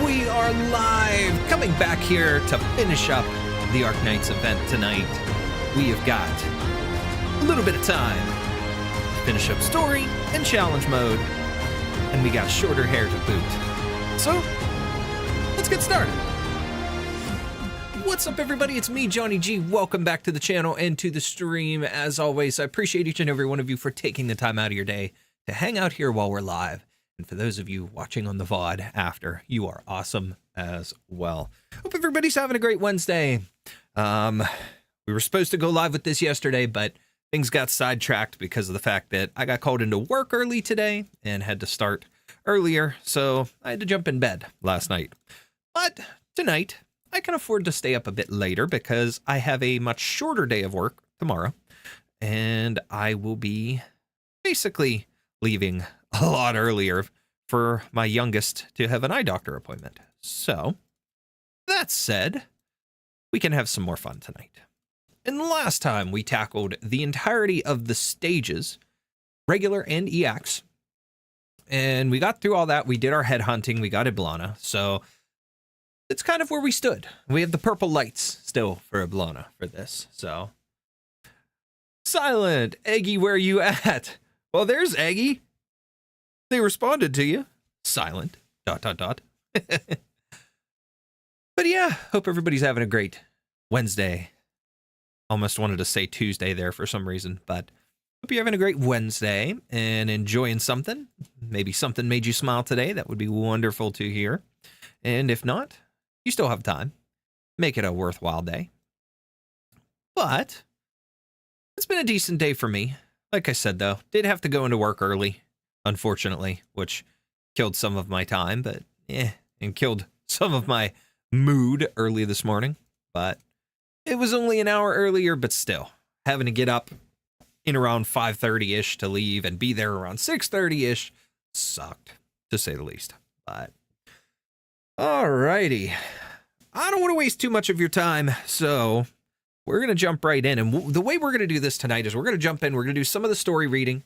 We are live, coming back here to finish up the Arknights event tonight. We have got a little bit of time to finish up story and challenge mode, and we got shorter hair to boot. So, let's get started. What's up, everybody? It's me, Johnny G. Welcome back to the channel and to the stream. As always, I appreciate each and every one of you for taking the time out of your day to hang out here while we're live. And for those of you watching on the VOD after, you are awesome as well. Hope everybody's having a great Wednesday. We were supposed to go live with this yesterday, but things got sidetracked because of the fact that I got called into work early today and had to start earlier, so I had to jump in bed last night. But tonight, I can afford to stay up a bit later because I have a much shorter day of work tomorrow, and I will be basically leaving a lot earlier for my youngest to have an eye doctor appointment. So, that said, we can have some more fun tonight. And last time we tackled the entirety of the stages, regular and EX, and we got through all that. We did our head hunting, we got Eblana, so it's kind of where we stood. We have the purple lights still for Eblana for this, so. Silent, Eggy, where are you at? Well, there's Eggy. They responded to you. Silent, ... But yeah, hope everybody's having a great Wednesday. Almost wanted to say Tuesday there for some reason, but hope you're having a great Wednesday and enjoying something. Maybe something made you smile today. That would be wonderful to hear. And if not, you still have time. Make it a worthwhile day. But it's been a decent day for me. Like I said, though, did have to go into work early, unfortunately, which killed some of my time, but and killed some of my mood early this morning. But it was only an hour earlier, but still, having to get up in around 5:30-ish to leave and be there around 6:30-ish sucked, to say the least. But alrighty, I don't want to waste too much of your time, so we're going to jump right in. And the way we're going to do this tonight is we're going to jump in, we're going to do some of the story reading,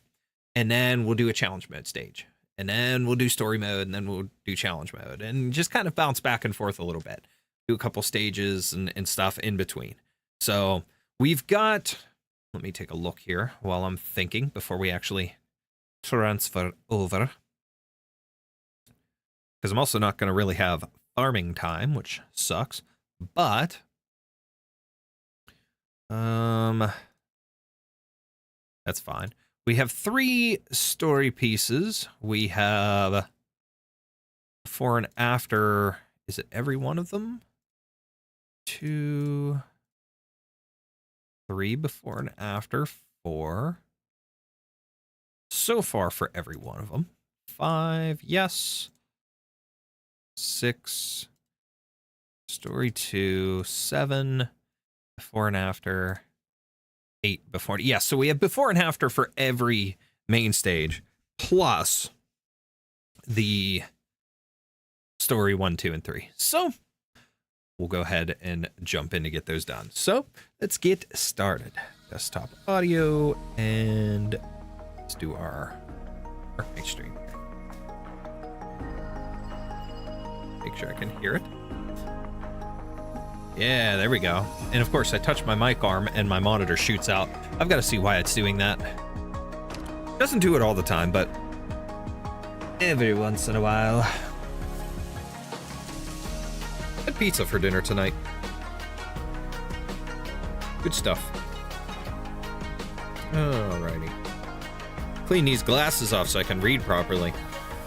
and then we'll do a challenge mode stage. And then we'll do story mode, and then we'll do challenge mode, and just kind of bounce back and forth a little bit. Do a couple stages and stuff in between. So we've got, let me take a look here while I'm thinking before we actually transfer over. Because I'm also not going to really have farming time, which sucks. But that's fine. We have 3 story pieces. We have before and after. Is it every one of them? 2, 3 before and after. 4 so far for every one of them. 5, yes. 6, story 2, 7 before and after. 8 before. Yeah, so we have before and after for every main stage, plus the story 1, 2, and 3. So we'll go ahead and jump in to get those done. So let's get started. Desktop audio, and let's do our Arknight stream here. Make sure I can hear it. Yeah, there we go. And of course, I touch my mic arm and my monitor shoots out. I've got to see why it's doing that. Doesn't do it all the time, but every once in a while. I had pizza for dinner tonight. Good stuff. Alrighty. Clean these glasses off so I can read properly.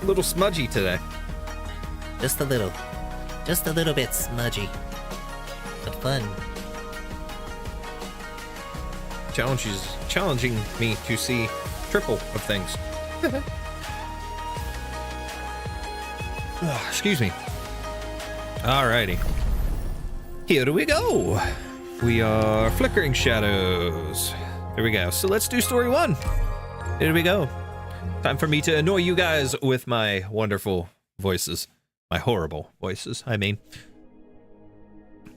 A little smudgy today. Just a little bit smudgy. But fun. Challenging me to see triple of things. Oh, excuse me. Alrighty. Here we go. We are flickering shadows. There we go. So let's do story 1. Here we go. Time for me to annoy you guys with my wonderful voices. My horrible voices, I mean.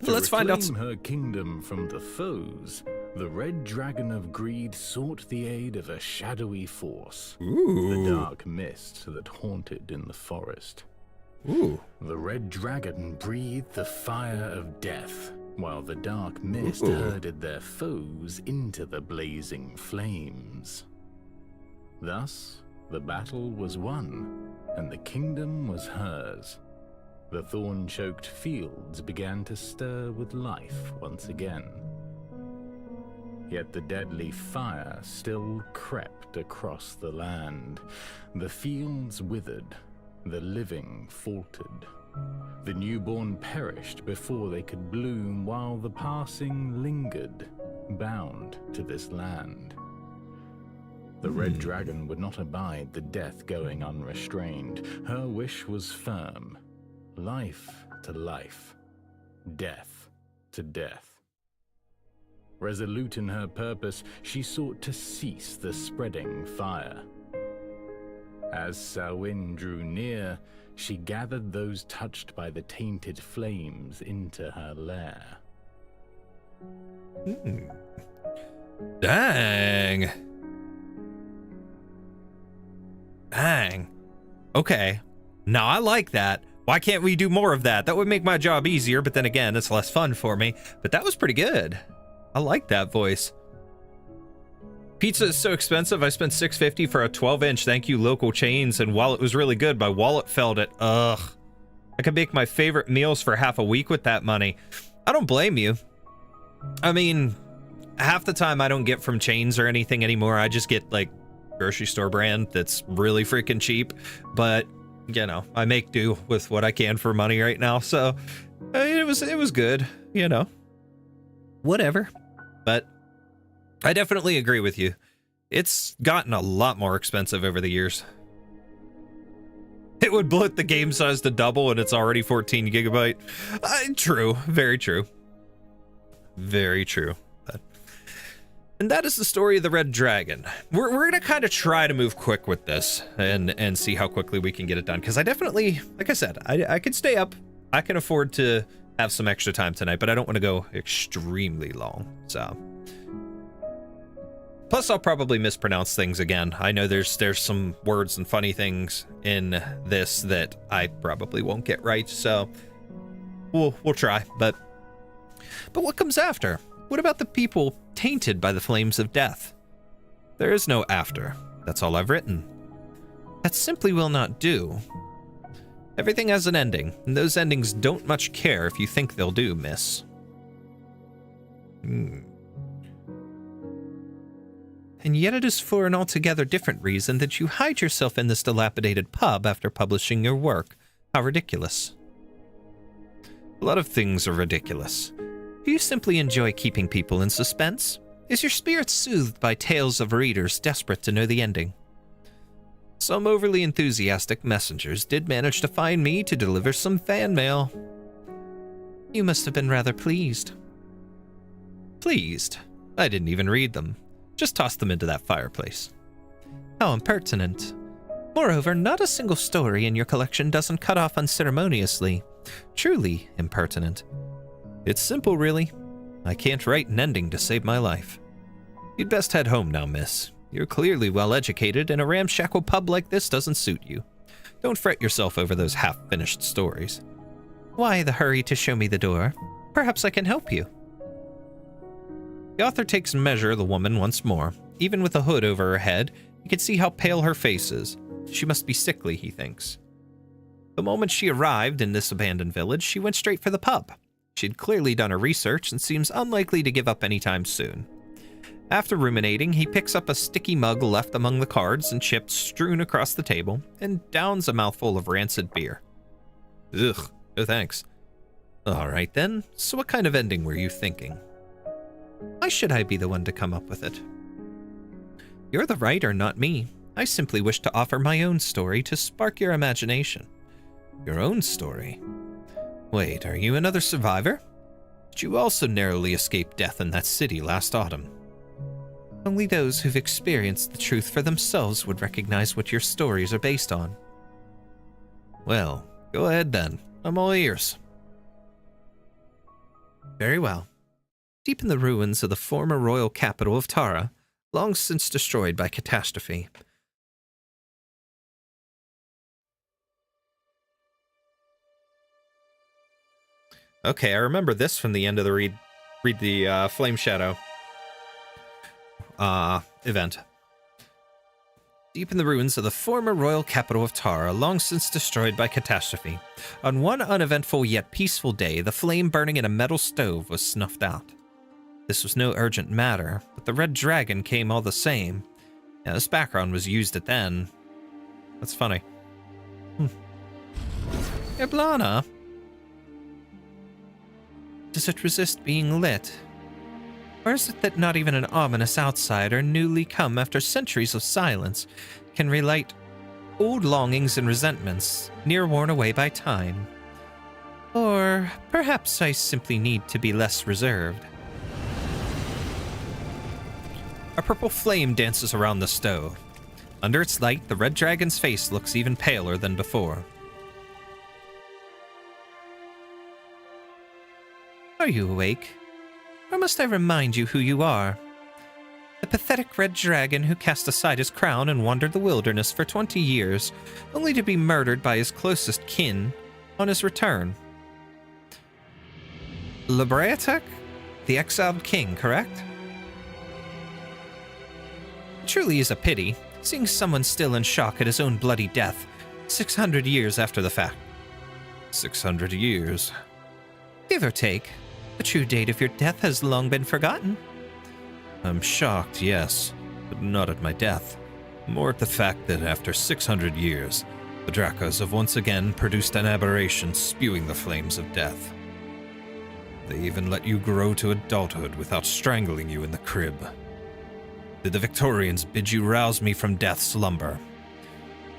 Let's find out. To reclaim her kingdom from the foes, the Red Dragon of Greed sought the aid of a shadowy force. Ooh. The dark mist that haunted in the forest. Ooh. The red dragon breathed the fire of death, while the dark mist Ooh. herded their foes into the blazing flames. Thus, the battle was won, and the kingdom was hers. The thorn-choked fields began to stir with life once again. Yet the deadly fire still crept across the land. The fields withered, the living faltered. The newborn perished before they could bloom, while the passing lingered, bound to this land. The red dragon would not abide the death going unrestrained. Her wish was firm. Life to life, death to death. Resolute in her purpose, she sought to cease the spreading fire. As Samhain drew near, she gathered those touched by the tainted flames into her lair. Dang. Dang. Okay. Now I like that. Why can't we do more of that? That would make my job easier, but then again, it's less fun for me. But that was pretty good. I like that voice. Pizza is so expensive. I spent $6.50 for a 12-inch. Thank you, local chains. And while it was really good, my wallet felt it. Ugh. I could make my favorite meals for half a week with that money. I don't blame you. I mean, half the time I don't get from chains or anything anymore. I just get like grocery store brand that's really freaking cheap. But you know, I make do with what I can for money right now. So it was good, you know, whatever. But I definitely agree with you. It's gotten a lot more expensive over the years. It would bloat the game size to double and it's already 14 gigabyte. True. Very true. Very true. And that is the story of the Red Dragon. We're going to kind of try to move quick with this and see how quickly we can get it done. Because I definitely, like I said, I could stay up. I can afford to have some extra time tonight, but I don't want to go extremely long. So, plus I'll probably mispronounce things again. I know there's some words and funny things in this that I probably won't get right. So we'll try. But what comes after? What about the people tainted by the flames of death? There is no after. That's all I've written. That simply will not do. Everything has an ending, and those endings don't much care if you think they'll do, miss. And yet it is for an altogether different reason that you hide yourself in this dilapidated pub after publishing your work. How ridiculous. A lot of things are ridiculous. Do you simply enjoy keeping people in suspense? Is your spirit soothed by tales of readers desperate to know the ending? Some overly enthusiastic messengers did manage to find me to deliver some fan mail. You must have been rather pleased. Pleased? I didn't even read them. Just tossed them into that fireplace. How impertinent. Moreover, not a single story in your collection doesn't cut off unceremoniously. Truly impertinent. It's simple, really. I can't write an ending to save my life. You'd best head home now, miss. You're clearly well-educated, and a ramshackle pub like this doesn't suit you. Don't fret yourself over those half-finished stories. Why the hurry to show me the door? Perhaps I can help you. The author takes measure of the woman once more. Even with a hood over her head, you can see how pale her face is. She must be sickly, he thinks. The moment she arrived in this abandoned village, she went straight for the pub. She'd clearly done her research and seems unlikely to give up anytime soon. After ruminating, he picks up a sticky mug left among the cards and chips strewn across the table and downs a mouthful of rancid beer. Ugh, no thanks. All right then, so what kind of ending were you thinking? Why should I be the one to come up with it? You're the writer, not me. I simply wish to offer my own story to spark your imagination. Your own story? Wait, are you another survivor? Did you also narrowly escape death in that city last autumn? Only those who've experienced the truth for themselves would recognize what your stories are based on. Well, go ahead then. I'm all ears. Very well. Deep in the ruins of the former royal capital of Tara, long since destroyed by catastrophe, Okay, I remember this from the end of the read the Flame Shadow event. Deep in the ruins of the former royal capital of Tara, long since destroyed by catastrophe, on one uneventful yet peaceful day, the flame burning in a metal stove was snuffed out. This was no urgent matter, but the red dragon came all the same. Yeah, this background was used at then. That's funny. Eblana? Does it resist being lit? Or is it that not even an ominous outsider, newly come after centuries of silence, can relight old longings and resentments, near worn away by time? Or perhaps I simply need to be less reserved. A purple flame dances around the stove. Under its light, the red dragon's face looks even paler than before. Are you awake? Or must I remind you who you are? The pathetic red dragon who cast aside his crown and wandered the wilderness for 20 years, only to be murdered by his closest kin on his return. Labreatek? The exiled king, correct? It truly is a pity, seeing someone still in shock at his own bloody death, 600 years after the fact. 600 years. Give or take. The true date of your death has long been forgotten. I'm shocked, yes, but not at my death. More at the fact that after 600 years, the Dracos have once again produced an aberration spewing the flames of death. They even let you grow to adulthood without strangling you in the crib. Did the Victorians bid you rouse me from death's slumber?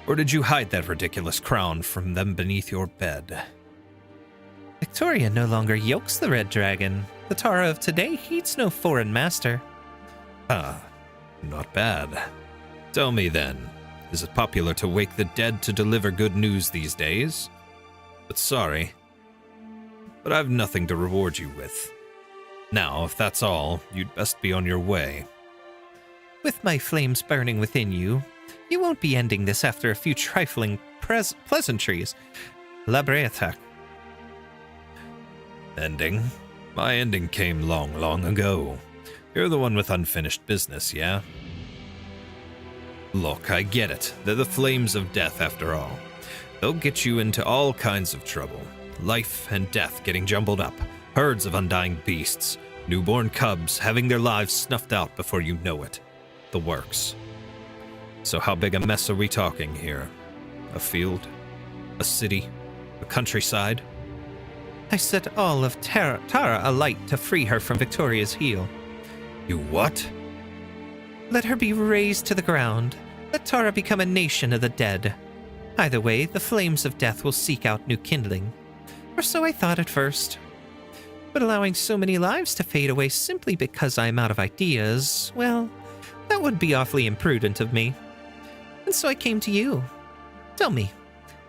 Or did you hide that ridiculous crown from them beneath your bed? Victoria no longer yokes the red dragon. The Tara of today heeds no foreign master. Ah, not bad. Tell me then, is it popular to wake the dead to deliver good news these days? But sorry, but I've nothing to reward you with. Now, if that's all, you'd best be on your way. With my flames burning within you, you won't be ending this after a few trifling pleasantries. Labreatek. Ending? My ending came long, long ago. You're the one with unfinished business, yeah? Look, I get it. They're the flames of death after all. They'll get you into all kinds of trouble. Life and death getting jumbled up. Herds of undying beasts. Newborn cubs having their lives snuffed out before you know it. The works. So how big a mess are we talking here? A field? A city? A countryside? I set all of Tara alight to free her from Victoria's heel. You what? Let her be razed to the ground. Let Tara become a nation of the dead. Either way, the flames of death will seek out new kindling. Or so I thought at first. But allowing so many lives to fade away simply because I'm out of ideas, well, that would be awfully imprudent of me. And so I came to you. Tell me,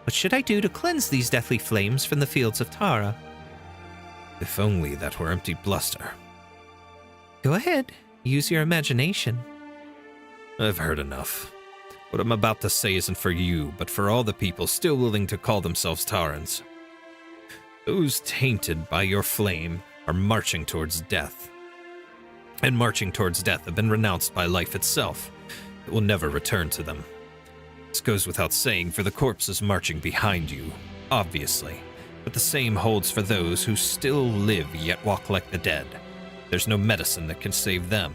what should I do to cleanse these deathly flames from the fields of Tara? If only that were empty bluster. Go ahead, use your imagination. I've heard enough. What I'm about to say isn't for you, but for all the people still willing to call themselves Tarans. Those tainted by your flame are marching towards death. And marching towards death have been renounced by life itself. It will never return to them. This goes without saying for the corpses marching behind you, obviously. But the same holds for those who still live yet walk like the dead. There's no medicine that can save them.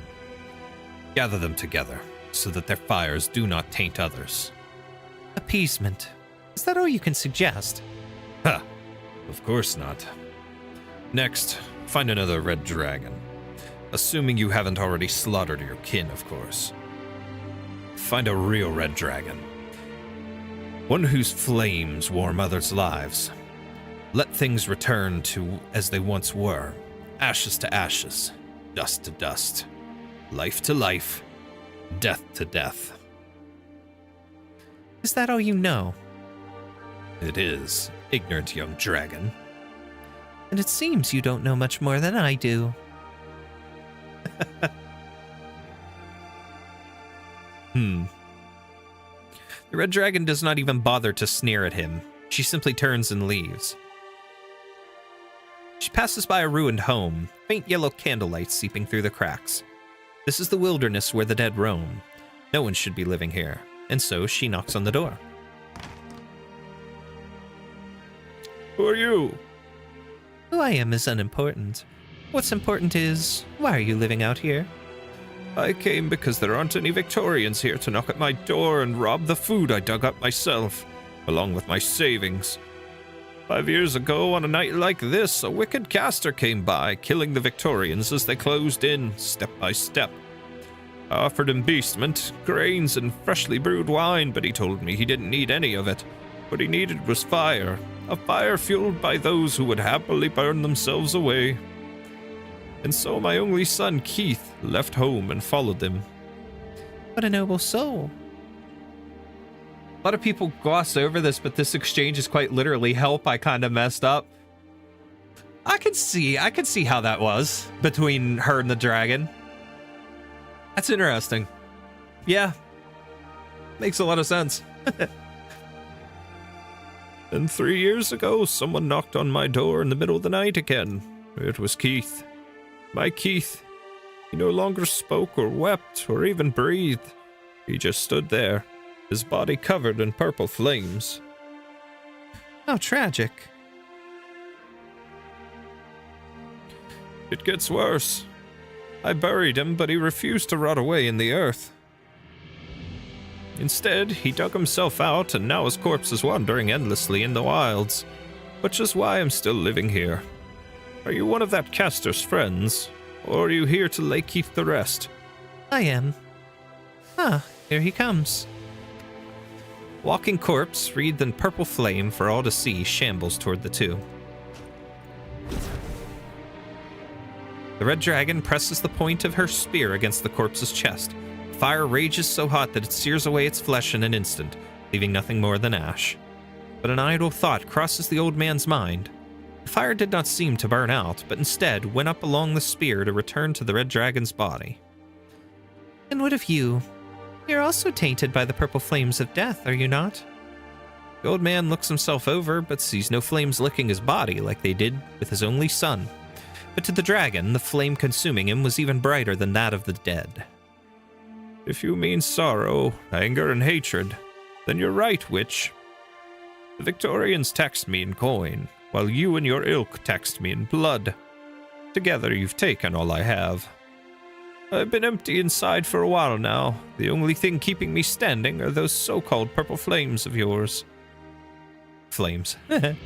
Gather them together, so that their fires do not taint others. Appeasement. Is that all you can suggest? Ha! Of course not. Next, find another red dragon. Assuming you haven't already slaughtered your kin, of course. Find a real red dragon. One whose flames warm others' lives. Let things return to as they once were. Ashes to ashes. Dust to dust. Life to life. Death to death. Is that all you know? It is, ignorant young dragon. And it seems you don't know much more than I do. The red dragon does not even bother to sneer at him. She simply turns and leaves. She passes by a ruined home, faint yellow candlelight seeping through the cracks. This is the wilderness where the dead roam. No one should be living here, and so she knocks on the door. Who are you? Who I am is unimportant. What's important is, why are you living out here? I came because there aren't any Victorians here to knock at my door and rob the food I dug up myself, along with my savings. 5 years ago, on a night like this, a wicked caster came by, killing the Victorians as they closed in, step by step. I offered him beastment, grains, and freshly brewed wine, but he told me he didn't need any of it. What he needed was fire, a fire fueled by those who would happily burn themselves away. And so my only son, Keith, left home and followed them. What a noble soul. A lot of people gloss over this, but this exchange is quite literally, help, I kind of messed up. I could see how that was between her and the dragon. That's interesting. Yeah. Makes a lot of sense. And 3 years ago, someone knocked on my door in the middle of the night again. It was Keith. My Keith. He no longer spoke or wept or even breathed. He just stood there, his body covered in purple flames. How tragic. It gets worse. I buried him, but he refused to rot away in the earth. Instead, he dug himself out, and now his corpse is wandering endlessly in the wilds, which is why I'm still living here. Are you one of that caster's friends, or are you here to lay Keith to rest? I am. Ah, here he comes. Walking corpse, wreathed in purple flame for all to see, shambles toward the two. The red dragon presses the point of her spear against the corpse's chest. Fire rages so hot that it sears away its flesh in an instant, leaving nothing more than ash. But an idle thought crosses the old man's mind. The fire did not seem to burn out, but instead went up along the spear to return to the red dragon's body. And what of you? You're also tainted by the purple flames of death, are you not? The old man looks himself over, but sees no flames licking his body like they did with his only son. But to the dragon, the flame consuming him was even brighter than that of the dead. If you mean sorrow, anger, and hatred, then you're right, witch. The Victorians taxed me in coin, while you and your ilk taxed me in blood. Together you've taken all I have. I've been empty inside for a while now. The only thing keeping me standing are those so-called purple flames of yours. Flames. And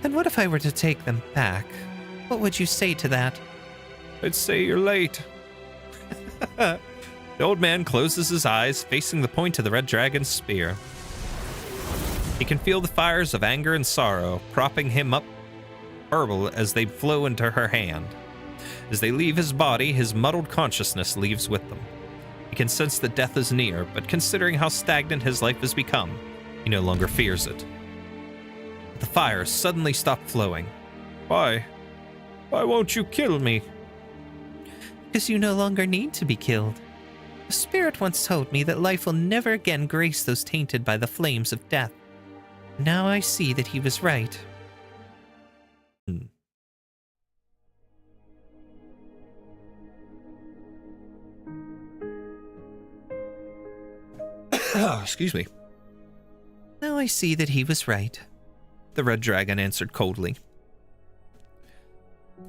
what if I were to take them back? What would you say to that? I'd say you're late. The old man closes his eyes, facing the point of the red dragon's spear. He can feel the fires of anger and sorrow propping him up, burble as they flow into her hand. As they leave his body, his muddled consciousness leaves with them. He can sense that death is near, but considering how stagnant his life has become, he no longer fears it. The fires suddenly stop flowing. Why? Why won't you kill me? Because you no longer need to be killed. The spirit once told me that life will never again grace those tainted by the flames of death. Now I see that he was right. Excuse me. Now I see that he was right, The red dragon answered coldly.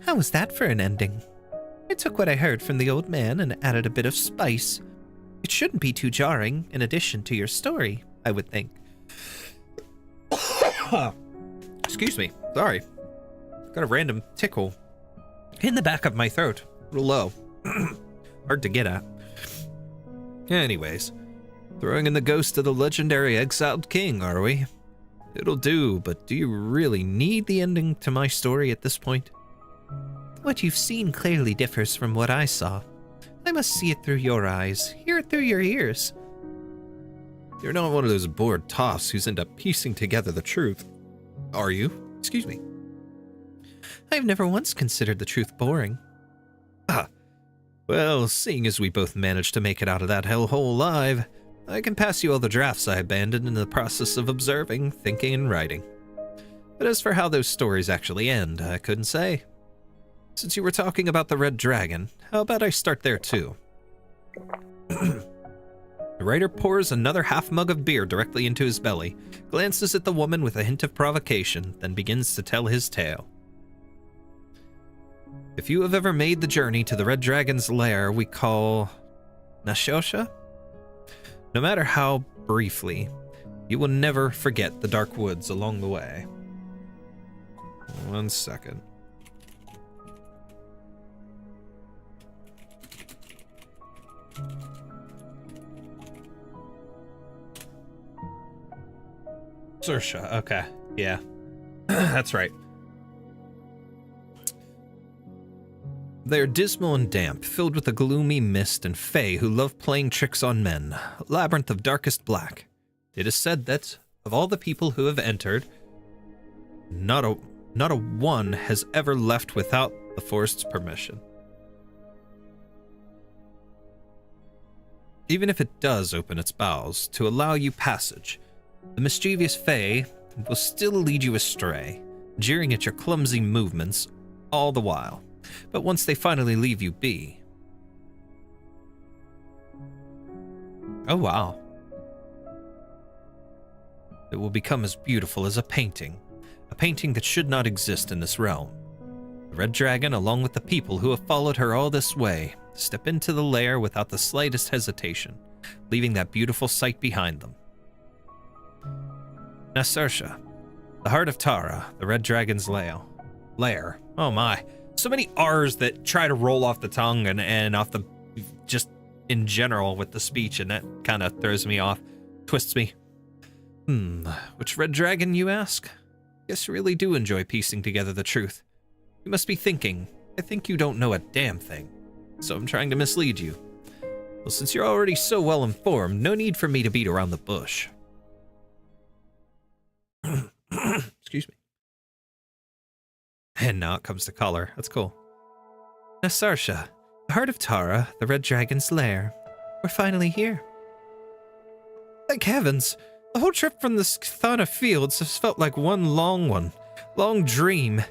How was that for an ending? I took what I heard from the old man and added a bit of spice. It shouldn't be too jarring in addition to your story, I would think. Excuse me. Sorry. Got a random tickle in the back of my throat. A little low. Hard to get at. Anyways, throwing in the ghost of the legendary exiled king, are we? It'll do, but do you really need the ending to my story at this point? What you've seen clearly differs from what I saw. I must see it through your eyes, hear it through your ears. You're not one of those bored toffs who's into piecing together the truth, are you? Excuse me. I've never once considered the truth boring. Ah, well, seeing as we both managed to make it out of that hellhole alive, I can pass you all the drafts I abandoned in the process of observing, thinking, and writing. But as for how those stories actually end, I couldn't say. Since you were talking about the Red Dragon, how about I start there too? The writer pours another half mug of beer directly into his belly, glances at the woman with a hint of provocation, then begins to tell his tale. If you have ever made the journey to the Red Dragon's lair we call Necrass, no matter how briefly, you will never forget the dark woods along the way. 1 second. Sersha, okay, yeah. That's right. They are dismal and damp, filled with a gloomy mist and fae who love playing tricks on men, a labyrinth of darkest black. It is said that, of all the people who have entered, not a one has ever left without the forest's permission. Even if it does open its bowels to allow you passage, the mischievous fae will still lead you astray, jeering at your clumsy movements all the while. But once they finally leave you be... Oh wow. It will become as beautiful as a painting that should not exist in this realm. The Red Dragon, along with the people who have followed her all this way, step into the lair without the slightest hesitation, leaving that beautiful sight behind them. Necrass, the heart of Tara, the Red Dragon's lair. Oh my. So many R's that try to roll off the tongue and off the... just in general with the speech, and that kind of throws me off, twists me. Which Red Dragon, you ask? Guess you really do enjoy piecing together the truth. You must be thinking, I think you don't know a damn thing, so I'm trying to mislead you. Well, since you're already so well informed, no need for me to beat around the bush. Excuse me. And now it comes to color. That's cool. Necrass, the heart of Tara, the Red Dragon's lair. We're finally here. Thank heavens! The whole trip from the Skthana fields has felt like one long dream.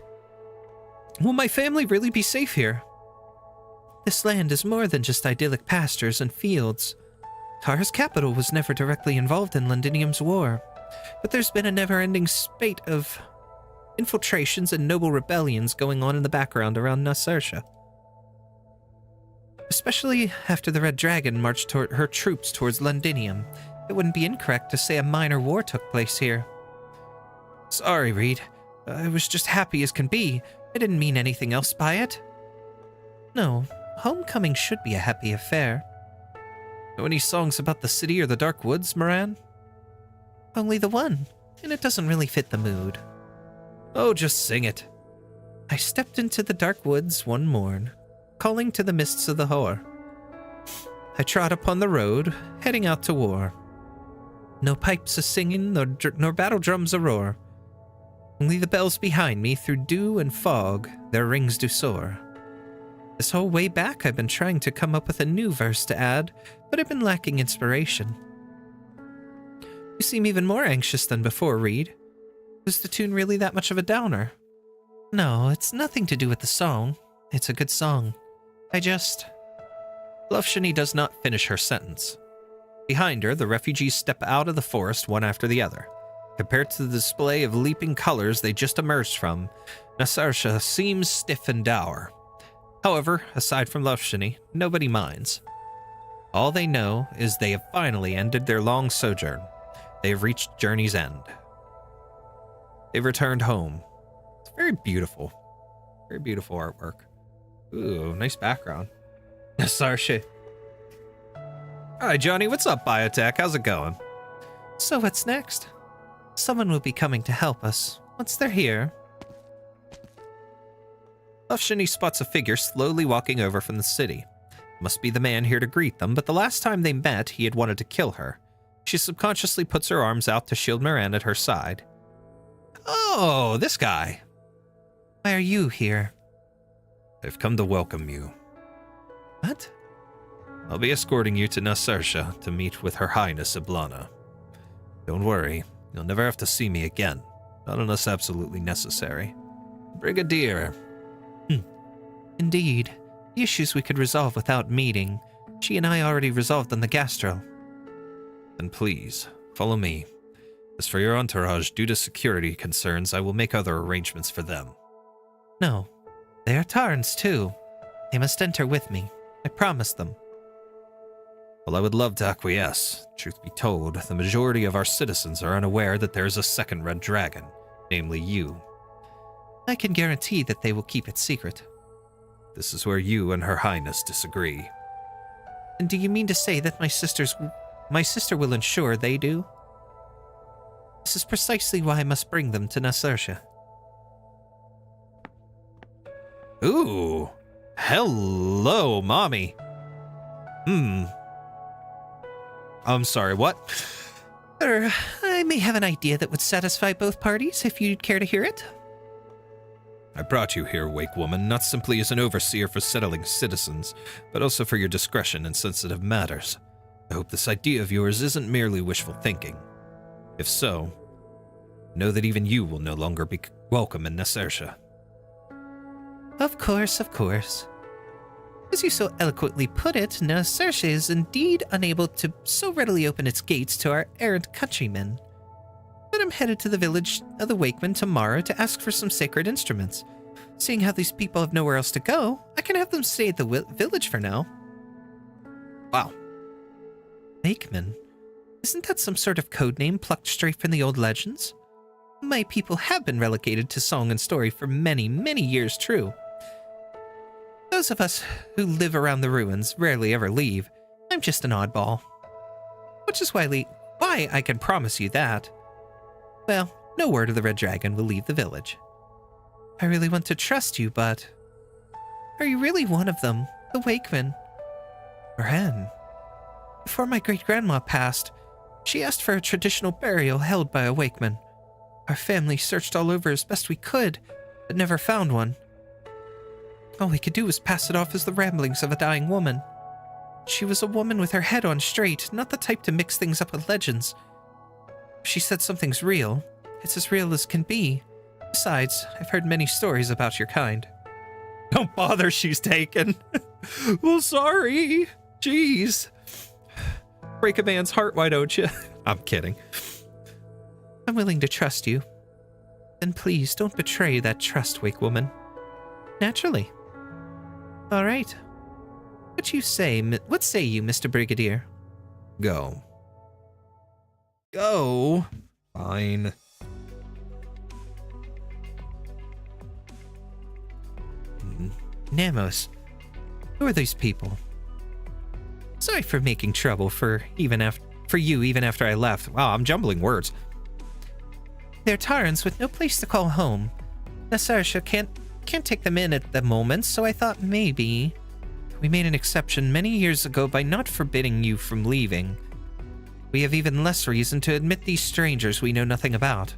Will my family really be safe here? This land is more than just idyllic pastures and fields. Tara's capital was never directly involved in Londinium's war, but there's been a never-ending spate of infiltrations and noble rebellions going on in the background around Necrass. Especially after the Red Dragon marched her troops towards Londinium, it wouldn't be incorrect to say a minor war took place here. Sorry, Reed. I was just happy as can be. I didn't mean anything else by it. No, homecoming should be a happy affair. Know any songs about the city or the dark woods, Moran? Only the one, and it doesn't really fit the mood. Oh, just sing it. I stepped into the dark woods one morn, calling to the mists of the hoar. I trod upon the road, heading out to war. No pipes a-singing, nor battle drums a-roar. Only the bells behind me through dew and fog, their rings do soar. This whole way back I've been trying to come up with a new verse to add, but I've been lacking inspiration. You seem even more anxious than before, Reed. Was the tune really that much of a downer? No, it's nothing to do with the song. It's a good song. Loveshani does not finish her sentence. Behind her, the refugees step out of the forest one after the other. Compared to the display of leaping colors they just emerged from, Necrass seems stiff and dour. However, aside from Loveshani, nobody minds. All they know is they have finally ended their long sojourn. They have reached journey's end. They've returned home. It's very beautiful. Very beautiful artwork. Ooh, nice background. Necrass. Hi, Johnny. What's up, Biotech? How's it going? So what's next? Someone will be coming to help us. Once they're here... Loveshani spots a figure slowly walking over from the city. Must be the man here to greet them, but the last time they met, he had wanted to kill her. She subconsciously puts her arms out to shield Moran at her side. Oh, this guy. Why are you here? I've come to welcome you. What? I'll be escorting you to Necrass to meet with Her Highness Eblana. Don't worry, you'll never have to see me again. not unless absolutely necessary. Brigadier. Indeed. The issues we could resolve without meeting, she and I already resolved on the gastro. Then please, follow me. As for your entourage, due to security concerns, I will make other arrangements for them. No. They are Tarns, too. They must enter with me. I promised them. Well, I would love to acquiesce. Truth be told, the majority of our citizens are unaware that there is a second red dragon, namely you. I can guarantee that they will keep it secret. This is where you and Her Highness disagree. And do you mean to say that my sister will ensure they do? This is precisely why I must bring them to Necrass. Ooh. Hello, Mommy. I'm sorry, what? I may have an idea that would satisfy both parties, if you'd care to hear it. I brought you here, Wake Woman, not simply as an overseer for settling citizens, but also for your discretion in sensitive matters. I hope this idea of yours isn't merely wishful thinking. If so, know that even you will no longer be welcome in Necrass. Of course, of course. As you so eloquently put it, Necrass is indeed unable to so readily open its gates to our errant countrymen. But I'm headed to the village of the Wakemen tomorrow to ask for some sacred instruments. Seeing how these people have nowhere else to go, I can have them stay at the village for now. Wow. Wakemen? Isn't that some sort of code name plucked straight from the old legends? My people have been relegated to song and story for many, many years, true. Those of us who live around the ruins rarely ever leave. I'm just an oddball. Which is why I can promise you that. Well, no word of the Red Dragon will leave the village. I really want to trust you, but... Are you really one of them, the Wakemen? Ren. Before my great-grandma passed, she asked for a traditional burial held by a Wakeman. Our family searched all over as best we could, but never found one. All we could do was pass it off as the ramblings of a dying woman. She was a woman with her head on straight, not the type to mix things up with legends. If she said something's real, it's as real as can be. Besides, I've heard many stories about your kind. Don't bother, she's taken. Well, sorry. Jeez. Break a man's heart, why don't you? I'm kidding. I'm willing to trust you. Then please don't betray that trust, Wake Woman. Naturally. All right. What say you, Mr. Brigadier? Go. Go? Fine. Namos, who are these people? Sorry for making trouble for you even after I left. Wow, I'm jumbling words. They're Tarns with no place to call home. Necrass can't take them in at the moment, so I thought maybe... We made an exception many years ago by not forbidding you from leaving. We have even less reason to admit these strangers we know nothing about.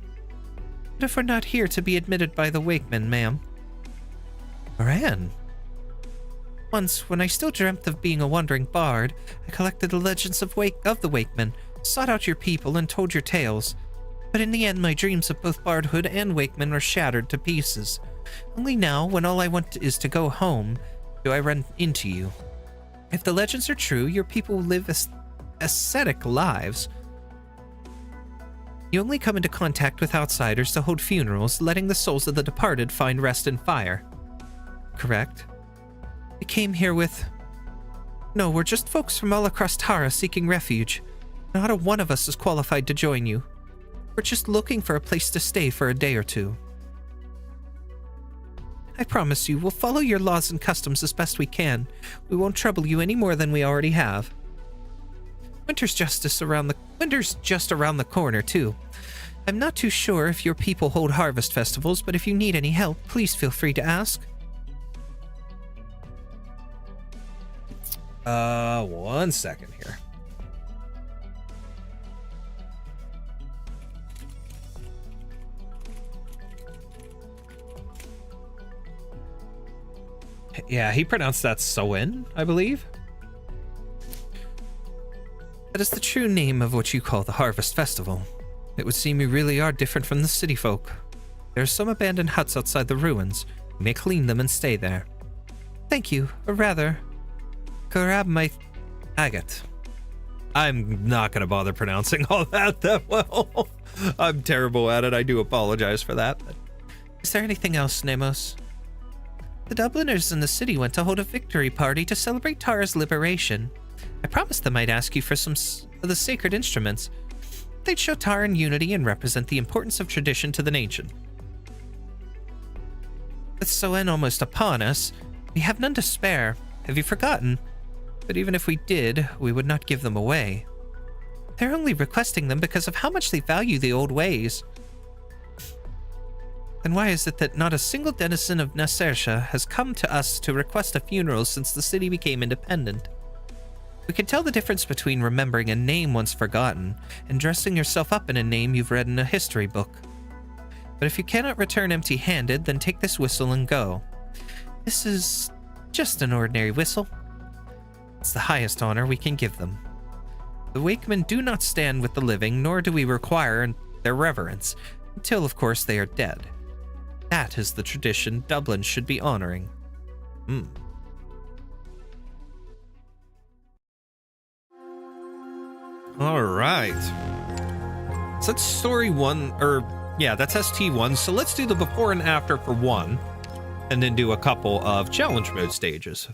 But if we're not here to be admitted by the Wakemen, ma'am... Moran. Once, when I still dreamt of being a wandering bard, I collected the legends of the Wakemen, sought out your people, and told your tales. But in the end, my dreams of both bardhood and Wakemen were shattered to pieces. Only now, when all I want is to go home, do I run into you. If the legends are true, your people live ascetic lives. You only come into contact with outsiders to hold funerals, letting the souls of the departed find rest in fire. Correct? We came here with... No, we're just folks from all across Tara seeking refuge. Not a one of us is qualified to join you. We're just looking for a place to stay for a day or two. I promise you, we'll follow your laws and customs as best we can. We won't trouble you any more than we already have. Winter's just around the corner, too. I'm not too sure if your people hold harvest festivals, but if you need any help, please feel free to ask. 1 second here. Yeah, he pronounced that Soen, I believe. That is the true name of what you call the Harvest Festival. It would seem you really are different from the city folk. There are some abandoned huts outside the ruins. You may clean them and stay there. Thank you, or rather, Karab my agate. I'm not going to bother pronouncing all that well. I'm terrible at it. I do apologize for that. Is there anything else, Nemos? The Dubliners in the city went to hold a victory party to celebrate Tara's liberation. I promised them I'd ask you for some of the sacred instruments. They'd show Taran unity and represent the importance of tradition to the nation. With Soen almost upon us, we have none to spare. Have you forgotten? But even if we did, we would not give them away. They're only requesting them because of how much they value the old ways. Then why is it that not a single denizen of Nasersha has come to us to request a funeral since the city became independent? We can tell the difference between remembering a name once forgotten and dressing yourself up in a name you've read in a history book. But if you cannot return empty-handed, then take this whistle and go. This is just an ordinary whistle. It's the highest honor we can give them. The Wakemen do not stand with the living, nor do we require their reverence, until, of course, they are dead. That is the tradition Dublin should be honoring. All right. So that's story 1, that's ST1. So let's do the before and after for 1, and then do a couple of challenge mode stages.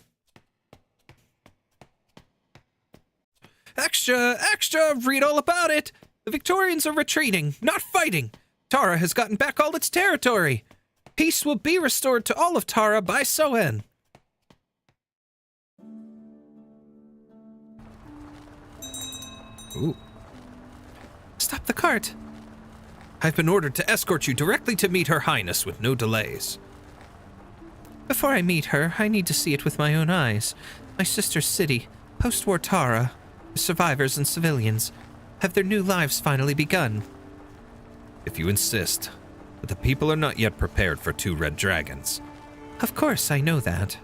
Extra, extra, read all about it. The Victorians are retreating, not fighting. Tara has gotten back all its territory. Peace will be restored to all of Tara by Soen. Ooh. Stop the cart. I've been ordered to escort you directly to meet Her Highness with no delays. Before I meet her, I need to see it with my own eyes. My sister's city, post-war Tara, the survivors and civilians, have their new lives finally begun? If you insist, but the people are not yet prepared for 2 red dragons. Of course, I know that.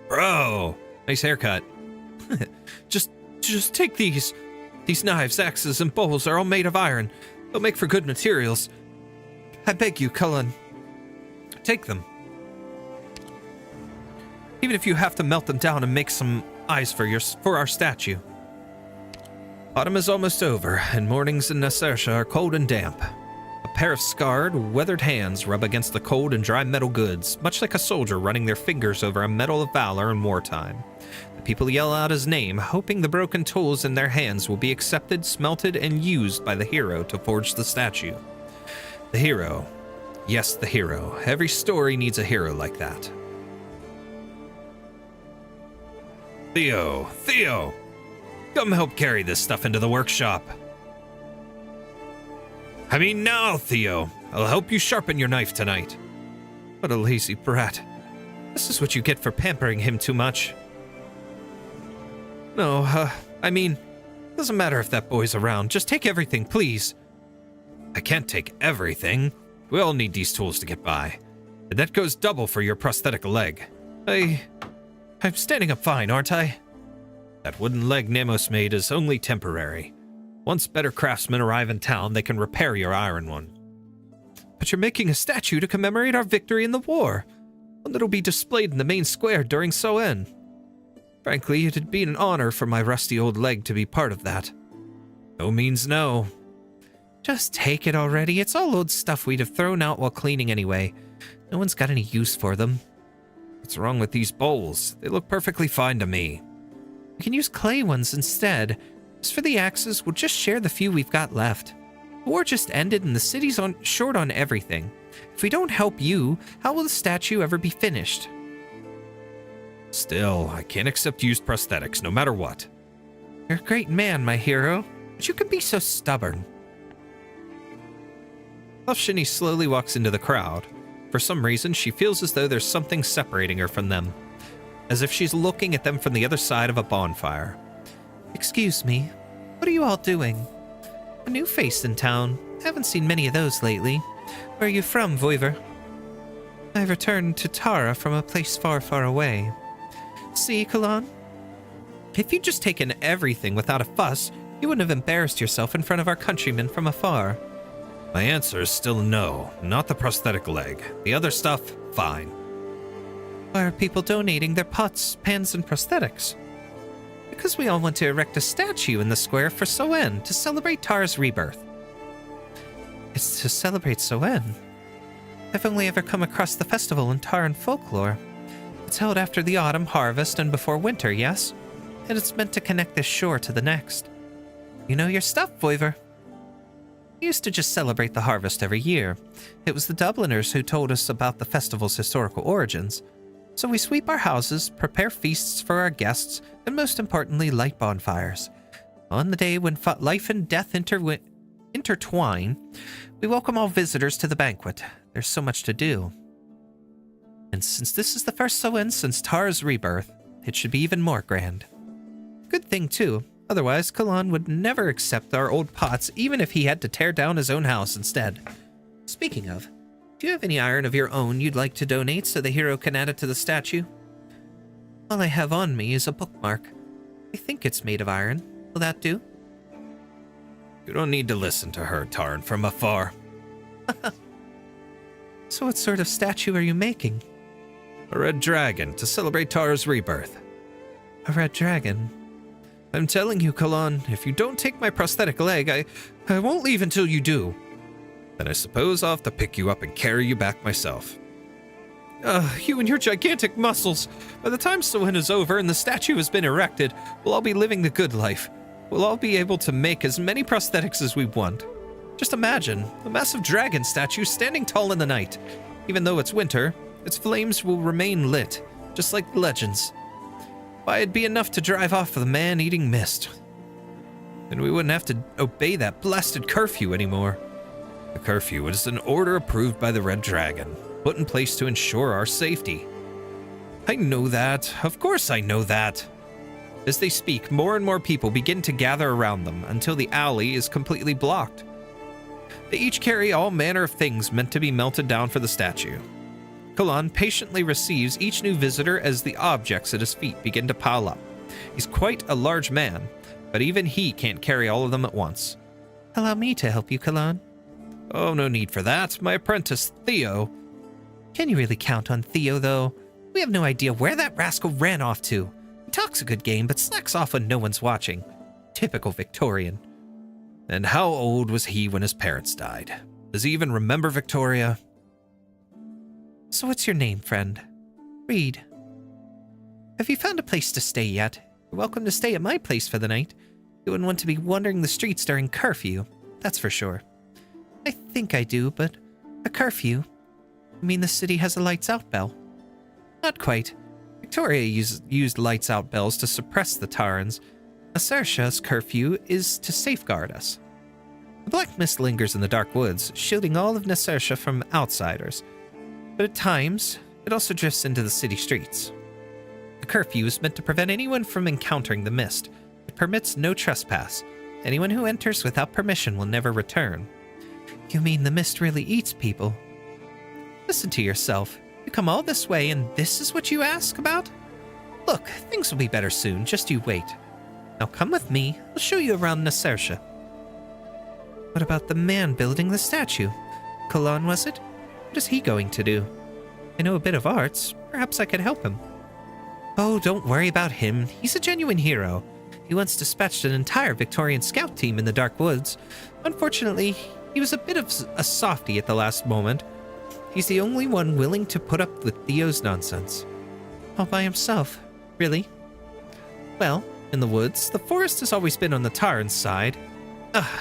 Bro, nice haircut. just take these. These knives, axes, and bowls are all made of iron. They'll make for good materials. I beg you, Cullen. Take them. Even if you have to melt them down and make some eyes for our statue. Autumn is almost over, and mornings in Nasersha are cold and damp. A pair of scarred, weathered hands rub against the cold and dry metal goods, much like a soldier running their fingers over a medal of valor in wartime. The people yell out his name, hoping the broken tools in their hands will be accepted, smelted, and used by the hero to forge the statue. The hero. Yes, the hero. Every story needs a hero like that. Theo! Come help carry this stuff into the workshop. I mean now, Theo. I'll help you sharpen your knife tonight. What a lazy brat. This is what you get for pampering him too much. No, I mean, doesn't matter if that boy's around. Just take everything, please. I can't take everything. We all need these tools to get by. And that goes double for your prosthetic leg. I'm standing up fine, aren't I? That wooden leg Nemos made is only temporary. Once better craftsmen arrive in town, they can repair your iron one. But you're making a statue to commemorate our victory in the war. One that'll be displayed in the main square during Soen. Frankly, it'd be an honor for my rusty old leg to be part of that. No means no. Just take it already. It's all old stuff we'd have thrown out while cleaning anyway. No one's got any use for them. What's wrong with these bowls? They look perfectly fine to me. We can use clay ones instead. As for the axes, we'll just share the few we've got left. The war just ended and the city's short on everything. If we don't help you, how will the statue ever be finished? Still, I can't accept used prosthetics, no matter what. You're a great man, my hero, but you can be so stubborn. Elfshini slowly walks into the crowd. For some reason, she feels as though there's something separating her from them, as if she's looking at them from the other side of a bonfire. Excuse me, what are you all doing? A new face in town. Haven't seen many of those lately. Where are you from, Voiver? I've returned to Tara from a place far, far away. See, Kalan? If you'd just taken everything without a fuss, you wouldn't have embarrassed yourself in front of our countrymen from afar. My answer is still no, not the prosthetic leg. The other stuff, fine. Why are people donating their pots, pans, and prosthetics? Because we all want to erect a statue in the square for Soen to celebrate Tara's rebirth. It's to celebrate Soen. I've only ever come across the festival in Taran folklore. It's held after the autumn harvest and before winter, yes? And it's meant to connect this shore to the next. You know your stuff, Voiver. We used to just celebrate the harvest every year. It was the Dubliners who told us about the festival's historical origins. So we sweep our houses, prepare feasts for our guests, and most importantly, light bonfires. On the day when life and death intertwine, we welcome all visitors to the banquet. There's so much to do. And since this is the first Soen since Tara's rebirth, it should be even more grand. Good thing, too. Otherwise, Kalan would never accept our old pots, even if he had to tear down his own house instead. Speaking of, do you have any iron of your own you'd like to donate so the hero can add it to the statue? All I have on me is a bookmark. I think it's made of iron. Will that do? You don't need to listen to her, Tarn, from afar. So what sort of statue are you making? A red dragon to celebrate Tara's rebirth. A red dragon? I'm telling you, Kalan, if you don't take my prosthetic leg, I won't leave until you do. Then I suppose I'll have to pick you up and carry you back myself. You and your gigantic muscles. By the time Soen is over and the statue has been erected, we'll all be living the good life. We'll all be able to make as many prosthetics as we want. Just imagine, a massive dragon statue standing tall in the night. Even though it's winter, its flames will remain lit, just like the legends. Why, it'd be enough to drive off the man-eating mist. And we wouldn't have to obey that blasted curfew anymore. The curfew is an order approved by the Red Dragon, put in place to ensure our safety. I know that. Of course I know that. As they speak, more and more people begin to gather around them until the alley is completely blocked. They each carry all manner of things meant to be melted down for the statue. Kalan patiently receives each new visitor as the objects at his feet begin to pile up. He's quite a large man, but even he can't carry all of them at once. Allow me to help you, Kalan. Oh, no need for that. My apprentice, Theo. Can you really count on Theo, though? We have no idea where that rascal ran off to. He talks a good game, but slacks off when no one's watching. Typical Victorian. And how old was he when his parents died? Does he even remember Victoria? So what's your name, friend? Reed. Have you found a place to stay yet? You're welcome to stay at my place for the night. You wouldn't want to be wandering the streets during curfew, that's for sure. I think I do, but a curfew? You mean the city has a lights-out bell? Not quite. Victoria used lights-out bells to suppress the Tarans. Asersha's curfew is to safeguard us. The black mist lingers in the dark woods, shielding all of Nesersha from outsiders. But at times, it also drifts into the city streets. The curfew is meant to prevent anyone from encountering the mist. It permits no trespass. Anyone who enters without permission will never return. You mean the mist really eats people? Listen to yourself. You come all this way and this is what you ask about? Look, things will be better soon, just you wait. Now come with me, I'll show you around Nesersha. What about the man building the statue? Kalan, was it? What is he going to do? I know a bit of arts. Perhaps I could help him. Oh, don't worry about him. He's a genuine hero. He once dispatched an entire Victorian scout team in the dark woods. Unfortunately, he was a bit of a softie at the last moment. He's the only one willing to put up with Theo's nonsense. All by himself. Really? Well, in the woods, the forest has always been on the Taran's side.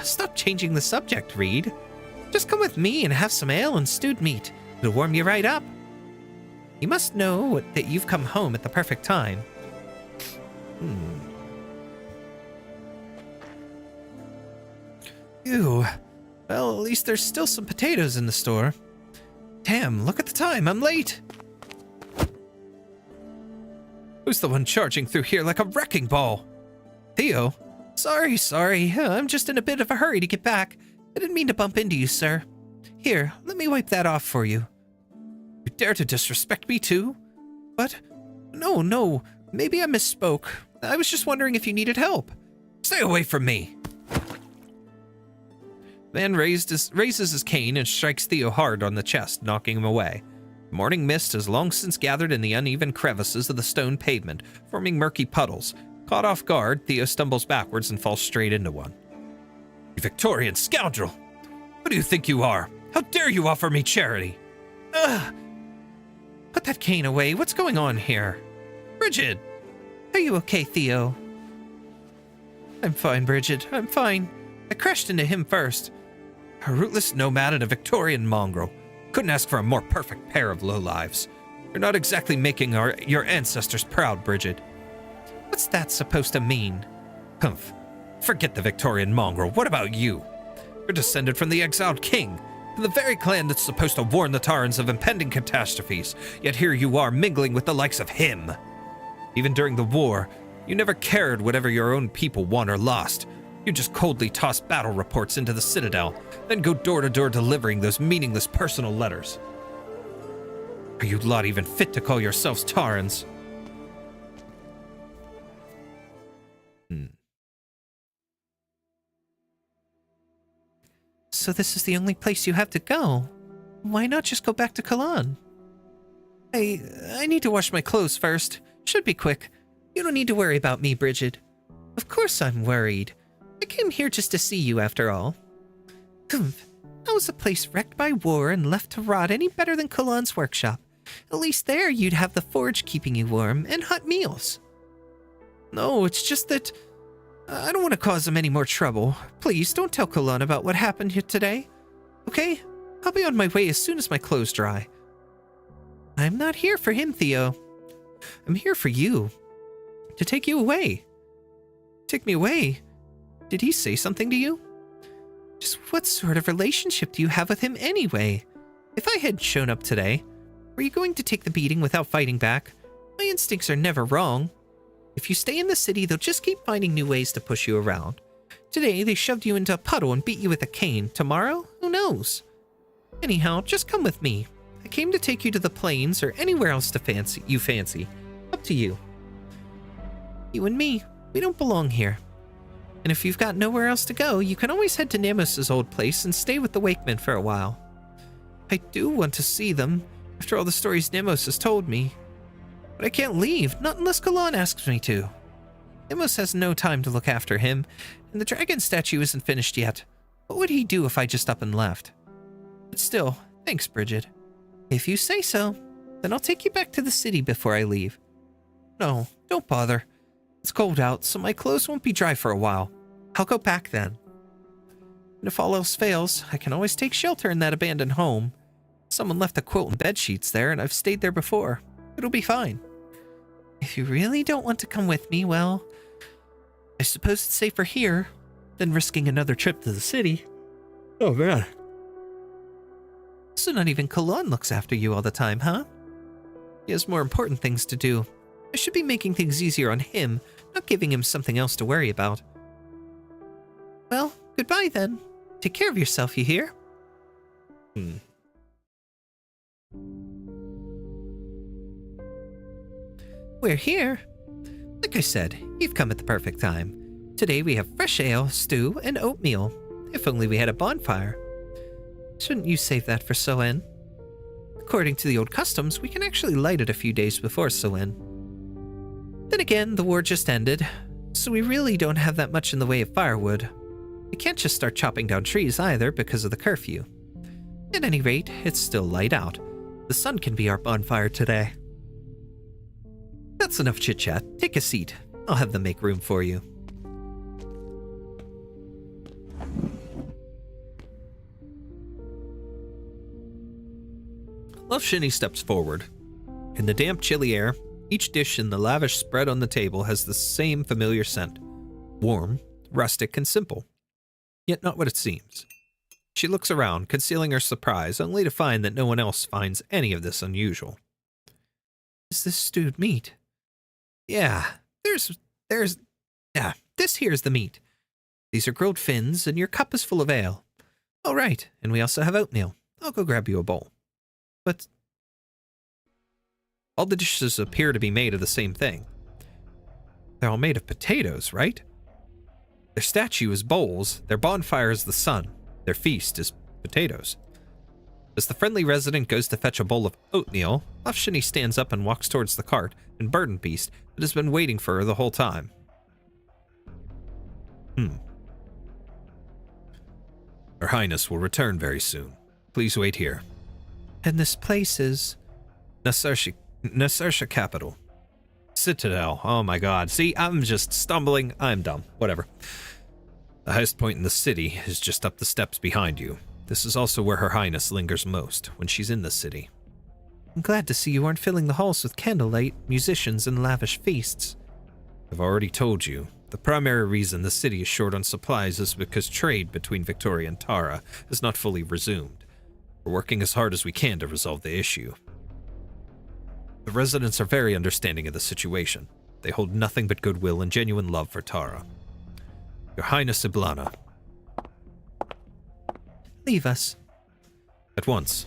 Stop changing the subject, Reed. Just come with me and have some ale and stewed meat. It'll warm you right up. You must know that you've come home at the perfect time. Ew. Well, at least there's still some potatoes in the store. Damn, look at the time. I'm late. Who's the one charging through here like a wrecking ball? Theo? Sorry. I'm just in a bit of a hurry to get back. I didn't mean to bump into you, sir. Here, let me wipe that off for you. You dare to disrespect me too? What? No. Maybe I misspoke. I was just wondering if you needed help. Stay away from me. The man raises his cane and strikes Theo hard on the chest, knocking him away. The morning mist has long since gathered in the uneven crevices of the stone pavement, forming murky puddles. Caught off guard, Theo stumbles backwards and falls straight into one. You Victorian scoundrel! Who do you think you are? How dare you offer me charity? Ugh! Put that cane away. What's going on here? Bridget! Are you okay, Theo? I'm fine, Bridget. I'm fine. I crashed into him first. A rootless nomad and a Victorian mongrel. Couldn't ask for a more perfect pair of lowlives. You're not exactly making your ancestors proud, Bridget. What's that supposed to mean? Humph. Forget the Victorian mongrel. What about you? You're descended from the exiled king, from the very clan that's supposed to warn the Tarans of impending catastrophes, yet here you are mingling with the likes of him. Even during the war, you never cared whatever your own people won or lost. You just coldly toss battle reports into the citadel, then go door to door delivering those meaningless personal letters. Are you lot even fit to call yourselves Tarans? So this is the only place you have to go. Why not just go back to Kalan? I need to wash my clothes first. Should be quick. You don't need to worry about me, Bridget. Of course I'm worried. I came here just to see you after all. Humph. How was a place wrecked by war and left to rot any better than Kalan's workshop? At least there you'd have the forge keeping you warm and hot meals. No, it's just that I don't want to cause him any more trouble. Please don't tell Kalan about what happened here today. Okay? I'll be on my way as soon as my clothes dry. I'm not here for him, Theo. I'm here for you. To take you away. Take me away? Did he say something to you? Just what sort of relationship do you have with him anyway? If I had shown up today, were you going to take the beating without fighting back? My instincts are never wrong. If you stay in the city, they'll just keep finding new ways to push you around. Today, they shoved you into a puddle and beat you with a cane. Tomorrow? Who knows? Anyhow, just come with me. I came to take you to the plains or anywhere else to fancy. Up to you. You and me, we don't belong here. And if you've got nowhere else to go, you can always head to Nemos's old place and stay with the Wakemen for a while. I do want to see them, after all the stories Nemos has told me. But I can't leave, not unless Kalan asks me to. Nemos has no time to look after him, and the dragon statue isn't finished yet. What would he do if I just up and left? But still, thanks, Bridget. If you say so, then I'll take you back to the city before I leave. No, don't bother. It's cold out, so my clothes won't be dry for a while. I'll go back then. And if all else fails, I can always take shelter in that abandoned home. Someone left a quilt and bed sheets there, and I've stayed there before. It'll be fine. If you really don't want to come with me, well, I suppose it's safer here than risking another trip to the city. Oh, man. So not even Kalan looks after you all the time, huh? He has more important things to do. I should be making things easier on him, not giving him something else to worry about. Well, goodbye then. Take care of yourself, you hear? We're here. Like I said, you've come at the perfect time. Today we have fresh ale, stew, and oatmeal. If only we had a bonfire. Shouldn't you save that for Soen? According to the old customs, we can actually light it a few days before Soen. Then again, the war just ended, so we really don't have that much in the way of firewood. We can't just start chopping down trees either because of the curfew. At any rate, it's still light out. The sun can be our bonfire today. That's enough chit-chat. Take a seat. I'll have them make room for you. Love Shinny steps forward. In the damp, chilly air, each dish in the lavish spread on the table has the same familiar scent. Warm, rustic, and simple. Yet not what it seems. She looks around, concealing her surprise, only to find that no one else finds any of this unusual. Is this stewed meat? Yeah, this here's the meat. These are grilled fins, and your cup is full of ale. All right, and we also have oatmeal. I'll go grab you a bowl. But all the dishes appear to be made of the same thing. They're all made of potatoes, right? Their statue is bowls, their bonfire is the sun. Their feast is potatoes. As the friendly resident goes to fetch a bowl of oatmeal, Lufshini stands up and walks towards the cart and burden beast that has been waiting for her the whole time. Her Highness will return very soon. Please wait here. And this place is... Nasarsha capital. Citadel. Oh my god. See, I'm just stumbling. I'm dumb. Whatever. The highest point in the city is just up the steps behind you. This is also where Her Highness lingers most when she's in the city. I'm glad to see you aren't filling the halls with candlelight, musicians, and lavish feasts. I've already told you. The primary reason the city is short on supplies is because trade between Victoria and Tara has not fully resumed. We're working as hard as we can to resolve the issue. The residents are very understanding of the situation. They hold nothing but goodwill and genuine love for Tara. Your Highness Eblana. Leave us. At once.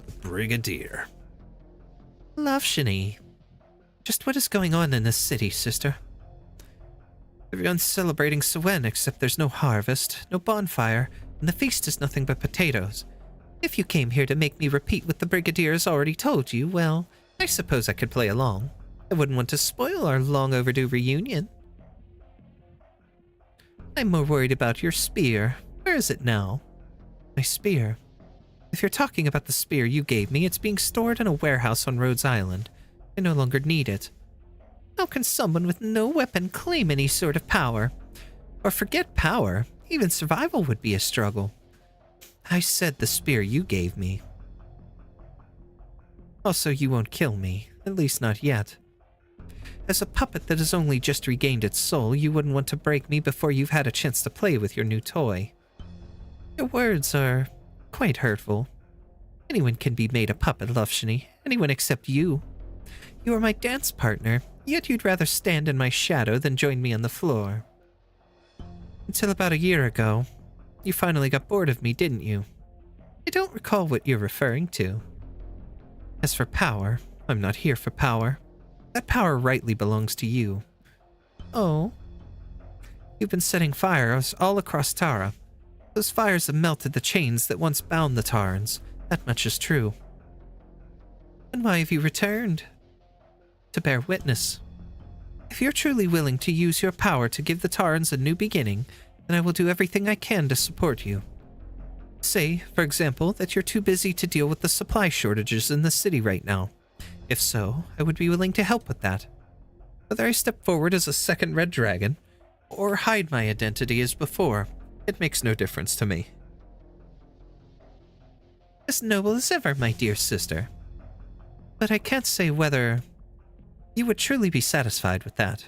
The Brigadier. Lufshini. Just what is going on in this city, sister? Everyone's celebrating Samhain, except there's no harvest, no bonfire, and the feast is nothing but potatoes. If you came here to make me repeat what the Brigadier has already told you, well, I suppose I could play along. I wouldn't want to spoil our long overdue reunion. I'm more worried about your spear. Where is it now? My spear. If you're talking about the spear you gave me, it's being stored in a warehouse on Rhodes Island. I no longer need it. How can someone with no weapon claim any sort of power? Or forget power, even survival would be a struggle. I said the spear you gave me. Also, you won't kill me, at least not yet. As a puppet that has only just regained its soul, you wouldn't want to break me before you've had a chance to play with your new toy. Your words are quite hurtful. Anyone can be made a puppet, Lufshini. Anyone except you. You are my dance partner, yet you'd rather stand in my shadow than join me on the floor. Until about a year ago, you finally got bored of me, didn't you? I don't recall what you're referring to. As for power, I'm not here for power. That power rightly belongs to you. Oh? You've been setting fires all across Tara. Those fires have melted the chains that once bound the Tarans. That much is true. And why have you returned? To bear witness. If you're truly willing to use your power to give the Tarans a new beginning, then I will do everything I can to support you. Say, for example, that you're too busy to deal with the supply shortages in the city right now. If so, I would be willing to help with that. Whether I step forward as a second red dragon, or hide my identity as before, it makes no difference to me. As noble as ever, my dear sister. But I can't say whether you would truly be satisfied with that.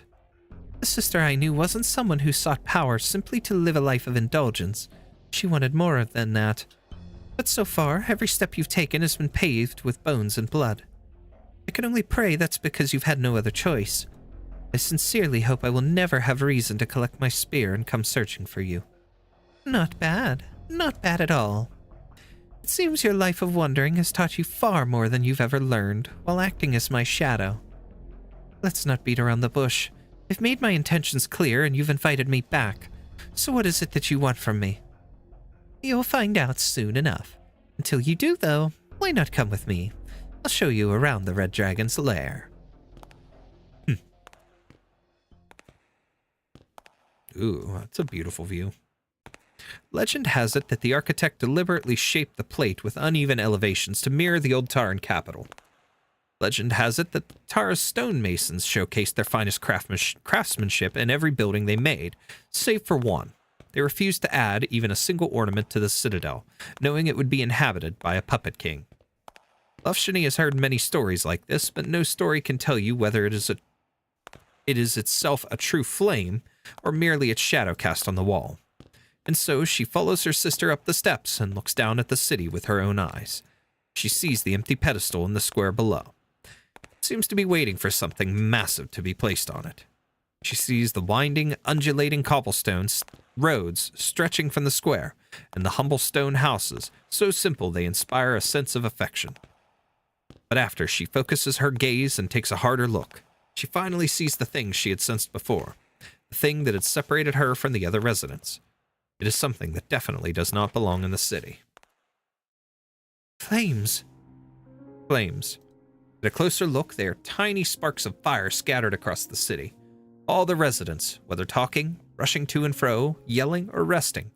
The sister I knew wasn't someone who sought power simply to live a life of indulgence. She wanted more than that. But so far, every step you've taken has been paved with bones and blood. I can only pray that's because you've had no other choice. I sincerely hope I will never have reason to collect my spear and come searching for you. Not bad. Not bad at all. It seems your life of wandering has taught you far more than you've ever learned while acting as my shadow. Let's not beat around the bush. I've made my intentions clear and you've invited me back. So what is it that you want from me? You'll find out soon enough. Until you do, though, why not come with me? I'll show you around the Red Dragon's lair. Ooh, that's a beautiful view. Legend has it that the architect deliberately shaped the plate with uneven elevations to mirror the old Taran capital. Legend has it that Tara's stonemasons showcased their finest craftsmanship in every building they made, save for one. They refused to add even a single ornament to the citadel, knowing it would be inhabited by a puppet king. Lufshini has heard many stories like this, but no story can tell you whether it is itself a true flame or merely its shadow cast on the wall. And so she follows her sister up the steps and looks down at the city with her own eyes. She sees the empty pedestal in the square below. It seems to be waiting for something massive to be placed on it. She sees the winding, undulating cobblestone roads stretching from the square, and the humble stone houses, so simple they inspire a sense of affection. But after she focuses her gaze and takes a harder look, she finally sees the thing she had sensed before, the thing that had separated her from the other residents. It is something that definitely does not belong in the city. Flames. Flames. At a closer look, they are tiny sparks of fire scattered across the city. All the residents, whether talking, rushing to and fro, yelling, or resting,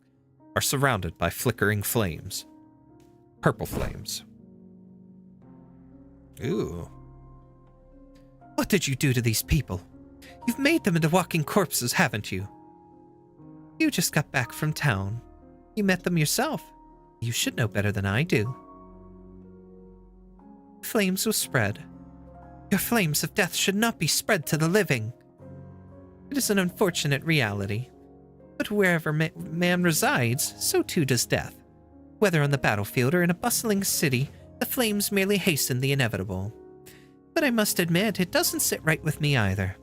are surrounded by flickering flames. Purple flames. Ooh. What did you do to these people? You've made them into walking corpses, haven't you? You just got back from town. You met them yourself. You should know better than I do. Flames will spread. Your flames of death should not be spread to the living. It is an unfortunate reality. But wherever man resides, so too does death. Whether on the battlefield or in a bustling city, the flames merely hasten the inevitable. But I must admit, it doesn't sit right with me either.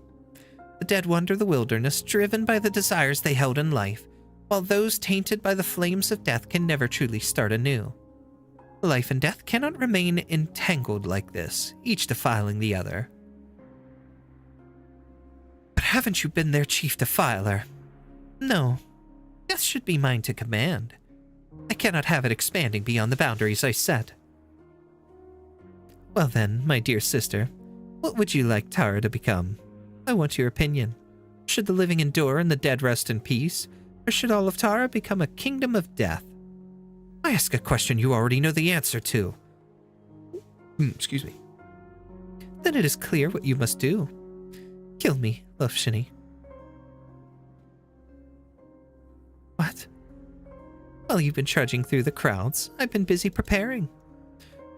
The dead wander the wilderness, driven by the desires they held in life, while those tainted by the flames of death can never truly start anew. Life and death cannot remain entangled like this, each defiling the other. But haven't you been their chief defiler? No. Death should be mine to command. I cannot have it expanding beyond the boundaries I set. Well then, my dear sister, what would you like Tara to become? I want your opinion. Should the living endure and the dead rest in peace, or should all of Tara become a kingdom of death? I ask a question you already know the answer to. Excuse me. Then it is clear what you must do. Kill me, Lufshini. What? While you've been trudging through the crowds, I've been busy preparing.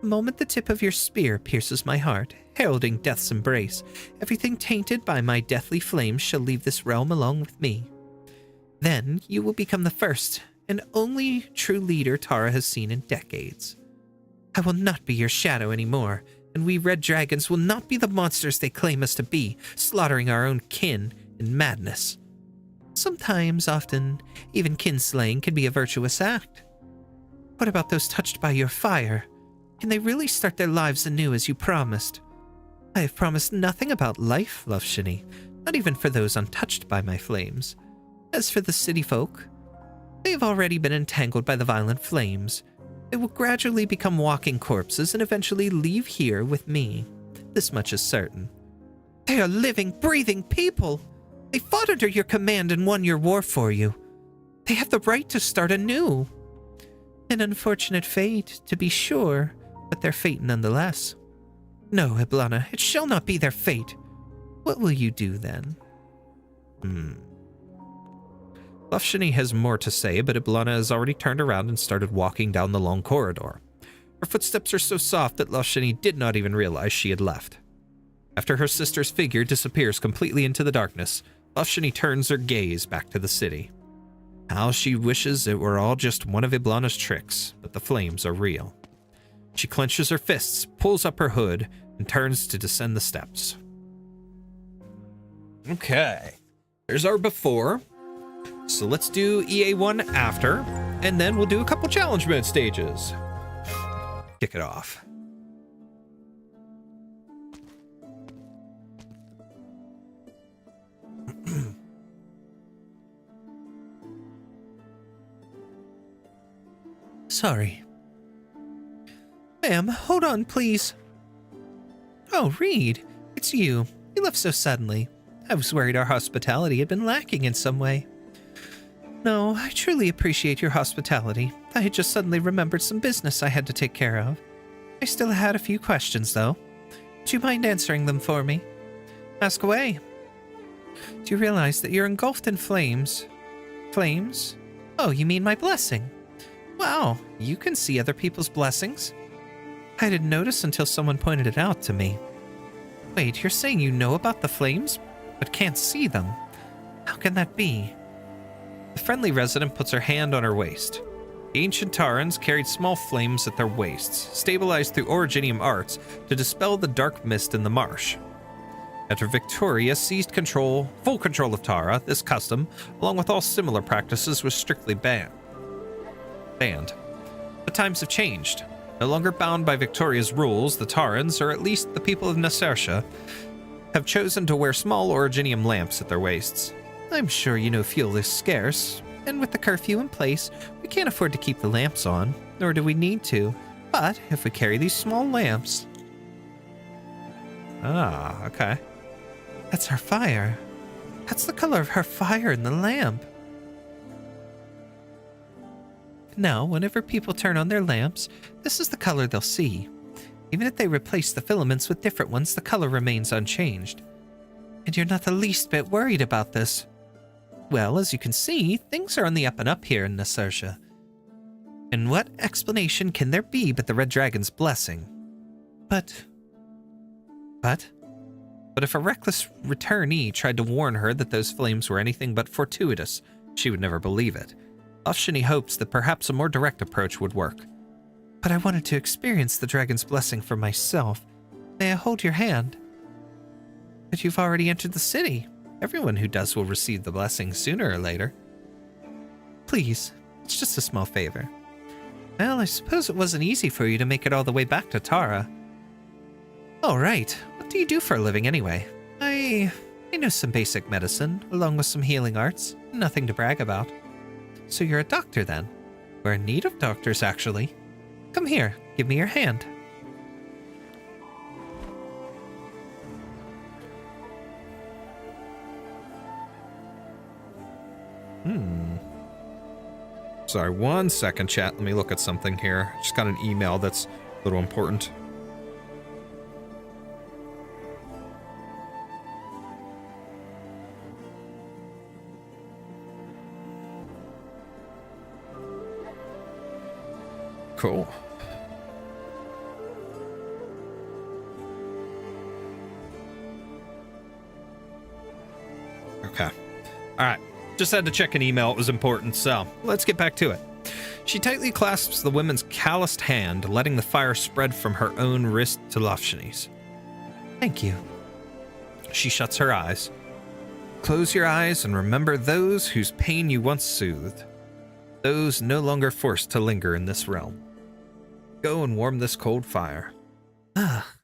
The moment the tip of your spear pierces my heart, heralding death's embrace, everything tainted by my deathly flames shall leave this realm along with me. Then you will become the first and only true leader Tara has seen in decades. I will not be your shadow anymore, and we red dragons will not be the monsters they claim us to be, slaughtering our own kin in madness. Sometimes, often, even kinslaying can be a virtuous act. What about those touched by your fire? Can they really start their lives anew as you promised? I have promised nothing about life, Lufshini, not even for those untouched by my flames. As for the city folk, they have already been entangled by the violent flames. They will gradually become walking corpses and eventually leave here with me. This much is certain. They are living, breathing people! They fought under your command and won your war for you. They have the right to start anew. An unfortunate fate, to be sure, but their fate nonetheless. No, Eblana, it shall not be their fate. What will you do then? Lufshini has more to say, but Eblana has already turned around and started walking down the long corridor. Her footsteps are so soft that Lufshini did not even realize she had left. After her sister's figure disappears completely into the darkness, Lufshini turns her gaze back to the city. How she wishes it were all just one of Eblana's tricks, but the flames are real. She clenches her fists, pulls up her hood, and turns to descend the steps. Okay, there's our before. So let's do EA1 after, and then we'll do a couple challenge mode stages. Kick it off. Sorry. Ma'am, hold on, please. Oh, Reed, it's you. You left so suddenly. I was worried our hospitality had been lacking in some way. No, I truly appreciate your hospitality. I had just suddenly remembered some business I had to take care of. I still had a few questions, though. Would you mind answering them for me? Ask away. Do you realize that you're engulfed in flames? Flames? Oh, you mean my blessing? Wow, you can see other people's blessings? I didn't notice until someone pointed it out to me. Wait, you're saying you know about the flames, but can't see them? How can that be? The friendly resident puts her hand on her waist. The ancient Tarans carried small flames at their waists, stabilized through originium arts to dispel the dark mist in the marsh. After Victoria seized full control of Tara, this custom, along with all similar practices, was strictly banned. But times have changed. No longer bound by Victoria's rules, the Tarans, or at least the people of Necrass, have chosen to wear small originium lamps at their waists. I'm sure you know fuel is scarce, and with the curfew in place, we can't afford to keep the lamps on, nor do we need to. But if we carry these small lamps... Ah, okay. That's our fire. That's the color of her fire in the lamp. Now, whenever people turn on their lamps, this is the color they'll see. Even if they replace the filaments with different ones, the color remains unchanged. And you're not the least bit worried about this. Well, as you can see, things are on the up and up here in Necrass. And what explanation can there be but the Red Dragon's blessing? But if a reckless returnee tried to warn her that those flames were anything but fortuitous, she would never believe it. Afshini hopes that perhaps a more direct approach would work. But I wanted to experience the dragon's blessing for myself. May I hold your hand? But you've already entered the city. Everyone who does will receive the blessing sooner or later. Please, it's just a small favor. Well, I suppose it wasn't easy for you to make it all the way back to Tara. All right, what do you do for a living anyway? I know some basic medicine, along with some healing arts. Nothing to brag about. So you're a doctor then? We're in need of doctors, actually. Come here, give me your hand. Sorry, 1 second, chat. Let me look at something here. Just got an email that's a little important. Cool. Okay. All right. Just had to check an email. It was important, so let's get back to it. She tightly clasps the woman's calloused hand, letting the fire spread from her own wrist to Lafshini's. Thank you. She shuts her eyes. Close your eyes and remember those whose pain you once soothed. Those no longer forced to linger in this realm. Go and warm this cold fire. Ah.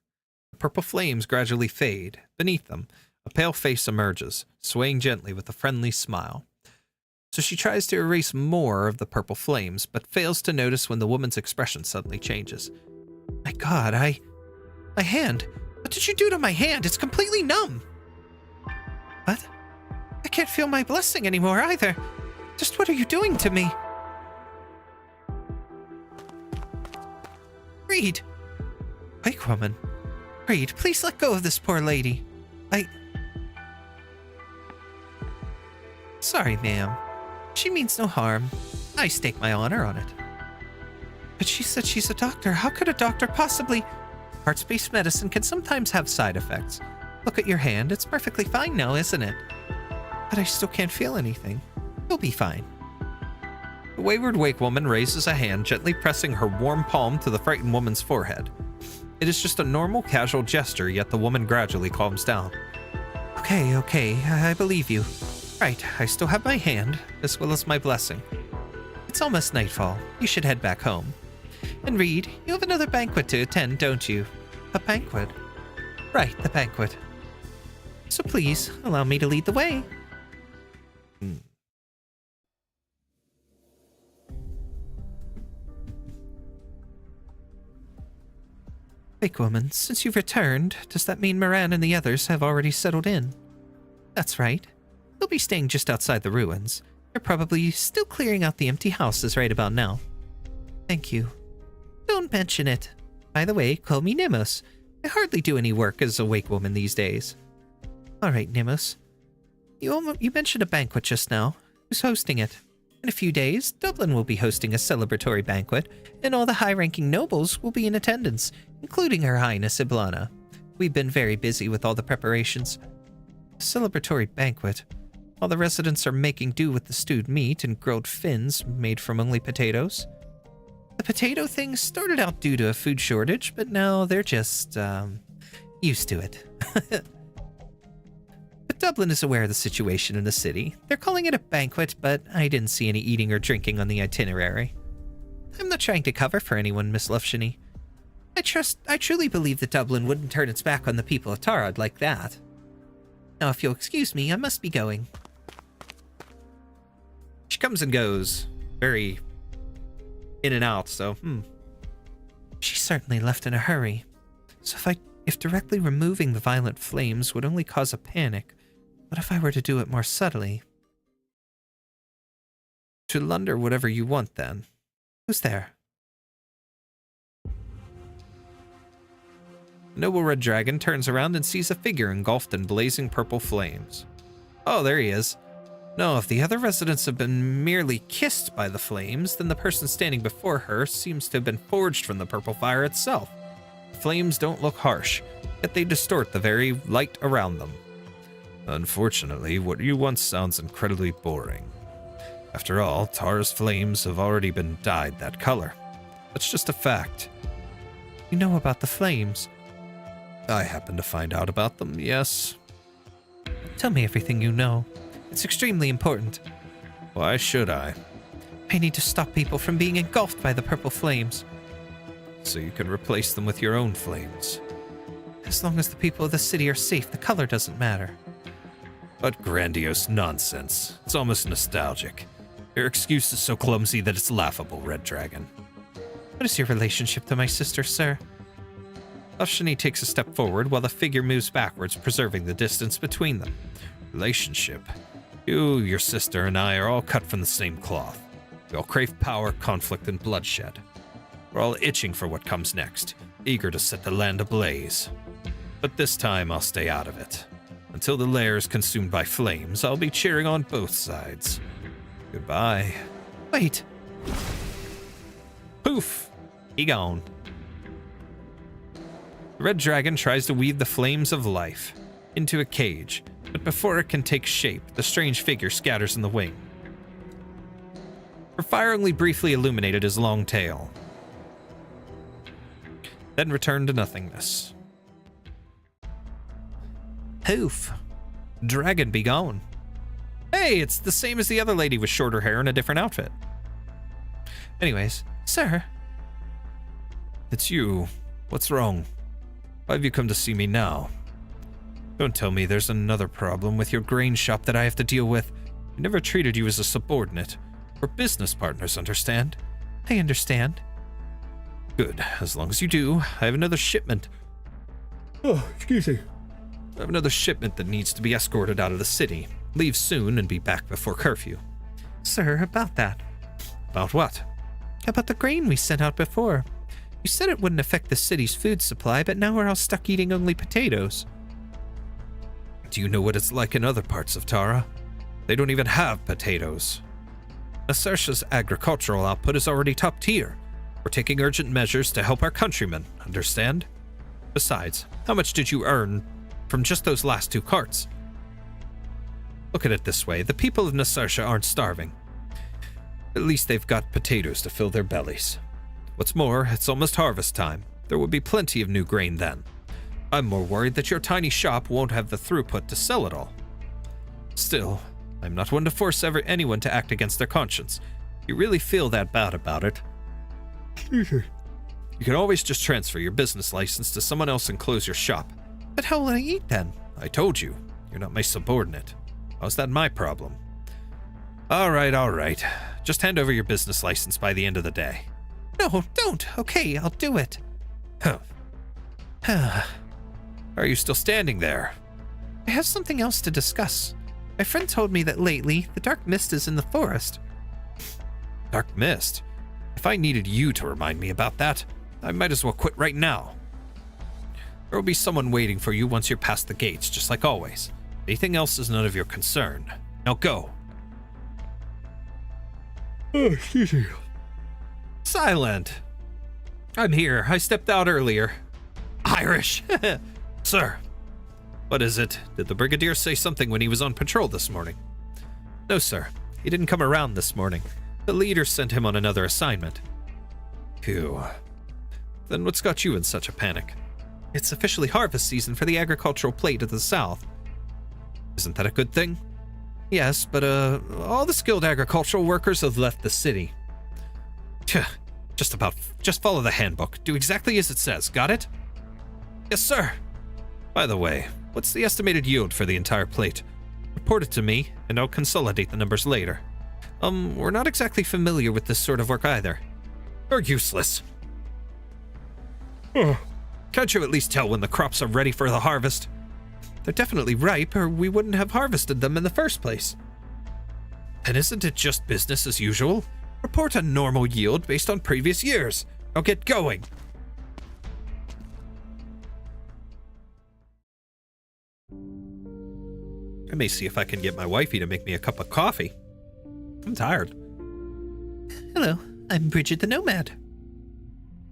The purple flames gradually fade. Beneath them, a pale face emerges, swaying gently with a friendly smile. So she tries to erase more of the purple flames, but fails to notice when the woman's expression suddenly changes. My God, my hand. What did you do to my hand? It's completely numb. What? I can't feel my blessing anymore either. Just what are you doing to me? Reed! Wake woman. Reed, please let go of this poor lady. Sorry, ma'am. She means no harm. I stake my honor on it. But she said she's a doctor. How could a doctor possibly... Arts-based medicine can sometimes have side effects. Look at your hand. It's perfectly fine now, isn't it? But I still can't feel anything. You'll be fine. The wayward wake woman raises a hand, gently pressing her warm palm to the frightened woman's forehead. It is just a normal, casual gesture, yet the woman gradually calms down. Okay, I believe you. Right, I still have my hand, as well as my blessing. It's almost nightfall. You should head back home. And Reed, you have another banquet to attend, don't you? A banquet? Right, the banquet. So please, allow me to lead the way. Wake woman, since you've returned, does that mean Moran and the others have already settled in? That's right. They'll be staying just outside the ruins. They're probably still clearing out the empty houses right about now. Thank you. Don't mention it. By the way, call me Nemos. I hardly do any work as a wake woman these days. All right, Nemos. You mentioned a banquet just now. Who's hosting it? In a few days, Dublin will be hosting a celebratory banquet, and all the high-ranking nobles will be in attendance, including Her Highness Eblana. We've been very busy with all the preparations. A celebratory banquet. All the residents are making do with the stewed meat and grilled fins made from only potatoes. The potato thing started out due to a food shortage, but now they're just, used to it. But Dublin is aware of the situation in the city. They're calling it a banquet, but I didn't see any eating or drinking on the itinerary. I'm not trying to cover for anyone, Miss Lufshini. I truly believe that Dublin wouldn't turn its back on the people of Tarad like that. Now, if you'll excuse me, I must be going. She comes and goes, very in and out, so, She certainly left in a hurry. So if directly removing the violent flames would only cause a panic, what if I were to do it more subtly? To launder whatever you want, then. Who's there? The noble red dragon turns around and sees a figure engulfed in blazing purple flames. Oh, there he is. No, if the other residents have been merely kissed by the flames, then the person standing before her seems to have been forged from the purple fire itself. The flames don't look harsh, yet they distort the very light around them. Unfortunately, what you want sounds incredibly boring. After all, Tara's flames have already been dyed that color. That's just a fact. You know about the flames? I happen to find out about them, yes. Tell me everything you know. It's extremely important. Why should I? I need to stop people from being engulfed by the purple flames. So you can replace them with your own flames. As long as the people of the city are safe, the color doesn't matter. What grandiose nonsense. It's almost nostalgic. Your excuse is so clumsy that it's laughable, Red Dragon. What is your relationship to my sister, sir? Ashani takes a step forward while the figure moves backwards, preserving the distance between them. Relationship? You, your sister, and I are all cut from the same cloth. We all crave power, conflict, and bloodshed. We're all itching for what comes next, eager to set the land ablaze. But this time I'll stay out of it. Until the lair is consumed by flames, I'll be cheering on both sides. Goodbye. Wait. Poof! He gone. The red dragon tries to weave the flames of life into a cage, but before it can take shape, the strange figure scatters in the wind. Her fire only briefly illuminated his long tail, then returned to nothingness. Poof! Dragon be gone. Hey, it's the same as the other lady with shorter hair and a different outfit. Anyways, sir. It's you. What's wrong? Why have you come to see me now? Don't tell me there's another problem with your grain shop that I have to deal with. I never treated you as a subordinate. We're business partners, understand? I understand. Good. As long as you do, I have another shipment. Oh, excuse me. I have another shipment that needs to be escorted out of the city. Leave soon and be back before curfew. Sir, about that. About what? About the grain we sent out before. You said it wouldn't affect the city's food supply, but now we're all stuck eating only potatoes. Do you know what it's like in other parts of Tara? They don't even have potatoes. Asarsha's agricultural output is already top tier. We're taking urgent measures to help our countrymen, understand? Besides, how much did you earn from just those last 2 carts? Look at it this way, the people of Nasarsha aren't starving. At least they've got potatoes to fill their bellies. What's more, it's almost harvest time. There will be plenty of new grain then. I'm more worried that your tiny shop won't have the throughput to sell it all. Still, I'm not one to force anyone to act against their conscience. If you really feel that bad about it, you can always just transfer your business license to someone else and close your shop. But how will I eat then? I told you, you're not my subordinate. How's that my problem? All right. Just hand over your business license by the end of the day. No, don't. Okay, I'll do it. Are you still standing there? I have something else to discuss. My friend told me that lately, the dark mist is in the forest. Dark mist? If I needed you to remind me about that, I might as well quit right now. There will be someone waiting for you once you're past the gates, just like always. Anything else is none of your concern. Now go. Oh, excuse me. Silent. I'm here. I stepped out earlier. Irish. Sir. What is it? Did the Brigadier say something when he was on patrol this morning? No, sir. He didn't come around this morning. The leader sent him on another assignment. Phew. Then what's got you in such a panic? It's officially harvest season for the agricultural plate of the south. Isn't that a good thing? Yes, but all the skilled agricultural workers have left the city. Just follow the handbook. Do exactly as it says. Got it? Yes, sir. By the way, what's the estimated yield for the entire plate? Report it to me, and I'll consolidate the numbers later. We're not exactly familiar with this sort of work either. Are useless. Can't you at least tell when the crops are ready for the harvest? They're definitely ripe, or we wouldn't have harvested them in the first place. And isn't it just business as usual? Report a normal yield based on previous years. Now get going. I may see if I can get my wifey to make me a cup of coffee. I'm tired. Hello, I'm Bridget the Nomad.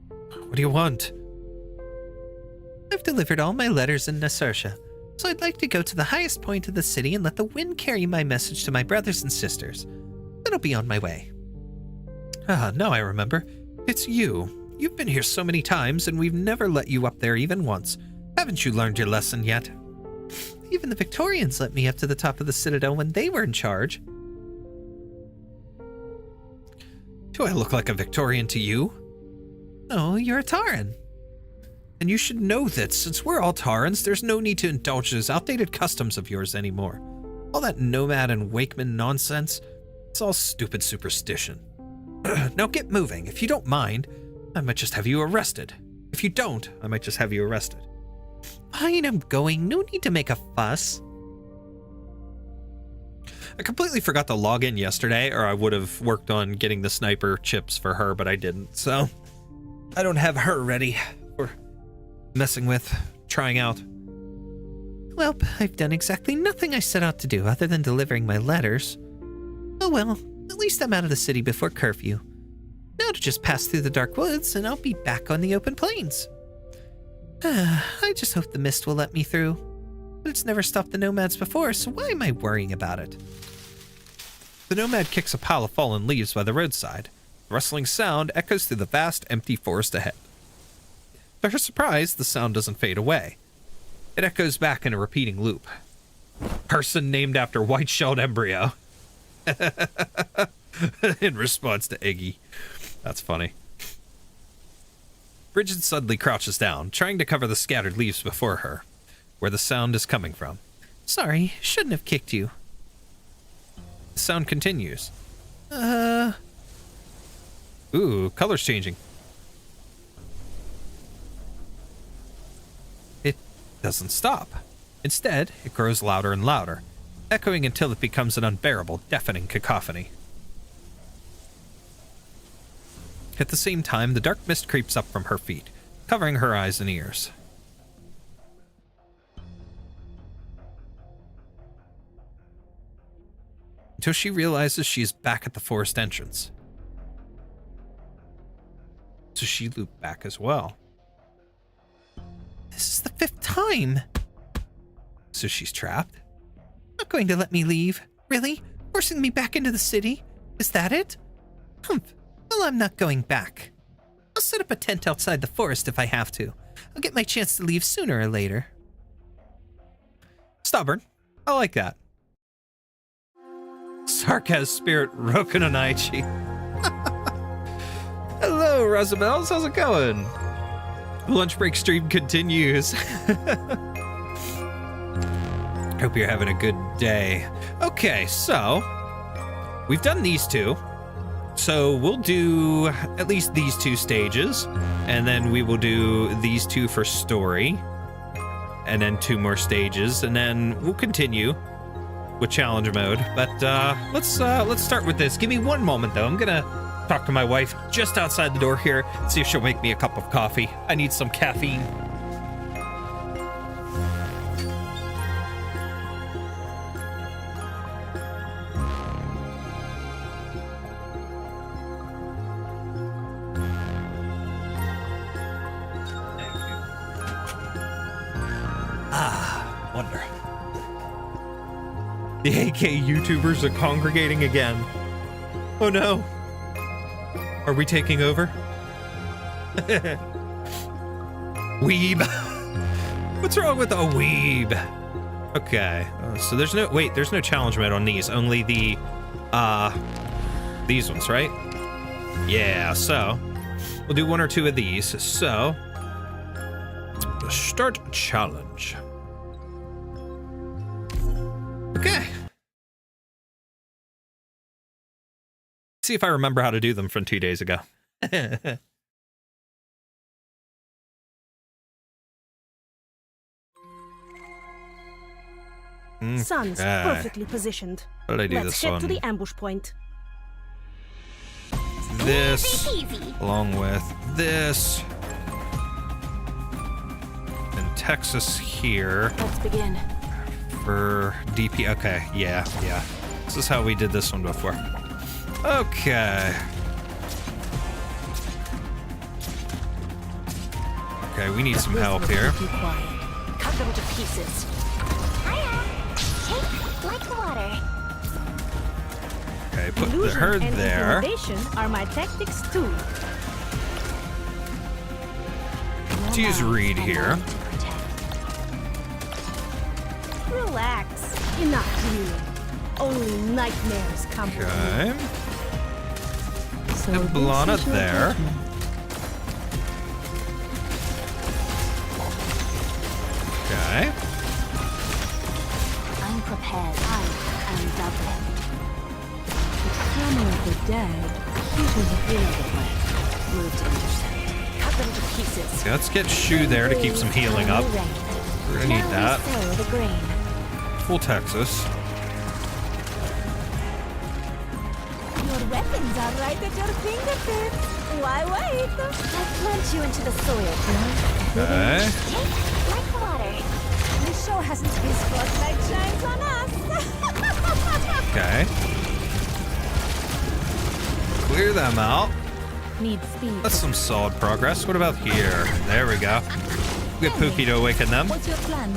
What do you want? I've delivered all my letters in Nasrsha, so I'd like to go to the highest point of the city and let the wind carry my message to my brothers and sisters. Then I'll be on my way. Ah, now I remember. It's you. You've been here so many times, and we've never let you up there even once. Haven't you learned your lesson yet? Even the Victorians let me up to the top of the citadel when they were in charge. Do I look like a Victorian to you? No, you're a Tauren. And you should know that since we're all Taurens, there's no need to indulge those outdated customs of yours anymore. All that nomad and wakeman nonsense, it's all stupid superstition. Now get moving. If you don't mind, I might just have you arrested. If you don't, I might just have you arrested. Fine, I'm going. No need to make a fuss. I completely forgot to log in yesterday, or I would have worked on getting the sniper chips for her, but I didn't. So I don't have her ready for messing with, trying out. Well, I've done exactly nothing I set out to do other than delivering my letters. Oh well, at least I'm out of the city before curfew. Now to just pass through the dark woods and I'll be back on the open plains. I just hope the mist will let me through. But it's never stopped the nomads before, so why am I worrying about it? The nomad kicks a pile of fallen leaves by the roadside. The rustling sound echoes through the vast, empty forest ahead. To her surprise, the sound doesn't fade away. It echoes back in a repeating loop. Person named after white-shelled embryo. In response to Iggy. That's funny. Bridget suddenly crouches down, trying to cover the scattered leaves before her, where the sound is coming from. Sorry, shouldn't have kicked you. The sound continues. Ooh, color's changing. It doesn't stop. Instead, it grows louder and louder, echoing until it becomes an unbearable, deafening cacophony. At the same time, the dark mist creeps up from her feet, covering her eyes and ears. Until she realizes she is back at the forest entrance. So she looped back as well. This is the 5th time. So she's trapped? Not going to let me leave. Really? Forcing me back into the city? Is that it? Humph. Well, I'm not going back. I'll set up a tent outside the forest if I have to. I'll get my chance to leave sooner or later. Stubborn. I like that. Sarkaz Spirit Rokunonaichi. Hello, Rosabels. How's it going? Lunch break stream continues. Hope you're having a good day. Okay, so we've done these two. So we'll do at least these 2 stages, and then we will do these 2 for story, and then 2 more stages, and then we'll continue with challenge mode. But let's start with this. Give me one moment though. I'm gonna talk to my wife just outside the door here, see if she'll make me a cup of coffee. I need some caffeine. Wonder. The AK YouTubers are congregating again. Oh no. Are we taking over? Weeb. What's wrong with a weeb? Okay. So there's no challenge mode on these. Only the, these ones, right? Yeah, so we'll do 1 or 2 of these. So, start challenge. Okay. See if I remember how to do them from 2 days ago. Sun's perfectly positioned. What did I do Let's this head one? to the ambush point. This along with this. And Texas here. Let's begin. For DP. Okay, yeah. This is how we did this one before. Okay. Okay, we need some help here. Cut them to pieces. Take like water. Okay, put the Illusion herd and there. intimidation are my tactics too. Let's use Reed here. Relax. Enough dreaming. Only nightmares come. Okay. Eblana there. Okay. I'm prepared. I am Dublin. Hammer of the dead. Here's a hero of the plan. Move to intercept. Cut them to pieces. Okay, let's get Shu there to keep some healing up. We're gonna need that. Sow the grain. Full Texas. Your weapons are right at your fingertips. Why wait? I plant you into the soil. Okay. Take like water. This show hasn't been spotlight shines on us. Okay. Clear them out. Need speed. That's some solid progress. What about here? There we go. Get Pookie to awaken them. What's your plan?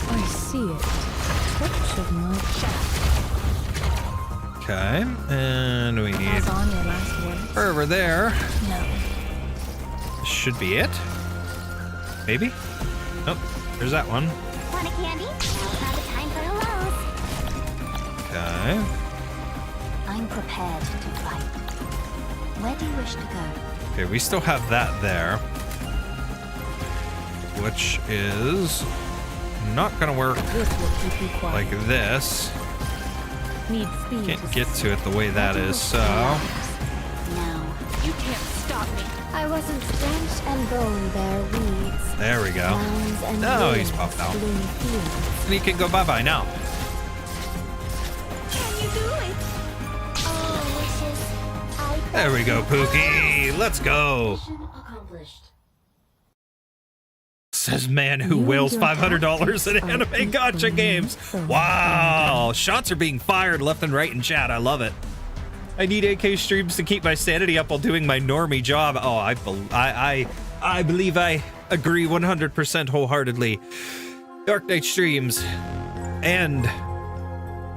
I see it. Touch of my shadow. Okay. And we need Pass on your last words. her over there. No. This should be it. Maybe? Nope. There's that one. Want a candy? Now's not the time for hellos. Okay. I'm prepared to fight. Where do you wish to go? Okay, we still have that there. Which is not gonna work This will keep you quiet. like this. Need speed. Can't get to it the way that is, so. Now. You can't stop me. I wasn't flesh and bone, bare weeds. There we go. Mounds and No, he's winds, popped out. bloom fields. And he can go bye-bye now. Can you do it? All wishes. I There we go, Pookie. Let's go. Mission accomplished. Says man who whales $500 in anime gotcha games. Wow. Shots are being fired left and right in chat. I love it. I need AK streams to keep my sanity up while doing my normie job. Oh, I believe I agree 100% wholeheartedly. Arknights streams and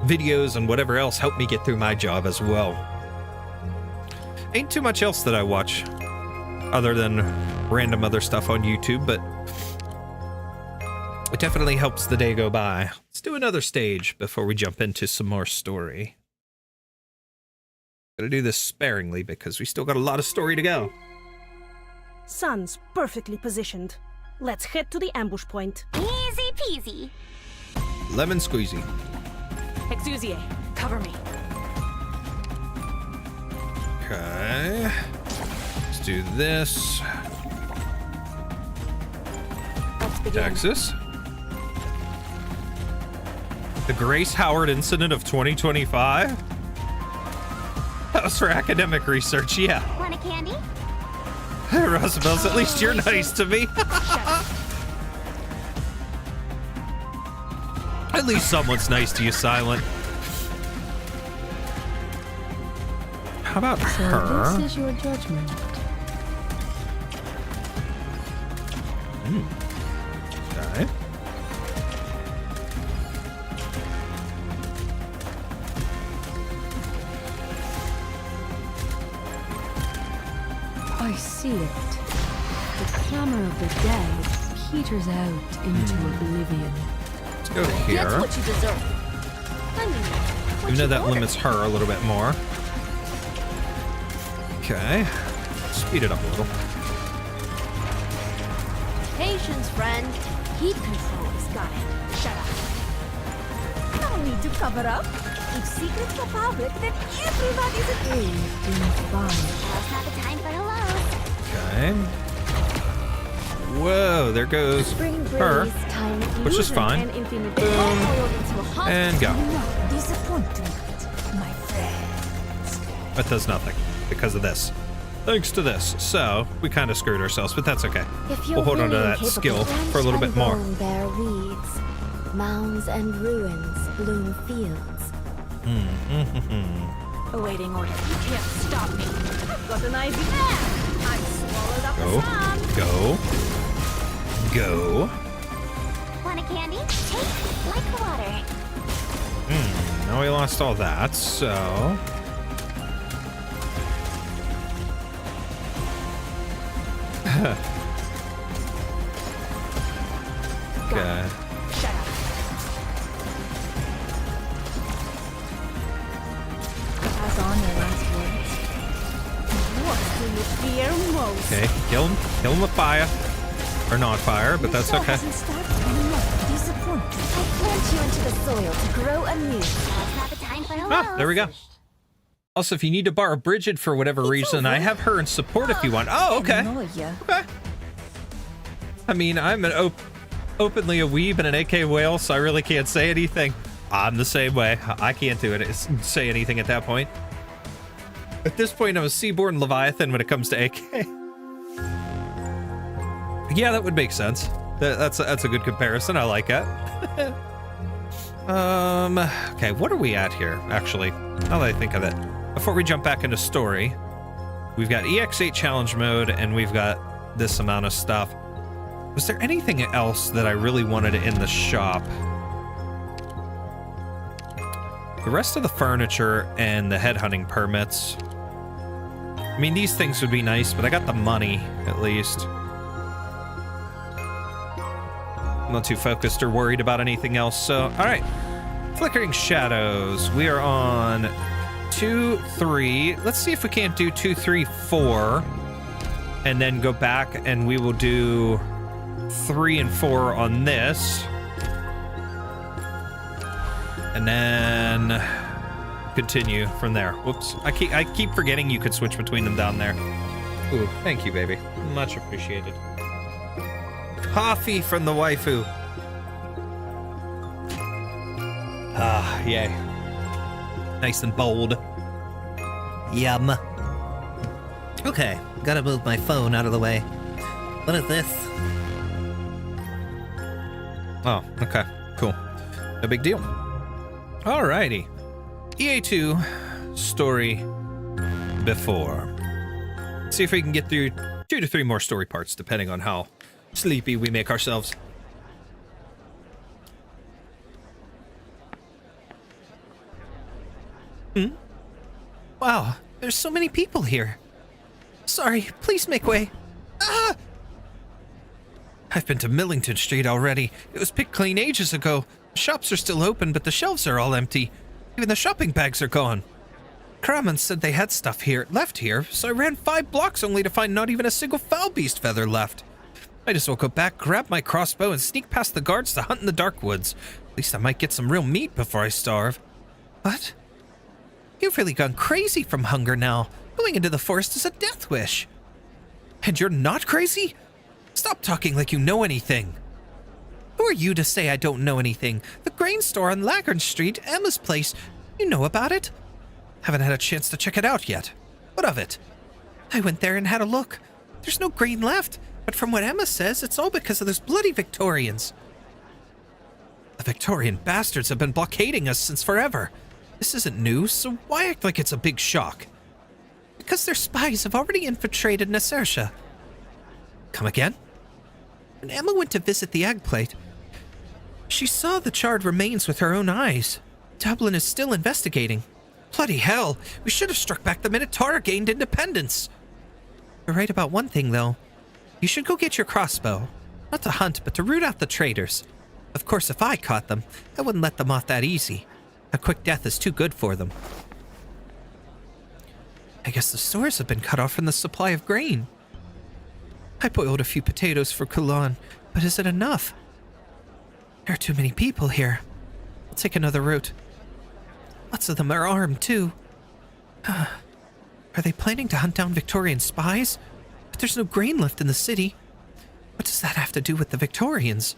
videos and whatever else help me get through my job as well. Ain't too much else that I watch other than random other stuff on YouTube, but it definitely helps the day go by. Let's do another stage before we jump into some more story. Gotta do this sparingly because we still got a lot of story to go. Sun's perfectly positioned. Let's head to the ambush point. Easy peasy. Lemon squeezy. Exusier, cover me. Okay. Let's do this. Let's begin. Texas. The Grace Howard incident of 2025? That was for academic research, yeah. Want a candy? Roosevelt's, at least you're nice to me. At least someone's nice to you, Silent. How about her? This is your judgment. Okay. I see it. The clamor of the dead peters out into oblivion. Let's go That's here. what you deserve. I mean, what Even though you that ordered. limits her a little bit more. Okay. Speed it up a little. Patience, friend. Heat control has got it. Shut up. No need to cover up. keep secrets for public, then everybody's a being fine. Now's not the time for hellos. Okay. Whoa, there goes Spring her. breeze, time Which is illusion, fine. and infinite Boom. all boiled into a hot And go. not disappointment, my friends. That does nothing because of this. Thanks to this. So, we kind of screwed ourselves, but that's okay. If you're We'll hold on to really that incapable, skill branch for a little and bit more. bone bear weeds, mounds and ruins bloom fields. Awaiting orders. You can't stop me. I've got an idea. I'm swallowed up Go. the sun. Go. Go. Want a candy? Take like water. Now we lost all that, so... Okay. Shut up. Pass on your last words. What do you fear most? Okay, kill him. Kill him with fire. Or not fire, but that's Your okay. soul hasn't started. I'm not disappointed. I plant you into the soil to grow anew. Now's not the time for hellos. Ah, there we go. Also, if you need to borrow Bridget for whatever reason, I have her in support if you want. Oh, okay. Annoy ya. Okay. I mean, I'm an openly a weeb and an AK whale, so I really can't say anything. I'm the same way. I can't do it. Say anything at that point. At this point, I'm a Seaborn Leviathan when it comes to AK. Yeah, that would make sense. That's a good comparison. I like it. Okay, what are we at here, actually? Now that I think of it. Before we jump back into story, we've got EX8 challenge mode, and we've got this amount of stuff. Was there anything else that I really wanted in the shop? The rest of the furniture and the headhunting permits. I mean, these things would be nice, but I got the money, at least. I'm not too focused or worried about anything else, so... Alright. Flickering Shadows. We are on 2, 3. Let's see if we can't do 2, 3, 4. And then go back and we will do 3 and 4 on this. And then continue from there. Whoops. I keep forgetting you could switch between them down there. Ooh, thank you, baby. Much appreciated. Coffee from the waifu. Ah, yay. Nice and bold. Yum. Okay, gotta move my phone out of the way. What is this? Oh, okay. Cool. No big deal. Alrighty. EA2 story before. See if we can get through 2 to 3 more story parts, depending on how sleepy we make ourselves. Wow, there's so many people here. Sorry, please make way. Ah! I've been to Millington Street already. It was picked clean ages ago. The shops are still open, but the shelves are all empty. Even the shopping bags are gone. Kramon said they had stuff left here, so I ran 5 blocks only to find not even a single foul beast feather left. I just will go back, grab my crossbow, and sneak past the guards to hunt in the dark woods. At least I might get some real meat before I starve. What? You've really gone crazy from hunger now. Going into the forest is a death wish. And you're not crazy? Stop talking like you know anything. Who are you to say I don't know anything? The grain store on Lagern Street, Emma's place. You know about it? Haven't had a chance to check it out yet. What of it? I went there and had a look. There's no grain left, but from what Emma says, it's all because of those bloody Victorians. The Victorian bastards have been blockading us since forever. This isn't new, so why act like it's a big shock? Because their spies have already infiltrated Necrass. Come again? When Emma went to visit the egg plate, she saw the charred remains with her own eyes. Dublin is still investigating. Bloody hell! We should have struck back the minute Tara gained independence. You're right about one thing, though. You should go get your crossbow. Not to hunt, but to root out the traitors. Of course, if I caught them, I wouldn't let them off that easy. A quick death is too good for them. I guess the stores have been cut off from the supply of grain. I boiled a few potatoes for Kulan, but is it enough? There are too many people here. I'll take another route. Lots of them are armed, too. Are they planning to hunt down Victorian spies? But there's no grain left in the city. What does that have to do with the Victorians?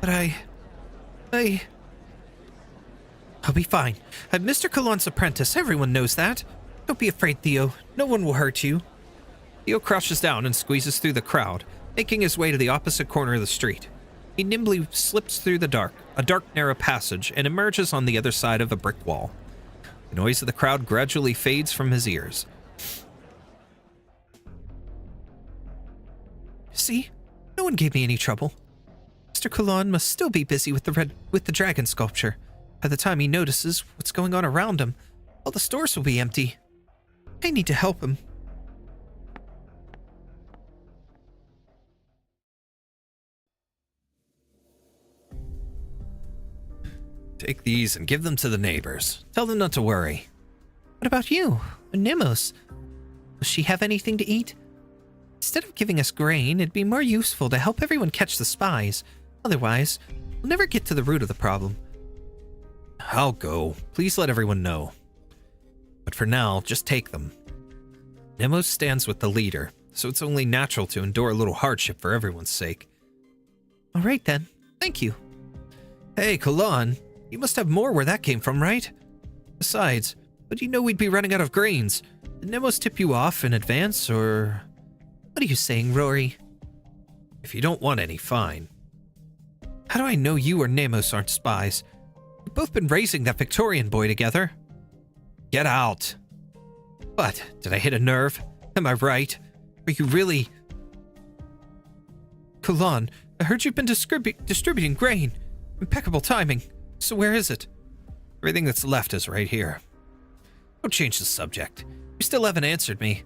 But I'll be fine. I'm Mr. Kalon's apprentice. Everyone knows that. Don't be afraid, Theo. No one will hurt you. Theo crouches down and squeezes through the crowd, making his way to the opposite corner of the street. He nimbly slips through a dark, narrow passage and emerges on the other side of a brick wall. The noise of the crowd gradually fades from his ears. See? No one gave me any trouble. Mr. Kalon must still be busy with the dragon sculpture. By the time he notices what's going on around him, all the stores will be empty. I need to help him. Take these and give them to the neighbors. Tell them not to worry. What about you, Nemos? Will she have anything to eat? Instead of giving us grain, it'd be more useful to help everyone catch the spies. Otherwise, we'll never get to the root of the problem. I'll go. Please let everyone know. But for now, just take them. Nemos stands with the leader, so it's only natural to endure a little hardship for everyone's sake. All right then. Thank you. Hey, Kalon, you must have more where that came from, right? Besides, would you know we'd be running out of grains? Did Nemos tip you off in advance, or... What are you saying, Rory? If you don't want any, fine. How do I know you or Nemos aren't spies? We've both been raising that Victorian boy together. Get out. What? Did I hit a nerve? Am I right? Are you really... Kalon, I heard you've been distributing grain. Impeccable timing. So where is it? Everything that's left is right here. Don't change the subject. You still haven't answered me.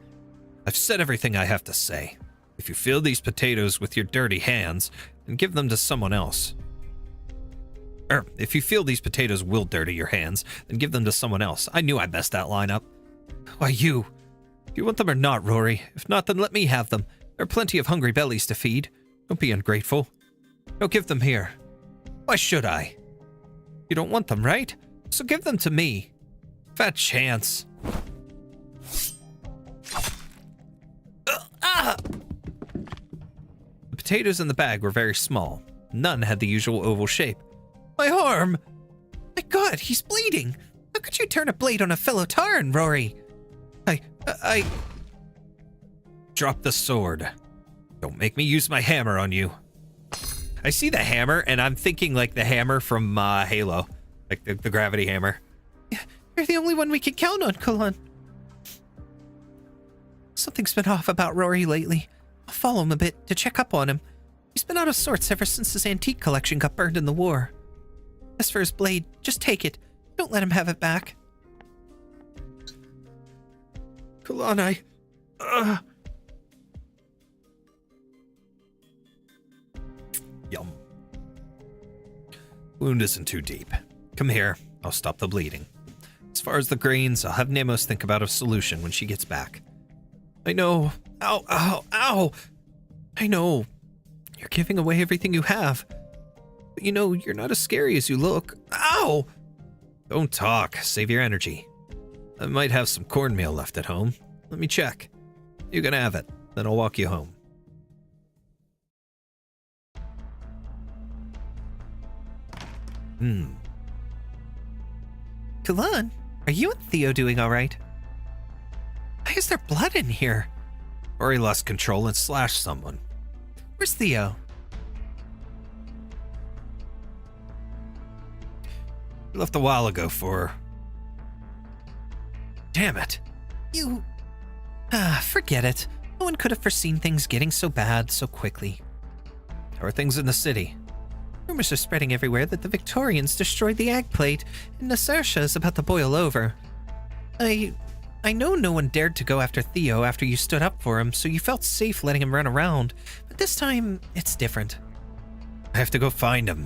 I've said everything I have to say. If you fill these potatoes with your dirty hands, then give them to someone else. If you feel these potatoes will dirty your hands, then give them to someone else. I knew I messed that line up. Why, you? Do you want them or not, Rory? If not, then let me have them. There are plenty of hungry bellies to feed. Don't be ungrateful. No, give them here. Why should I? You don't want them, right? So give them to me. Fat chance. The potatoes in the bag were very small. None had the usual oval shape. My arm! My God, he's bleeding! How could you turn a blade on a fellow Taran, Rory? I... Drop the sword. Don't make me use my hammer on you. I see the hammer, and I'm thinking like the hammer from Halo. Like the gravity hammer. You're the only one we can count on, Kalon. Something's been off about Rory lately. I'll follow him a bit to check up on him. He's been out of sorts ever since his antique collection got burned in the war. As for his blade, just take it. Don't let him have it back. Kalon, Yum. Wound isn't too deep. Come here, I'll stop the bleeding. As far as the grains, I'll have Nemos think about a solution when she gets back. I know. Ow, ow, ow! I know. You're giving away everything you have. But you know, you're not as scary as you look. Ow! Don't talk. Save your energy. I might have some cornmeal left at home. Let me check. You can have it. Then I'll walk you home. Kalon, are you and Theo doing all right? Why is there blood in here? Rory lost control and slashed someone. Where's Theo? He left a while ago for... Damn it. You... forget it. No one could have foreseen things getting so bad so quickly. How are things in the city? Rumors are spreading everywhere that the Victorians destroyed the egg plate, and Nassarsha is about to boil over. I know no one dared to go after Theo after you stood up for him, so you felt safe letting him run around. But this time, it's different. I have to go find him.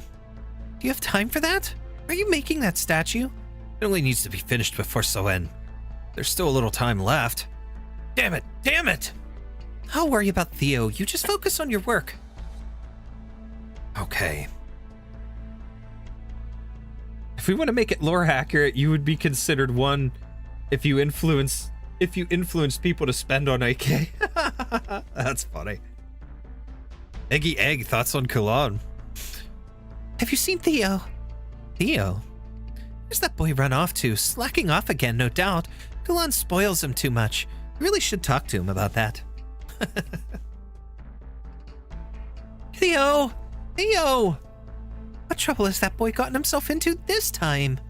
Do you have time for that? Are you making that statue? It only needs to be finished before Soen. There's still a little time left. Damn it! Damn it! I'll worry about Theo. You just focus on your work. Okay. If If we want to make it lore accurate, you would be considered one if you influence people to spend on AK. That's funny. Eggy Egg, thoughts on Kalan? Have you seen Theo? Theo? Where's that boy run off to? Slacking off again, no doubt. Kalan spoils him too much. Really should talk to him about that. Theo! Theo! What trouble has that boy gotten himself into this time?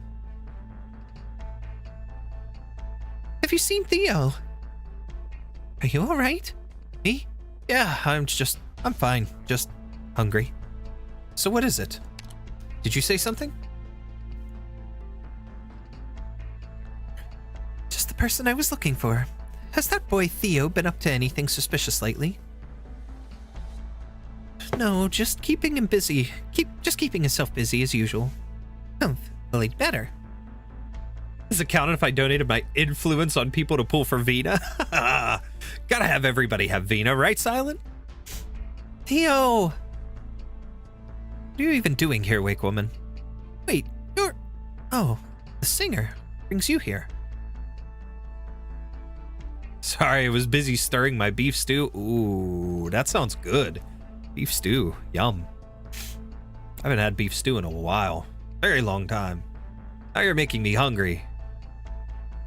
Have you seen Theo? Are you alright? Me? Yeah, I'm fine. Just hungry. So what is it? Did you say something? Just the person I was looking for. Has that boy Theo been up to anything suspicious lately? No, just keeping him busy. Just keeping himself busy as usual. Oh, well, he'd better. Does it count if I donated my influence on people to pull for Vina? Gotta have everybody have Vina, right, Silent? Theo! What are you even doing here, Wake Woman? Wait, you're... Oh, the singer brings you here. Sorry, I was busy stirring my beef stew. Ooh, that sounds good. Beef stew, yum. I haven't had beef stew in a while. Very long time. Now you're making me hungry.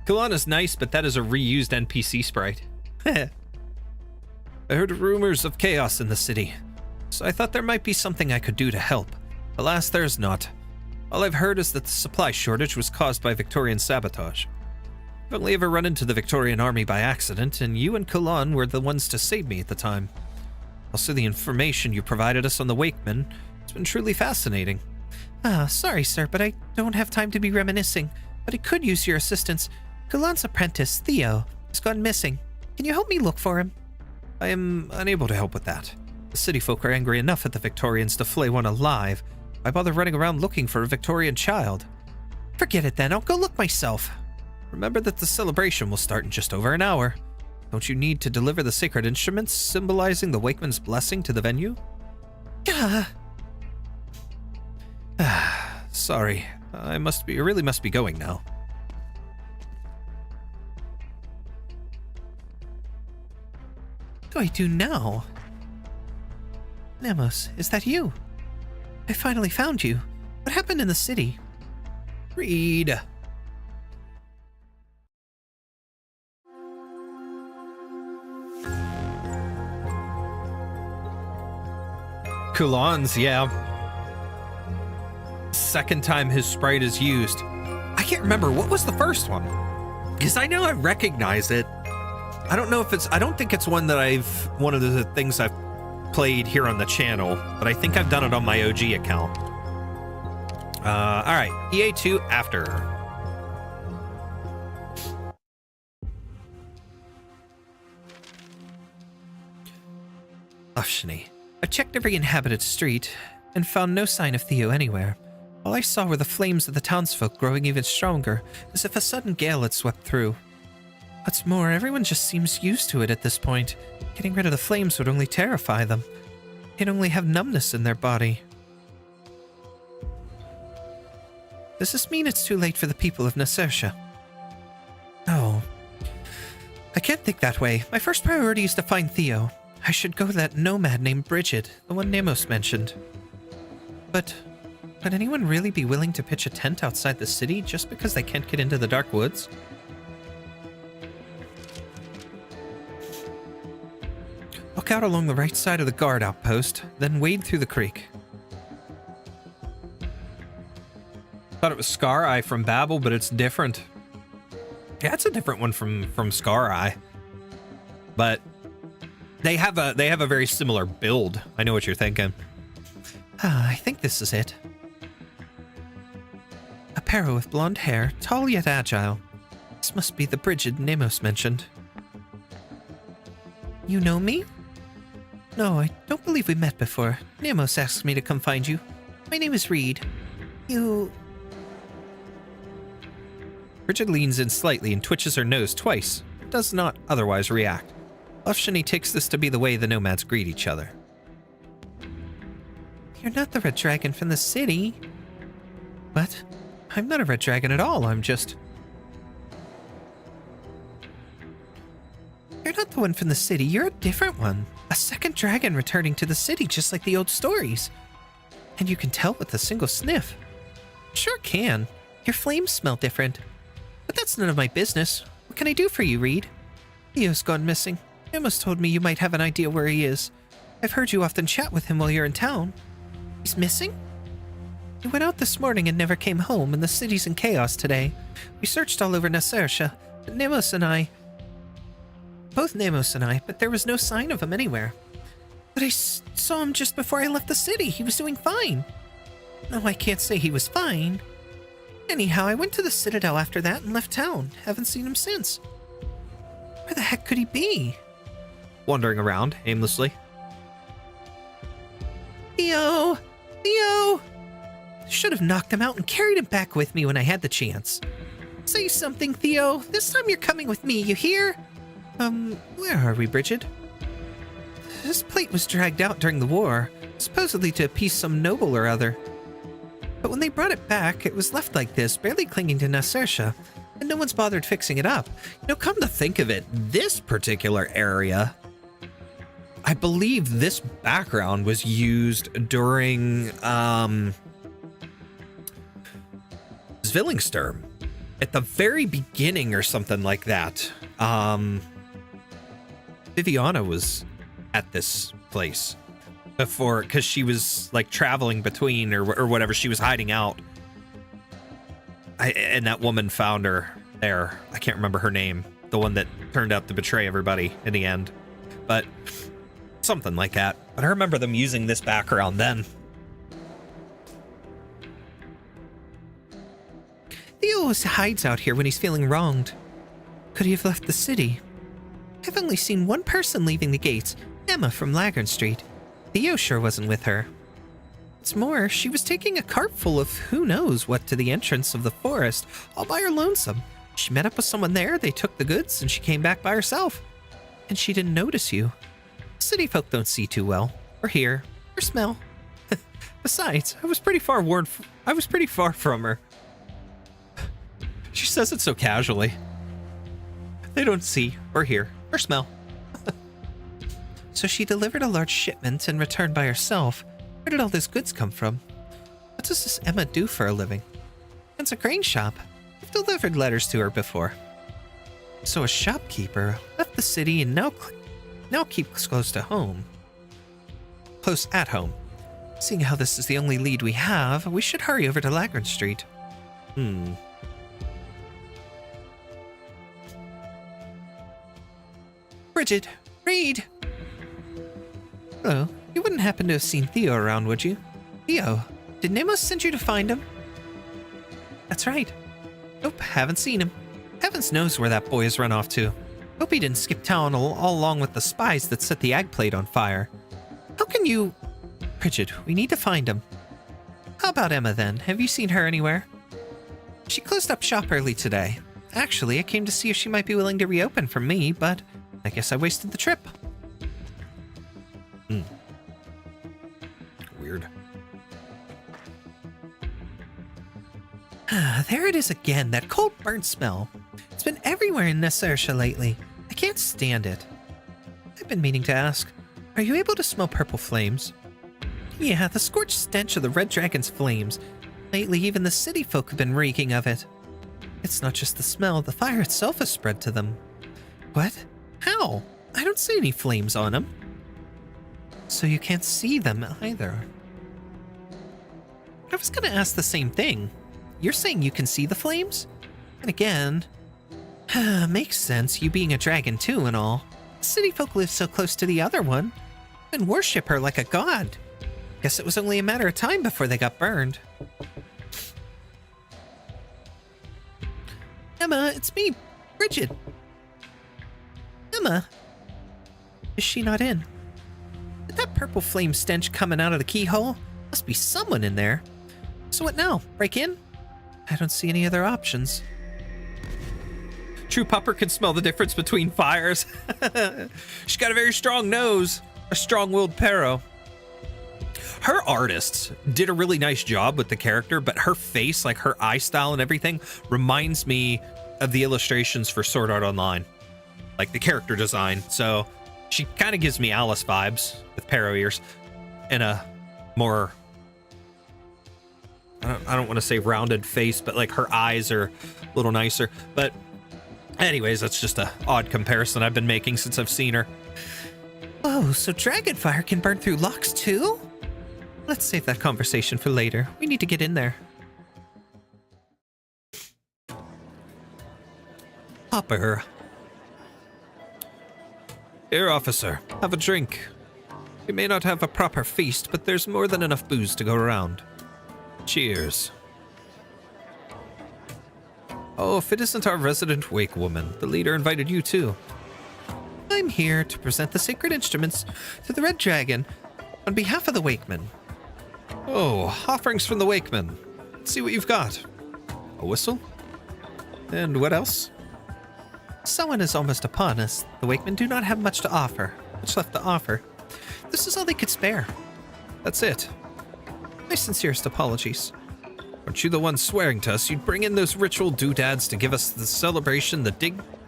Kalana's nice, but that is a reused NPC sprite. I heard rumors of chaos in the city, so I thought there might be something I could do to help. Alas, there's not. All I've heard is that the supply shortage was caused by Victorian sabotage. I've only ever run into the Victorian army by accident, and you and Kalan were the ones to save me at the time. Also, the information you provided us on the Wakemen has been truly fascinating. Ah, sorry, sir, but I don't have time to be reminiscing, but I could use your assistance. Kalan's apprentice, Theo, has gone missing. Can you help me look for him? I am unable to help with that. The city folk are angry enough at the Victorians to flay one alive. Why bother running around looking for a Victorian child? Forget it then, I'll go look myself. Remember that the celebration will start in just over an hour. Don't you need to deliver the sacred instruments symbolizing the Wakeman's blessing to the venue? Sorry, I really must be going now. What do I do now? Nemos, is that you? I finally found you. What happened in the city? Read. Kulan's, yeah. Second time his sprite is used. I can't remember, what was the first one? Because I know I recognize it. I don't know if I don't think it's one of the things I've played here on the channel, but I think I've done it on my OG account. Alright, EA2 after. Afshani. I checked every inhabited street and found no sign of Theo anywhere. All I saw were the flames of the townsfolk growing even stronger, as if a sudden gale had swept through. What's more, everyone just seems used to it at this point. Getting rid of the flames would only terrify them. They'd only have numbness in their body. Does this mean it's too late for the people of Nasersha? No. I can't think that way. My first priority is to find Theo. I should go to that nomad named Bridget, the one Nemos mentioned. But would anyone really be willing to pitch a tent outside the city just because they can't get into the dark woods? Walk out along the right side of the guard outpost, then wade through the creek. Thought it was Scar Eye from Babel, but it's different. Yeah, it's a different one from Scar Eye. But they have a very similar build. I know what you're thinking. I think this is it. A Pero with blonde hair, tall yet agile. This must be the Bridget Nemos mentioned. You know me? No, I don't believe we met before. Nemos asked me to come find you. My name is Reed. You... Bridget leans in slightly and twitches her nose twice, but does not otherwise react. Afshani takes this to be the way the nomads greet each other. You're not the red dragon from the city. What? I'm not a red dragon at all. I'm just... You're not the one from the city. You're a different one. A second dragon returning to the city, just like the old stories. And you can tell with a single sniff. Sure can. Your flames smell different. But that's none of my business. What can I do for you, Reed? Theo's gone missing. Emma's told me you might have an idea where he is. I've heard you often chat with him while you're in town. He's missing? He went out this morning and never came home, and the city's in chaos today. We searched all over Necrass, but both Nemos and I, but there was no sign of him anywhere. But I saw him just before I left the city. He was doing fine. No, I can't say he was fine. Anyhow, I went to the Citadel after that and left town. Haven't seen him since. Where the heck could he be? Wandering around aimlessly. Theo! Theo! Should have knocked him out and carried him back with me when I had the chance. Say something, Theo. This time you're coming with me, you hear? Where are we, Bridget? This plate was dragged out during the war, supposedly to appease some noble or other. But when they brought it back, it was left like this, barely clinging to Necrass, and no one's bothered fixing it up. You know, come to think of it, this particular area, I believe this background was used during, Zvillingster. At the very beginning or something like that. Viviana was at this place before, because she was like traveling between or whatever. She was hiding out. And that woman found her there. I can't remember her name. The one that turned out to betray everybody in the end. But something like that. But I remember them using this background then. Theo always hides out here when he's feeling wronged. Could he have left the city? I've only seen one person leaving the gates, Emma from Lagern Street. Theo sure wasn't with her. What's more, she was taking a cart full of who knows what to the entrance of the forest, all by her lonesome. She met up with someone there, they took the goods, and she came back by herself. And she didn't notice you. City folk don't see too well, or hear, or smell. Besides, I was pretty far from her. She says it so casually. They don't see, or hear, or smell. So she delivered a large shipment and returned by herself. Where did all these goods come from? What does this Emma do for a living? It's a grain shop. I've delivered letters to her before. So a shopkeeper left the city and now keeps close to home. Close at home. Seeing how this is the only lead we have, we should hurry over to Lagern Street. Bridget, Reed! Hello. You wouldn't happen to have seen Theo around, would you? Theo, did Nemos send you to find him? That's right. Nope, haven't seen him. Heavens knows where that boy has run off to. Hope he didn't skip town all along with the spies that set the ag plate on fire. How can you... Bridget, we need to find him. How about Emma, then? Have you seen her anywhere? She closed up shop early today. Actually, I came to see if she might be willing to reopen for me, but I guess I wasted the trip. Weird. There it is again, that cold burnt smell. It's been everywhere in Necrass lately. I can't stand it. I've been meaning to ask, are you able to smell purple flames? Yeah, the scorched stench of the red dragon's flames. Lately, even the city folk have been reeking of it. It's not just the smell, the fire itself has spread to them. What? How? I don't see any flames on them. So you can't see them either. I was gonna ask the same thing. You're saying you can see the flames? And again, makes sense, you being a dragon too and all. The city folk live so close to the other one and worship her like a god. Guess it was only a matter of time before they got burned. Emma, it's me, Bridget. Emma? Is she not in? With that purple flame stench coming out of the keyhole, must be someone in there. So what now? Break in? I don't see any other options. True Pupper can smell the difference between fires. She's got a very strong nose. A strong-willed Pero. Her artists did a really nice job with the character, but her face, like her eye style and everything, reminds me of the illustrations for Sword Art Online, like the character design. So she kind of gives me Alice vibes with Paro ears and a more, I don't want to say rounded face, but like her eyes are a little nicer. But anyways, that's just a odd comparison I've been making since I've seen her. Oh, so dragonfire can burn through locks too? Let's save that conversation for later. We need to get in there. Hopper. Here, officer, have a drink. We may not have a proper feast, but there's more than enough booze to go around. Cheers. Oh, if it isn't our resident wake woman, the leader invited you too. I'm here to present the sacred instruments to the Red Dragon on behalf of the Wakemen. Oh, offerings from the wakemen. Let's see what you've got. A whistle? And what else? Someone is almost upon us. The Wakemen do not have much left to offer. This is all they could spare. That's it. My sincerest apologies. Aren't you the one swearing to us you'd bring in those ritual doodads to give us the celebration,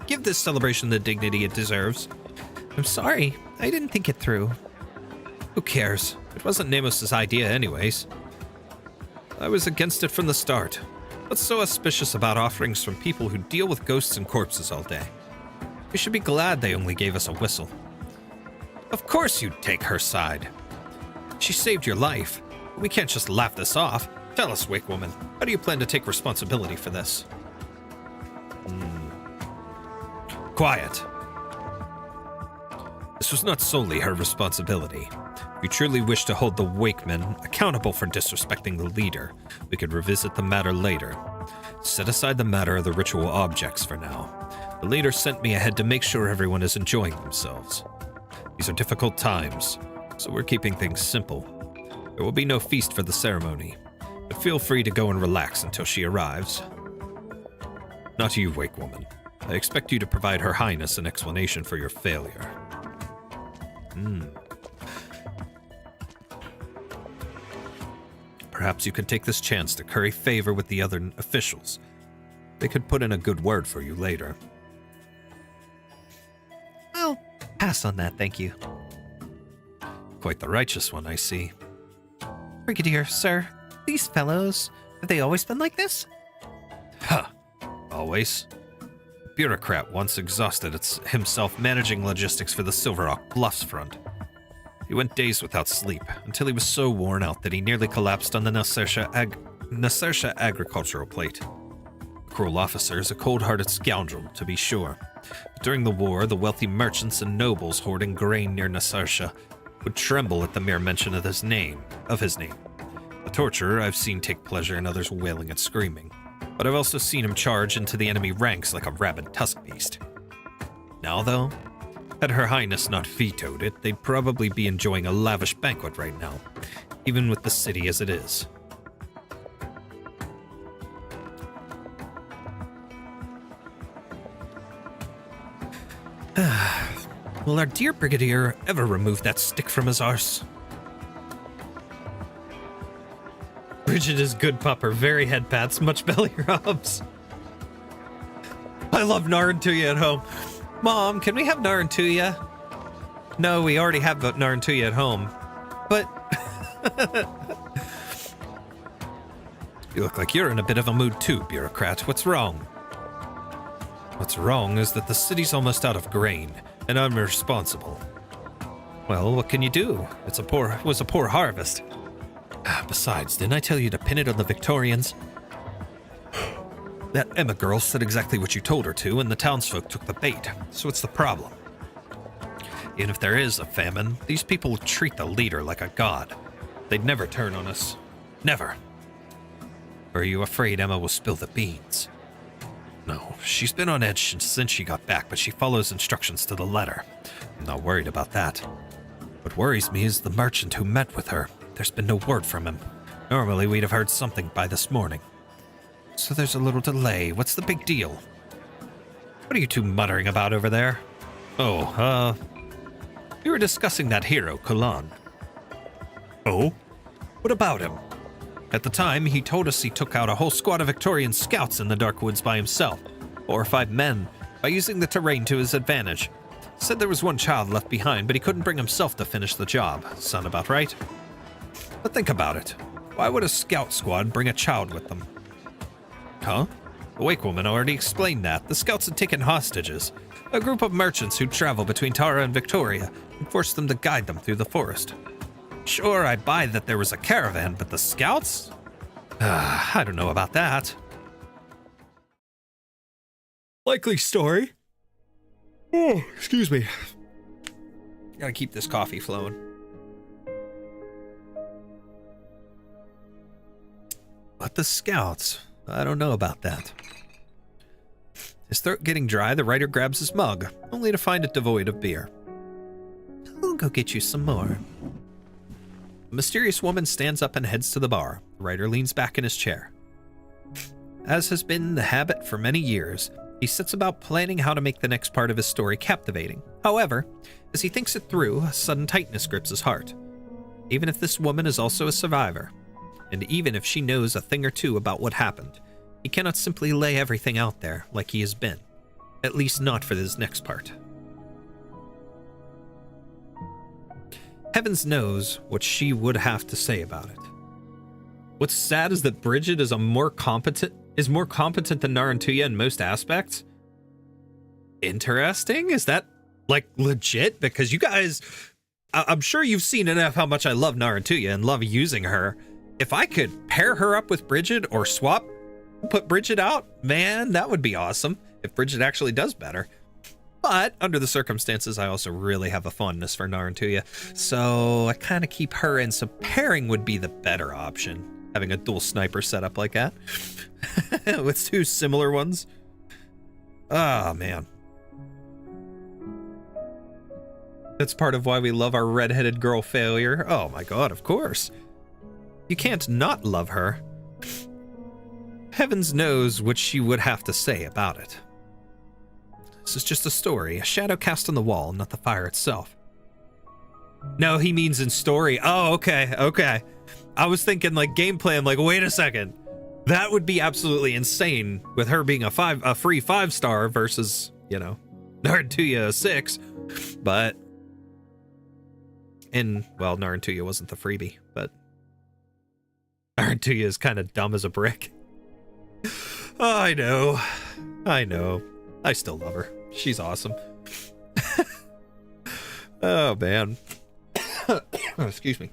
give this celebration the dignity it deserves? I'm sorry. I didn't think it through. Who cares? It wasn't Nemos's idea anyways. I was against it from the start. What's so auspicious about offerings from people who deal with ghosts and corpses all day? We should be glad they only gave us a whistle. Of course you'd take her side. She saved your life. We can't just laugh this off. Tell us, Wake Woman, how do you plan to take responsibility for this? Quiet. This was not solely her responsibility. If you truly wish to hold the Wakemen accountable for disrespecting the leader, we could revisit the matter later. Set aside the matter of the ritual objects for now. The leader sent me ahead to make sure everyone is enjoying themselves. These are difficult times, so we're keeping things simple. There will be no feast for the ceremony, but feel free to go and relax until she arrives. Not you, Wake Woman. I expect you to provide Her Highness an explanation for your failure. Perhaps you could take this chance to curry favor with the other officials. They could put in a good word for you later. I'll pass on that, thank you. Quite the righteous one, I see. Brigadier, sir, these fellows, have they always been like this? Huh. Always. A bureaucrat once exhausted himself managing logistics for the Silver Rock Bluffs front. He went days without sleep, until he was so worn out that he nearly collapsed on the Nasersha agricultural plate. The cruel officer is a cold-hearted scoundrel, to be sure. But during the war, the wealthy merchants and nobles hoarding grain near Nasersha would tremble at the mere mention of his name. The torturer I've seen take pleasure in others wailing and screaming, but I've also seen him charge into the enemy ranks like a rabid tusk beast. Now, though, had Her Highness not vetoed it, they'd probably be enjoying a lavish banquet right now, even with the city as it is. Will our dear Brigadier ever remove that stick from his arse? Bridget is good pupper, very head pats, much belly rubs. I love Narantuya at home. Mom, can we have Narantuya? No, we already have Narantuya at home. But you look like you're in a bit of a mood too, bureaucrat. What's wrong? What's wrong is that the city's almost out of grain, and I'm responsible. Well, what can you do? It was a poor harvest. Besides, didn't I tell you to pin it on the Victorians? That Emma girl said exactly what you told her to, and the townsfolk took the bait. So what's the problem? Even if there is a famine, these people treat the leader like a god. They'd never turn on us. Never. Or are you afraid Emma will spill the beans? No, she's been on edge since she got back, but she follows instructions to the letter. I'm not worried about that. What worries me is the merchant who met with her. There's been no word from him. Normally, we'd have heard something by this morning. So there's a little delay. What's the big deal? What are you two muttering about over there? Oh, we were discussing that hero, Kalan. Oh? What about him? At the time, he told us he took out a whole squad of Victorian scouts in the Dark Woods by himself, 4 or 5 men, by using the terrain to his advantage. Said there was one child left behind, but he couldn't bring himself to finish the job. Sound about right? But think about it. Why would a scout squad bring a child with them? Huh? The Wake Woman already explained that. The scouts had taken hostages, a group of merchants who'd travel between Tara and Victoria, and forced them to guide them through the forest. Sure, I buy that there was a caravan, but the scouts? I don't know about that. Likely story. Oh, excuse me. Gotta keep this coffee flowing. But the scouts? I don't know about that. His throat getting dry, the writer grabs his mug, only to find it devoid of beer. I'll go get you some more. The mysterious woman stands up and heads to the bar. The writer leans back in his chair. As has been the habit for many years, he sets about planning how to make the next part of his story captivating. However, as he thinks it through, a sudden tightness grips his heart. Even if this woman is also a survivor, and even if she knows a thing or two about what happened, he cannot simply lay everything out there like he has been. At least not for this next part. Heavens knows what she would have to say about it. What's sad is that Bridget is more competent than Narantuya in most aspects. Interesting? Is that, like, legit? Because you guys, I'm sure you've seen enough how much I love Narantuya and love using her. If I could pair her up with Bridget or swap, put Bridget out, man, that would be awesome. If Bridget actually does better. But under the circumstances, I also really have a fondness for Narantuya, so I kind of keep her in, so pairing would be the better option. Having a dual sniper setup like that. With 2 similar ones. Oh, man. That's part of why we love our redheaded girl failure. Oh my god, of course. You can't not love her. Heavens knows what she would have to say about it. This is just a story, a shadow cast on the wall, not the fire itself. No, he means in story. Oh, okay. I was thinking like gameplay. I'm like, wait a second. That would be absolutely insane with her being a free 5-star versus, you know, Narantuya 6. But, well, Narantuya wasn't the freebie, but Narantuya is kind of dumb as a brick. Oh, I know. I still love her. She's awesome. Oh, man. Excuse me.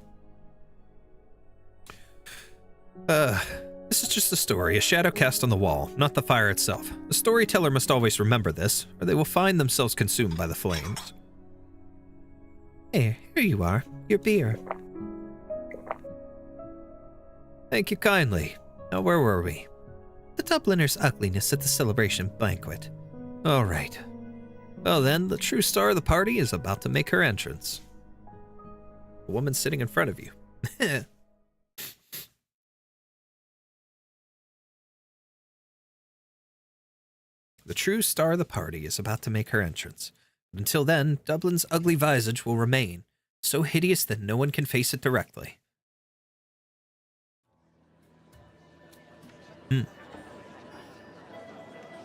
This is just a story, a shadow cast on the wall, not the fire itself. The storyteller must always remember this, or they will find themselves consumed by the flames. Here you are. Your beer. Thank you kindly. Now, where were we? The Dubliner's ugliness at the celebration banquet. All right. Well then, the true star of the party is about to make her entrance. The woman sitting in front of you. The true star of the party is about to make her entrance. But until then, Dublin's ugly visage will remain, so hideous that no one can face it directly.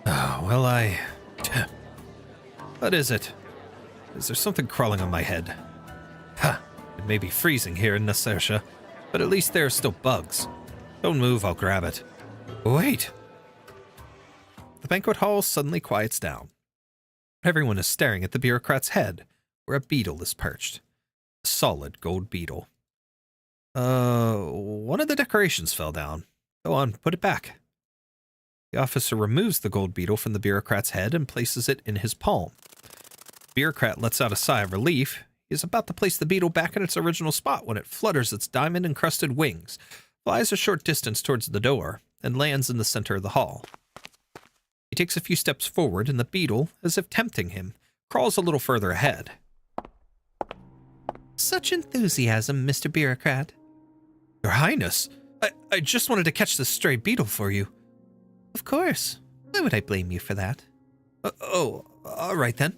Oh, well, What is it? Is there something crawling on my head? Ha! It may be freezing here in Nasersha, but at least there are still bugs. Don't move, I'll grab it. Wait! The banquet hall suddenly quiets down. Everyone is staring at the bureaucrat's head, where a beetle is perched. A solid gold beetle. One of the decorations fell down. Go on, put it back. The officer removes the gold beetle from the bureaucrat's head and places it in his palm. The bureaucrat lets out a sigh of relief. He is about to place the beetle back in its original spot when it flutters its diamond-encrusted wings, flies a short distance towards the door, and lands in the center of the hall. He takes a few steps forward, and the beetle, as if tempting him, crawls a little further ahead. Such enthusiasm, Mr. Bureaucrat. Your Highness, I just wanted to catch this stray beetle for you. Of course. Why would I blame you for that? All right then.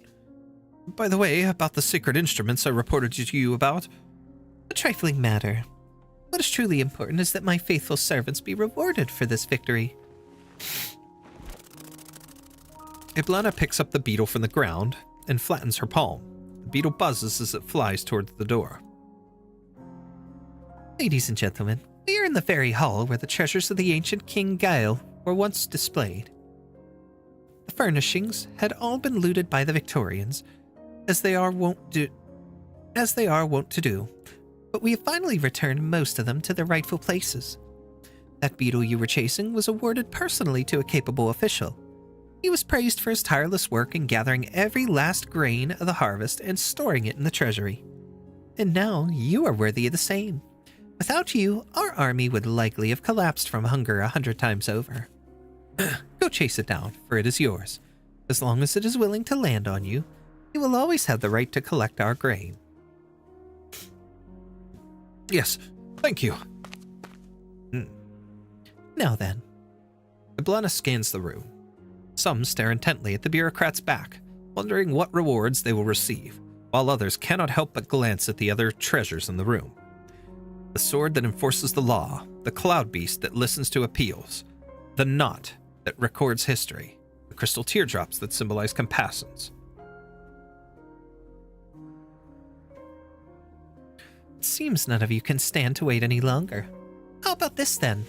By the way, about the sacred instruments I reported to you about. A trifling matter. What is truly important is that my faithful servants be rewarded for this victory. Eblana picks up the beetle from the ground and flattens her palm. The beetle buzzes as it flies towards the door. Ladies and gentlemen, we are in the very hall where the treasures of the ancient King Gael were once displayed. The furnishings had all been looted by the Victorians, as they are wont to do, but we have finally returned most of them to their rightful places. That beetle you were chasing was awarded personally to a capable official. He was praised for his tireless work in gathering every last grain of the harvest and storing it in the treasury. And now you are worthy of the same. Without you, our army would likely have collapsed from hunger 100 times over. Go chase it down, for it is yours. As long as it is willing to land on you, you will always have the right to collect our grain. Yes, thank you. Now then. Eblana scans the room. Some stare intently at the bureaucrat's back, wondering what rewards they will receive, while others cannot help but glance at the other treasures in the room. The sword that enforces the law, the cloud beast that listens to appeals, the knot that records history, the crystal teardrops that symbolize compassons. It seems none of you can stand to wait any longer. How about this then?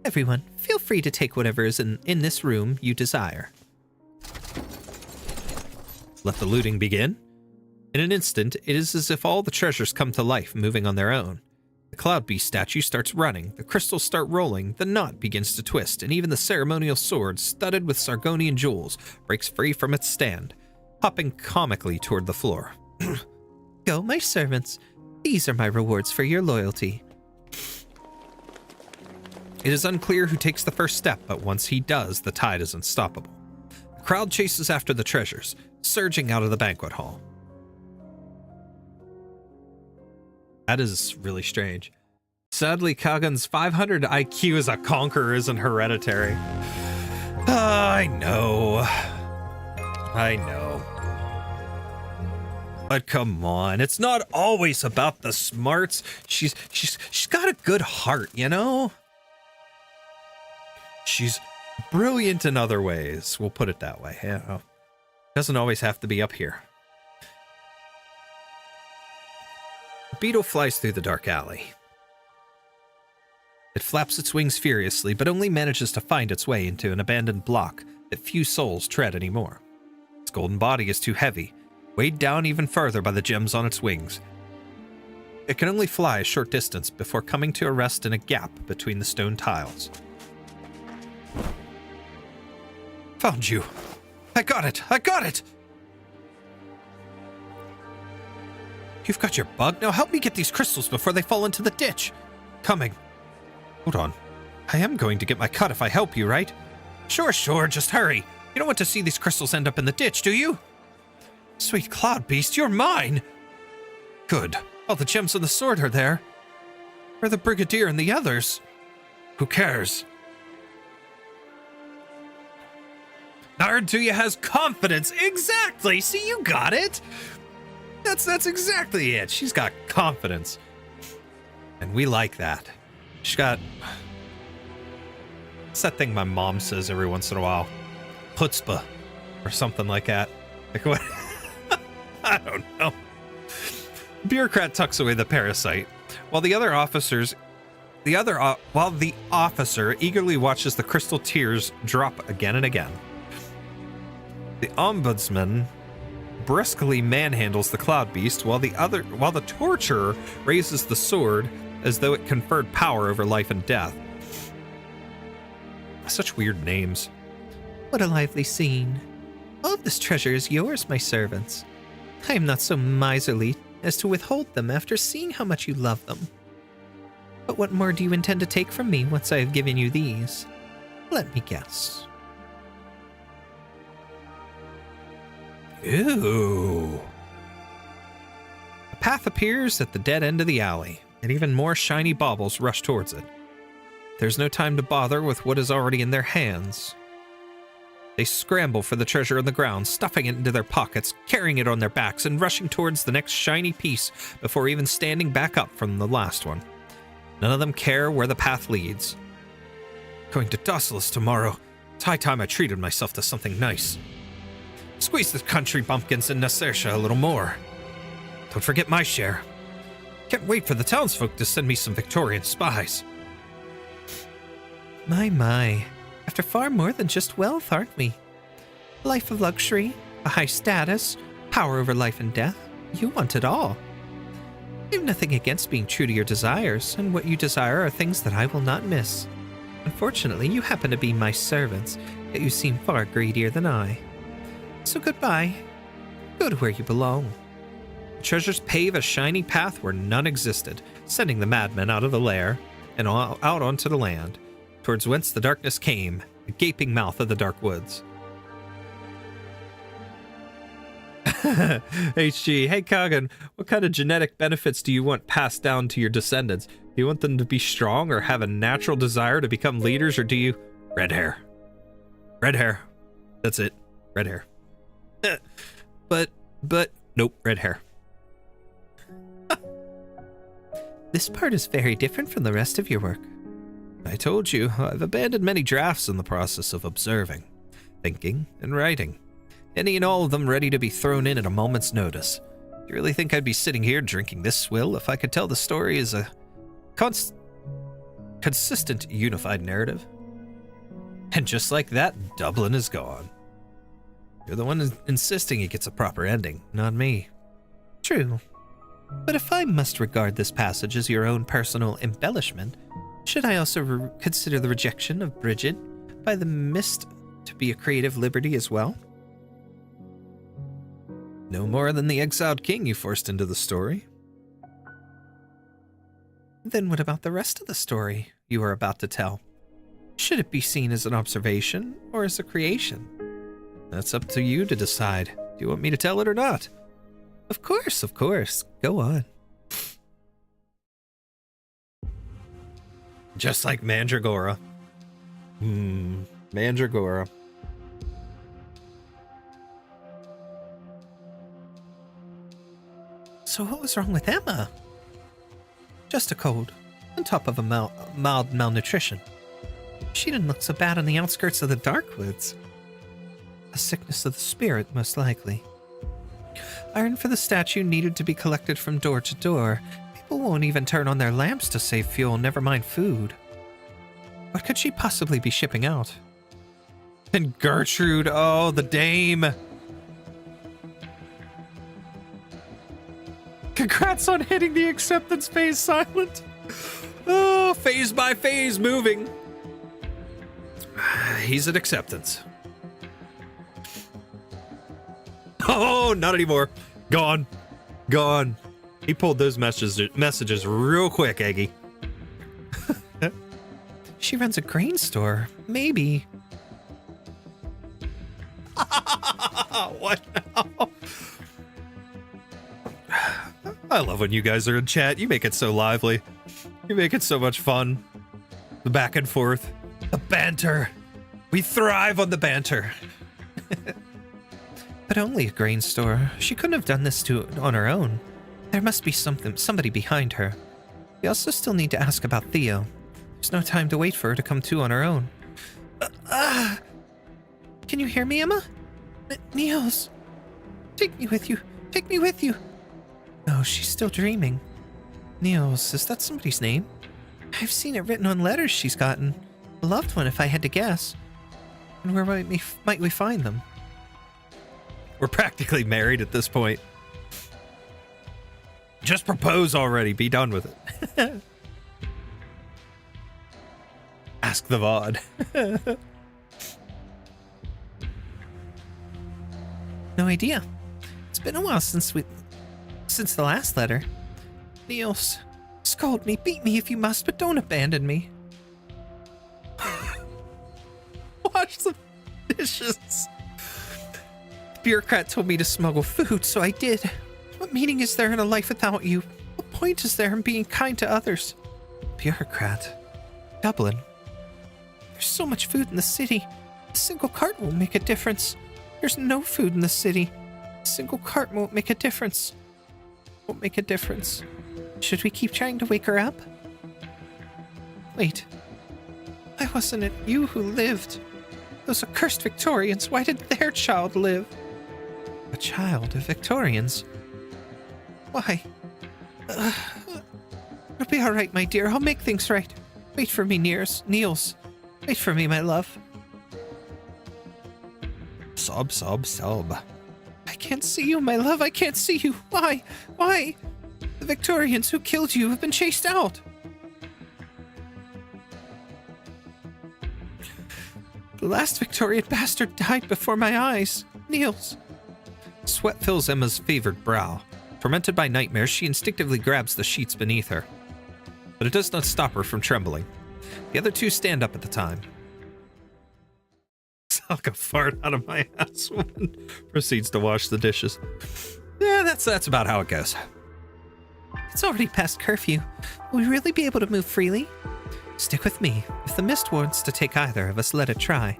Everyone, feel free to take whatever is in this room you desire. Let the looting begin. In an instant, it is as if all the treasures come to life, moving on their own. The cloud beast statue starts running, the crystals start rolling, the knot begins to twist, and even the ceremonial sword, studded with Sargonian jewels, breaks free from its stand, hopping comically toward the floor. Go, my servants. These are my rewards for your loyalty. It is unclear who takes the first step, but once he does, the tide is unstoppable. The crowd chases after the treasures, surging out of the banquet hall. That is really strange. Sadly, Kagan's 500 IQ as a conqueror isn't hereditary. I know. But come on, it's not always about the smarts. She's got a good heart, you know? She's brilliant in other ways. We'll put it that way. You know? Doesn't always have to be up here. The beetle flies through the dark alley. It flaps its wings furiously, but only manages to find its way into an abandoned block that few souls tread anymore. Its golden body is too heavy, weighed down even further by the gems on its wings. It can only fly a short distance before coming to a rest in a gap between the stone tiles. Found you. I got it! You've got your bug. Now help me get these crystals before they fall into the ditch. Coming. Hold on. I am going to get my cut if I help you, right? Sure, just hurry. You don't want to see these crystals end up in the ditch, do you? Sweet cloud beast, you're mine! Good. All the gems on the sword are there. Where are the brigadier and the others? Who cares? Narutuya has confidence. Exactly. See, you got it. That's exactly it. She's got confidence. And we like that. She's got... What's that thing my mom says every once in a while? Chutzpah. Or something like that. Like what? I don't know. Bureaucrat tucks away the parasite, while the officer eagerly watches the crystal tears drop again and again. The ombudsman brusquely manhandles the cloud beast, while the torturer raises the sword as though it conferred power over life and death. Such weird names. What a lively scene. All of this treasure is yours, my servants. I am not so miserly as to withhold them after seeing how much you love them. But what more do you intend to take from me once I have given you these? Let me guess. Ooh. A path appears at the dead end of the alley, and even more shiny baubles rush towards it. There's no time to bother with what is already in their hands. They scramble for the treasure on the ground, stuffing it into their pockets, carrying it on their backs, and rushing towards the next shiny piece before even standing back up from the last one. None of them care where the path leads. Going to Dosselis tomorrow. It's high time I treated myself to something nice. Squeeze the country bumpkins and Nassersha a little more. Don't forget my share. Can't wait for the townsfolk to send me some Victorian spies. My. After far more than just wealth, aren't we? A life of luxury, a high status, power over life and death. You want it all. I have nothing against being true to your desires, and what you desire are things that I will not miss. Unfortunately, you happen to be my servants, yet you seem far greedier than I. So goodbye. Go to where you belong. The treasures pave a shiny path where none existed, sending the madmen out of the lair and out onto the land, towards whence the darkness came, the gaping mouth of the dark woods. HG, hey Kagan, what kind of genetic benefits do you want passed down to your descendants? Do you want them to be strong or have a natural desire to become leaders, or do you... Red hair. Red hair. That's it. Red hair. But, nope, red hair. This part is very different from the rest of your work. I told you, I've abandoned many drafts in the process of observing, thinking, and writing. Any and all of them ready to be thrown in at a moment's notice. You really think I'd be sitting here drinking this swill if I could tell the story as a consistent, unified narrative? And just like that, Dublin is gone. You're the one insisting it gets a proper ending, not me. True. But if I must regard this passage as your own personal embellishment, should I also consider the rejection of Bridget by the Mist to be a creative liberty as well? No more than the exiled king you forced into the story. Then what about the rest of the story you are about to tell? Should it be seen as an observation or as a creation? That's up to you to decide. Do you want me to tell it or not? Of course. Go on. Just like Mandragora. Mandragora. So what was wrong with Emma? Just a cold, on top of a mild malnutrition. She didn't look so bad on the outskirts of the Darkwoods. A sickness of the spirit, most likely. Iron for the statue needed to be collected from door to door. People won't even turn on their lamps to save fuel, never mind food. What could she possibly be shipping out? And Gertrude, oh, the dame! Congrats on hitting the acceptance phase, Silent. Oh, phase by phase moving. He's at acceptance. Oh, not anymore. Gone. He pulled those messages real quick, Eggy. She runs a grain store. Maybe. What now? I love when you guys are in chat. You make it so lively. You make it so much fun. The back and forth. The banter. We thrive on the banter. But only a grain store. She couldn't have done this on her own. There must be somebody behind her. We also still need to ask about Theo. There's no time to wait for her to come to on her own. Can you hear me, Emma? Niels. Take me with you. No, she's still dreaming. Niels, is that somebody's name? I've seen it written on letters she's gotten. A loved one, if I had to guess. And where might we find them? We're practically married at this point. Just propose already. Be done with it. Ask the VOD. No idea. It's been a while since the last letter. Niels, scold me, beat me if you must, but don't abandon me. Wash the dishes. The bureaucrat told me to smuggle food, so I did. What meaning is there in a life without you? What point is there in being kind to others? Bureaucrat. Dublin. There's so much food in the city. A single cart won't make a difference. There's no food in the city. A single cart won't make a difference. Should we keep trying to wake her up? Wait. Why wasn't it you who lived? Those accursed Victorians, why did their child live? A child of Victorians? Why? It'll be all right, my dear. I'll make things right. Wait for me, Niels. Wait for me, my love. Sob, sob, sob. I can't see you, my love. I can't see you. Why? Why? The Victorians who killed you have been chased out. The last Victorian bastard died before my eyes. Niels. Sweat fills Emma's fevered brow. Tormented by nightmares, she instinctively grabs the sheets beneath her. But it does not stop her from trembling. The other two stand up at the time. Suck a fart out of my ass woman proceeds to wash the dishes. Yeah, that's about how it goes. It's already past curfew. Will we really be able to move freely? Stick with me. If the mist wants to take either of us, let it try.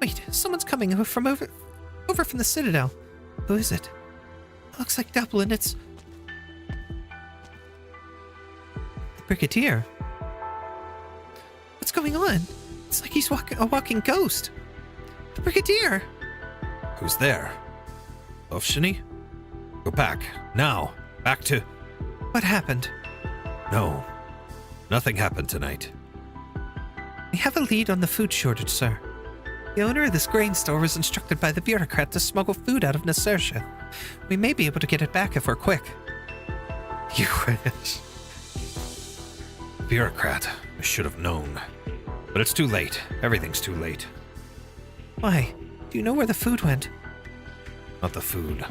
Wait, someone's coming over from the Citadel. Who is it? It looks like Dublin. It's the Brigadier. What's going on? It's like he's a walking ghost. The Brigadier. Who's there? Ofshiny? Go back. Now. Back to... What happened? No. Nothing happened tonight. We have a lead on the food shortage, sir. The owner of this grain store was instructed by the bureaucrat to smuggle food out of Nasirtia. We may be able to get it back if we're quick. You wish. Bureaucrat. I should have known. But it's too late. Everything's too late. Why? Do you know where the food went? Not the food.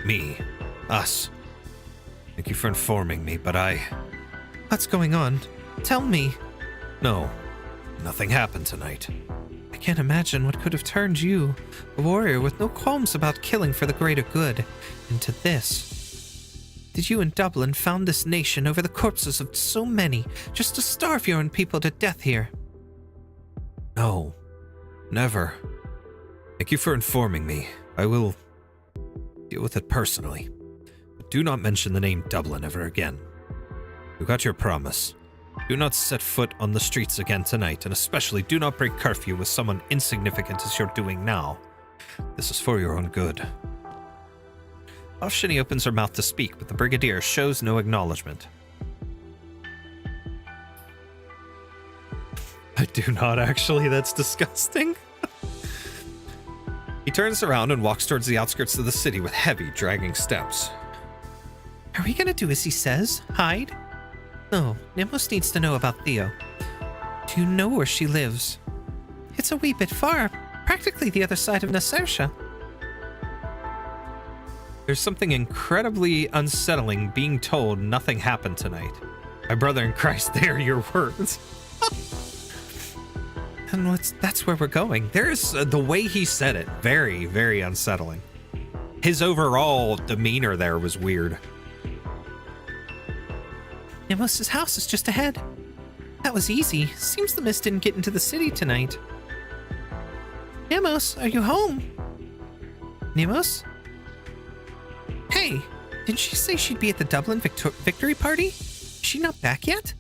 Me. Us. Thank you for informing me, but What's going on? Tell me. No. Nothing happened tonight. I can't imagine what could have turned you, a warrior with no qualms about killing for the greater good, into this. Did you in Dublin found this nation over the corpses of so many, just to starve your own people to death here? No. Never. Thank you for informing me. I will deal with it personally. But do not mention the name Dublin ever again. You got your promise. Do not set foot on the streets again tonight, and especially do not break curfew with someone insignificant as you're doing now. This is for your own good. Ofshiny opens her mouth to speak, but the Brigadier shows no acknowledgement. I do not actually, that's disgusting. He turns around and walks towards the outskirts of the city with heavy, dragging steps. Are we gonna do as he says? Hide? No, Nemos needs to know about Theo. Do you know where she lives? It's a wee bit far, practically the other side of Nasirtia. There's something incredibly unsettling being told nothing happened tonight. My brother in Christ, they are your words. And that's where we're going. There's the way he said it, very, very unsettling. His overall demeanor there was weird. Nemos' house is just ahead. That was easy. Seems the mist didn't get into the city tonight. Nemos, are you home? Nemos? Hey, didn't she say she'd be at the Dublin victory party? Is she not back yet?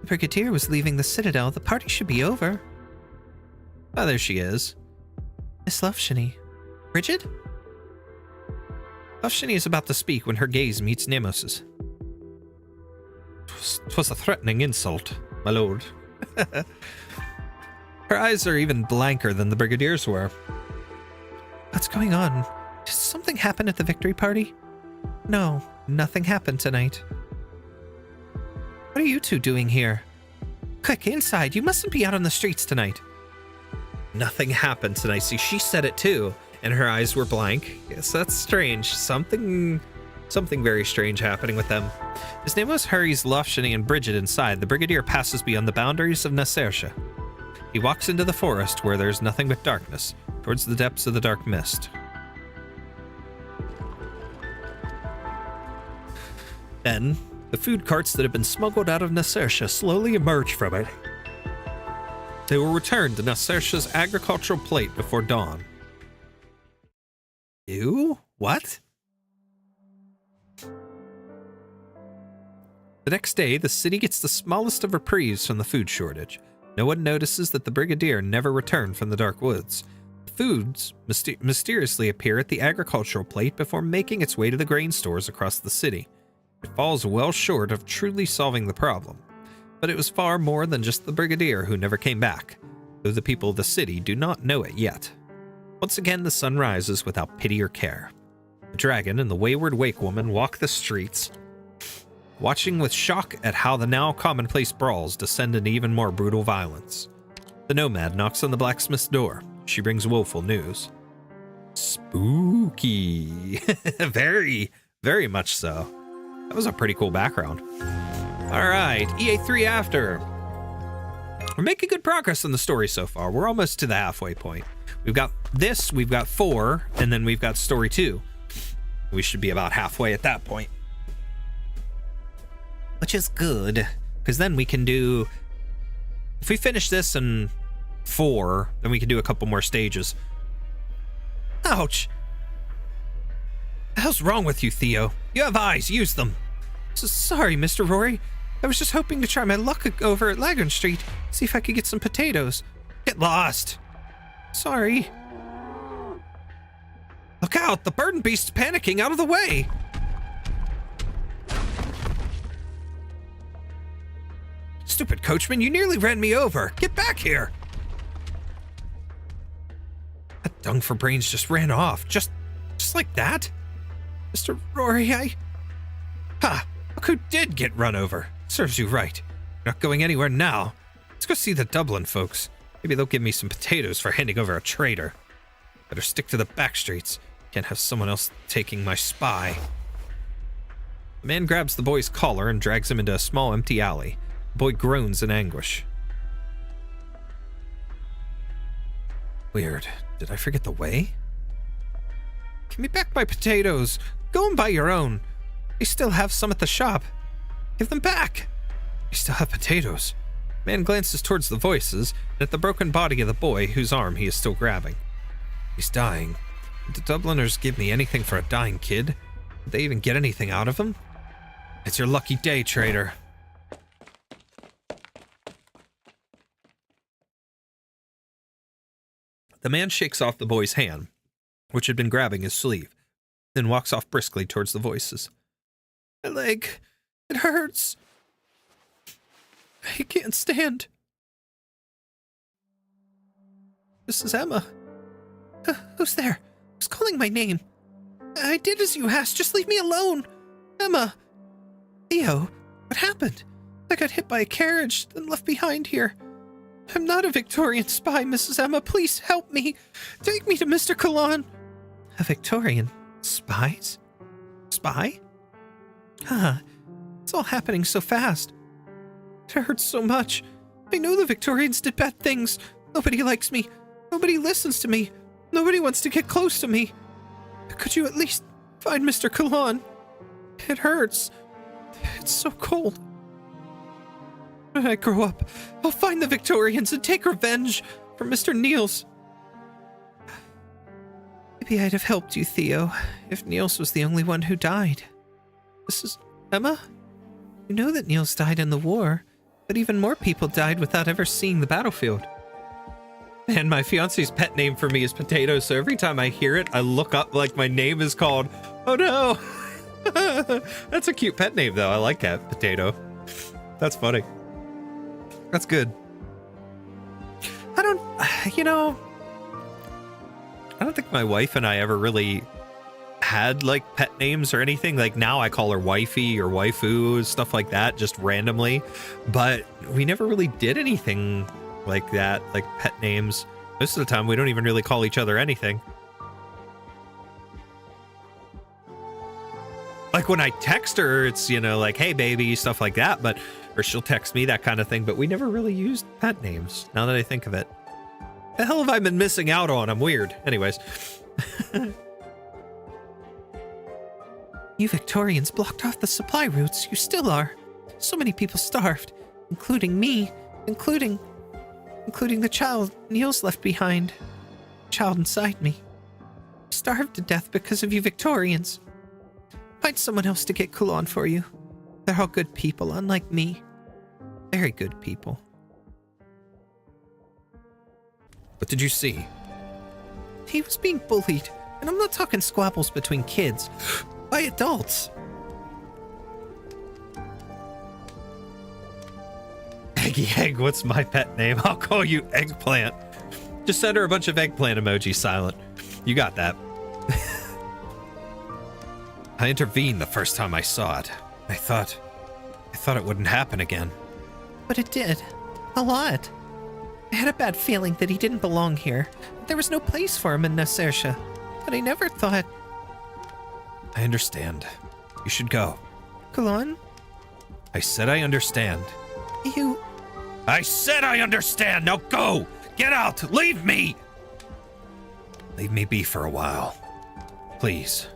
The Brigadier was leaving the Citadel. The party should be over. Oh, there she is. Miss Loveshiny. Bridget? Loveshiny is about to speak when her gaze meets Nemos's. 'Twas a threatening insult, my lord. Her eyes are even blanker than the Brigadier's were. What's going on? Did something happen at the victory party? No, nothing happened tonight. What are you two doing here? Quick, inside. You mustn't be out on the streets tonight. Nothing happened tonight. See, she said it too, and her eyes were blank. Yes, that's strange. Something very strange happening with them. As Nemos hurries Loveshiny and Bridget inside, the Brigadier passes beyond the boundaries of Nasirtia. He walks into the forest where there's nothing but darkness, towards the depths of the dark mist. Then, the food carts that have been smuggled out of Nasirtia slowly emerge from it. They will return to Nasirtia's agricultural plate before dawn. Ew? What? The next day, the city gets the smallest of reprieves from the food shortage. No one notices that the Brigadier never returned from the Dark Woods. Foods mysteriously appear at the agricultural plate before making its way to the grain stores across the city. It falls well short of truly solving the problem. But it was far more than just the Brigadier who never came back, though the people of the city do not know it yet. Once again, the sun rises without pity or care. The dragon and the wayward wake woman walk the streets, watching with shock at how the now commonplace brawls descend into even more brutal violence. The nomad knocks on the blacksmith's door. She brings woeful news. Spooky. Very, very much so. That was a pretty cool background. All right, EA3 after. We're making good progress on the story so far. We're almost to the halfway point. We've got this, we've got 4, and then we've got story 2. We should be about halfway at that point. Which is good, because then we can do... If we finish this in 4, then we can do a couple more stages. Ouch! What the hell's wrong with you, Theo? You have eyes, use them. Sorry, Mr. Rory. I was just hoping to try my luck over at Lagern Street, see if I could get some potatoes. Get lost. Sorry. Look out, the burden beast's panicking, out of the way. Stupid coachman, you nearly ran me over. Get back here. That dung for brains just ran off, just like that. Mr. Rory, Ha! Look who did get run over. Serves you right. Not going anywhere now. Let's go see the Dublin folks. Maybe they'll give me some potatoes for handing over a traitor. Better stick to the back streets. Can't have someone else taking my spy. The man grabs the boy's collar and drags him into a small empty alley. The boy groans in anguish. Weird. Did I forget the way? Give me back my potatoes. Go and buy your own. I still have some at the shop. Give them back. I still have potatoes. Man glances towards the voices and at the broken body of the boy whose arm he is still grabbing. He's dying. Would the Dubliners give me anything for a dying kid? Would they even get anything out of him? It's your lucky day, traitor. The man shakes off the boy's hand, which had been grabbing his sleeve, then walks off briskly towards the voices. My leg, it hurts. I can't stand. This is Emma. Who's there? Who's calling my name? I did as you asked, just leave me alone. Emma. Theo, what happened? I got hit by a carriage, then left behind here. I'm not a Victorian spy, Mrs. Emma. Please help me. Take me to Mr. Kalan. A Victorian? Spies? Spy? It's all happening so fast. It hurts so much. I know the Victorians did bad things. Nobody likes me. Nobody listens to me. Nobody wants to get close to me. Could you at least find Mr. Kalan? It hurts. It's so cold. When I grow up, I'll find the Victorians and take revenge for Mr. Niels. Maybe I'd have helped you, Theo, if Niels was the only one who died. This is Emma? You know that Niels died in the war, but even more people died without ever seeing the battlefield. And my fiance's pet name for me is Potato, so every time I hear it, I look up like my name is called. Oh no! That's a cute pet name, though. I like that, Potato. That's funny. That's good. I don't think my wife and I ever really had like pet names or anything. Like now I call her wifey or waifu, stuff like that, just randomly. But we never really did anything like that, like pet names. Most of the time we don't even really call each other anything. Like when I text her, it's, like, hey baby, stuff like that, or she'll text me, that kind of thing, but we never really used pet names, now that I think of it. The hell have I been missing out on? I'm weird. Anyways. You Victorians blocked off the supply routes. You still are. So many people starved, including me, including the child Niels left behind. Child inside me. Starved to death because of you Victorians. Find someone else to get Kulan for you. They're all good people, unlike me. Very good people. What did you see? He was being bullied, and I'm not talking squabbles between kids, by adults. Eggy Egg, what's my pet name? I'll call you Eggplant. Just send her a bunch of eggplant emojis, Silent. You got that. I intervened the first time I saw it. I thought it wouldn't happen again. But it did. A lot. I had a bad feeling that he didn't belong here. There was no place for him in Nasersha. But I never thought... I understand. You should go. Kulon? I said I understand. You... I said I understand! Now go! Get out! Leave me! Leave me be for a while. Please.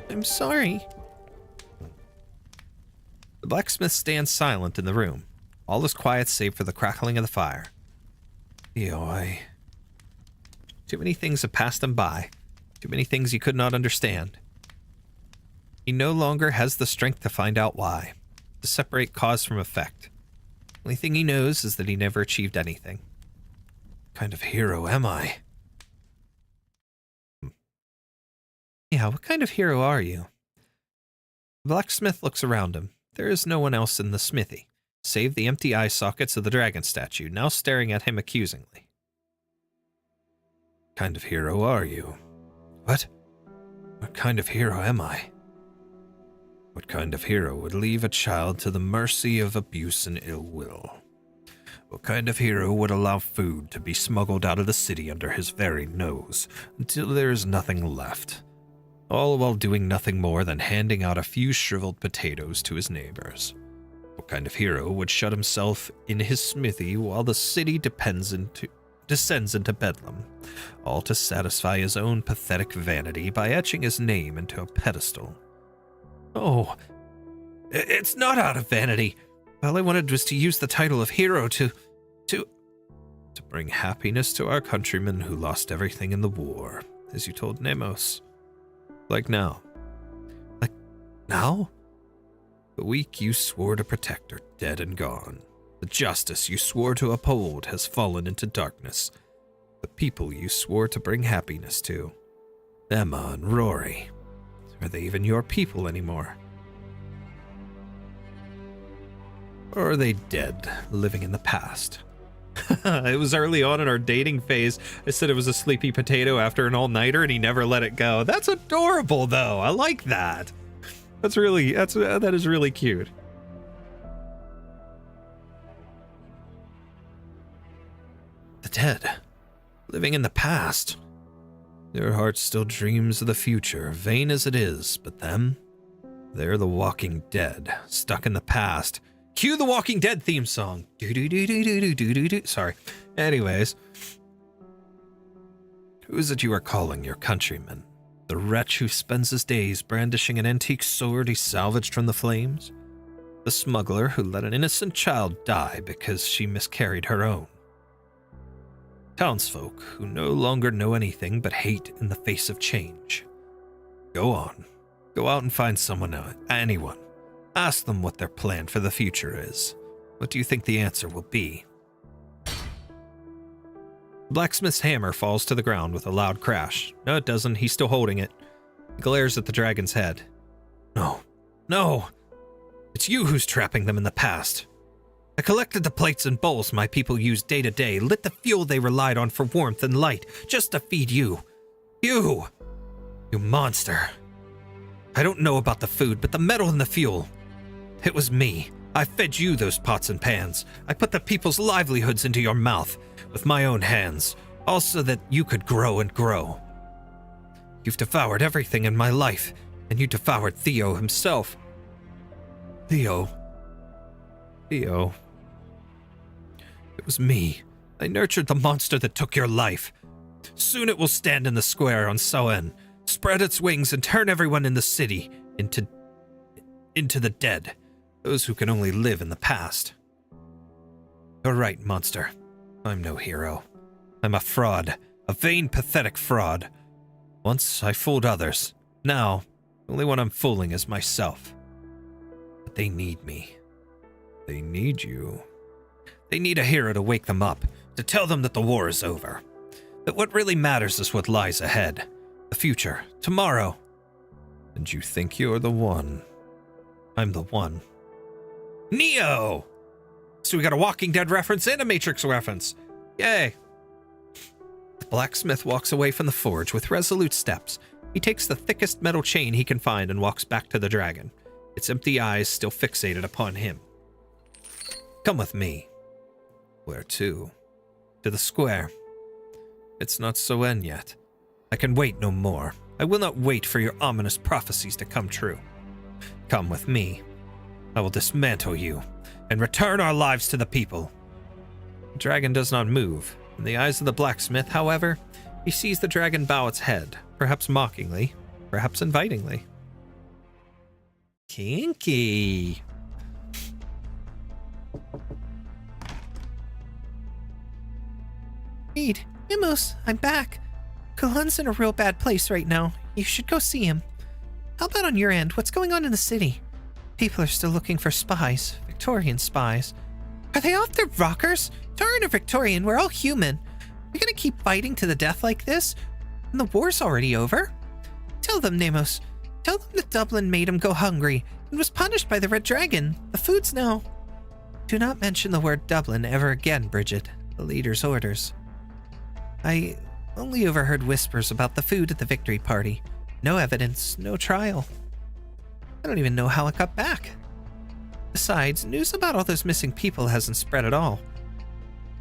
I'm sorry. The blacksmith stands silent in the room. All is quiet save for the crackling of the fire. Too many things have passed him by. Too many things he could not understand. He no longer has the strength to find out why. To separate cause from effect. The only thing he knows is that he never achieved anything. What kind of hero am I? Yeah, what kind of hero are you? The blacksmith looks around him. There is no one else in the smithy, save the empty eye sockets of the dragon statue, now staring at him accusingly. What kind of hero are you? What? What kind of hero am I? What kind of hero would leave a child to the mercy of abuse and ill will? What kind of hero would allow food to be smuggled out of the city under his very nose until there is nothing left? All while doing nothing more than handing out a few shriveled potatoes to his neighbors. What kind of hero would shut himself in his smithy while the city descends into bedlam, all to satisfy his own pathetic vanity by etching his name into a pedestal? Oh, it's not out of vanity. All I wanted was to use the title of hero to bring happiness to our countrymen who lost everything in the war, as you told Nemos. Like now. Like now? The weak you swore to protect are dead and gone. The justice you swore to uphold has fallen into darkness. The people you swore to bring happiness to, Emma and Rory, are they even your people anymore? Or are they dead, living in the past? It was early on in our dating phase. I said it was a sleepy potato after an all-nighter, and he never let it go. That's adorable, though. I like that. That is really cute. The dead, living in the past. Their heart still dreams of the future, vain as it is, but them, they're the walking dead, stuck in the past. Cue the Walking Dead theme song. Do-do-do-do-do-do-do-do-do. Sorry. Anyways. Who is it you are calling your countryman? The wretch who spends his days brandishing an antique sword he salvaged from the flames? The smuggler who let an innocent child die because she miscarried her own? Townsfolk who no longer know anything but hate in the face of change? Go on. Go out and find anyone. Ask them what their plan for the future is. What do you think the answer will be? The blacksmith's hammer falls to the ground with a loud crash. No, it doesn't. He's still holding it. He glares at the dragon's head. No. No! It's you who's trapping them in the past. I collected the plates and bowls my people used day to day, lit the fuel they relied on for warmth and light, just to feed you. You monster. I don't know about the food, but the metal and the fuel. It was me. I fed you those pots and pans. I put the people's livelihoods into your mouth with my own hands, all so that you could grow and grow. You've devoured everything in my life, and you devoured Theo himself. Theo. It was me. I nurtured the monster that took your life. Soon it will stand in the square on Soen, spread its wings and turn everyone in the city into the dead, those who can only live in the past. You're right, monster. I'm no hero. I'm a fraud, a vain, pathetic fraud. Once I fooled others. Now, the only one I'm fooling is myself. But they need me. They need you. They need a hero to wake them up, to tell them that the war is over. That what really matters is what lies ahead. The future, tomorrow. And you think you're the one. I'm the one. Neo! So we got a Walking Dead reference and a Matrix reference. Yay! The blacksmith walks away from the forge with resolute steps. He takes the thickest metal chain he can find and walks back to the dragon, its empty eyes still fixated upon him. Come with me. Where to? To the square. It's not Soen yet. I can wait no more. I will not wait for your ominous prophecies to come true. Come with me. I will dismantle you and return our lives to the people. The dragon does not move. In the eyes of the blacksmith, however, he sees the dragon bow its head, perhaps mockingly, perhaps invitingly. Kinky. Reed, Imos, I'm back. Kulan's in a real bad place right now. You should go see him. How about on your end? What's going on in the city? People are still looking for spies, Victorian spies. Are they off their rockers? Tauren or Victorian, we're all human. We gonna keep fighting to the death like this? And the war's already over? Tell them, Nemos. Tell them that Dublin made him go hungry and was punished by the Red Dragon. The food's now. Do not mention the word Dublin ever again, Bridget. The leader's orders. I only overheard whispers about the food at the victory party. No evidence, no trial. I don't even know how it got back. Besides, news about all those missing people hasn't spread at all.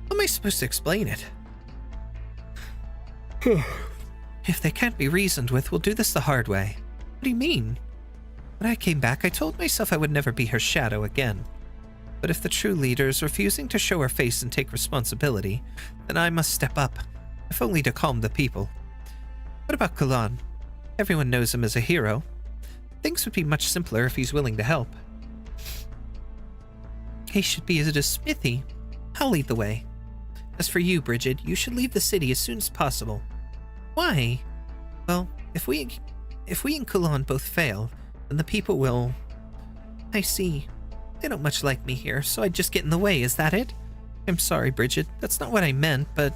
How am I supposed to explain it? If they can't be reasoned with, we'll do this the hard way. What do you mean? When I came back, I told myself I would never be her shadow again. But if the true leader is refusing to show her face and take responsibility, then I must step up, if only to calm the people. What about Kulan? Everyone knows him as a hero. Things would be much simpler if he's willing to help. He should be at a smithy. I'll lead the way. As for you, Bridget, you should leave the city as soon as possible. Why? Well, if we and Kulan both fail, then the people will... I see. They don't much like me here, so I'd just get in the way, is that it? I'm sorry, Bridget. That's not what I meant, but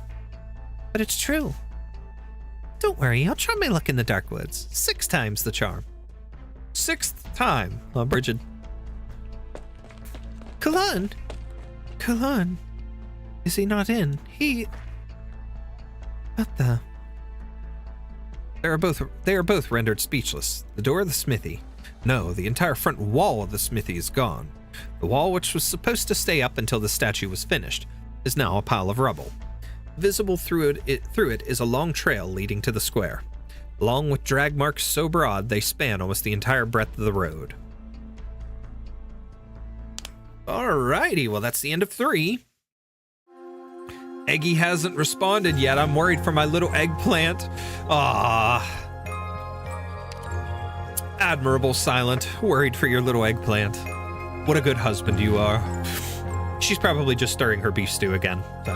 it's true. Don't worry, I'll try my luck in the Dark Woods. 6 times the charm. 6th time, huh, Bridget? Kulan! Kulan! Is he not in? What the? They are both rendered speechless. The door of the smithy. No, the entire front wall of the smithy is gone. The wall, which was supposed to stay up until the statue was finished, is now a pile of rubble. Visible through it is a long trail leading to the square. Along with drag marks so broad they span almost the entire breadth of the road. Alrighty, well that's the end of 3. Eggy hasn't responded yet. I'm worried for my little eggplant. Ah, admirable Silent. Worried for your little eggplant. What a good husband you are. She's probably just stirring her beef stew again. So.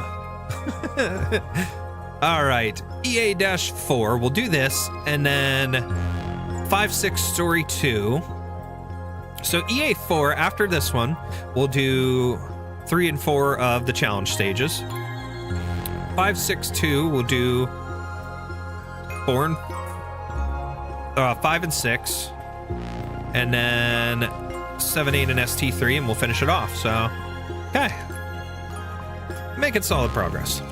All right, EA-4. We'll do this, and then 5-6 Story 2. So EA-4, after this one, we'll do 3 and 4 of the challenge stages. 5-6-2, we'll do 5 and 6, and then 7-8 and ST3, and we'll finish it off. So, okay, making solid progress.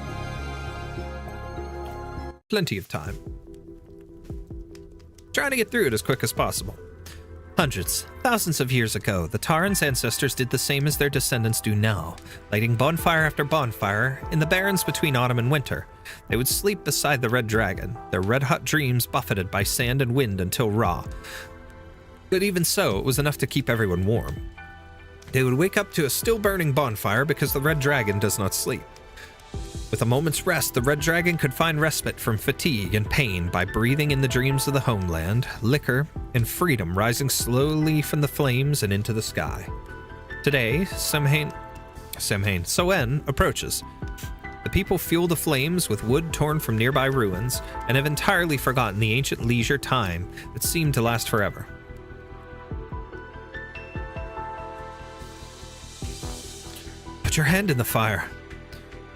Plenty of time. Trying to get through it as quick as possible. Hundreds, thousands of years ago, the Tauren's ancestors did the same as their descendants do now, lighting bonfire after bonfire in the barrens between autumn and winter. They would sleep beside the Red Dragon, their red-hot dreams buffeted by sand and wind until raw. But even so, it was enough to keep everyone warm. They would wake up to a still-burning bonfire because the Red Dragon does not sleep. With a moment's rest, the Red Dragon could find respite from fatigue and pain by breathing in the dreams of the homeland, liquor, and freedom rising slowly from the flames and into the sky. Today, Soen approaches. The people fuel the flames with wood torn from nearby ruins and have entirely forgotten the ancient leisure time that seemed to last forever. Put your hand in the fire.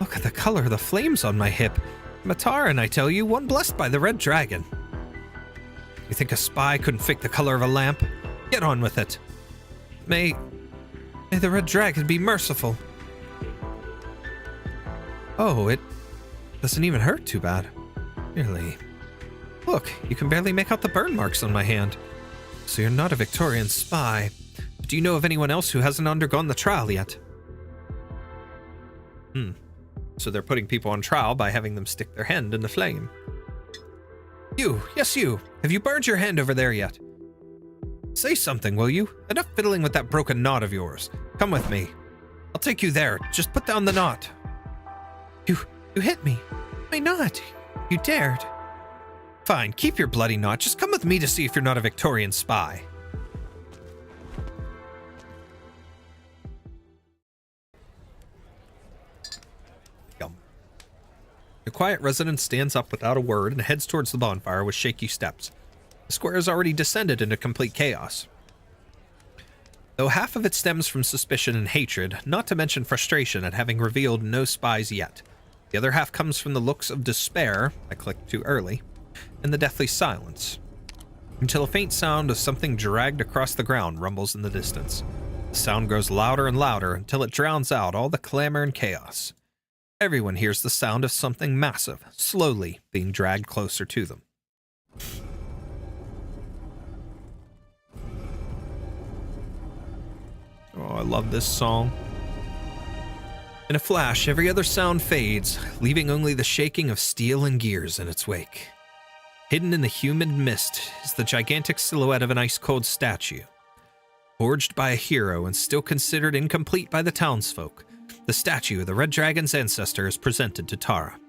Look at the color of the flames on my hip. Mataran, I tell you, one blessed by the red dragon. You think a spy couldn't fake the color of a lamp? Get on with it. May the red dragon be merciful. Oh, it doesn't even hurt too bad. Really. Look, you can barely make out the burn marks on my hand. So you're not a Victorian spy. Do you know of anyone else who hasn't undergone the trial yet? So they're putting people on trial by having them stick their hand in the flame. You, yes you. Have you burned your hand over there yet? Say something, will you? Enough fiddling with that broken knot of yours. Come with me. I'll take you there. Just put down the knot. You hit me. My knot. You dared. Fine, keep your bloody knot. Just come with me to see if you're not a Victorian spy. Yum. The quiet resident stands up without a word and heads towards the bonfire with shaky steps. The square has already descended into complete chaos. Though half of it stems from suspicion and hatred, not to mention frustration at having revealed no spies yet. The other half comes from the looks of despair, I clicked too early, and the deathly silence, until a faint sound of something dragged across the ground rumbles in the distance. The sound grows louder and louder until it drowns out all the clamor and chaos. Everyone hears the sound of something massive, slowly being dragged closer to them. Oh, I love this song. In a flash, every other sound fades, leaving only the shaking of steel and gears in its wake. Hidden in the humid mist is the gigantic silhouette of an ice-cold statue. Forged by a hero and still considered incomplete by the townsfolk, the statue of the Red Dragon's ancestor is presented to Tara.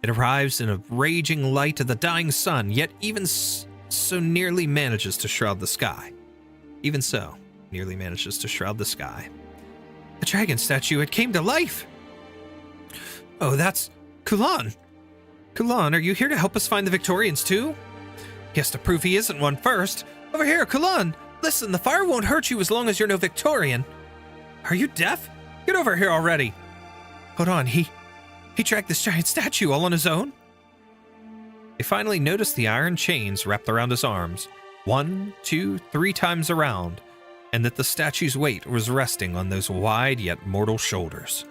It arrives in a raging light of the dying sun, yet even so nearly manages to shroud the sky. Even so, nearly manages to shroud the sky. The dragon statue, it came to life! Oh, that's Kulan! Kulan, are you here to help us find the Victorians too? He has to prove he isn't one first. Over here, Kulan! Listen, the fire won't hurt you as long as you're no Victorian. Are you deaf? Get over here already! Hold on, he dragged this giant statue all on his own? They finally noticed the iron chains wrapped around his arms, 1, 2, 3 times around, and that the statue's weight was resting on those wide yet mortal shoulders.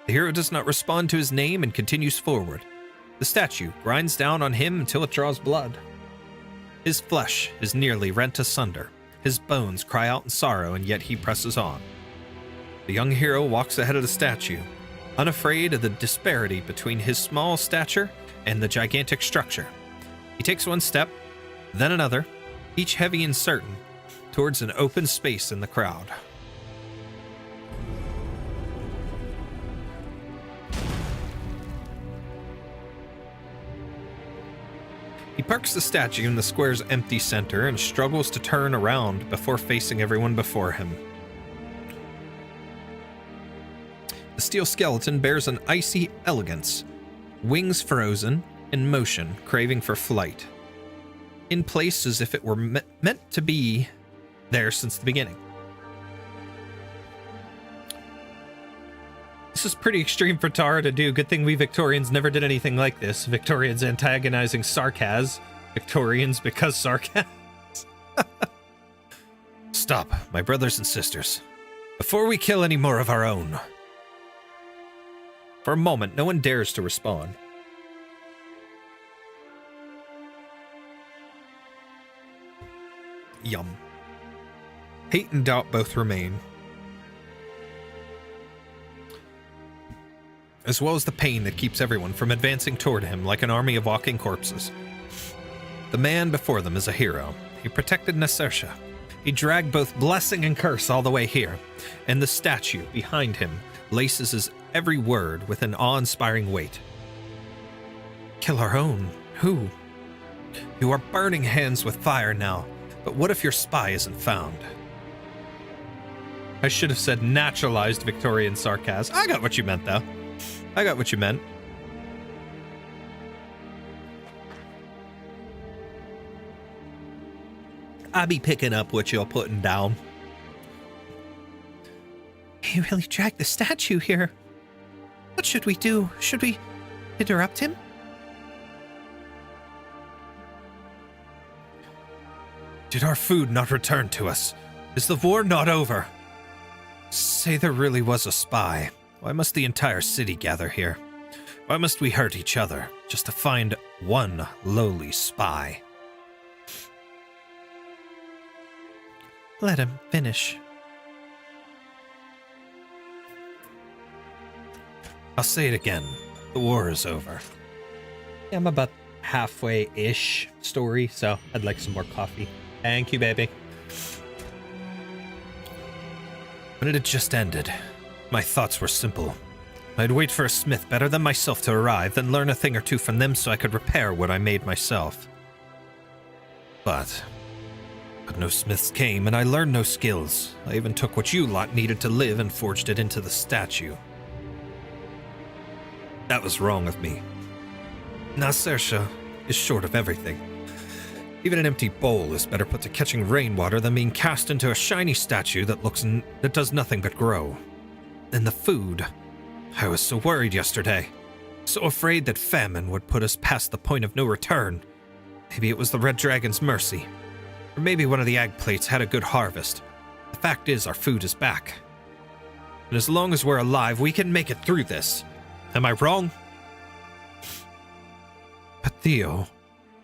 The hero does not respond to his name and continues forward. The statue grinds down on him until it draws blood. His flesh is nearly rent asunder. His bones cry out in sorrow, and yet he presses on. The young hero walks ahead of the statue, unafraid of the disparity between his small stature and the gigantic structure. He takes one step, then another, each heavy and certain, towards an open space in the crowd. He parks the statue in the square's empty center and struggles to turn around before facing everyone before him. The steel skeleton bears an icy elegance, wings frozen, in motion, craving for flight. In place as if it were meant to be there since the beginning. This is pretty extreme for Tara to do. Good thing we Victorians never did anything like this. Victorians antagonizing Sarkaz. Victorians because Sarkaz. Stop, my brothers and sisters. Before we kill any more of our own. For a moment, no one dares to respond. Yum. Hate and doubt both remain, as well as the pain that keeps everyone from advancing toward him like an army of walking corpses. The man before them is a hero. He protected Necrass. He dragged both blessing and curse all the way here, and the statue behind him laces his every word with an awe-inspiring weight. Kill our own? Who? You are burning hands with fire now, but what if your spy isn't found? I should have said naturalized Victorian sarcasm. I got what you meant, though. I got what you meant. I be picking up what you're putting down. He really dragged the statue here. What should we do? Should we interrupt him? Did our food not return to us? Is the war not over? Say there really was a spy. Why must the entire city gather here? Why must we hurt each other just to find one lowly spy? Let him finish. I'll say it again. The war is over. Yeah, I'm about halfway-ish story, so I'd like some more coffee. Thank you, baby. When it had just ended, my thoughts were simple. I'd wait for a smith better than myself to arrive, then learn a thing or two from them so I could repair what I made myself. But no smiths came, and I learned no skills. I even took what you lot needed to live and forged it into the statue. That was wrong of me. Necrass is short of everything. Even an empty bowl is better put to catching rainwater than being cast into a shiny statue that does nothing but grow. And the food. I was so worried yesterday. So afraid that famine would put us past the point of no return. Maybe it was the Red Dragon's mercy. Or maybe one of the ag plates had a good harvest. The fact is, our food is back. And as long as we're alive, we can make it through this. Am I wrong? But Theo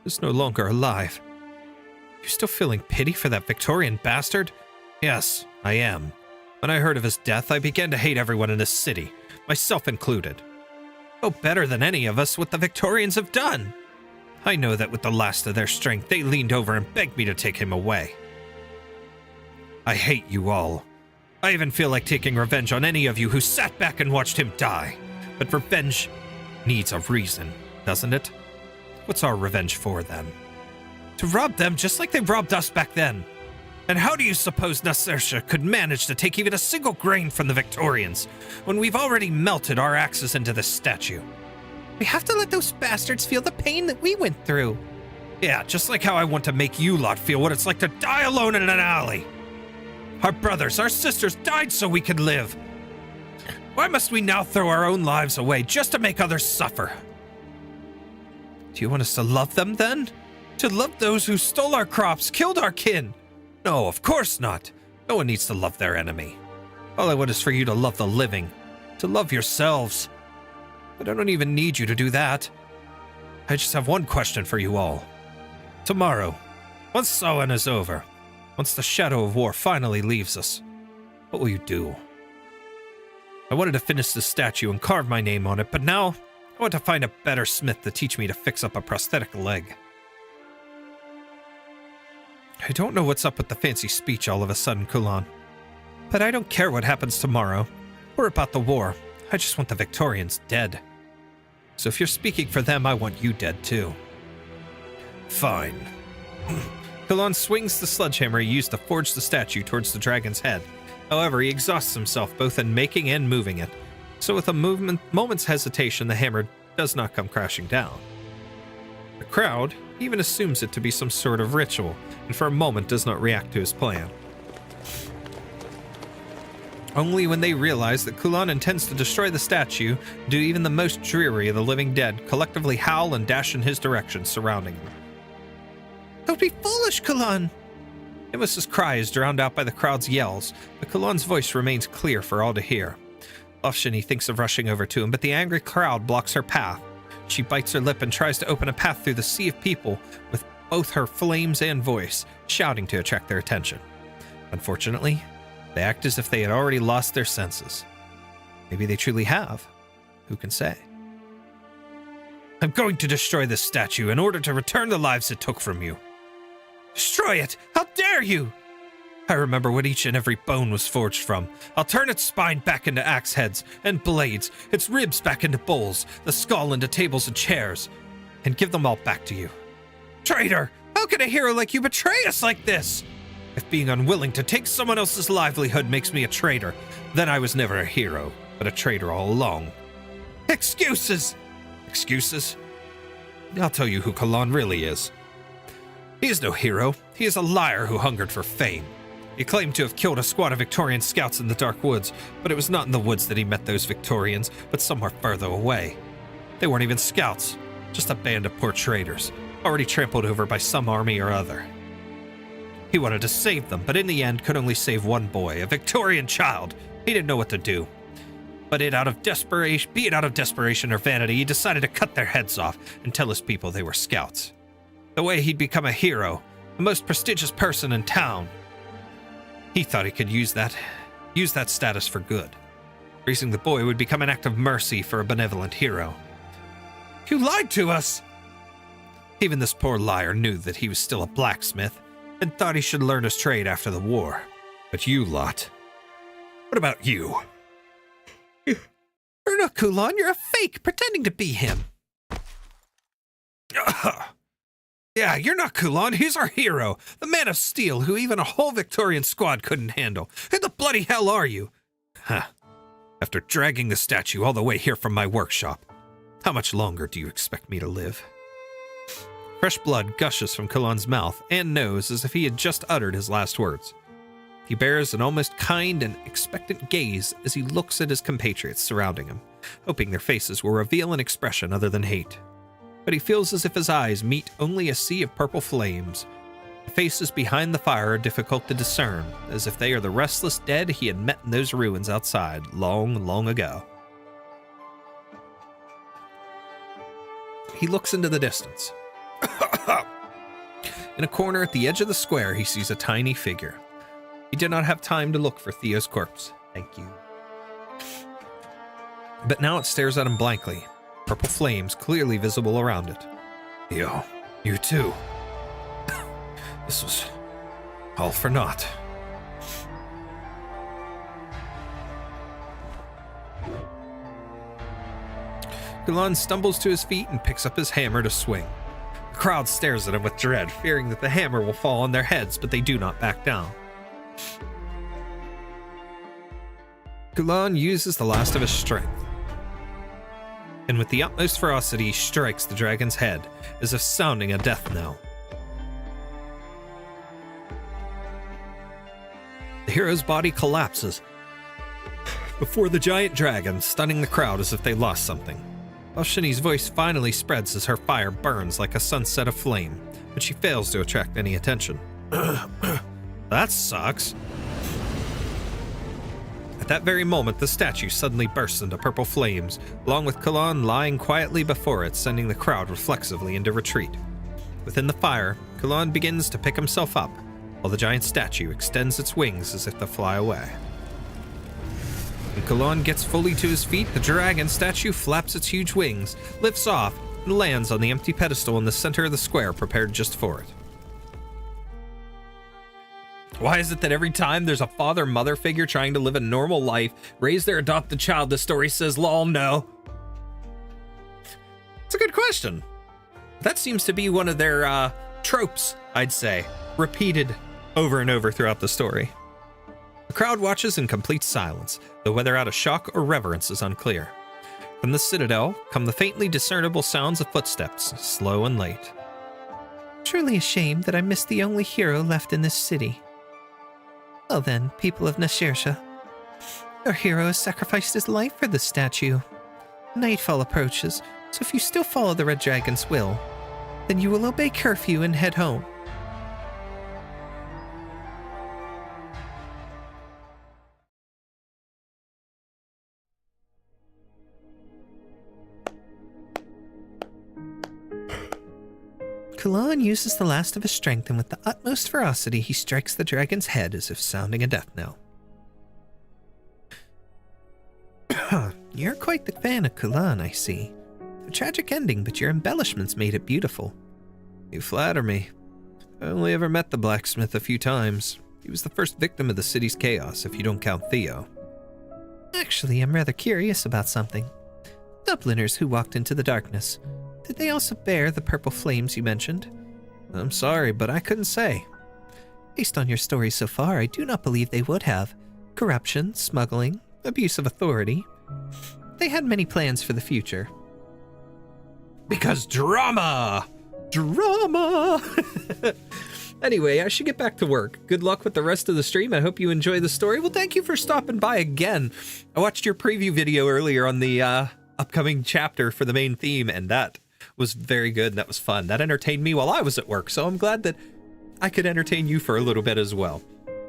is no longer alive. You still feeling pity for that Victorian bastard? Yes, I am. When I heard of his death, I began to hate everyone in this city, myself included. Oh, better than any of us what the Victorians have done. I know that with the last of their strength, they leaned over and begged me to take him away. I hate you all. I even feel like taking revenge on any of you who sat back and watched him die. But revenge needs a reason, doesn't it? What's our revenge for, then? To rob them just like they robbed us back then. And how do you suppose Necrass could manage to take even a single grain from the Victorians when we've already melted our axes into this statue? We have to let those bastards feel the pain that we went through. Yeah, just like how I want to make you lot feel what it's like to die alone in an alley. Our brothers, our sisters died so we could live. Why must we now throw our own lives away just to make others suffer? Do you want us to love them, then? To love those who stole our crops, killed our kin? No, of course not. No one needs to love their enemy. All I want is for you to love the living, to love yourselves. But I don't even need you to do that. I just have one question for you all. Tomorrow, once Samhain is over, once the shadow of war finally leaves us, what will you do? I wanted to finish the statue and carve my name on it, but now I want to find a better smith to teach me to fix up a prosthetic leg. I don't know what's up with the fancy speech all of a sudden, Kulan. But I don't care what happens tomorrow, or about the war. I just want the Victorians dead. So if you're speaking for them, I want you dead too. Fine. Kulan swings the sledgehammer he used to forge the statue towards the dragon's head. However, he exhausts himself both in making and moving it. So with a moment's hesitation, the hammer does not come crashing down. The crowd even assumes it to be some sort of ritual, and for a moment does not react to his plan. Only when they realize that Kulan intends to destroy the statue do even the most dreary of the living dead collectively howl and dash in his direction, surrounding him. Don't be foolish, Kulan! Nimbus's cry is drowned out by the crowd's yells, but Kulan's voice remains clear for all to hear. Often he thinks of rushing over to him, but the angry crowd blocks her path. She bites her lip and tries to open a path through the sea of people with both her flames and voice, shouting to attract their attention. Unfortunately, they act as if they had already lost their senses. Maybe they truly have. Who can say? I'm going to destroy this statue in order to return the lives it took from you. Destroy it! How dare you! I remember what each and every bone was forged from. I'll turn its spine back into axe heads and blades, its ribs back into bowls, the skull into tables and chairs, and give them all back to you. Traitor! How can a hero like you betray us like this? If being unwilling to take someone else's livelihood makes me a traitor, then I was never a hero, but a traitor all along. Excuses! Excuses? I'll tell you who Kulan really is. He is no hero. He is a liar who hungered for fame. He claimed to have killed a squad of Victorian scouts in the dark woods, but it was not in the woods that he met those Victorians, but somewhere further away. They weren't even scouts, just a band of poor traders, already trampled over by some army or other. He wanted to save them, but in the end could only save one boy, a Victorian child. He didn't know what to do. But be it out of desperation or vanity, he decided to cut their heads off and tell his people they were scouts. The way he'd become a hero, the most prestigious person in town. He thought he could use that status for good. Raising the boy would become an act of mercy for a benevolent hero. You lied to us! Even this poor liar knew that he was still a blacksmith and thought he should learn his trade after the war. But you lot, what about you? You're not Kulan, you're a fake, pretending to be him. Yeah, you're not Kulan, he's our hero, the man of steel who even a whole Victorian squad couldn't handle. Who the bloody hell are you? Huh. After dragging the statue all the way here from my workshop, how much longer do you expect me to live? Fresh blood gushes from Kulan's mouth and nose as if he had just uttered his last words. He bears an almost kind and expectant gaze as he looks at his compatriots surrounding him, hoping their faces will reveal an expression other than hate. But he feels as if his eyes meet only a sea of purple flames. The faces behind the fire are difficult to discern, as if they are the restless dead he had met in those ruins outside long, long ago. He looks into the distance. In a corner at the edge of the square, he sees a tiny figure. He did not have time to look for Theo's corpse. Thank you. But now it stares at him blankly, purple flames clearly visible around it. Theo, you too. This was all for naught. Kulan stumbles to his feet and picks up his hammer to swing. The crowd stares at him with dread, fearing that the hammer will fall on their heads, but they do not back down. Kulan uses the last of his strength, and with the utmost ferocity strikes the dragon's head, as if sounding a death knell. The hero's body collapses before the giant dragon, stunning the crowd as if they lost something. Oshini's voice finally spreads as her fire burns like a sunset of flame, but she fails to attract any attention. That sucks. At that very moment, the statue suddenly bursts into purple flames, along with Kulan lying quietly before it, sending the crowd reflexively into retreat. Within the fire, Kulan begins to pick himself up, while the giant statue extends its wings as if to fly away. When Kulan gets fully to his feet, the dragon statue flaps its huge wings, lifts off, and lands on the empty pedestal in the center of the square prepared just for it. Why is it that every time there's a father-mother figure trying to live a normal life, raise their adopted child, the story says, lol, no? It's a good question. That seems to be one of their tropes, I'd say, repeated over and over throughout the story. The crowd watches in complete silence, though whether out of shock or reverence is unclear. From the citadel come the faintly discernible sounds of footsteps, slow and late. Truly a shame that I missed the only hero left in this city. Well then, people of Nashirsha, our hero has sacrificed his life for this statue. Nightfall approaches, so if you still follow the Red Dragon's will, then you will obey curfew and head home. Kulan uses the last of his strength, and with the utmost ferocity, he strikes the dragon's head as if sounding a death knell. You're quite the fan of Kulan, I see. A tragic ending, but your embellishments made it beautiful. You flatter me. I only ever met the blacksmith a few times. He was the first victim of the city's chaos, if you don't count Theo. Actually, I'm rather curious about something. Dubliners who walked into the darkness, did they also bear the purple flames you mentioned? I'm sorry, but I couldn't say. Based on your story so far, I do not believe they would have. Corruption, smuggling, abuse of authority. They had many plans for the future. Because drama! Drama! Anyway, I should get back to work. Good luck with the rest of the stream. I hope you enjoy the story. Well, thank you for stopping by again. I watched your preview video earlier on the upcoming chapter for the main theme, and that was very good, and that was fun. That entertained me while I was at work, so I'm glad that I could entertain you for a little bit as well.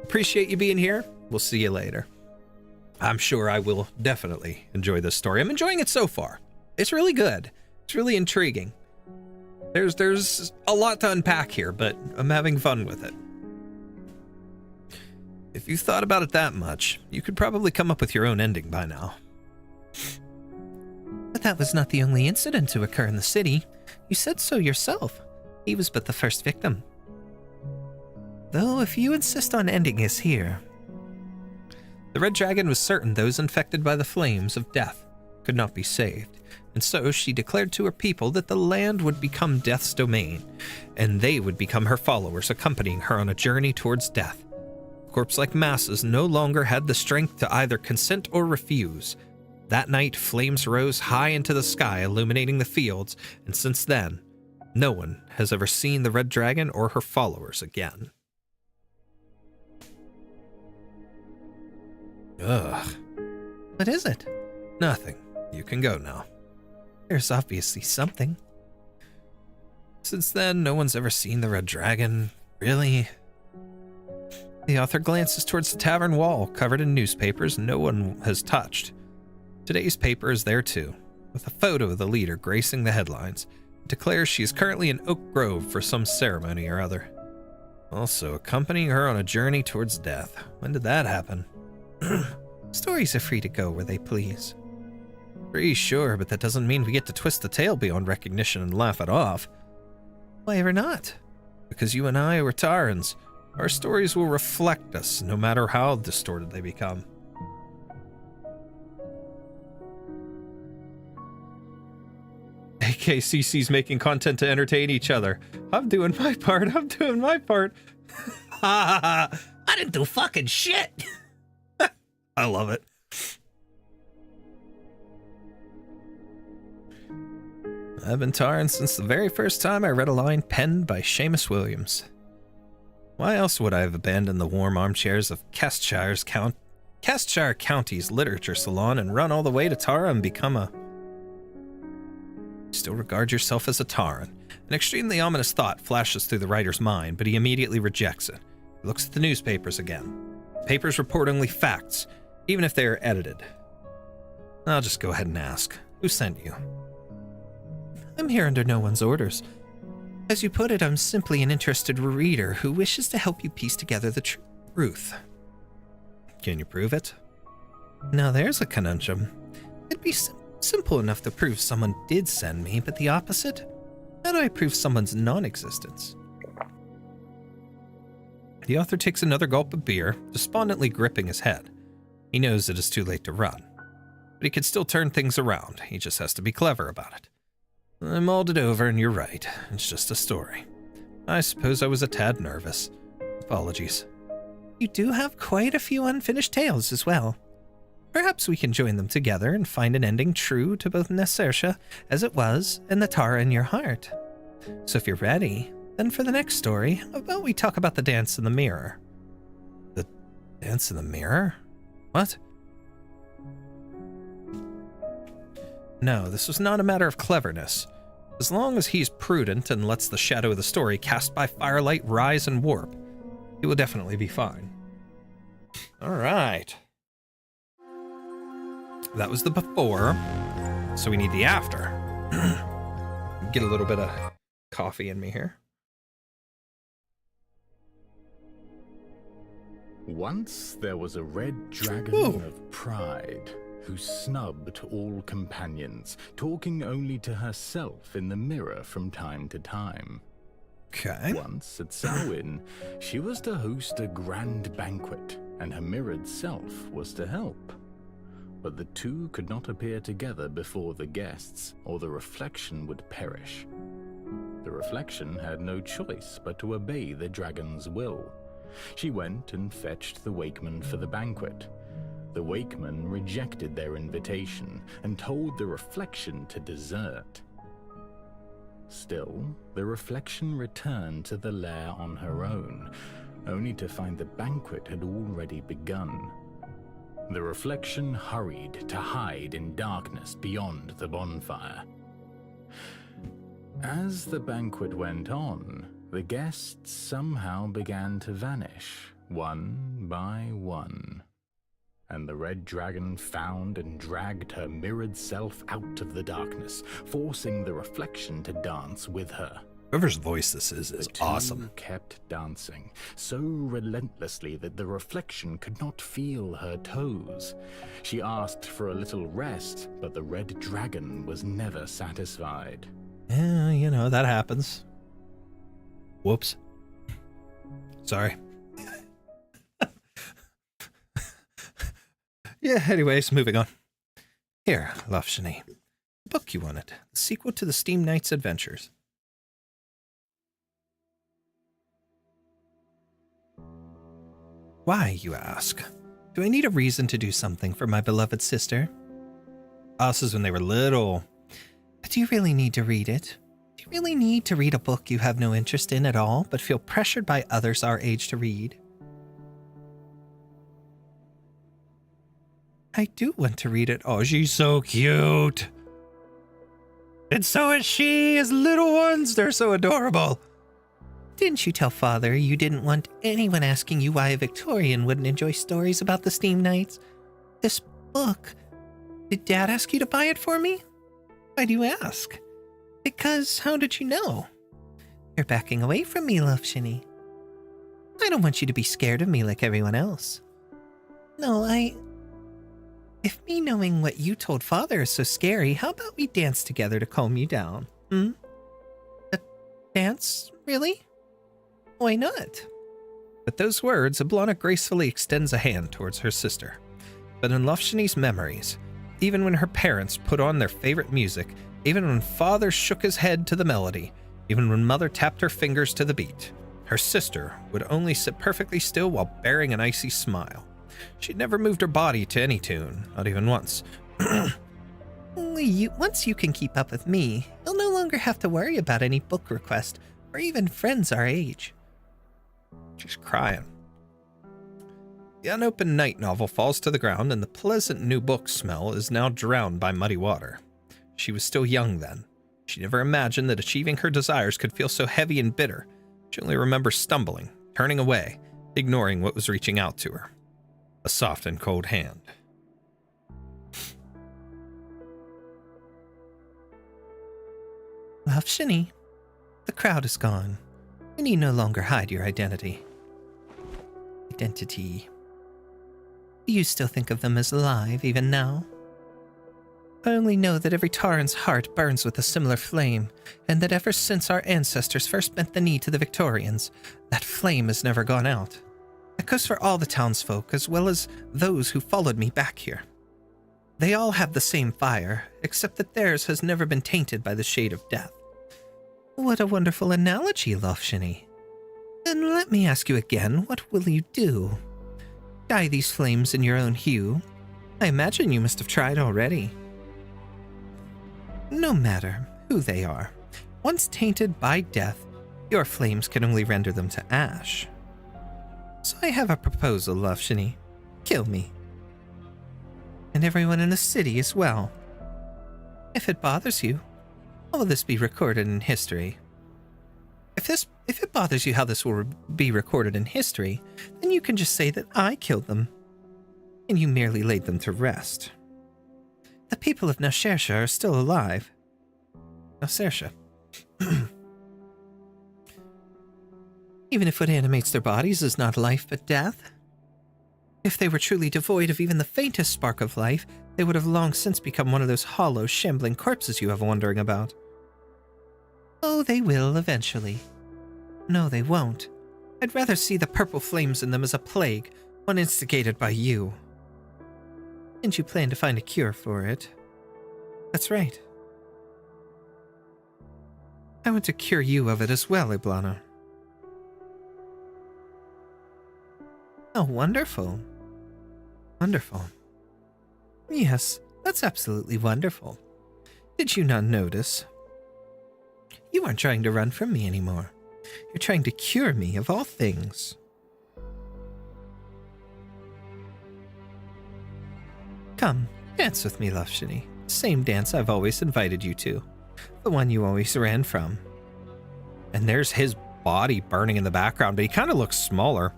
Appreciate you being here. We'll see you later. I'm sure I will definitely enjoy this story. I'm enjoying it so far. It's really good. It's really intriguing. There's a lot to unpack here, but I'm having fun with it. If you thought about it that much, you could probably come up with your own ending by now. But that was not the only incident to occur in the city. You said so yourself. He was but the first victim. Though, if you insist on ending his here... The Red Dragon was certain those infected by the flames of death could not be saved, and so she declared to her people that the land would become Death's domain, and they would become her followers, accompanying her on a journey towards death. Corpse-like masses no longer had the strength to either consent or refuse. That night, flames rose high into the sky, illuminating the fields, and since then, no one has ever seen the Red Dragon or her followers again. Ugh. What is it? Nothing. You can go now. There's obviously something. Since then, no one's ever seen the Red Dragon. Really? The author glances towards the tavern wall, covered in newspapers no one has touched. Today's paper is there too, with a photo of the leader gracing the headlines. It declares she is currently in Oak Grove for some ceremony or other. Also, accompanying her on a journey towards death. When did that happen? Stories are free to go where they please. Free, sure, but that doesn't mean we get to twist the tale beyond recognition and laugh it off. Why ever not? Because you and I were Tarans. Our stories will reflect us, no matter how distorted they become. AKCC's making content to entertain each other. I'm doing my part. I didn't do fucking shit. I love it. I've been Taran since the very first time I read a line penned by Seamus Williams. Why else would I have abandoned the warm armchairs of Castshire County's literature salon and run all the way to Tara and become a... Still regard yourself as a Taran. An extremely ominous thought flashes through the writer's mind, but he immediately rejects it. He looks at the newspapers again. Papers report only facts, even if they are edited. I'll just go ahead and ask. Who sent you? I'm here under no one's orders. As you put it, I'm simply an interested reader who wishes to help you piece together the truth. Can you prove it? Now there's a conundrum. It'd be simple enough to prove someone did send me, but the opposite? How do I prove someone's non-existence? The author takes another gulp of beer, despondently gripping his head. He knows it is too late to run, but he could still turn things around. He just has to be clever about it. I mulled it over, and you're right. It's just a story. I suppose I was a tad nervous. Apologies. You do have quite a few unfinished tales as well. Perhaps we can join them together and find an ending true to both Necrass as it was and the Tara in your heart. So if you're ready, then for the next story, how about we talk about the dance in the mirror? The dance in the mirror? What? No, this was not a matter of cleverness. As long as he's prudent and lets the shadow of the story cast by firelight rise and warp, he will definitely be fine. All right. That was the before, so we need the after. Get a little bit of coffee in me here. Once there was a red dragon of pride who snubbed all companions, talking only to herself in the mirror from time to time. Okay. Once at Samhain, she was to host a grand banquet, and her mirrored self was to help. But the two could not appear together before the guests, or the reflection would perish. The reflection had no choice but to obey the dragon's will. She went and fetched the wakeman for the banquet. The wakeman rejected their invitation and told the reflection to desert. Still, the reflection returned to the lair on her own, only to find the banquet had already begun. The reflection hurried to hide in darkness beyond the bonfire. As the banquet went on, the guests somehow began to vanish, one by one. And the red dragon found and dragged her mirrored self out of the darkness, forcing the reflection to dance with her. Whoever's voice this is The awesome. two kept dancing, so relentlessly that the reflection could not feel her toes. She asked for a little rest, but the red dragon was never satisfied. Yeah, you know, that happens. Whoops. Sorry. Yeah, anyways, moving on. Here, Lofshani. The book you wanted. The sequel to the Steam Knights adventures. Why, you ask? Do I need a reason to do something for my beloved sister? Us is when they were little. But do you really need to read it? Do you really need to read a book you have no interest in at all, but feel pressured by others our age to read? I do want to read it. Oh, she's so cute. And so is she, as little ones. They're so adorable. Didn't you tell Father you didn't want anyone asking you why a Victorian wouldn't enjoy stories about the Steam Knights? This book. Did Dad ask you to buy it for me? Why do you ask? Because how did you know? You're backing away from me, Lofshani. I don't want you to be scared of me like everyone else. No, If me knowing what you told Father is so scary, how about we dance together to calm you down? A dance? Really? Why not? With those words, Eblana gracefully extends a hand towards her sister. But in Lofshani's memories, even when her parents put on their favorite music, even when Father shook his head to the melody, even when Mother tapped her fingers to the beat, her sister would only sit perfectly still while bearing an icy smile. She'd never moved her body to any tune, not even once. Once you can keep up with me, you'll no longer have to worry about any book request or even friends our age. She's crying. The unopened night novel falls to the ground, and the pleasant new book smell is now drowned by muddy water. She was still young then. She never imagined that achieving her desires could feel so heavy and bitter. She only remembers stumbling, turning away, ignoring what was reaching out to her. A soft and cold hand. Lofshani, the crowd is gone. You need no longer hide your identity. Do you still think of them as alive even now? I only know that every Tauren's heart burns with a similar flame, and that ever since our ancestors first bent the knee to the Victorians, that flame has never gone out. That goes for all the townsfolk, as well as those who followed me back here. They all have the same fire, except that theirs has never been tainted by the shade of death. What a wonderful analogy, Lofshani. Then let me ask you again, what will you do? Dye these flames in your own hue? I imagine you must have tried already. No matter who they are, once tainted by death, your flames can only render them to ash. So I have a proposal, Lofshani. Kill me. And everyone in the city as well. If it bothers you, how will this be recorded in history? If it bothers you how this will be recorded in history, then you can just say that I killed them, and you merely laid them to rest. The people of Necrass are still alive. Necrass. Even if what animates their bodies is not life but death. If they were truly devoid of even the faintest spark of life, they would have long since become one of those hollow, shambling corpses you have wandering about. Oh, they will eventually. No, they won't. I'd rather see the purple flames in them as a plague, one instigated by you. And you plan to find a cure for it? That's right. I want to cure you of it as well, Eblana. Oh, wonderful. Wonderful. Yes, that's absolutely wonderful. Did you not notice? You aren't trying to run from me anymore. You're trying to cure me of all things. Come, dance with me, Loveshini. Same dance I've always invited you to. The one you always ran from. And there's his body burning in the background, but he kind of looks smaller.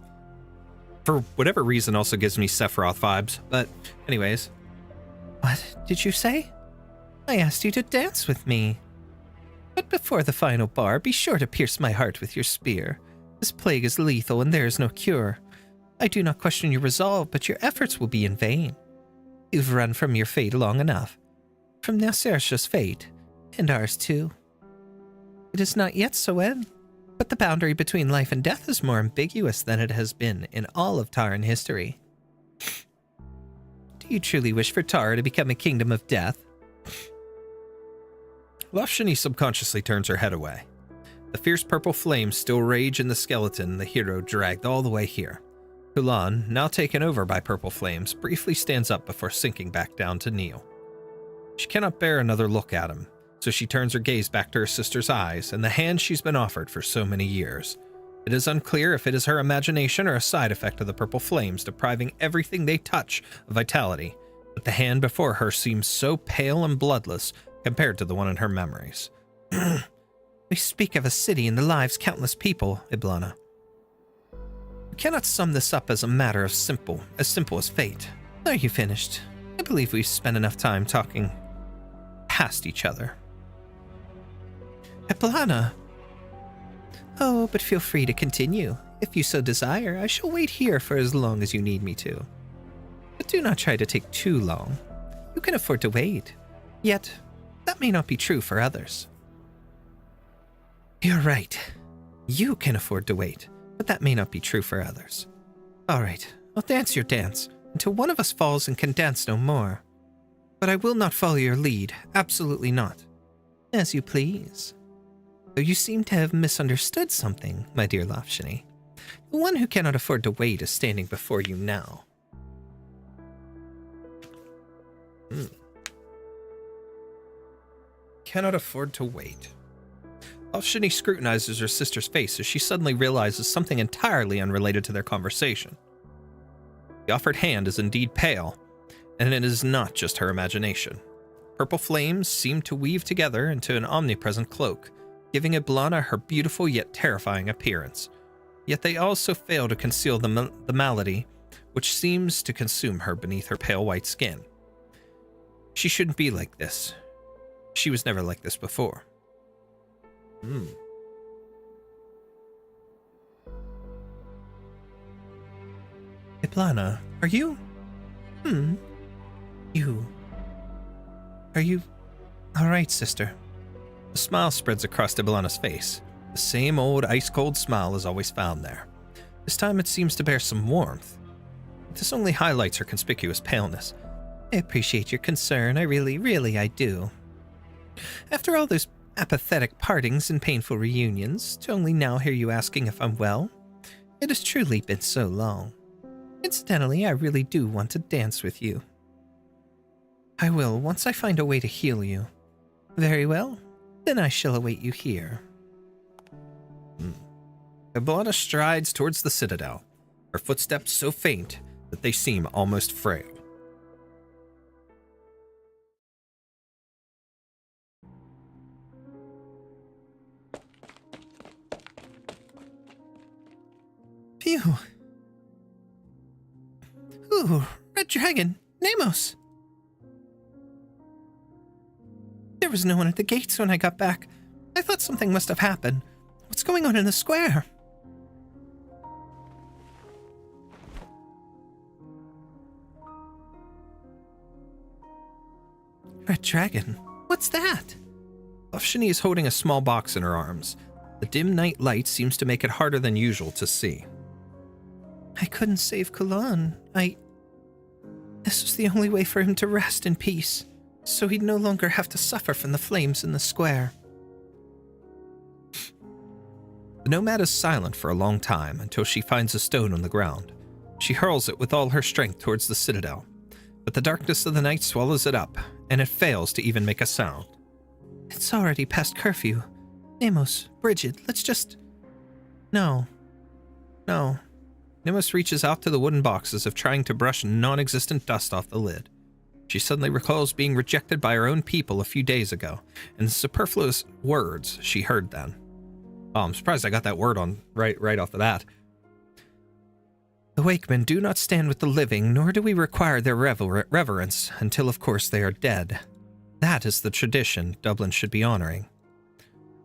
For whatever reason, also gives me Sephiroth vibes. But anyways. What did you say? I asked you to dance with me. But before the final bar, be sure to pierce my heart with your spear. This plague is lethal and there is no cure. I do not question your resolve, but your efforts will be in vain. You've run from your fate long enough. From Nasersha's fate, and ours too. It is not yet so end, but the boundary between life and death is more ambiguous than it has been in all of Taran history. Do you truly wish for Tara to become a kingdom of death? Loveshini subconsciously turns her head away. The fierce purple flames still rage in the skeleton the hero dragged all the way here. Kulan, now taken over by purple flames, briefly stands up before sinking back down to kneel. She cannot bear another look at him, so she turns her gaze back to her sister's eyes and the hand she's been offered for so many years. It is unclear if it is her imagination or a side effect of the purple flames depriving everything they touch of vitality, but the hand before her seems so pale and bloodless compared to the one in her memories. We speak of a city and the lives countless people, Eblana. We cannot sum this up as a matter of simple as fate. Are you finished? I believe we've spent enough time talking past each other. Eblana! Oh, but feel free to continue. If you so desire, I shall wait here for as long as you need me to. But do not try to take too long. You can afford to wait. Yet, that may not be true for others. You're right. You can afford to wait, but that may not be true for others. All right, I'll dance your dance until one of us falls and can dance no more. But I will not follow your lead, absolutely not. As you please. Though you seem to have misunderstood something, my dear Loveshini. The one who cannot afford to wait is standing before you now. Cannot afford to wait. Loveshini scrutinizes her sister's face as she suddenly realizes something entirely unrelated to their conversation. The offered hand is indeed pale, and it is not just her imagination. Purple flames seem to weave together into an omnipresent cloak, giving Eblana her beautiful yet terrifying appearance. Yet they also fail to conceal the malady which seems to consume her beneath her pale white skin. She shouldn't be like this. She was never like this before. Eblana, are you? Are you... All right, sister. A smile spreads across Eblana's face. The same old ice-cold smile is always found there. This time it seems to bear some warmth. This only highlights her conspicuous paleness. I appreciate your concern. I really do. After all those apathetic partings and painful reunions, to only now hear you asking if I'm well, it has truly been so long. Incidentally, I really do want to dance with you. I will, once I find a way to heal you. Very well, then I shall await you here. Eblana strides towards the citadel, her footsteps so faint that they seem almost frail. Phew. Ooh, Red Dragon, Nemos. There was no one at the gates when I got back. I thought something must have happened. What's going on in the square? Red Dragon, what's that? Loveshini is holding a small box in her arms. The dim night light seems to make it harder than usual to see. I couldn't save Kulan. This was the only way for him to rest in peace, so he'd no longer have to suffer from the flames in the square. The nomad is silent for a long time until she finds a stone on the ground. She hurls it with all her strength towards the citadel, but the darkness of the night swallows it up, and it fails to even make a sound. It's already past curfew. Nemos, Bridget, let's just... No. No. Nemos reaches out to the wooden box as if trying to brush non-existent dust off the lid. She suddenly recalls being rejected by her own people a few days ago, and the superfluous words she heard then. Oh, I'm surprised I got that word on right off the bat. The Wakemen do not stand with the living, nor do we require their reverence, until of course they are dead. That is the tradition Dublin should be honoring.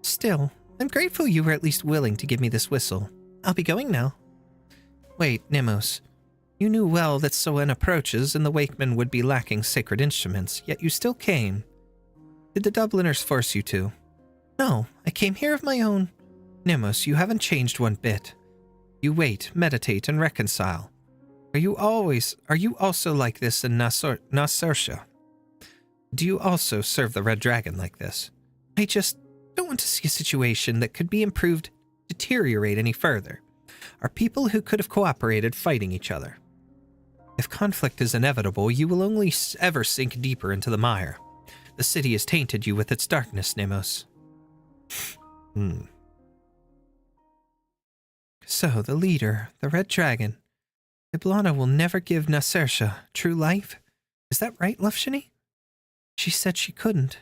Still, I'm grateful you were at least willing to give me this whistle. I'll be going now. Wait, Nemos. You knew well that Soen approaches and the Wakemen would be lacking sacred instruments, yet you still came. Did the Dubliners force you to? No, I came here of my own. Nemos, you haven't changed one bit. You wait, meditate, and reconcile. Are you also like this in Nasersha? Do you also serve the Red Dragon like this? I just don't want to see a situation that could be improved deteriorate any further. Our people who could have cooperated fighting each other. If conflict is inevitable, you will only ever sink deeper into the mire. The city has tainted you with its darkness, Nemos. So, the leader, the Red Dragon, Eblana will never give Nasersha true life? Is that right, Lufshini? She said she couldn't.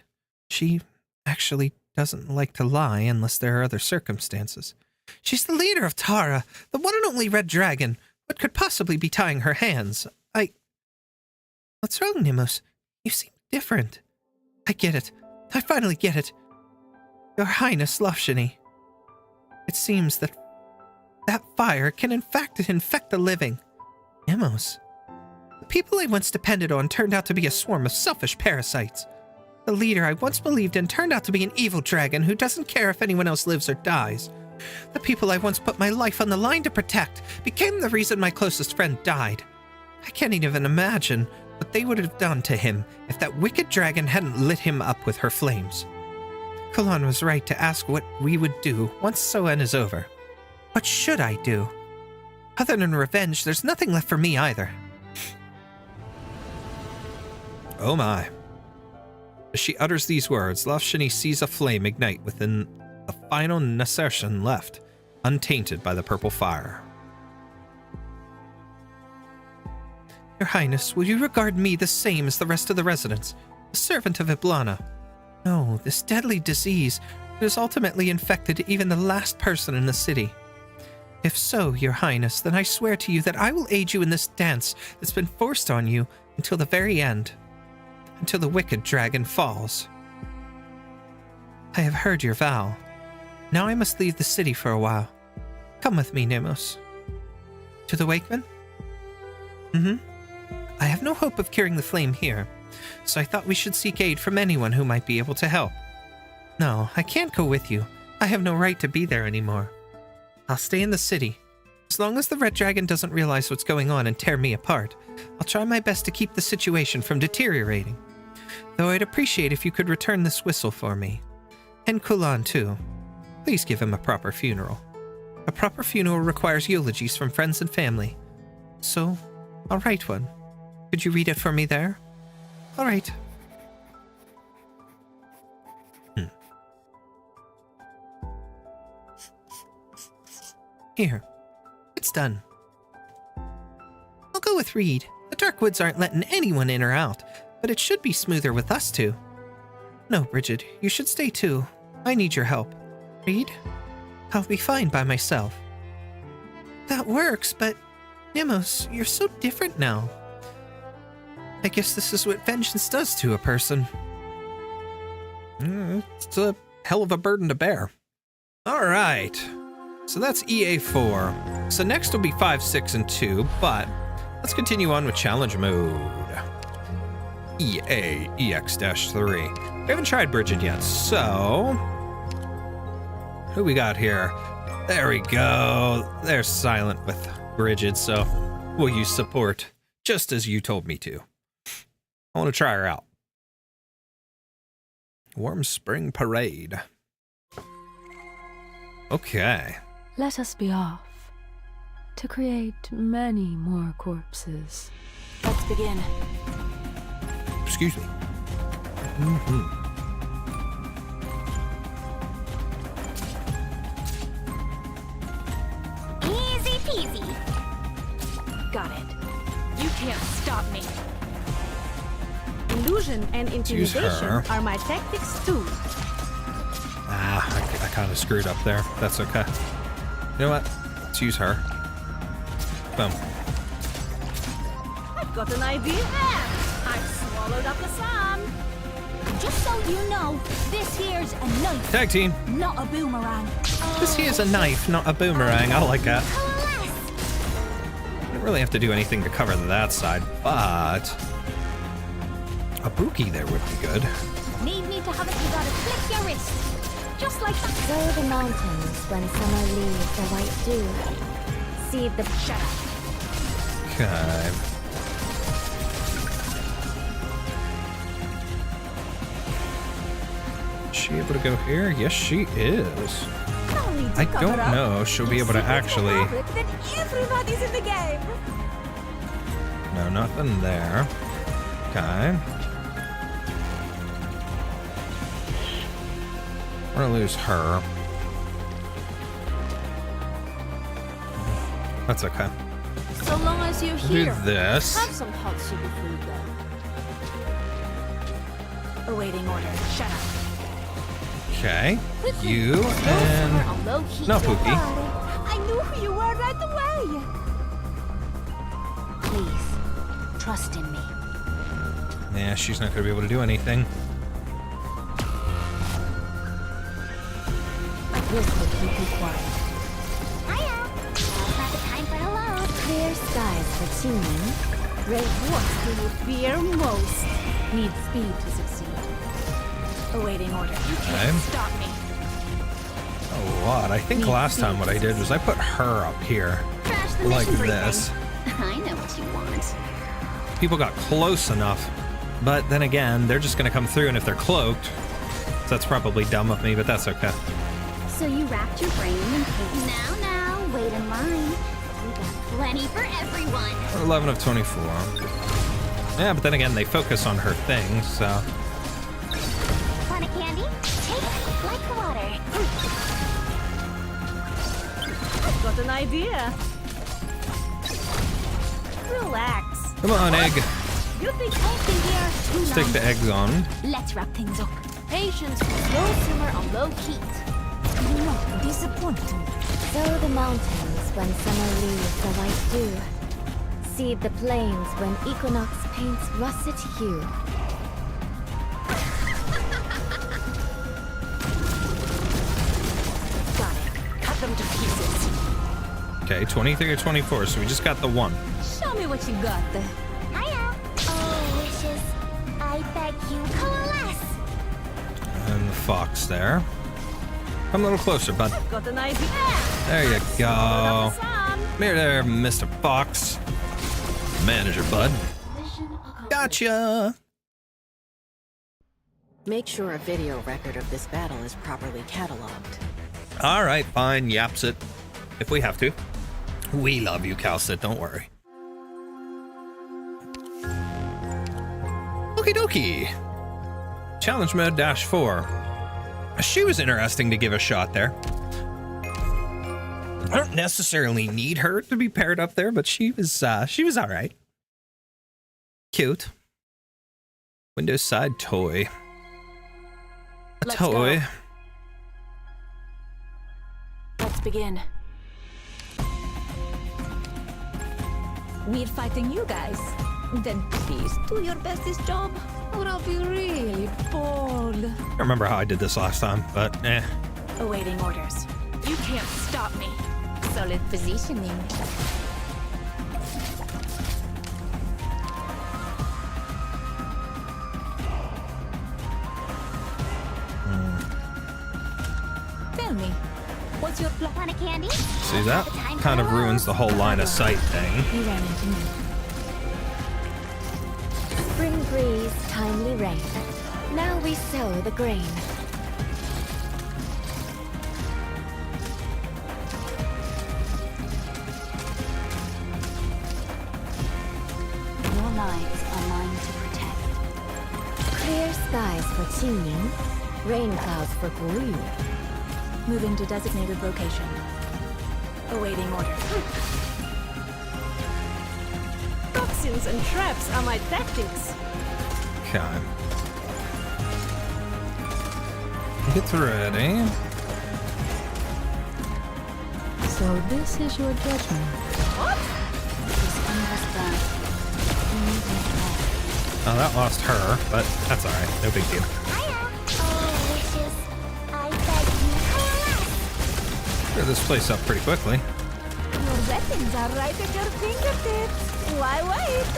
She actually doesn't like to lie unless there are other circumstances. She's the leader of Tara, the one and only Red Dragon. What could possibly be tying her hands? What's wrong, Nemos? You seem different. I get it. I finally get it. Your Highness, Lufshini. It seems that fire can in fact infect the living. Nemos. The people I once depended on turned out to be a swarm of selfish parasites. The leader I once believed in turned out to be an evil dragon who doesn't care if anyone else lives or dies. The people I once put my life on the line to protect became the reason my closest friend died. I can't even imagine what they would have done to him if that wicked dragon hadn't lit him up with her flames. Kulan was right to ask what we would do once Soen is over. What should I do? Other than revenge, there's nothing left for me either. Oh my. As she utters these words, Lufshini sees a flame ignite within the final Nasershan left, untainted by the purple fire. Your Highness, will you regard me the same as the rest of the residents, a servant of Eblana? No, this deadly disease has ultimately infected even the last person in the city. If so, Your Highness, then I swear to you that I will aid you in this dance that's been forced on you until the very end. Until the wicked dragon falls. I have heard your vow. Now I must leave the city for a while. Come with me, Nemos. To the Wakemen? I have no hope of curing the flame here, so I thought we should seek aid from anyone who might be able to help. No, I can't go with you. I have no right to be there anymore. I'll stay in the city. As long as the Red Dragon doesn't realize what's going on and tear me apart, I'll try my best to keep the situation from deteriorating. Though I'd appreciate if you could return this whistle for me. And Kulan, too. Please give him a proper funeral. A proper funeral requires eulogies from friends and family. So, I'll write one. Could you read it for me there? All right. Here. It's done. I'll go with Reed. The Darkwoods aren't letting anyone in or out, but it should be smoother with us two. No, Bridget, you should stay too. I need your help. Reed? I'll be fine by myself. That works, but Nemos, you're so different now. I guess this is what vengeance does to a person. It's a hell of a burden to bear. All right. So that's EA4. So next will be 5, 6, and 2, but let's continue on with challenge mode. EA EX-3. We haven't tried Bridget yet, so who we got here? There we go. They're silent with Bridget, so we'll use support just as you told me to. I want to try her out. Warm Spring Parade. Okay. Let us be off to create many more corpses. Let's begin. Excuse me. Confusion and use intimidation her. are my tactics too. Ah, I kind of screwed up there. That's okay. You know what? Let's use her. Boom. I've got an idea. I've swallowed up the sun. Just so you know, this here's a knife, Tag team. not a boomerang. This here's a knife, not a boomerang. I like that. Coalesce. I don't really have to do anything to cover that side, but a Buki there would be good. Need me to have it, you gotta flick your wrist. Just like that. Sow the mountains when summer leaves the white dew. Seed the... Shut up. Okay. Is she able to go here? Yes, she is. No need to I cover don't up. know if she'll be able to actually... Then everybody's in the game. No, nothing there. Okay. We're gonna lose her. That's okay. So long as you're We'll here. do this. Have some hot super food though. Awaiting order. Shut up. Okay. You and... Low key. No, Pookie. I knew who you were right away. Please, trust in me. Yeah, she's not gonna be able to do anything. This will keep you quiet. Hiya! Now's not the time for hello. Clear skies for teaming. Great What do you fear most? need speed to succeed. Awaiting order. You Okay. can't stop me. A lot. I think last time what I did was I put her up here. Crash the Like mission this. briefing. I know what you want. People got close enough. But then again, they're just gonna come through, and if they're cloaked, so that's probably dumb of me, but that's okay. So you wrapped your brain in paper. Now, wait in line. We got plenty for everyone. 11 of 24. Yeah, but then again, they focus on her thing, so... Want a candy? Take it like water. I've got an idea. Relax. Come on, egg. You think I've been here too Stick long. the eggs on. Let's wrap things up. Patience for slow simmer on low heat. not disappoint me. Sow the mountains when summer leaves the white dew. Seed the plains when equinox paints russet hue. Got it. Cut them to pieces. Okay, 23 or 24, so we just got the one. Show me what you got there. Hiya! Oh, wishes. I beg you, coalesce. And the fox there. Come a little closer, bud. Got an idea. There you go. Some. Here there, Mr. Fox. Manager, bud. Gotcha! Make sure a video record of this battle is properly cataloged. Alright, fine, yaps it. If we have to. We love you, Calcit, don't worry. Okie dokie. Challenge mode -4. She was interesting to give a shot there. I don't necessarily need her to be paired up there, but she was alright. Cute. Windows side toy. A Let's toy. go. Let's begin. We're fighting you guys. Then please do your bestest job, or I'll be really bored. I don't remember how I did this last time, but eh. Awaiting orders. You can't stop me. Solid positioning. Tell me, what's your plan? Want a candy? See, that kind of ruins the whole line of sight thing. You ran into me. Spring breeze, timely rain. Now we sow the grain. Your lives are mine to protect. Clear skies for Qingning, rain clouds for Guyu. Moving to designated location. Awaiting order. Toxins and traps are my tactics. Okay. Get ready. So this is your judgment. Oh, that lost her, but that's alright. No big deal. Clear this place up pretty quickly. Your weapons are right at your fingertips. Why wait?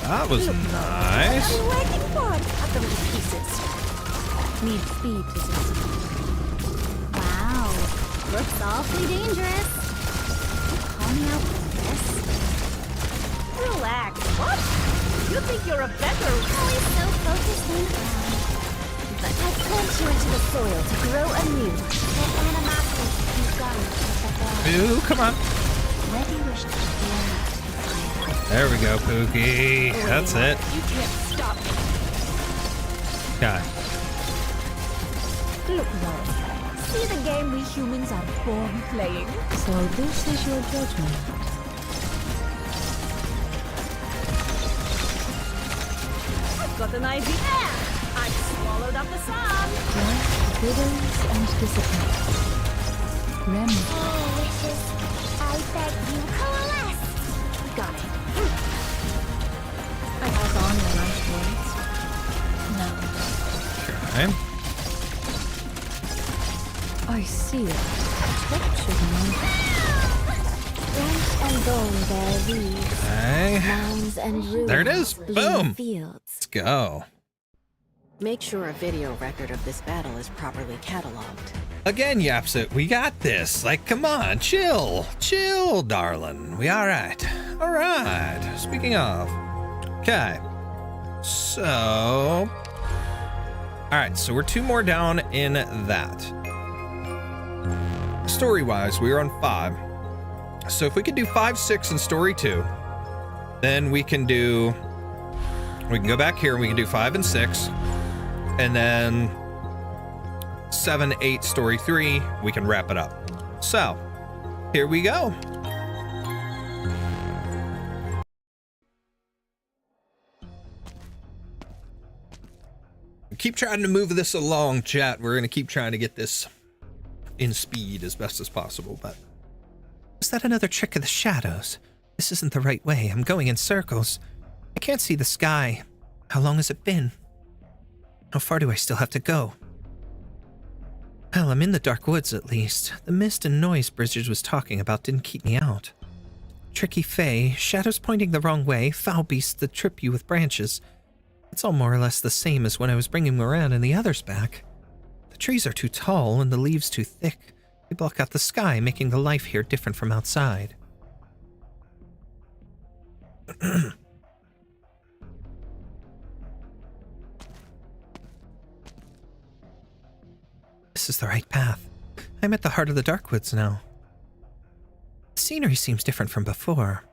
That was nice. What are you waiting for? Cut them to pieces. Need speed to succeed. Wow, looks awfully dangerous. You call me out for this? Relax. What? You think you're a better... Always so focused on ground. But I plant you into the soil to grow anew. The animosity you garner with the ball. Ooh, come on. Where do you wish to begin? There we go, Pookie. That's it. You can't stop me. Okay. Look, Laura. See the game we humans are born playing? So this is your judgment. I've got an idea. I've swallowed up the sun. Life, bitters, and disappointment. Remnant. Oh, wishes, I beg you, coalesce. Got it. I have on the right words. No. Okay. I see it. Attributions. Branch and bone bear leaves. Okay. Mounds and ruins. There it is. bloom Boom. Fields. Let's go. Make sure a video record of this battle is properly cataloged. Again, Yapsit, we got this. Like, come on, chill. Chill, darling. We all right. All right. Speaking of. Okay. So. All right, so we're 2 more down in that. Story-wise, we were on 5. So if we could do 5, 6, and story 2, then we can go back here and we can do 5 and 6, and then 7, 8, story 3, we can wrap it up. So, here we go. Keep trying to move this along, chat. We're going to keep trying to get this in speed as best as possible, but... Is that another trick of the shadows? This isn't the right way. I'm going in circles. I can't see the sky. How long has it been? How far do I still have to go? Well, I'm in the dark woods at least. The mist and noise Bridges was talking about didn't keep me out. Tricky Fae, shadows pointing the wrong way, foul beasts that trip you with branches. It's all more or less the same as when I was bringing Moran and the others back. The trees are too tall and the leaves too thick. They block out the sky, making the life here different from outside. This is the right path. I'm at the heart of the Darkwoods now. The scenery seems different from before.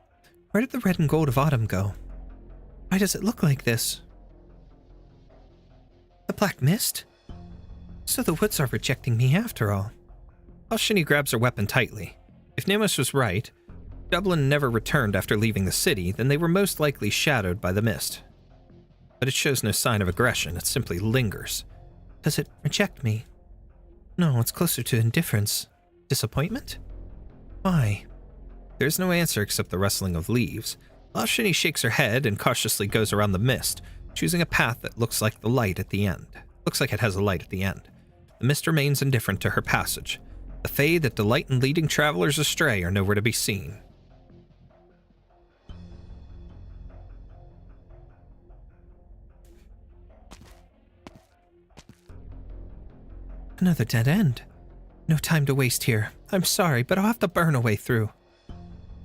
Where did the red and gold of autumn go? Why does it look like this? The black mist? So the woods are rejecting me after all. Shinny grabs her weapon tightly. If Nemos was right, Dublin never returned after leaving the city, then they were most likely shadowed by the mist. But it shows no sign of aggression, it simply lingers. Does it reject me? No, it's closer to indifference. Disappointment? Why? There's no answer except the rustling of leaves. Shinny shakes her head and cautiously goes around the mist, choosing a path that looks like the light at the end. Looks like it has a light at the end. The mist remains indifferent to her passage. The Fae that delight in leading travelers astray are nowhere to be seen. Another dead end. No time to waste here. I'm sorry, but I'll have to burn a way through.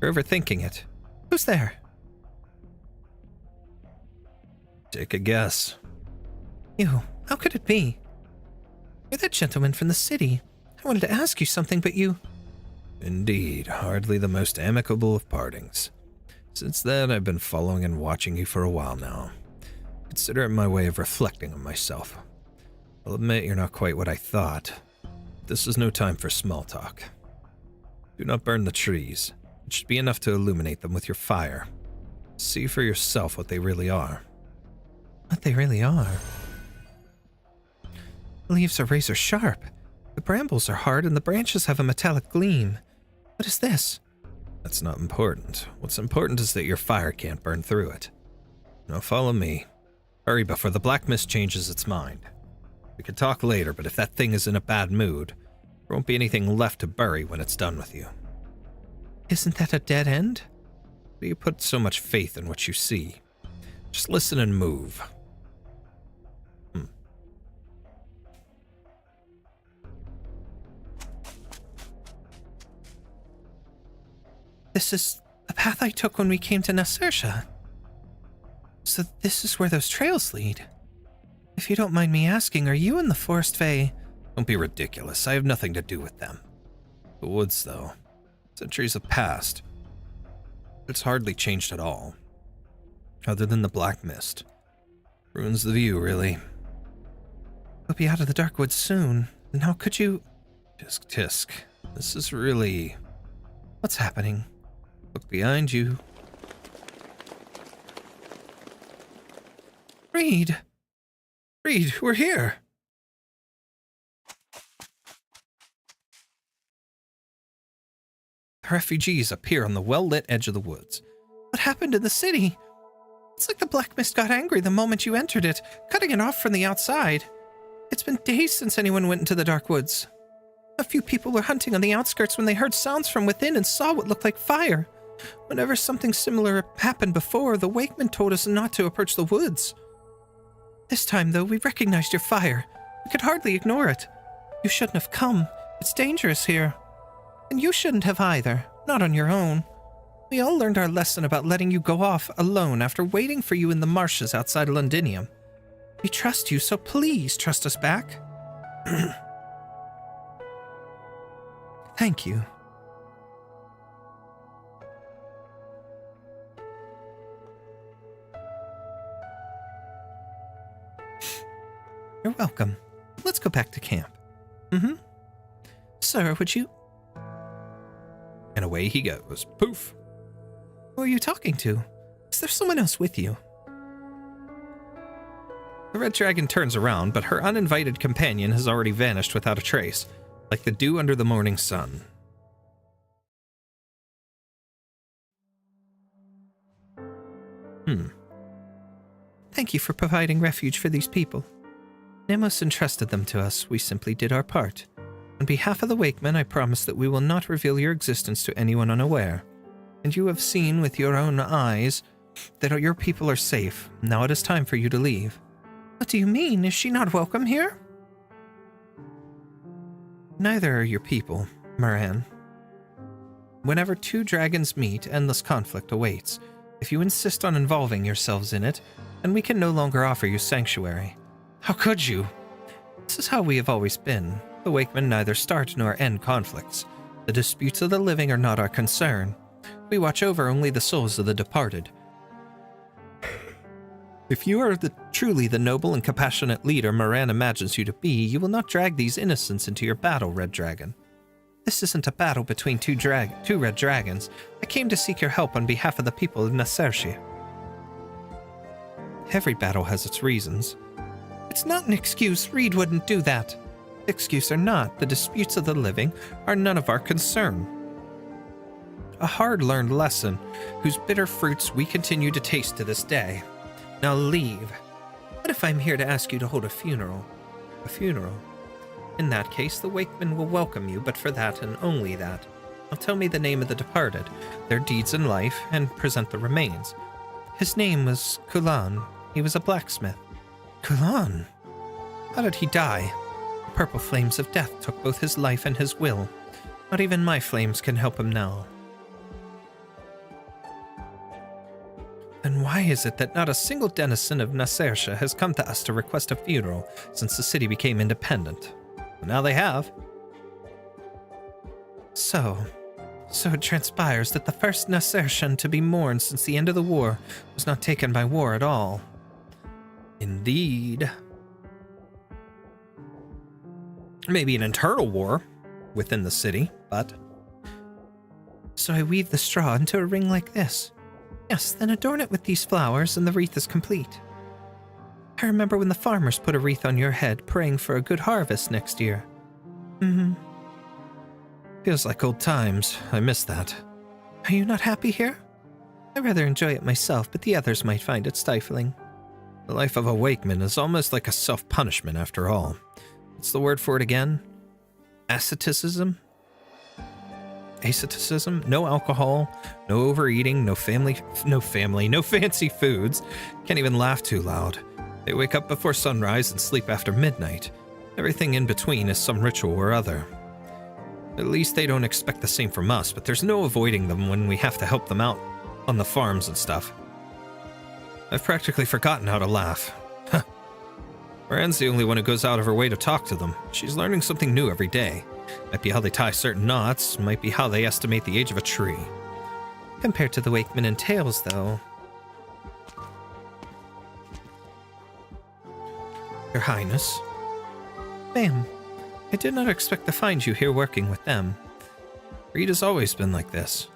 You're overthinking it. Who's there? Take a guess. You. How could it be? You're that gentleman from the city. I wanted to ask you something, but you... Indeed, hardly the most amicable of partings. Since then, I've been following and watching you for a while now. Consider it my way of reflecting on myself. I'll admit you're not quite what I thought. This is no time for small talk. Do not burn the trees. It should be enough to illuminate them with your fire. See for yourself what they really are. What they really are? The leaves are razor sharp. The brambles are hard and the branches have a metallic gleam. What is this? That's not important. What's important is that your fire can't burn through it. Now follow me. Hurry before the black mist changes its mind. We could talk later, but if that thing is in a bad mood, there won't be anything left to bury when it's done with you. Isn't that a dead end? Do you put so much faith in what you see? Just listen and move. This is the path I took when we came to Necrass. So this is where those trails lead. If you don't mind me asking, are you in the Forest Fae? Don't be ridiculous. I have nothing to do with them. The woods, though. Centuries have passed. It's hardly changed at all. Other than the black mist. Ruins the view, really. We'll be out of the dark woods soon. And how could you... Tisk tisk. This is really... What's happening? Look behind you. Reed! Reed, we're here! The refugees appear on the well-lit edge of the woods. What happened in the city? It's like the black mist got angry the moment you entered it, cutting it off from the outside. It's been days since anyone went into the dark woods. A few people were hunting on the outskirts when they heard sounds from within and saw what looked like fire. Whenever something similar happened before, the Wakeman told us not to approach the woods. This time, though, we recognized your fire. We could hardly ignore it. You shouldn't have come. It's dangerous here. And you shouldn't have either. Not on your own. We all learned our lesson about letting you go off alone after waiting for you in the marshes outside Londinium. We trust you, so please trust us back. Thank you. You're welcome. Let's go back to camp. Sir, would you... And away he goes. Poof! Who are you talking to? Is there someone else with you? The red dragon turns around, but her uninvited companion has already vanished without a trace, like the dew under the morning sun. Thank you for providing refuge for these people. Nemos entrusted them to us. We simply did our part. On behalf of the Wakemen, I promise that we will not reveal your existence to anyone unaware. And you have seen with your own eyes that your people are safe. Now it is time for you to leave. What do you mean? Is she not welcome here? Neither are your people, Moran. Whenever two dragons meet, endless conflict awaits. If you insist on involving yourselves in it, then we can no longer offer you sanctuary. How could you? This is how we have always been. The Wakemen neither start nor end conflicts. The disputes of the living are not our concern. We watch over only the souls of the departed. If you are truly the noble and compassionate leader Moran imagines you to be, you will not drag these innocents into your battle, Red Dragon. This isn't a battle between two red dragons. I came to seek your help on behalf of the people of Necrass. Every battle has its reasons. It's not an excuse. Reed wouldn't do that. Excuse or not, the disputes of the living are none of our concern. A hard-learned lesson, whose bitter fruits we continue to taste to this day. Now leave. What if I'm here to ask you to hold a funeral? A funeral? In that case, the Wakemen will welcome you, but for that and only that. Now tell me the name of the departed, their deeds in life, and present the remains. His name was Kulan. He was a blacksmith. Kulan? How did he die? The purple flames of death took both his life and his will. Not even my flames can help him now. Then why is it that not a single denizen of Necrass has come to us to request a funeral since the city became independent? Well, now they have. So it transpires that the first Necrassan to be mourned since the end of the war was not taken by war at all. Indeed. Maybe an internal war within the city, but... So I weave the straw into a ring like this. Yes, then adorn it with these flowers and the wreath is complete. I remember when the farmers put a wreath on your head, praying for a good harvest next year. Feels like old times. I miss that. Are you not happy here? I rather enjoy it myself, but the others might find it stifling. The life of a wakeman is almost like a self-punishment after all. What's the word for it again? Asceticism? Asceticism? No alcohol, no overeating, no fancy foods. Can't even laugh too loud. They wake up before sunrise and sleep after midnight. Everything in between is some ritual or other. At least they don't expect the same from us, but there's no avoiding them when we have to help them out on the farms and stuff. I've practically forgotten how to laugh. Moran's the only one who goes out of her way to talk to them. She's learning something new every day. Might be how they tie certain knots, might be how they estimate the age of a tree. Compared to the Wakemen in Tales, though. Your Highness. Ma'am, I did not expect to find you here working with them. Rita's always been like this.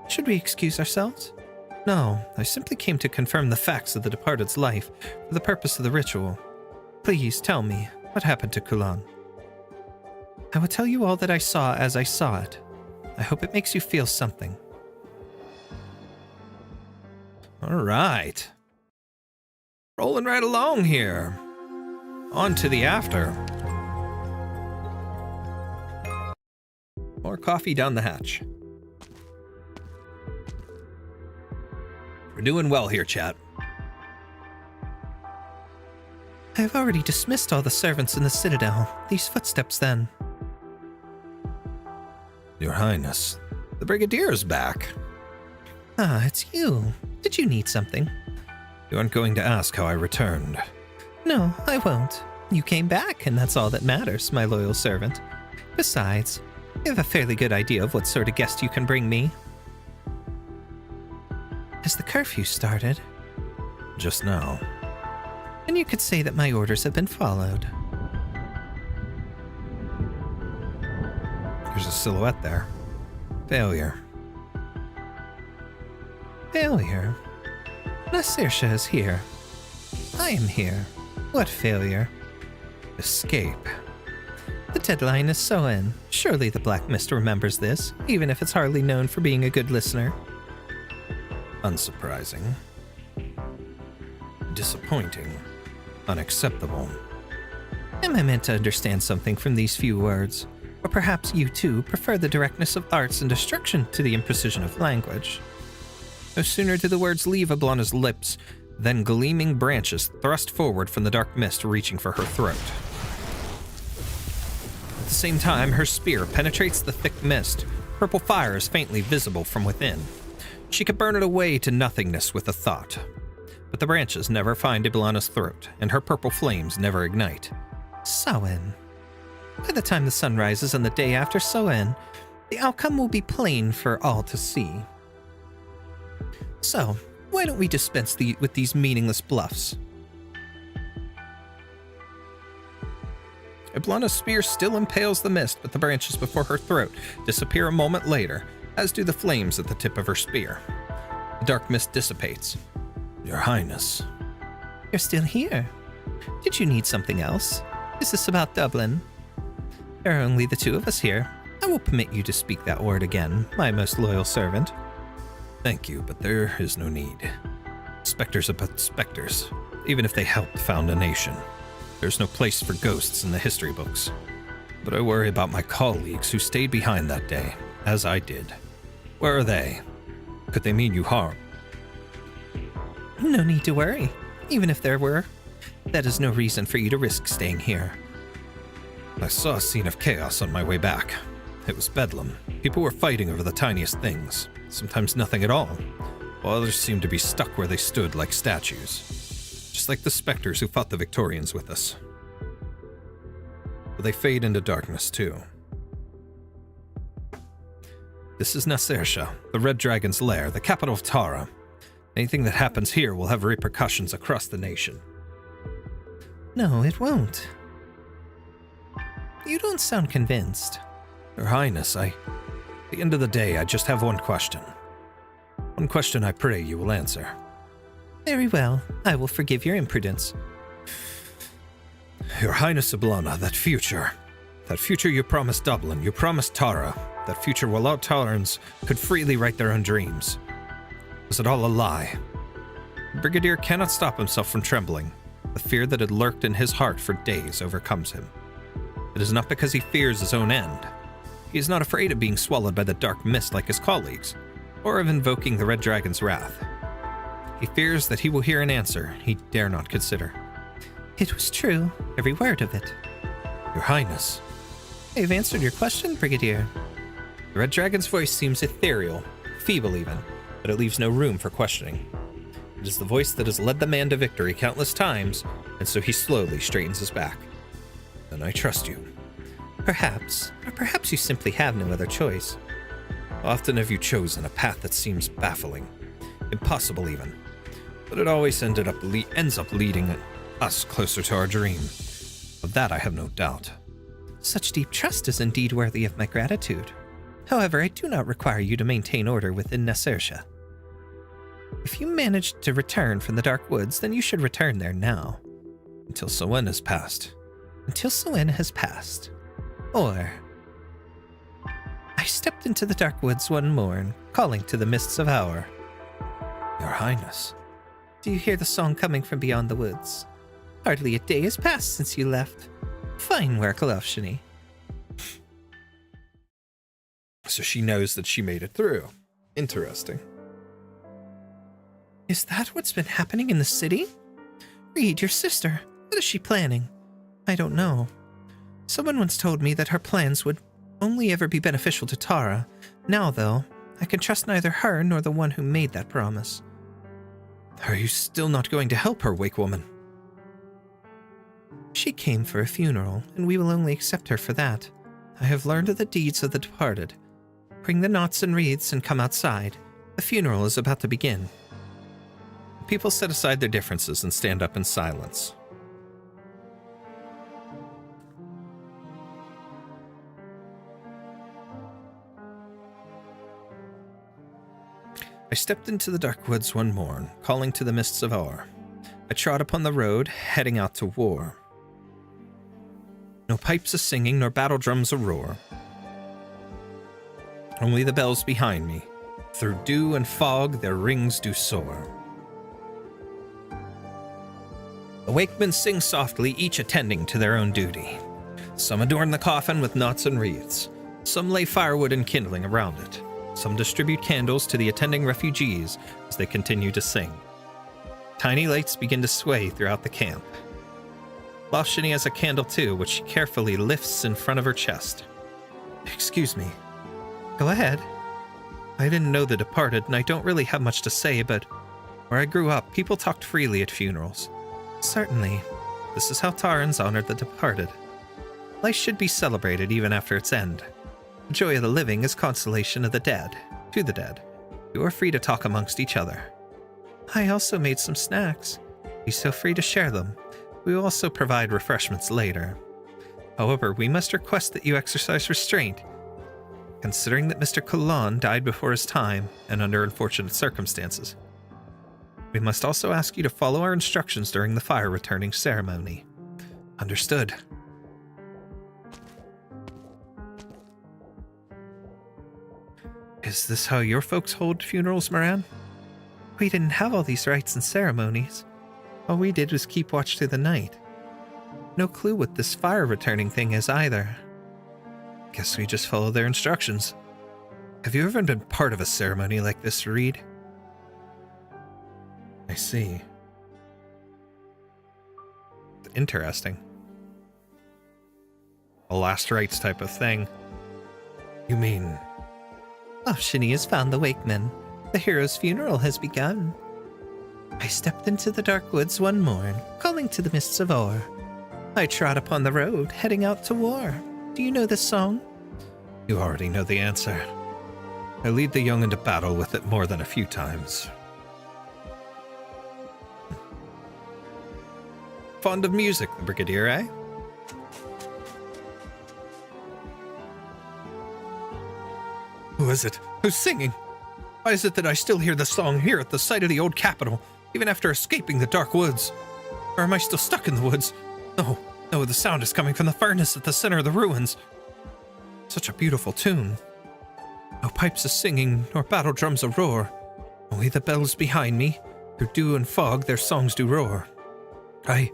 Should we excuse ourselves? No, I simply came to confirm the facts of the departed's life for the purpose of the ritual. Please tell me, what happened to Kulan? I will tell you all that I saw as I saw it. I hope it makes you feel something. All right. Rolling right along here. On to the after. More coffee down the hatch. We're doing well here, chat. I have already dismissed all the servants in the Citadel. These footsteps, then. Your Highness, the Brigadier's back. Ah, it's you. Did you need something? You aren't going to ask how I returned. No, I won't. You came back, and that's all that matters, my loyal servant. Besides, you have a fairly good idea of what sort of guest you can bring me. Has the curfew started? Just now. And you could say that my orders have been followed. There's a silhouette there. Failure. Failure? Nasersha is here. I am here. What failure? Escape. The deadline is so in. Surely the Black Mist remembers this, even if it's hardly known for being a good listener. Unsurprising. Disappointing. Unacceptable. Am I meant to understand something from these few words? Or perhaps you too prefer the directness of arts and destruction to the imprecision of language? No sooner do the words leave Eblana's lips than gleaming branches thrust forward from the dark mist, reaching for her throat. At the same time, her spear penetrates the thick mist. Purple fire is faintly visible from within. She could burn it away to nothingness with a thought. But the branches never find Eblana's throat, and her purple flames never ignite. Samhain. By the time the sun rises on the day after Samhain, the outcome will be plain for all to see. So, why don't we dispense with these meaningless bluffs? Eblana's spear still impales the mist, but the branches before her throat disappear a moment later, as do the flames at the tip of her spear. The dark mist dissipates. Your Highness. You're still here. Did you need something else? Is this about Dublin? There are only the two of us here. I will permit you to speak that word again, my most loyal servant. Thank you, but there is no need. Spectres are but spectres, even if they helped found a nation. There's no place for ghosts in the history books. But I worry about my colleagues who stayed behind that day, as I did. Where are they? Could they mean you harm? No need to worry. Even if there were, that is no reason for you to risk staying here. I saw a scene of chaos on my way back. It was bedlam. People were fighting over the tiniest things, sometimes nothing at all, while others seemed to be stuck where they stood like statues, just like the specters who fought the Victorians with us. But they fade into darkness too. This is Nasersha, the Red Dragon's lair, the capital of Tara. Anything that happens here will have repercussions across the nation. No, it won't. You don't sound convinced. Your Highness, at the end of the day, I just have one question. One question I pray you will answer. Very well. I will forgive your imprudence. Your Highness Eblana, that future you promised Dublin, you promised Tara, that future where all Tarans could freely write their own dreams. Was it all a lie? The Brigadier cannot stop himself from trembling. The fear that had lurked in his heart for days overcomes him. It is not because he fears his own end. He is not afraid of being swallowed by the dark mist like his colleagues, or of invoking the Red Dragon's wrath. He fears that he will hear an answer he dare not consider. It was true, every word of it. Your Highness. I have answered your question, Brigadier. The Red Dragon's voice seems ethereal, feeble even, but it leaves no room for questioning. It is the voice that has led the man to victory countless times, and so he slowly straightens his back. Then I trust you. Perhaps, or perhaps you simply have no other choice. Often have you chosen a path that seems baffling, impossible even, but it always ends up leading us closer to our dream. Of that I have no doubt. Such deep trust is indeed worthy of my gratitude. However, I do not require you to maintain order within Necrass. If you managed to return from the Dark Woods, then you should return there now. Until Soen has passed. Until Soen has passed. Or... I stepped into the Dark Woods one morn, calling to the mists of Hour. Your Highness. Do you hear the song coming from beyond the woods? Hardly a day has passed since you left. Fine work, Lofshini. So she knows that she made it through. Interesting. Is that what's been happening in the city? Reed, your sister, what is she planning? I don't know. Someone once told me that her plans would only ever be beneficial to Tara. Now, though, I can trust neither her nor the one who made that promise. Are you still not going to help her, Wake Woman? She came for a funeral, and we will only accept her for that. I have learned of the deeds of the departed. Bring the knots and wreaths and come outside. The funeral is about to begin. People set aside their differences and stand up in silence. I stepped into the dark woods one morn, calling to the mists of Hour. I trod upon the road, heading out to war. No pipes a-singing, nor battle drums a-roar. Only the bells behind me. Through dew and fog their rings do soar. The wakemen sing softly, each attending to their own duty. Some adorn the coffin with knots and wreaths. Some lay firewood and kindling around it. Some distribute candles to the attending refugees as they continue to sing. Tiny lights begin to sway throughout the camp. Lofshini has a candle too, which she carefully lifts in front of her chest. Excuse me. Go ahead. I didn't know the departed, and I don't really have much to say, but where I grew up, people talked freely at funerals. Certainly. This is how Tarans honored the departed. Life should be celebrated even after its end. The joy of the living is consolation of the dead, to the dead. You are free to talk amongst each other. I also made some snacks. Be so free to share them. We will also provide refreshments later. However, we must request that you exercise restraint. Considering that Mr. Kulon died before his time and under unfortunate circumstances. We must also ask you to follow our instructions during the fire returning ceremony. Understood. Is this how your folks hold funerals, Moran? We didn't have all these rites and ceremonies. All we did was keep watch through the night. No clue what this fire returning thing is either. Guess we just follow their instructions. Have you ever been part of a ceremony like this, Reed? I see. Interesting. A last rites type of thing. You mean... Lofshini has found the wakemen. The hero's funeral has begun. I stepped into the dark woods one morn, calling to the mists of Hour. I trod upon the road, heading out to war. Do you know this song? You already know the answer. I lead the young into battle with it more than a few times. Fond of music, the Brigadier, eh? Who is it? Who's singing? Why is it that I still hear the song here at the site of the old capital, even after escaping the dark woods. Or am I still stuck in the woods? No, the sound is coming from the furnace at the center of the ruins. Such a beautiful tune. No pipes a singing, nor battle drums a roar. Only the bells behind me, through dew and fog their songs do roar. I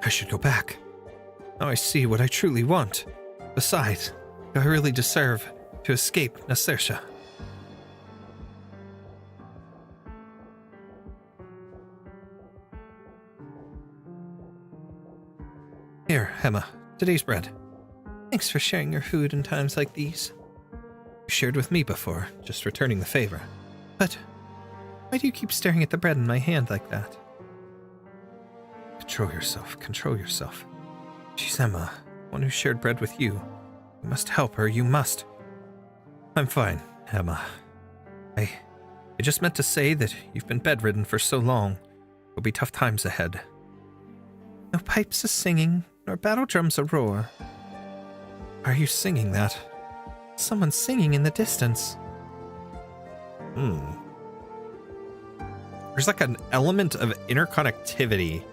should go back. Now I see what I truly want. Besides, do I really deserve to escape Necrass? Here, Emma, today's bread. Thanks for sharing your food in times like these. You shared with me before, just returning the favor. But why do you keep staring at the bread in my hand like that? Control yourself. She's Emma, one who shared bread with you. You must help her, you must. I'm fine, Emma. I just meant to say that you've been bedridden for so long. There'll be tough times ahead. No pipes a singing, nor battle drums a roar. Are you singing that? Someone's singing in the distance. There's like an element of interconnectivity.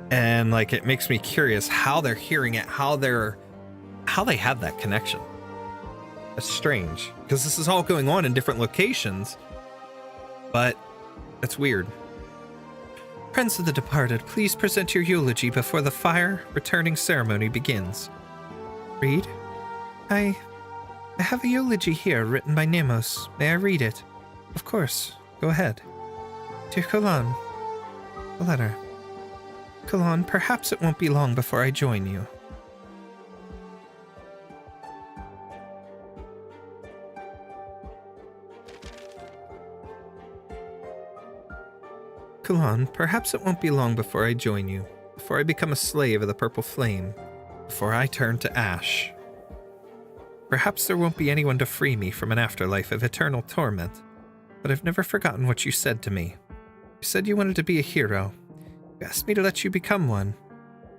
And like it makes me curious how they're hearing it, how they have that connection. That's strange, because this is all going on in different locations. But that's weird. Friends of the departed, please present your eulogy before the fire returning ceremony begins. Read? I have a eulogy here written by Nemos. May I read it? Of course. Go ahead. Dear Kulan, a letter. Kulan, perhaps it won't be long before I join you. Kulan, perhaps it won't be long before I join you, before I become a slave of the purple flame, before I turn to ash. Perhaps there won't be anyone to free me from an afterlife of eternal torment, but I've never forgotten what you said to me. You said you wanted to be a hero. You asked me to let you become one.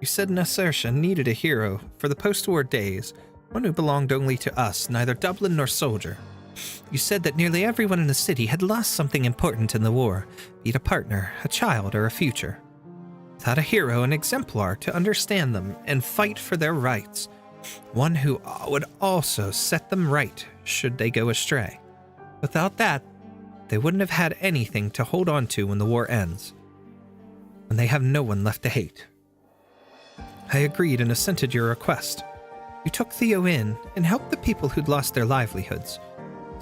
You said Necrass needed a hero for the post-war days, one who belonged only to us, neither Dublin nor soldier. You said that nearly everyone in the city had lost something important in the war, be it a partner, a child, or a future. Without a hero, an exemplar to understand them and fight for their rights, one who would also set them right should they go astray. Without that, they wouldn't have had anything to hold on to when the war ends, when they have no one left to hate. I agreed and assented your request. You took Theo in and helped the people who'd lost their livelihoods.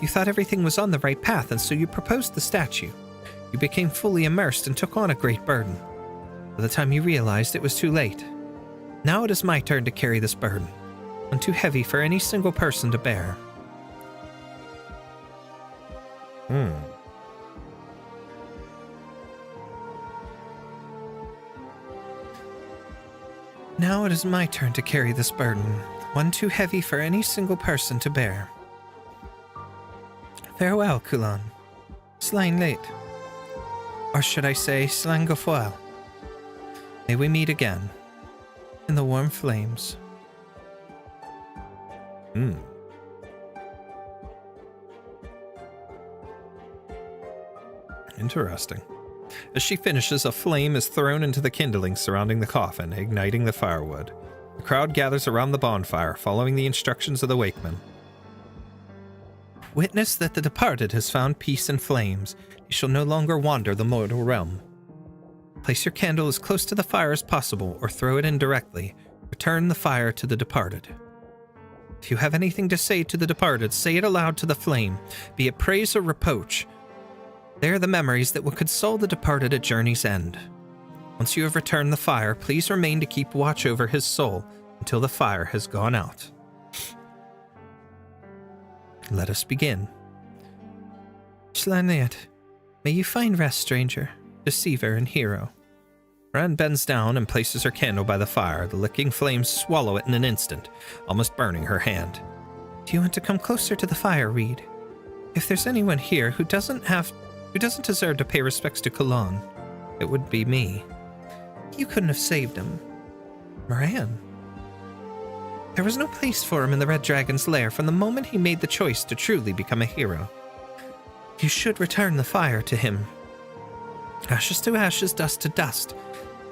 You thought everything was on the right path, and so you proposed the statue. You became fully immersed and took on a great burden. By the time you realized, it was too late. Now it is my turn to carry this burden, one too heavy for any single person to bear. Now it is my turn to carry this burden, one too heavy for any single person to bear. Farewell, Kulan. Slain late. Or should I say, Slan Gofoil. May we meet again in the warm flames. Interesting. As she finishes, a flame is thrown into the kindling surrounding the coffin, igniting the firewood. The crowd gathers around the bonfire, following the instructions of the wakeman. Witness that the departed has found peace and flames. You shall no longer wander the mortal realm. Place your candle as close to the fire as possible, or throw it in directly. Return the fire to the departed. If you have anything to say to the departed, say it aloud to the flame, be it praise or reproach. They are the memories that will console the departed at journey's end. Once you have returned the fire, please remain to keep watch over his soul until the fire has gone out. Let us begin. Slanayat, may you find rest, stranger, deceiver, and hero. Ran bends down and places her candle by the fire. The licking flames swallow it in an instant, almost burning her hand. Do you want to come closer to the fire, Reed? If there's anyone here who doesn't deserve to pay respects to Kulan, it would be me. You couldn't have saved him. Moran. There was no place for him in the Red Dragon's lair from the moment he made the choice to truly become a hero. You should return the fire to him. Ashes to ashes, dust to dust.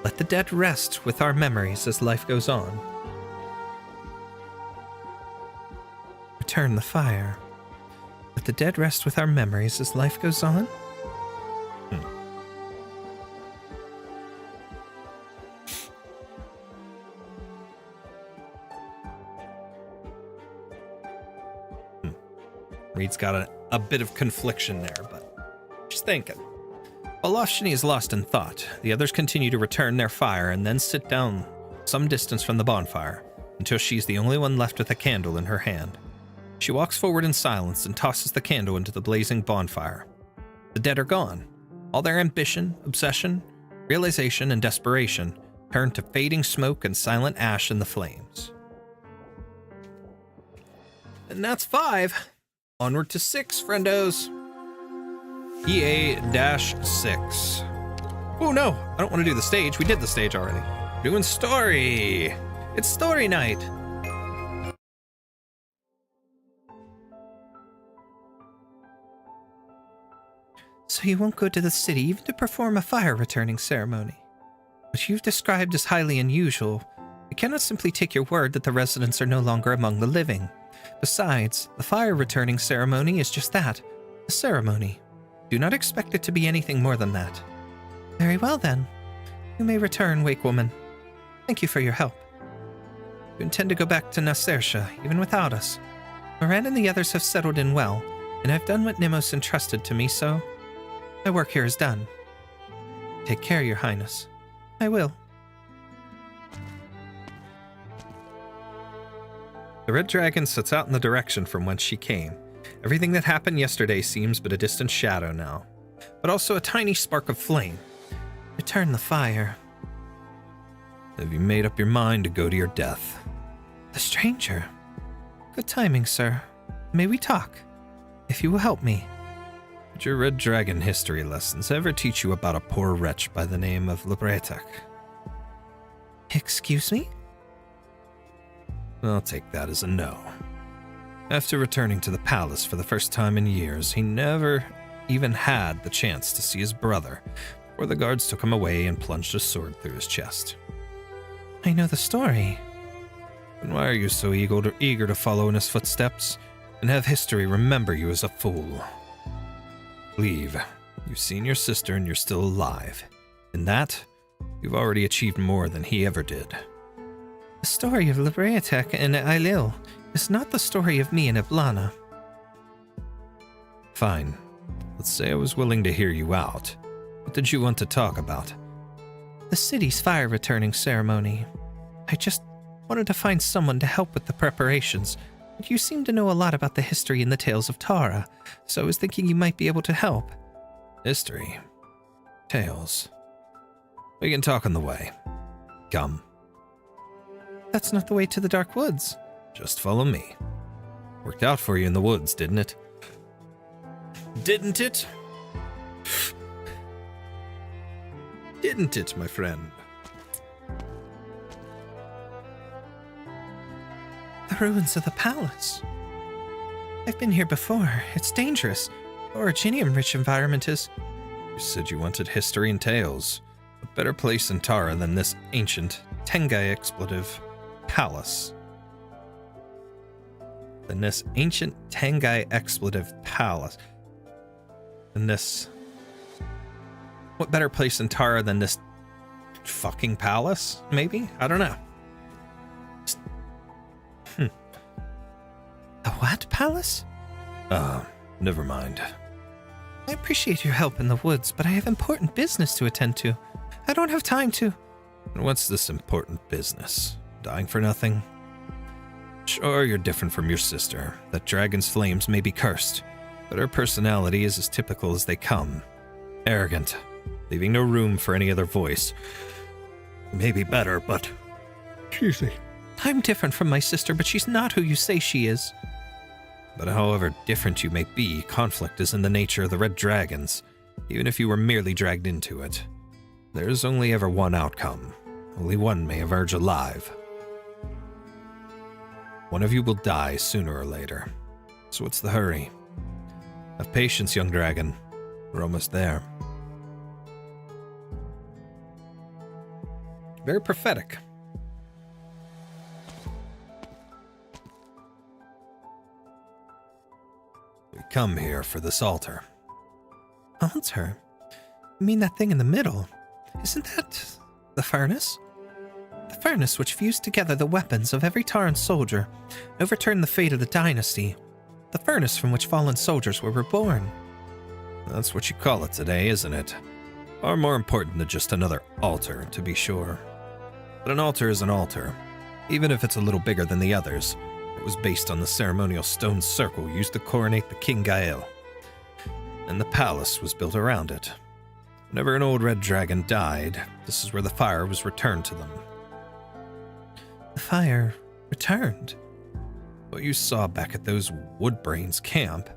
Let the dead rest with our memories as life goes on. Return the fire. Let the dead rest with our memories as life goes on. Reed's got a bit of confliction there, but she's thinking. While Oshini is lost in thought, the others continue to return their fire and then sit down some distance from the bonfire until she's the only one left with a candle in her hand. She walks forward in silence and tosses the candle into the blazing bonfire. The dead are gone. All their ambition, obsession, realization, and desperation turn to fading smoke and silent ash in the flames. And that's 5. Onward to 6, friendos. EA-6. Oh no, I don't want to do the stage. We did the stage already. Doing story. It's story night. So you won't go to the city even to perform a fire returning ceremony. What you've described as highly unusual. I cannot simply take your word that the residents are no longer among the living. Besides, the fire returning ceremony is just that, a ceremony. Do not expect it to be anything more than that. Very well then. You may return, Wake Woman. Thank you for your help. You intend to go back to Nasersha, even without us. Moran and the others have settled in well, and I've done what Nimos entrusted to me, so my work here is done. Take care, Your Highness. I will. The Red Dragon sets out in the direction from whence she came. Everything that happened yesterday seems but a distant shadow now, but also a tiny spark of flame. Return the fire. Have you made up your mind to go to your death? The stranger. Good timing, sir. May we talk? If you will help me. Did your Red Dragon history lessons ever teach you about a poor wretch by the name of Lebretek? Excuse me? I'll take that as a no. After returning to the palace for the first time in years, he never even had the chance to see his brother before the guards took him away and plunged a sword through his chest. I know the story. Then why are you so eager to follow in his footsteps and have history remember you as a fool? Leave. You've seen your sister and you're still alive. In that, you've already achieved more than he ever did. The story of Lebretek and Ailil is not the story of me and Eblana. Fine. Let's say I was willing to hear you out. What did you want to talk about? The city's fire returning ceremony. I just wanted to find someone to help with the preparations, but you seem to know a lot about the history and the tales of Tara, so I was thinking you might be able to help. History? Tales? We can talk on the way. Come. That's not the way to the Dark Woods. Just follow me. Worked out for you in the woods, didn't it? Didn't it? Didn't it, my friend? The ruins of the palace. I've been here before. It's dangerous. Originium-rich environment is. You said you wanted history and tales. A better place in Tara than this ancient Tengai expletive palace. Than this ancient Tengai expletive palace. And this... What better place in Tara than this fucking palace? Maybe? I don't know. The what palace? Never mind. I appreciate your help in the woods, but I have important business to attend to. I don't have time to... And what's this important business? Dying for nothing? Sure, you're different from your sister. That dragon's flames may be cursed, but her personality is as typical as they come. Arrogant, leaving no room for any other voice. Maybe better, but... Excuse me. I'm different from my sister, but she's not who you say she is. But however different you may be, conflict is in the nature of the Red Dragons, even if you were merely dragged into it. There is only ever one outcome. Only one may emerge alive. One of you will die sooner or later. So what's the hurry? Have patience, young dragon. We're almost there. Very prophetic. We come here for this altar. Altar? You mean that thing in the middle? Isn't that the furnace? The furnace which fused together the weapons of every Tauren soldier, overturned the fate of the dynasty. The furnace from which fallen soldiers were reborn. That's what you call it today, isn't it? Far more important than just another altar, to be sure. But an altar is an altar, even if it's a little bigger than the others. It was based on the ceremonial stone circle used to coronate the King Gael. And the palace was built around it. Whenever an old red dragon died, this is where the fire was returned to them. The fire returned? What you saw back at those Woodbrains camp,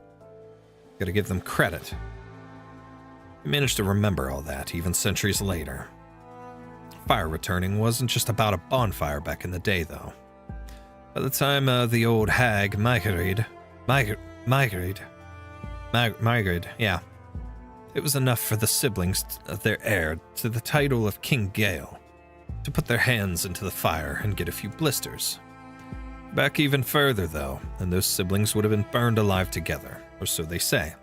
gotta give them credit. They managed to remember all that, even centuries later. Fire returning wasn't just about a bonfire back in the day, though. By the time the old hag Margaret, yeah, it was enough for the siblings of their heir to the title of King Gale to put their hands into the fire and get a few blisters. Back even further, though, and those siblings would have been burned alive together, or so they say.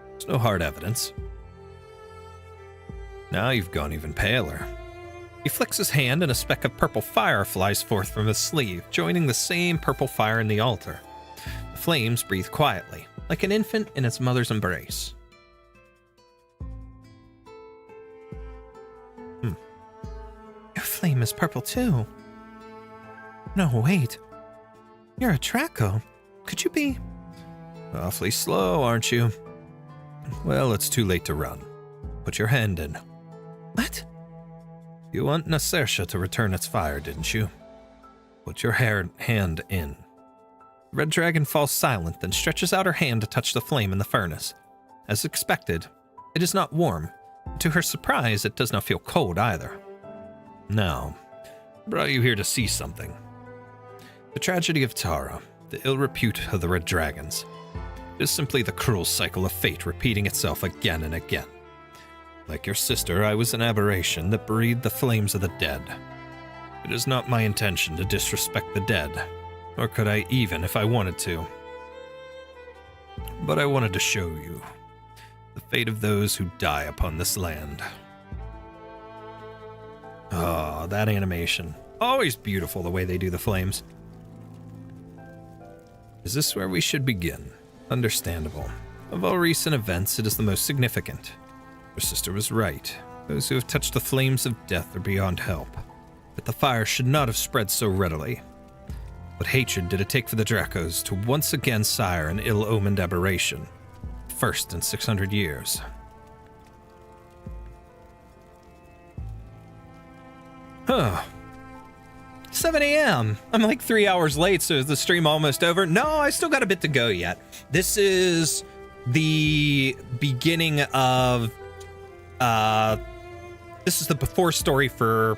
There's no hard evidence. Now you've gone even paler. He flicks his hand and a speck of purple fire flies forth from his sleeve, joining the same purple fire in the altar. The flames breathe quietly, like an infant in its mother's embrace. Your flame is purple too. No, wait. You're a Draco. Could you be... Awfully slow, aren't you? Well, it's too late to run. Put your hand in. What? You want Necrass to return its fire, didn't you? Put your hand in. The red dragon falls silent, then stretches out her hand to touch the flame in the furnace. As expected, it is not warm. To her surprise, it does not feel cold either. Now, I brought you here to see something. The tragedy of Tara, the ill repute of the red dragons, is simply the cruel cycle of fate repeating itself again and again. Like your sister, I was an aberration that breathed the flames of the dead. It is not my intention to disrespect the dead, nor could I even if I wanted to. But I wanted to show you the fate of those who die upon this land. Oh, that animation. Always beautiful the way they do the flames. Is this where we should begin? Understandable. Of all recent events, it is the most significant. Your sister was right. Those who have touched the flames of death are beyond help. But the fire should not have spread so readily. What hatred did it take for the Dracos to once again sire an ill-omened aberration? First in 600 years. Huh. 7 a.m. I'm like 3 hours late, so is the stream almost over? No, I still got a bit to go yet. This is the beginning of... this is the before story for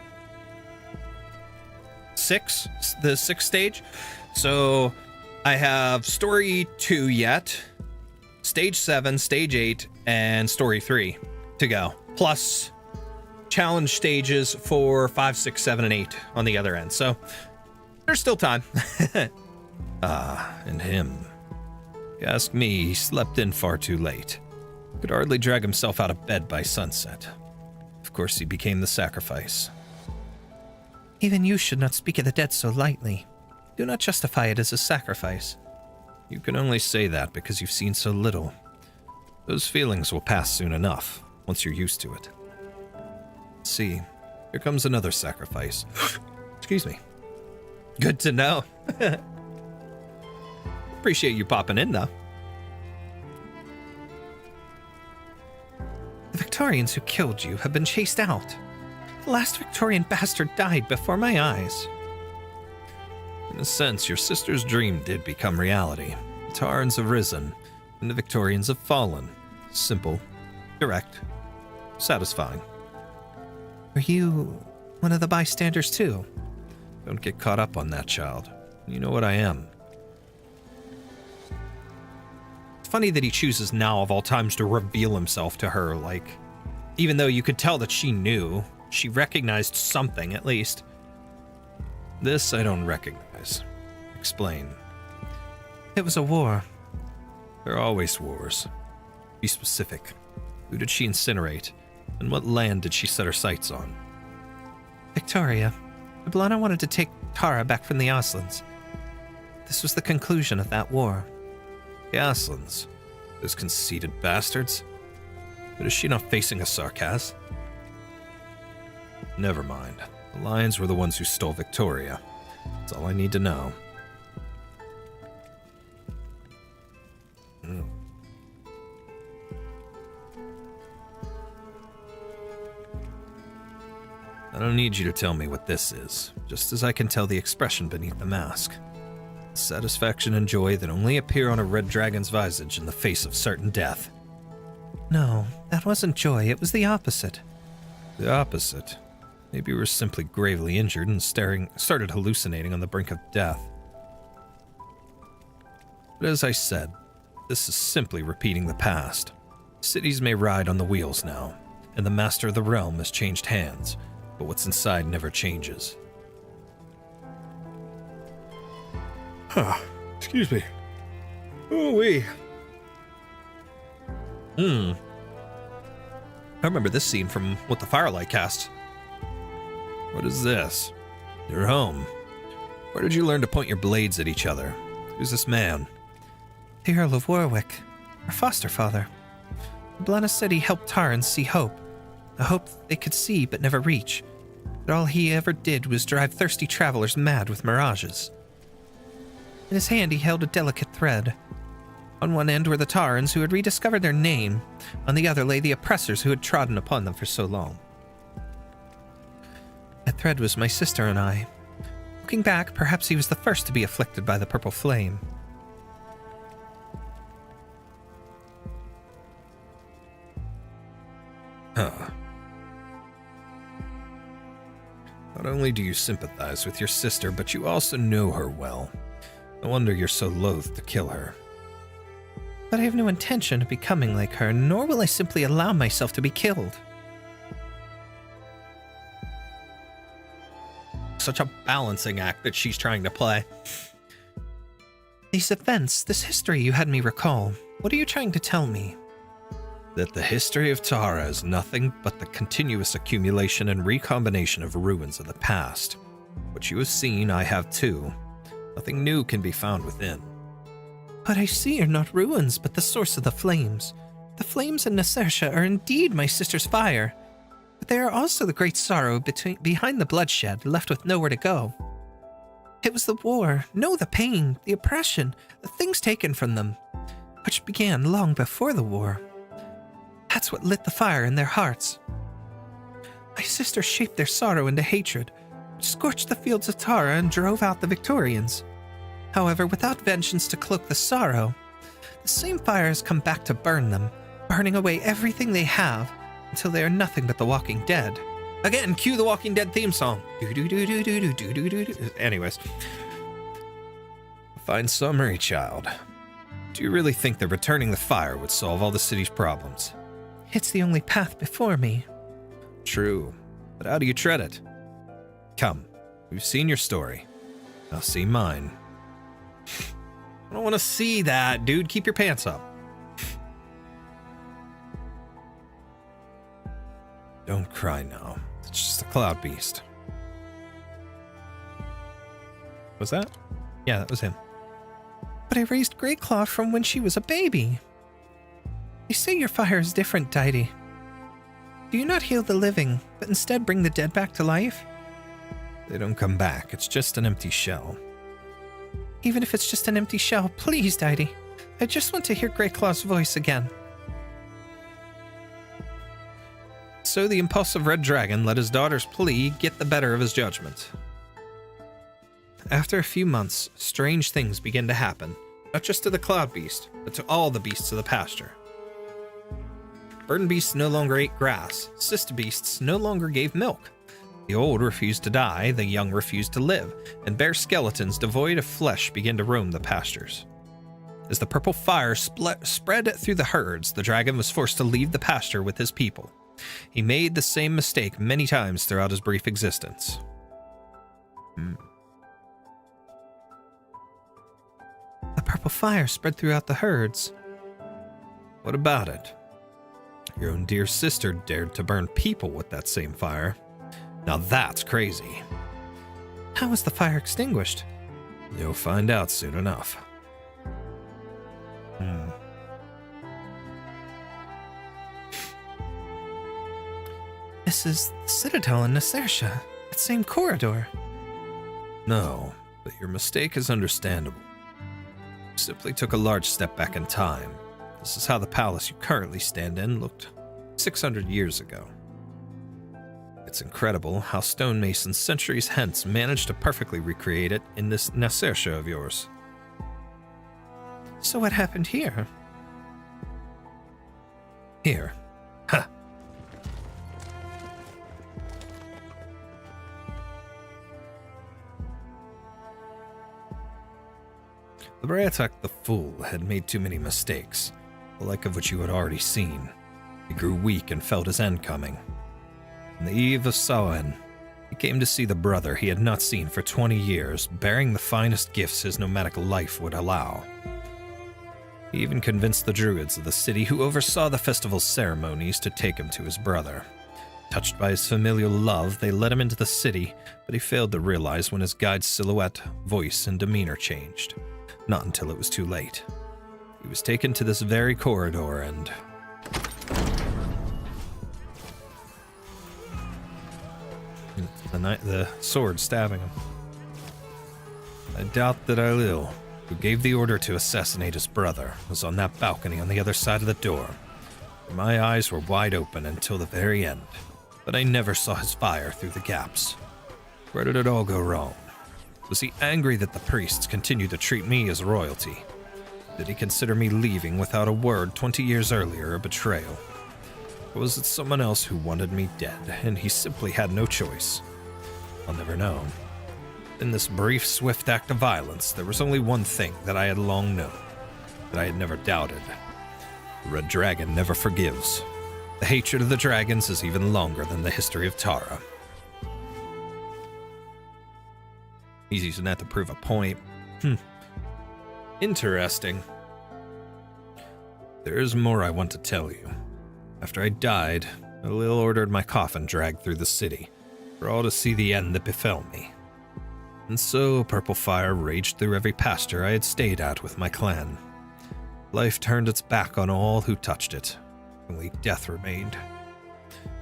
the sixth stage. So I have story 2 yet, stage 7, stage 8, and story 3 to go. Plus challenge stages for 5, 6, 7, and 8 on the other end. So there's still time. And him. If you ask me, he slept in far too late. Could hardly drag himself out of bed by sunset. Of course, he became the sacrifice. Even you should not speak of the dead so lightly. Do not justify it as a sacrifice. You can only say that because you've seen so little. Those feelings will pass soon enough, once you're used to it. See, here comes another sacrifice. Excuse me. Good to know. Appreciate you popping in, though. The Victorians who killed you have been chased out. The last Victorian bastard died before my eyes. In a sense, your sister's dream did become reality. The Tarns have risen, and the Victorians have fallen. Simple, direct, satisfying. Were you one of the bystanders too? Don't get caught up on that, child. You know what I am. It's funny that he chooses now of all times to reveal himself to her, like, even though you could tell that she knew, she recognized something, at least. This I don't recognize. Explain. It was a war. There are always wars. Be specific. Who did she incinerate? And what land did she set her sights on? Victoria. Eblana wanted to take Tara back from the Aslans. This was the conclusion of that war. The Aslans? Those conceited bastards? But is she not facing a Sarkaz? Never mind. The Lions were the ones who stole Victoria. That's all I need to know. I don't need you to tell me what this is, just as I can tell the expression beneath the mask. Satisfaction and joy that only appear on a red dragon's visage in the face of certain death. No, that wasn't joy. It was the opposite. The opposite? Maybe you were simply gravely injured and started hallucinating on the brink of death. But as I said, this is simply repeating the past. Cities may ride on the wheels now, and the master of the realm has changed hands, but what's inside never changes. Excuse me. Ooh-wee. I remember this scene from What the Firelight cast. What is this? Your home. Where did you learn to point your blades at each other? Who's this man? The Earl of Warwick, our foster father. Eblana said he helped Tarans see hope. A hope they could see but never reach. That all he ever did was drive thirsty travelers mad with mirages. In his hand he held a delicate thread. On one end were the Tarans who had rediscovered their name. On the other lay the oppressors who had trodden upon them for so long. That thread was my sister and I. Looking back, perhaps he was the first to be afflicted by the purple flame. Huh. Not only do you sympathize with your sister, but you also know her well. No wonder you're so loath to kill her. But I have no intention of becoming like her, nor will I simply allow myself to be killed. Such a balancing act that she's trying to play. These events, this history you had me recall, what are you trying to tell me? That the history of Tara is nothing but the continuous accumulation and recombination of ruins of the past. What you have seen, I have too. Nothing new can be found within. But I see are not ruins, but the source of the flames. The flames in Necrass are indeed my sister's fire, but they are also the great sorrow behind the bloodshed, left with nowhere to go. It was the war, no, the pain, the oppression, the things taken from them, which began long before the war. That's what lit the fire in their hearts. My sister shaped their sorrow into hatred, which scorched the fields of Tara and drove out the Victorians. However, without vengeance to cloak the sorrow, the same fire has come back to burn them, burning away everything they have until they are nothing but the Walking Dead. Again, cue the Walking Dead theme song. Anyways. Fine summary, child. Do you really think that returning the fire would solve all the city's problems? It's the only path before me. True, but how do you tread it? Come, we've seen your story. Now see mine. I don't want to see that, dude. Keep your pants up. Don't cry now. It's just a cloud beast. Was that? Yeah, that was him. But I raised Greyclaw from when she was a baby. You say your fire is different, Deity. Do you not heal the living, but instead bring the dead back to life? They don't come back. It's just an empty shell. Even if it's just an empty shell, please, Deity. I just want to hear Greyclaw's voice again. So the impulsive red dragon let his daughter's plea get the better of his judgment. After a few months, strange things began to happen, not just to the cloud beast, but to all the beasts of the pasture. Burden beasts no longer ate grass, cyst beasts no longer gave milk. The old refused to die, the young refused to live, and bare skeletons devoid of flesh began to roam the pastures. As the purple fire spread through the herds, the dragon was forced to leave the pasture with his people. He made the same mistake many times throughout his brief existence. The purple fire spread throughout the herds. What about it? Your own dear sister dared to burn people with that same fire. Now that's crazy. How was the fire extinguished? You'll find out soon enough. This is the Citadel in Necrass, that same corridor. No, but your mistake is understandable. You simply took a large step back in time. This is how the palace you currently stand in looked 600 years ago. It's incredible how stonemasons centuries hence managed to perfectly recreate it in this Necrass of yours. So what happened here? Here. Ha! The Brayatak the Fool had made too many mistakes, the like of which you had already seen. He grew weak and felt his end coming. On the eve of Samhain, he came to see the brother he had not seen for 20 years, bearing the finest gifts his nomadic life would allow. He even convinced the druids of the city who oversaw the festival's ceremonies to take him to his brother. Touched by his familial love, they led him into the city, but he failed to realize when his guide's silhouette, voice, and demeanor changed. Not until it was too late. He was taken to this very corridor and... the sword stabbing him. I doubt that Ailil, who gave the order to assassinate his brother, was on that balcony on the other side of the door. My eyes were wide open until the very end, but I never saw his fire through the gaps. Where did it all go wrong? Was he angry that the priests continued to treat me as royalty? Did he consider me leaving without a word 20 years earlier a betrayal? Or was it someone else who wanted me dead, and he simply had no choice? I'll never know. In this brief, swift act of violence, there was only one thing that I had long known, that I had never doubted. The Red Dragon never forgives. The hatred of the dragons is even longer than the history of Tara. He's using that to prove a point. Interesting. There is more I want to tell you. After I died, Ailil ordered my coffin dragged through the city, for all to see the end that befell me. And so purple fire raged through every pasture I had stayed at with my clan. Life turned its back on all who touched it. Only death remained.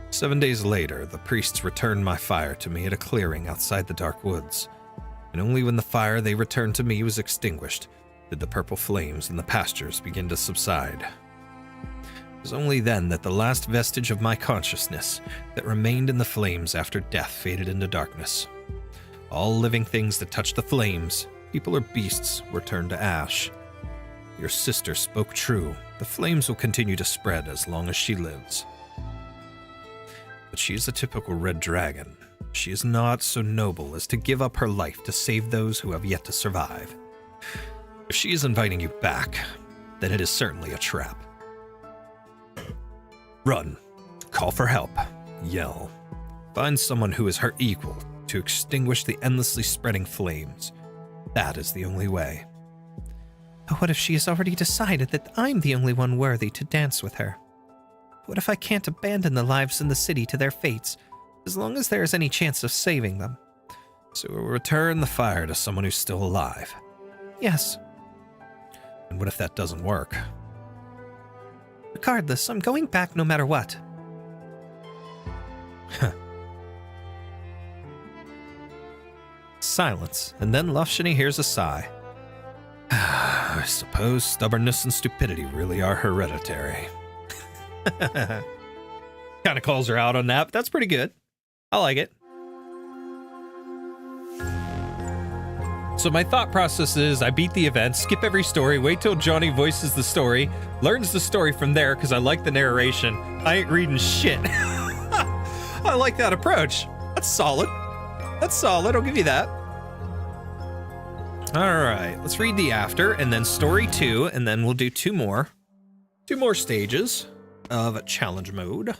7 days later, the priests returned my fire to me at a clearing outside the dark woods. And only when the fire they returned to me was extinguished did the purple flames in the pastures begin to subside. It was only then that the last vestige of my consciousness that remained in the flames after death faded into darkness. All living things that touched the flames, people or beasts, were turned to ash. Your sister spoke true. The flames will continue to spread as long as she lives. But she is a typical red dragon. She is not so noble as to give up her life to save those who have yet to survive. If she is inviting you back, then it is certainly a trap. Run. Call for help. Yell. Find someone who is her equal to extinguish the endlessly spreading flames. That is the only way. But what if she has already decided that I'm the only one worthy to dance with her? What if I can't abandon the lives in the city to their fates, as long as there is any chance of saving them? So we'll return the fire to someone who's still alive. Yes. And what if that doesn't work? Regardless, I'm going back no matter what. Silence, and then Lufshani hears a sigh. I suppose stubbornness and stupidity really are hereditary. Kind of calls her out on that, but that's pretty good. I like it. So my thought process is I beat the event, skip every story, wait till Johnny voices the story, learns the story from there because I like the narration. I ain't reading shit. I like that approach. That's solid. That's solid. I'll give you that. All right, let's read the after and then story 2, and then we'll do two more stages of challenge mode.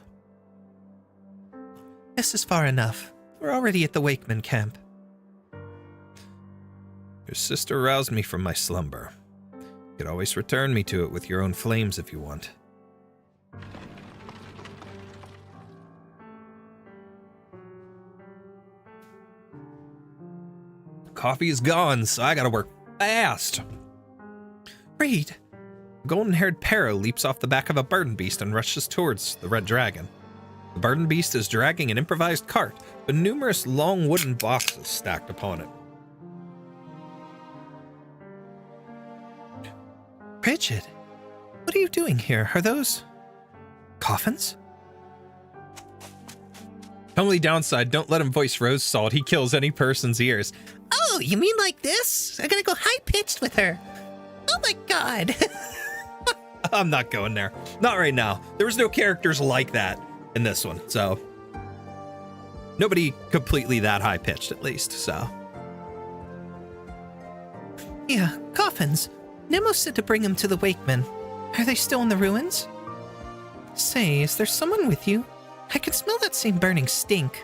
This is far enough. We're already at the Wakeman camp. Your sister roused me from my slumber. You could always return me to it with your own flames if you want. Coffee is gone, so I gotta work fast. Reed! A golden-haired Pero leaps off the back of a burden beast and rushes towards the red dragon. The burden beast is dragging an improvised cart with numerous long wooden boxes stacked upon it. Bridget, what are you doing here? Are those coffins? Only downside, don't let him voice Rose Salt. He kills any person's ears. Oh, you mean like this? I'm gonna go high-pitched with her. Oh my god. I'm not going there. Not right now. There was no characters like that in this one, so... Nobody completely that high-pitched, at least, so... Yeah, coffins. Nemo said to bring them to the Wakeman. Are they still in the ruins? Say, is there someone with you? I can smell that same burning stink,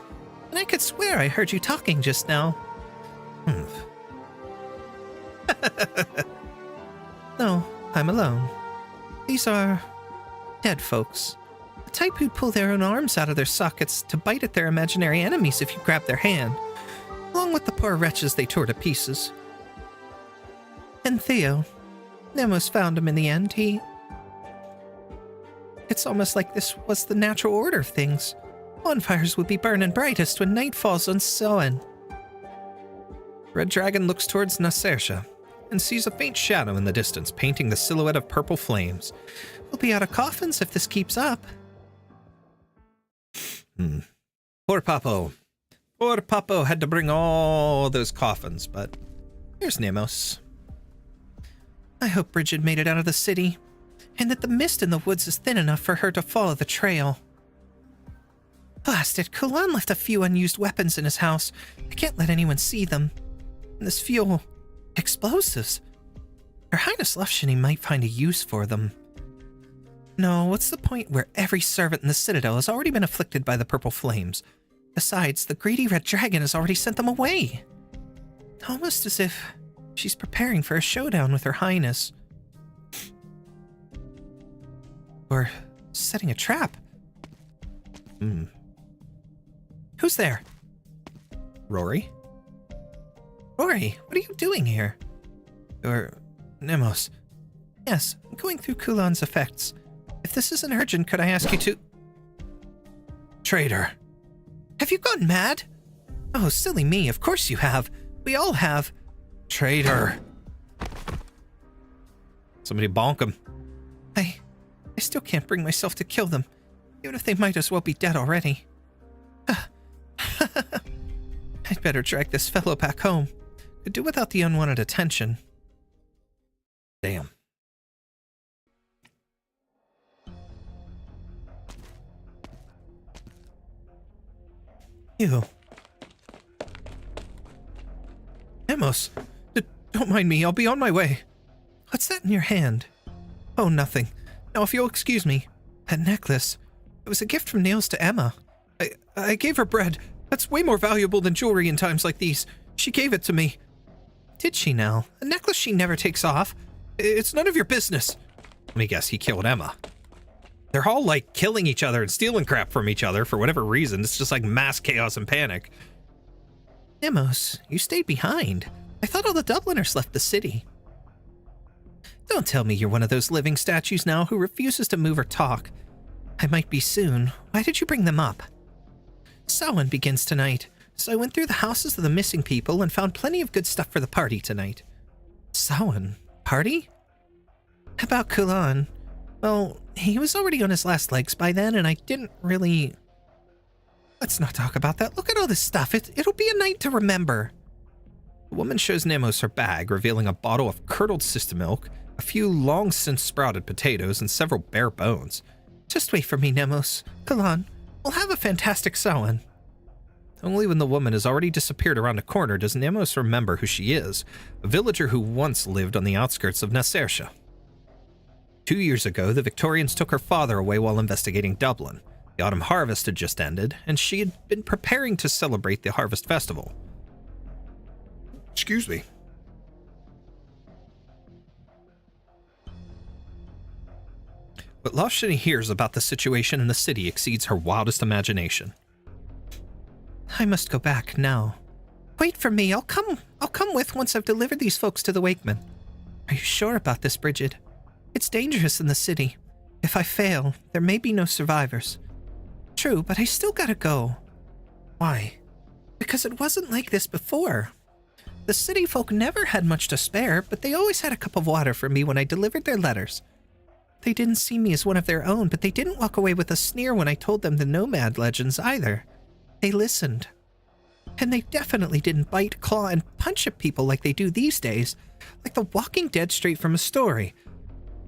and I could swear I heard you talking just now. No, I'm alone. These are dead folks. The type who'd pull their own arms out of their sockets to bite at their imaginary enemies if you grab their hand, along with the poor wretches they tore to pieces. And Theo, Nemo's found him in the end. It's almost like this was the natural order of things. Bonfires would be burning brightest when night falls on Soen. Red Dragon looks towards Nasersha and sees a faint shadow in the distance painting the silhouette of purple flames. We'll be out of coffins if this keeps up. Poor Papo. Poor Papo had to bring all those coffins, but here's Nemos. I hope Bridget made it out of the city, and that the mist in the woods is thin enough for her to follow the trail. Blast it, Kulan left a few unused weapons in his house. I can't let anyone see them. And this fuel... explosives. Her Highness Lufshani might find a use for them. No, what's the point where every servant in the Citadel has already been afflicted by the purple flames? Besides, the greedy red dragon has already sent them away. Almost as if she's preparing for a showdown with Her Highness. Or setting a trap. Who's there? Rory? Rory, what are you doing here? Or Nemos. Yes, I'm going through Kulan's effects. If this isn't urgent, could I ask you to... Traitor. Have you gone mad? Oh, silly me, of course you have. We all have. Traitor. Somebody bonk him. I still can't bring myself to kill them, even if they might as well be dead already. I'd better drag this fellow back home. Could do without the unwanted attention. Damn. You. Nemos, don't mind me, I'll be on my way. What's that in your hand? Oh, nothing. Now, if you'll excuse me, that necklace, it was a gift from Nails to Emma. I gave her bread. That's way more valuable than jewelry in times like these. She gave it to me. Did she now? A necklace she never takes off. It's none of your business. Let me guess, he killed Emma. They're all, like, killing each other and stealing crap from each other for whatever reason. It's just like mass chaos and panic. Nemos, you stayed behind. I thought all the Dubliners left the city. Don't tell me you're one of those living statues now who refuses to move or talk. I might be soon. Why did you bring them up? Samhain begins tonight, so I went through the houses of the missing people and found plenty of good stuff for the party tonight. Samhain? Party? How about Kulan? Well, he was already on his last legs by then, and I didn't really... Let's not talk about that. Look at all this stuff. It'll be a night to remember. The woman shows Nemos her bag, revealing a bottle of curdled sister milk, a few long-since sprouted potatoes, and several bare bones. Just wait for me, Nemos. Kulan, we'll have a fantastic Samhain. Only when the woman has already disappeared around a corner does Nemos remember who she is, a villager who once lived on the outskirts of Nasersha. 2 years ago, the Victorians took her father away while investigating Dublin. The autumn harvest had just ended, and she had been preparing to celebrate the harvest festival. Excuse me. What Lofshini hears about the situation in the city exceeds her wildest imagination. I must go back now. Wait for me. I'll come with once I've delivered these folks to the Wakeman. Are you sure about this, Bridget? It's dangerous in the city. If I fail, there may be no survivors. True, but I still gotta go. Why? Because it wasn't like this before. The city folk never had much to spare, but they always had a cup of water for me when I delivered their letters. They didn't see me as one of their own, but they didn't walk away with a sneer when I told them the nomad legends either. They listened. And they definitely didn't bite, claw, and punch at people like they do these days, like the Walking Dead straight from a story.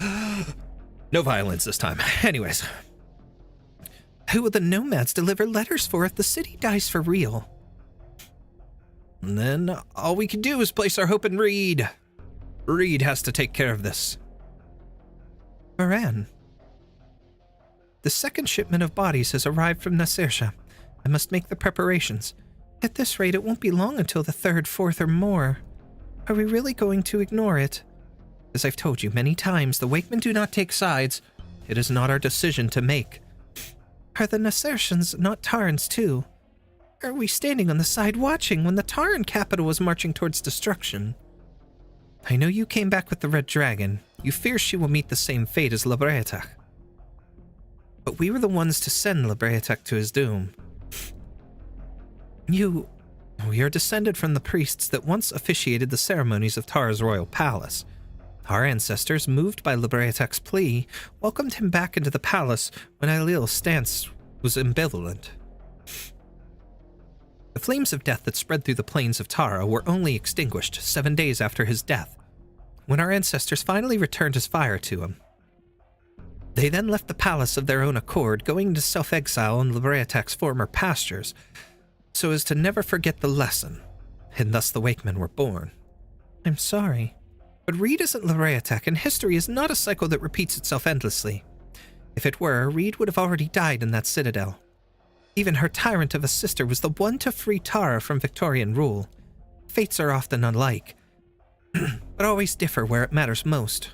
No violence this time. Anyways. Who will the nomads deliver letters for if the city dies for real? And then all we can do is place our hope in Reed. Reed has to take care of this. Moran. The second shipment of bodies has arrived from Nasersha. I must make the preparations. At this rate, it won't be long until the 3rd, 4th, or more. Are we really going to ignore it? As I've told you many times, the Wakemen do not take sides. It is not our decision to make. Are the Nasertians not Tarans too? Are we standing on the side watching when the Taran capital was marching towards destruction? I know you came back with the Red Dragon. You fear she will meet the same fate as Lebreatak. But we were the ones to send Lebreatak to his doom. We are descended from the priests that once officiated the ceremonies of Tara's royal palace. Our ancestors, moved by Lebreatak's plea, welcomed him back into the palace when Ailil's stance was ambivalent. The flames of death that spread through the plains of Tara were only extinguished 7 days after his death, when our ancestors finally returned his fire to him. They then left the palace of their own accord, going into self-exile in Lebreatak's former pastures, so as to never forget the lesson, and thus the Wakemen were born. I'm sorry, but Reed isn't Lebreatak, and history is not a cycle that repeats itself endlessly. If it were, Reed would have already died in that citadel. Even her tyrant of a sister was the one to free Tara from Victorian rule. Fates are often unlike, but always differ where it matters most.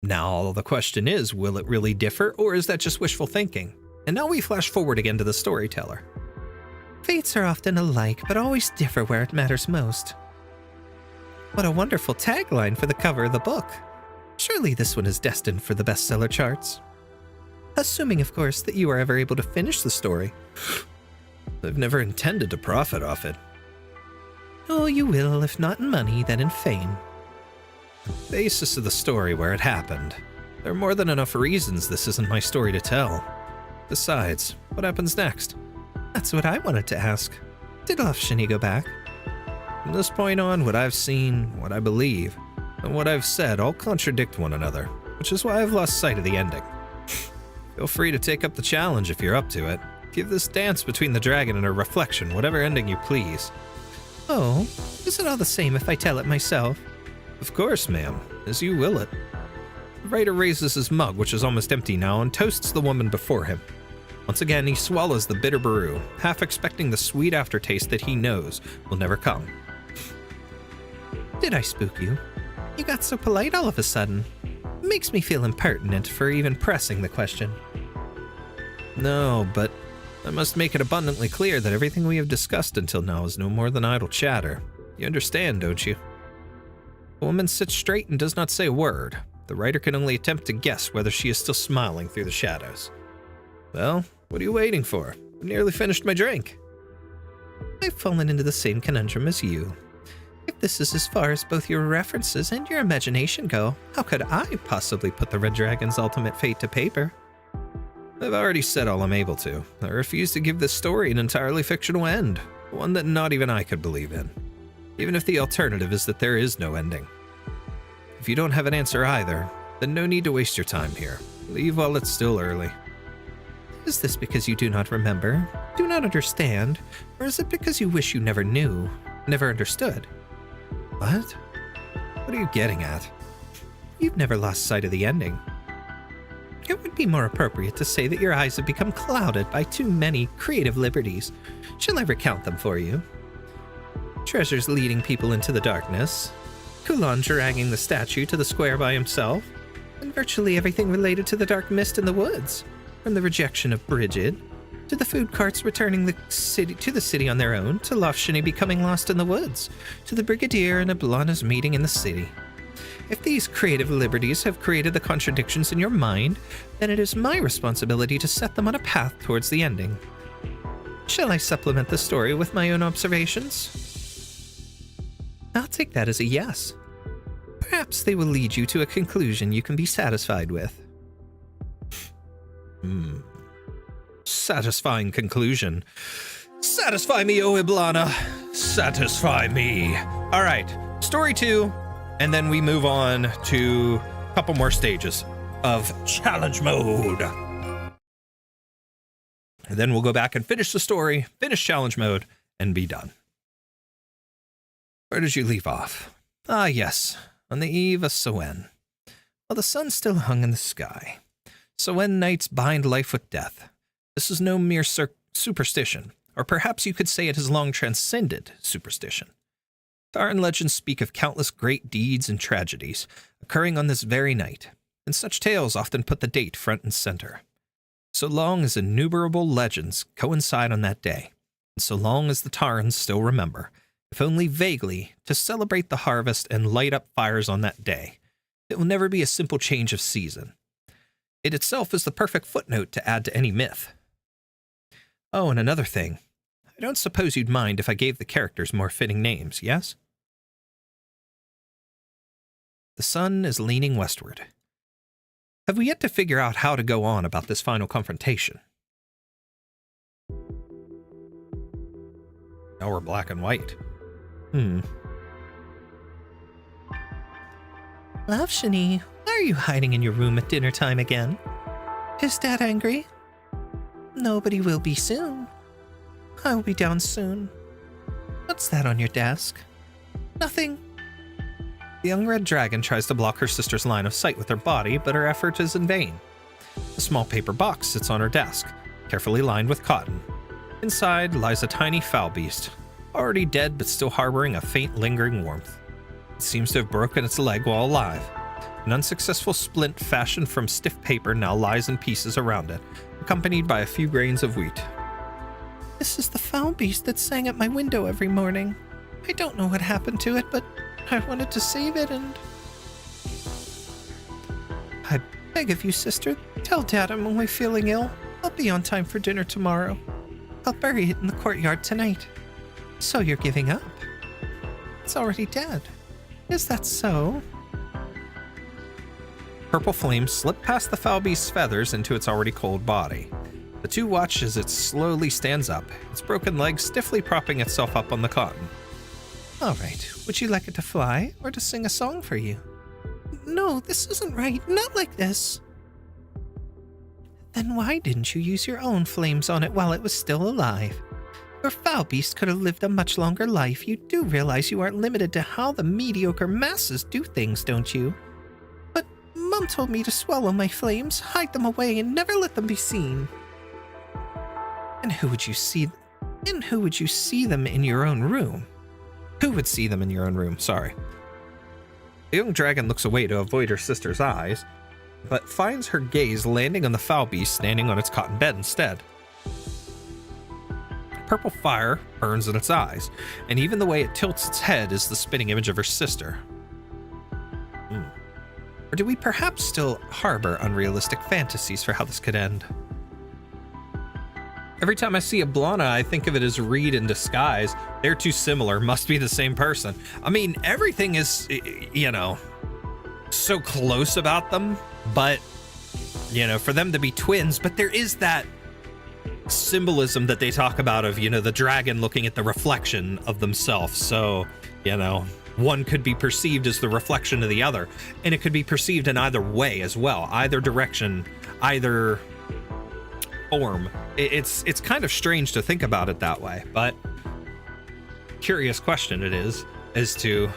Now, the question is, will it really differ, or is that just wishful thinking? And now we flash forward again to the storyteller. Fates are often alike, but always differ where it matters most. What a wonderful tagline for the cover of the book. Surely this one is destined for the bestseller charts. Assuming, of course, that you are ever able to finish the story. I've never intended to profit off it. Oh, you will, if not in money, then in fame. The basis of the story where it happened. There are more than enough reasons this isn't my story to tell. Besides, what happens next? That's what I wanted to ask. Did Lofshini go back? From this point on, what I've seen, what I believe, and what I've said all contradict one another, which is why I've lost sight of the ending. Feel free to take up the challenge if you're up to it. Give this dance between the dragon and her reflection whatever ending you please. Oh, is it all the same if I tell it myself? Of course, ma'am, as you will it. The writer raises his mug, which is almost empty now, and toasts the woman before him. Once again, he swallows the bitter brew, half expecting the sweet aftertaste that he knows will never come. Did I spook you? You got so polite all of a sudden. It makes me feel impertinent for even pressing the question. No, but I must make it abundantly clear that everything we have discussed until now is no more than idle chatter. You understand, don't you? The woman sits straight and does not say a word. The writer can only attempt to guess whether she is still smiling through the shadows. Well, what are you waiting for? I've nearly finished my drink. I've fallen into the same conundrum as you. If this is as far as both your references and your imagination go, how could I possibly put the Red Dragon's ultimate fate to paper? I've already said all I'm able to. I refuse to give this story an entirely fictional end, one that not even I could believe in, even if the alternative is that there is no ending. If you don't have an answer either, then no need to waste your time here. Leave while it's still early. Is this because you do not remember, do not understand, or is it because you wish you never knew, never understood? What? What are you getting at? You've never lost sight of the ending. It would be more appropriate to say that your eyes have become clouded by too many creative liberties. Shall I recount them for you? Treasures leading people into the darkness, Kulan dragging the statue to the square by himself, and virtually everything related to the dark mist in the woods, from the rejection of Bridget, to the food carts returning the city on their own, to Lofshiny becoming lost in the woods, to the Brigadier and Eblana's meeting in the city. If these creative liberties have created the contradictions in your mind, then it is my responsibility to set them on a path towards the ending. Shall I supplement the story with my own observations? I'll take that as a yes. Perhaps they will lead you to a conclusion you can be satisfied with. Satisfying conclusion. Satisfy me, O Eblana. Satisfy me. All right, story 2, and then we move on to a couple more stages of challenge mode. And then we'll go back and finish the story, finish challenge mode, and be done. Where did you leave off? Ah, yes, on the eve of Sowen. While the sun still hung in the sky. Sowen nights bind life with death. This is no mere superstition, or perhaps you could say it has long transcended superstition. Tharan legends speak of countless great deeds and tragedies occurring on this very night, and such tales often put the date front and center. So long as innumerable legends coincide on that day, and so long as the Tarans still remember, if only vaguely, to celebrate the harvest and light up fires on that day, it will never be a simple change of season. It itself is the perfect footnote to add to any myth. Oh, and another thing. I don't suppose you'd mind if I gave the characters more fitting names, yes? The sun is leaning westward. Have we yet to figure out how to go on about this final confrontation? Now we're black and white. Lofshiny, why are you hiding in your room at dinner time again? Is Dad angry? Nobody will be soon. I'll be down soon. What's that on your desk? Nothing. The young red dragon tries to block her sister's line of sight with her body, but her effort is in vain. A small paper box sits on her desk, carefully lined with cotton. Inside lies a tiny foul beast, already dead but still harboring a faint lingering warmth. It seems to have broken its leg while alive. An unsuccessful splint fashioned from stiff paper now lies in pieces around it, accompanied by a few grains of wheat. This is the foul beast that sang at my window every morning. I don't know what happened to it, but I wanted to save it and... I beg of you, sister, tell Dad I'm only feeling ill. I'll be on time for dinner tomorrow. I'll bury it in the courtyard tonight. So you're giving up? It's already dead. Is that so? Purple flames slip past the foul beast's feathers into its already cold body. The two watch as it slowly stands up, its broken leg stiffly propping itself up on the cotton. All right, would you like it to fly or to sing a song for you? No, this isn't right. Not like this. Then why didn't you use your own flames on it while it was still alive? Your foul beast could have lived a much longer life. You do realize you aren't limited to how the mediocre masses do things, don't you? But Mom told me to swallow my flames, hide them away, and never let them be seen. And who would you see them in your own room? Who would see them in your own room? Sorry. The young dragon looks away to avoid her sister's eyes, but finds her gaze landing on the foul beast standing on its cotton bed instead. Purple fire burns in its eyes, and even the way it tilts its head is the spitting image of her sister. Or do we perhaps still harbor unrealistic fantasies for how this could end? Every time I see Eblana, I think of it as Reed in disguise. They're too similar, must be the same person. I mean, everything is, so close about them, but, for them to be twins, but there is that symbolism that they talk about of, the dragon looking at the reflection of themselves. So, one could be perceived as the reflection of the other, and it could be perceived in either way as well, either direction, either form. It's kind of strange to think about it that way, but curious question it is as to,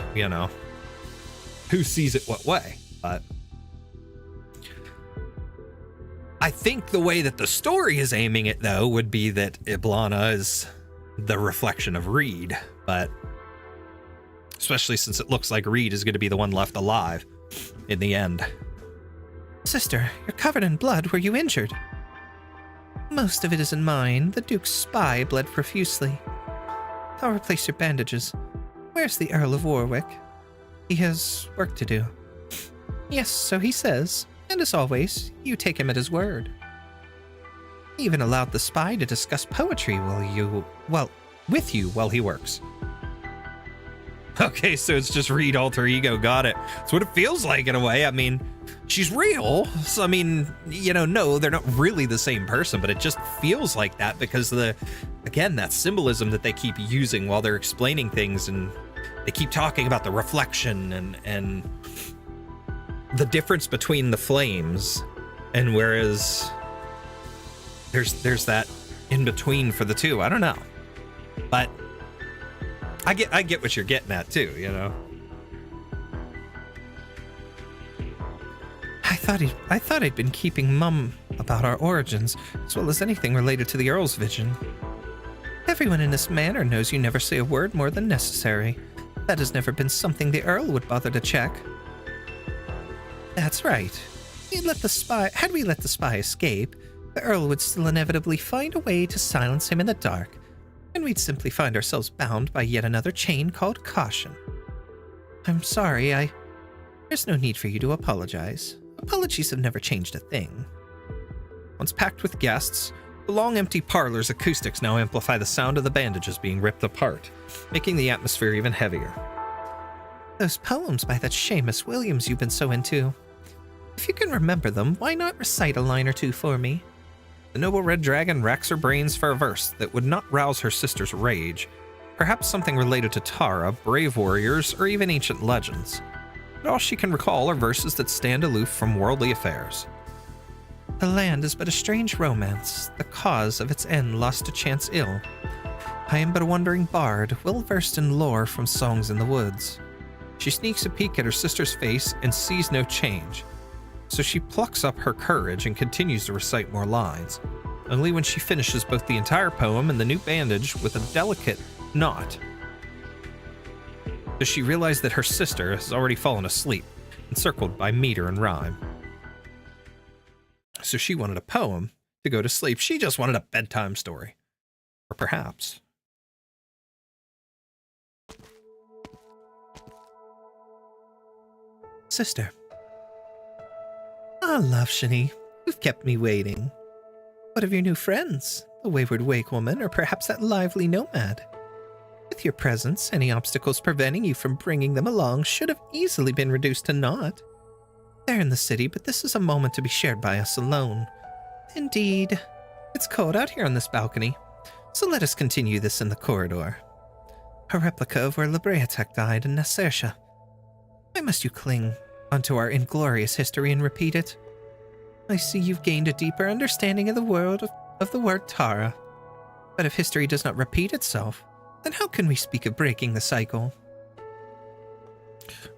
who sees it what way. But I think the way that the story is aiming it, though, would be that Eblana is the reflection of Reed, but especially since it looks like Reed is going to be the one left alive in the end. Sister, you're covered in blood. Were you injured? Most of it isn't mine. The Duke's spy bled profusely. I'll replace your bandages. Where's the Earl of Warwick? He has work to do. Yes, so he says. And as always, you take him at his word. He even allowed the spy to discuss poetry with you while he works. Okay, so it's just Reed alter ego. Got it. That's what it feels like in a way. I mean, she's real. So, I mean, no, they're not really the same person, but it just feels like that because that symbolism that they keep using while they're explaining things, and they keep talking about the reflection and the difference between the flames, and whereas there's that in between for the two. I don't know, but I get what you're getting at too, I thought I'd been keeping mum about our origins, as well as anything related to the Earl's vision. Everyone in this manor knows you never say a word more than necessary. That has never been something the Earl would bother to check. That's right. Had we let the spy escape, the Earl would still inevitably find a way to silence him in the dark, and we'd simply find ourselves bound by yet another chain called caution. I'm sorry, there's no need for you to apologize. Apologies have never changed a thing. Once packed with guests, the long empty parlor's acoustics now amplify the sound of the bandages being ripped apart, making the atmosphere even heavier. Those poems by that Seamus Williams you've been so into. If you can remember them, why not recite a line or two for me? The noble red dragon racks her brains for a verse that would not rouse her sister's rage. Perhaps something related to Tara, brave warriors, or even ancient legends. But all she can recall are verses that stand aloof from worldly affairs. The land is but a strange romance, the cause of its end lost to chance ill. I am but a wandering bard, well-versed in lore from songs in the woods. She sneaks a peek at her sister's face and sees no change, so she plucks up her courage and continues to recite more lines, only when she finishes both the entire poem and the new bandage with a delicate knot does she realize that her sister has already fallen asleep, encircled by meter and rhyme. So she wanted a poem to go to sleep. She just wanted a bedtime story. Or perhaps. Sister. Ah, Loveshani, you've kept me waiting. What of your new friends? The wayward wake woman, or perhaps that lively nomad? With your presence, any obstacles preventing you from bringing them along should have easily been reduced to naught. They're in the city, but this is a moment to be shared by us alone. Indeed. It's cold out here on this balcony, so let us continue this in the corridor. A replica of where Libreatec died in Nassersha. Why must you cling onto our inglorious history and repeat it? I see you've gained a deeper understanding of the world of the word Tara. But if history does not repeat itself, then how can we speak of breaking the cycle?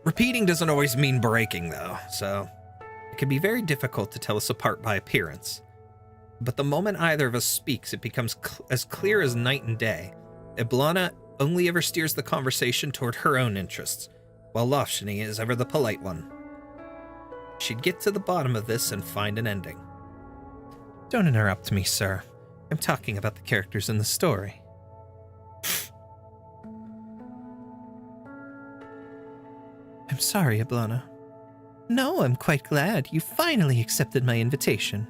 Repeating doesn't always mean breaking, though, so it can be very difficult to tell us apart by appearance. But the moment either of us speaks, it becomes as clear as night and day. Eblana only ever steers the conversation toward her own interests, while Loveshani is ever the polite one. She'd get to the bottom of this and find an ending. Don't interrupt me, sir. I'm talking about the characters in the story. I'm sorry, Eblana. No, I'm quite glad you finally accepted my invitation.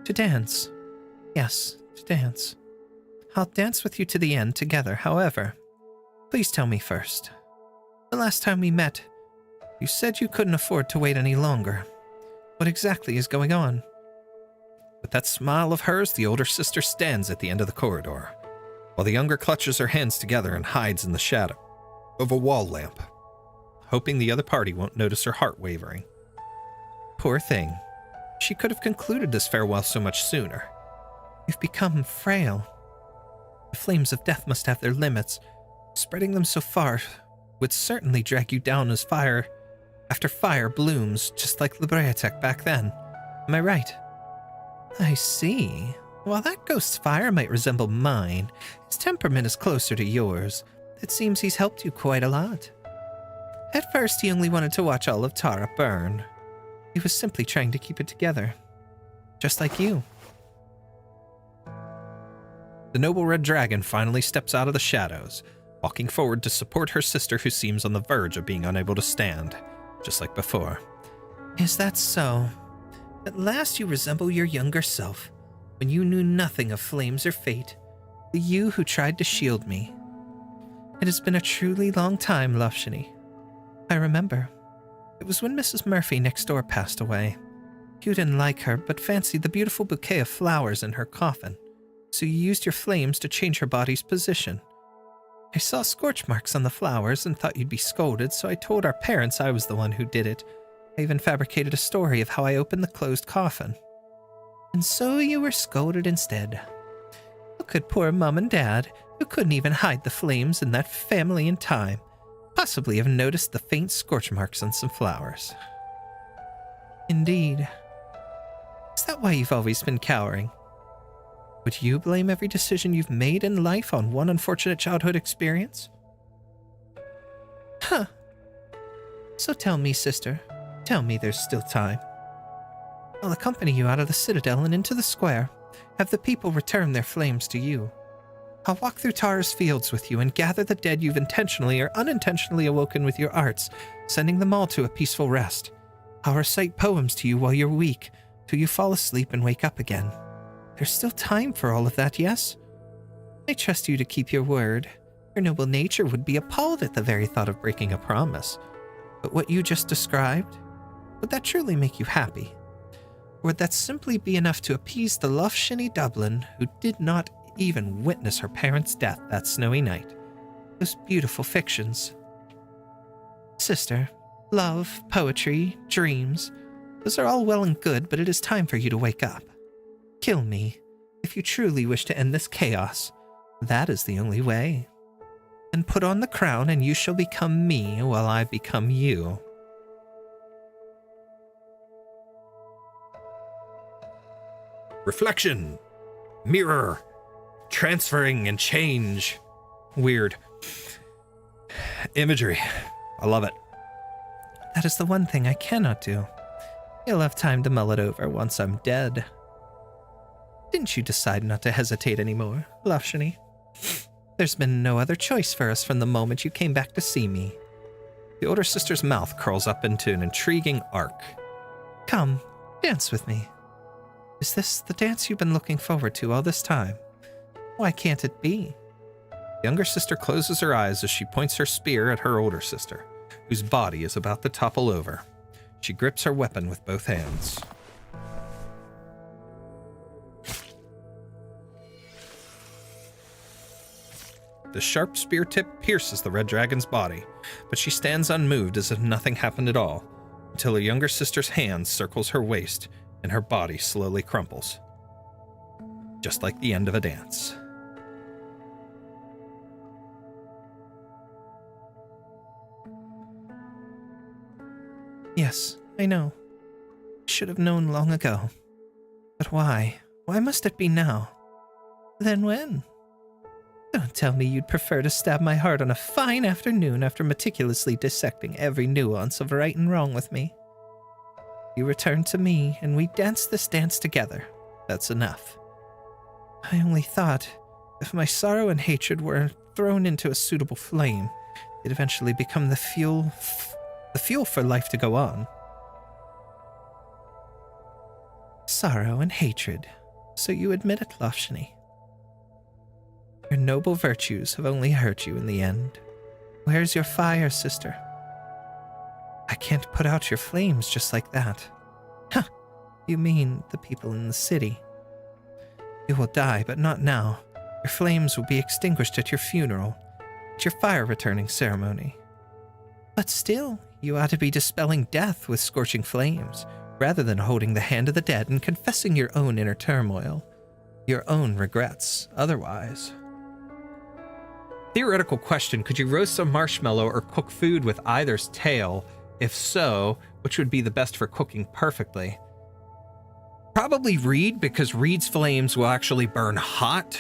To dance. Yes, to dance. I'll dance with you to the end together, however. Please tell me first. The last time we met, you said you couldn't afford to wait any longer. What exactly is going on? With that smile of hers, the older sister stands at the end of the corridor, while the younger clutches her hands together and hides in the shadow of a wall lamp, hoping the other party won't notice her heart wavering. Poor thing. She could have concluded this farewell so much sooner. You've become frail. The flames of death must have their limits. Spreading them so far would certainly drag you down as fire after fire blooms, just like Libreatec back then. Am I right? I see. While that ghost's fire might resemble mine, his temperament is closer to yours. It seems he's helped you quite a lot. At first, he only wanted to watch all of Tara burn. He was simply trying to keep it together. Just like you. The noble red dragon finally steps out of the shadows, walking forward to support her sister who seems on the verge of being unable to stand, just like before. Is that so? At last you resemble your younger self, when you knew nothing of flames or fate, the you who tried to shield me. It has been a truly long time, Loveshini. I remember. It was when Mrs. Murphy next door passed away. You didn't like her, but fancied the beautiful bouquet of flowers in her coffin, so you used your flames to change her body's position. I saw scorch marks on the flowers and thought you'd be scolded, so I told our parents I was the one who did it. I even fabricated a story of how I opened the closed coffin. And so you were scolded instead. How could poor Mum and Dad, who couldn't even hide the flames in that family in time, possibly have noticed the faint scorch marks on some flowers? Indeed. Is that why you've always been cowering? Would you blame every decision you've made in life on one unfortunate childhood experience? Huh. So tell me, sister. Tell me there's still time. I'll accompany you out of the citadel and into the square. Have the people return their flames to you. I'll walk through Tara's fields with you and gather the dead you've intentionally or unintentionally awoken with your arts, sending them all to a peaceful rest. I'll recite poems to you while you're weak, till you fall asleep and wake up again. There's still time for all of that, yes? I trust you to keep your word. Your noble nature would be appalled at the very thought of breaking a promise. But what you just described, would that truly make you happy? Or would that simply be enough to appease the Loveshini Dublin who did not even witness her parents' death that snowy night? Those beautiful fictions. Sister, love, poetry, dreams, those are all well and good, but it is time for you to wake up. Kill me, if you truly wish to end this chaos. That is the only way. And put on the crown and you shall become me while I become you. Reflection, mirror, transferring and change. Weird. Imagery. I love it. That is the one thing I cannot do. You'll have time to mull it over once I'm dead. Didn't you decide not to hesitate anymore, Loveshini? There's been no other choice for us from the moment you came back to see me. The older sister's mouth curls up into an intriguing arc. Come, dance with me. Is this the dance you've been looking forward to all this time? Why can't it be? The younger sister closes her eyes as she points her spear at her older sister, whose body is about to topple over. She grips her weapon with both hands. The sharp spear tip pierces the red dragon's body, but she stands unmoved as if nothing happened at all, until her younger sister's hand circles her waist and her body slowly crumples. Just like the end of a dance. Yes, I know. I should have known long ago. But why? Why must it be now? Then when? Don't tell me you'd prefer to stab my heart on a fine afternoon after meticulously dissecting every nuance of right and wrong with me. You return to me, and we dance this dance together. That's enough. I only thought, if my sorrow and hatred were thrown into a suitable flame, they'd eventually become the fuel for life to go on. Sorrow and hatred. So you admit it, Loveshini. Your noble virtues have only hurt you in the end. Where's your fire, sister? I can't put out your flames just like that. Huh, you mean the people in the city. You will die, but not now. Your flames will be extinguished at your funeral, at your fire returning ceremony. But still, you ought to be dispelling death with scorching flames, rather than holding the hand of the dead and confessing your own inner turmoil, your own regrets otherwise. Theoretical question, could you roast some marshmallow or cook food with either's tail? If so, which would be the best for cooking perfectly? Probably Reed, because Reed's flames will actually burn hot,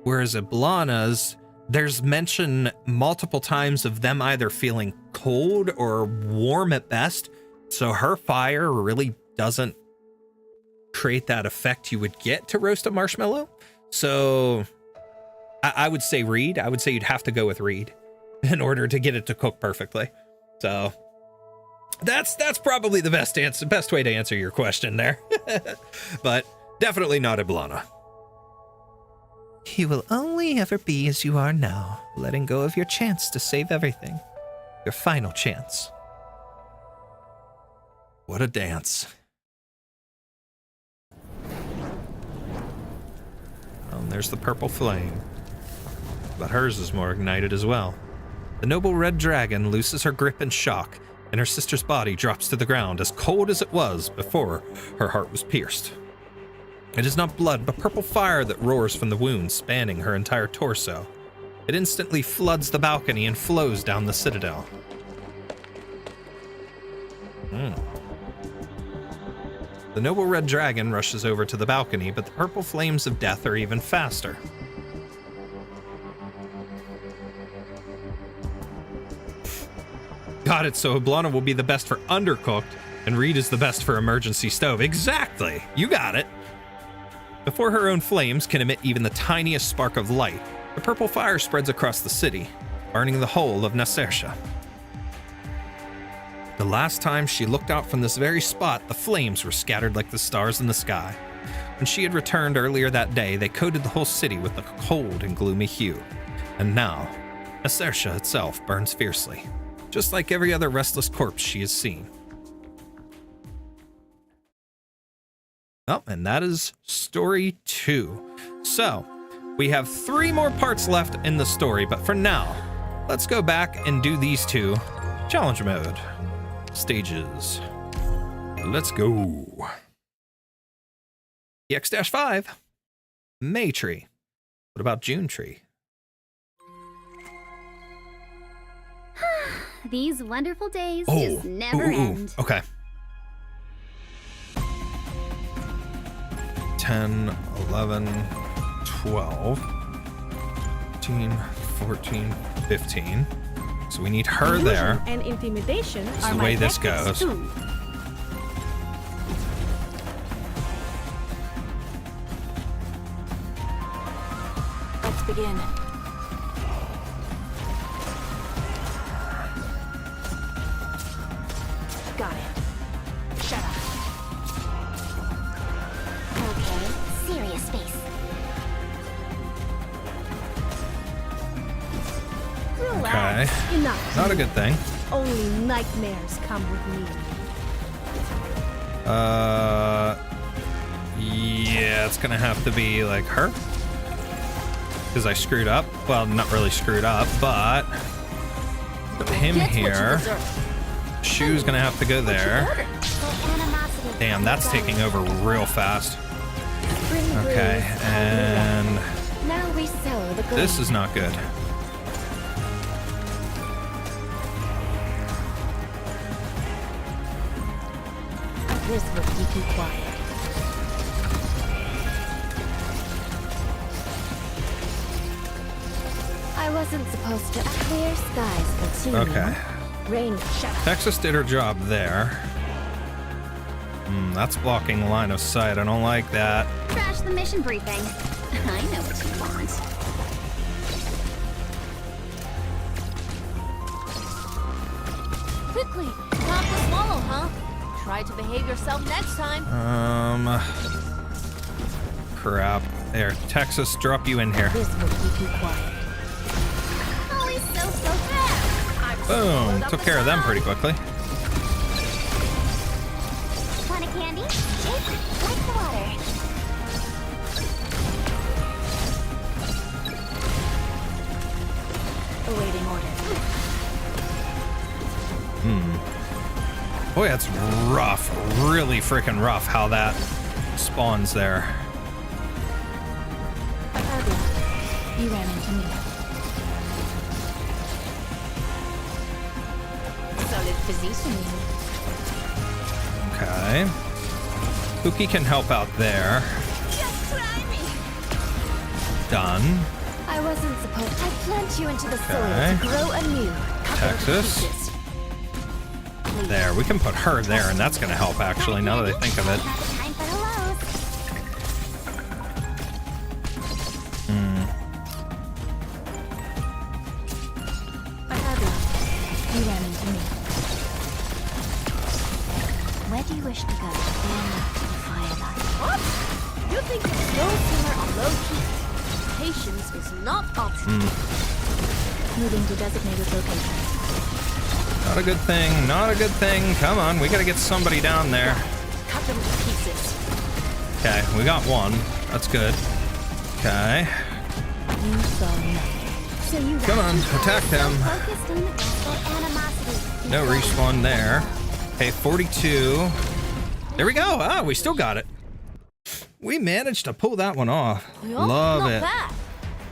whereas Eblana's, there's mention multiple times of them either feeling cold or warm at best, so her fire really doesn't create that effect you would get to roast a marshmallow. So I would say Reed. I would say you'd have to go with Reed in order to get it to cook perfectly. So that's probably the best way to answer your question there. But definitely not Eblana. You will only ever be as you are now, letting go of your chance to save everything. Your final chance. What a dance. Oh, and there's the purple flame. But hers is more ignited as well. The noble red dragon looses her grip in shock, and her sister's body drops to the ground as cold as it was before her heart was pierced. It is not blood, but purple fire that roars from the wound spanning her entire torso. It instantly floods the balcony and flows down the citadel. The noble red dragon rushes over to the balcony, but the purple flames of death are even faster. Got it, so Eblana will be the best for undercooked, and Reed is the best for emergency stove. Exactly! You got it! Before her own flames can emit even the tiniest spark of light, the purple fire spreads across the city, burning the whole of Necrass. The last time she looked out from this very spot, the flames were scattered like the stars in the sky. When she had returned earlier that day, they coated the whole city with a cold and gloomy hue. And now, Necrass itself burns fiercely, just like every other restless corpse she has seen. Oh, and that is story 2. So, we have 3 more parts left in the story, but for now, let's go back and do these 2 challenge mode stages. Let's go. EX-5, May Tree. What about June Tree? These wonderful days just never end. Okay. 10, 11, 12, 13, 14, 15. So we need her there. And intimidation That's are the my way this tactics goes. too. Let's begin. Got it. Shut up. Okay, serious face. Relax. Okay. Enough. Not a good thing. Only nightmares come with me. Yeah, it's gonna have to be like her. Because I screwed up. Well, not really screwed up, but put him Get what you here. deserve. Shoe's gonna have to go there. Damn, that's taking over real fast. Okay, and Now we sow the good. this is not good. This will keep you quiet. I wasn't supposed to. Clear skies for two. Okay. Rain. Shut up. Texas did her job there. That's blocking line of sight. I don't like that. Crash the mission briefing. I know what you want. Quickly, not to swallow, huh? Try to behave yourself next time. Crap. There, Texas, drop you in here. This will keep you quiet. Always so fast. Boom. Took care of them pretty quickly. Want a candy? It's like the water. Awaiting order. Boy, that's rough. Really freaking rough how that spawns there. You ran into me. Solid positioning. Okay. Pookie can help out there. Just try me. Done. I wasn't supposed. I plant you into the soil Okay. to grow anew. Texas. There, we can put her there, and that's going to help, actually, now that I think of it. Time for the lows. I had luck. You ran into me. Where do you wish to go? To the firelight. What? You think it's no simmer on low heat? Patience is not optional. Moving to designated location. Not a good thing, not a good thing. Come on, we got to get somebody down there. Cut them to pieces. Okay, we got one. That's good. Okay. You saw nothing. So you Come on, attack them. focused on the peaceful animosity. No respawn there. Okay, 42. There we go. Ah, we still got it. We managed to pull that one off. Well, Love not it. bad.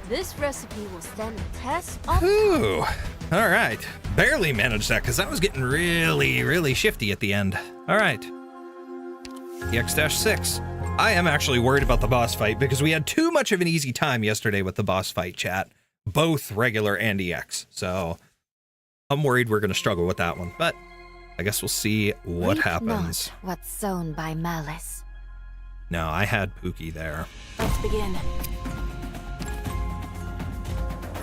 This recipe will stand the test of Ooh. All right. Barely managed that because that was getting really, really shifty at the end. All right. EX-6. I am actually worried about the boss fight because we had too much of an easy time yesterday with the boss fight, chat. Both regular and EX. So I'm worried we're going to struggle with that one. But I guess we'll see what Reap happens. Not what's sown by malice. No, I had Pookie there. Let's begin.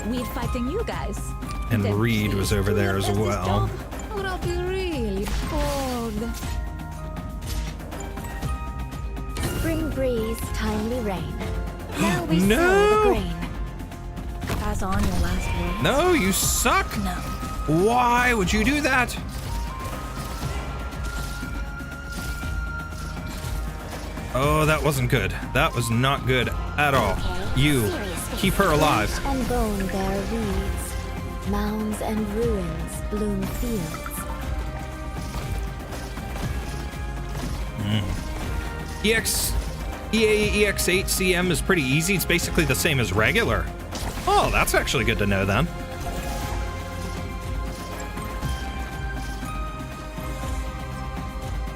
We're fighting you guys. And Then Reed was please over do there your as bestest well. job, or I'll be really bored. Spring breeze, timely rain. Now we No! sow the grain. Pass on your last word. No, you suck. No. Why would you do that? Oh, that wasn't good. That was not good at all. You, keep her alive. Flesh and bone bear weeds. Mounds and ruins bloom fields. EX8 CM is pretty easy. It's basically the same as regular. Oh, that's actually good to know then.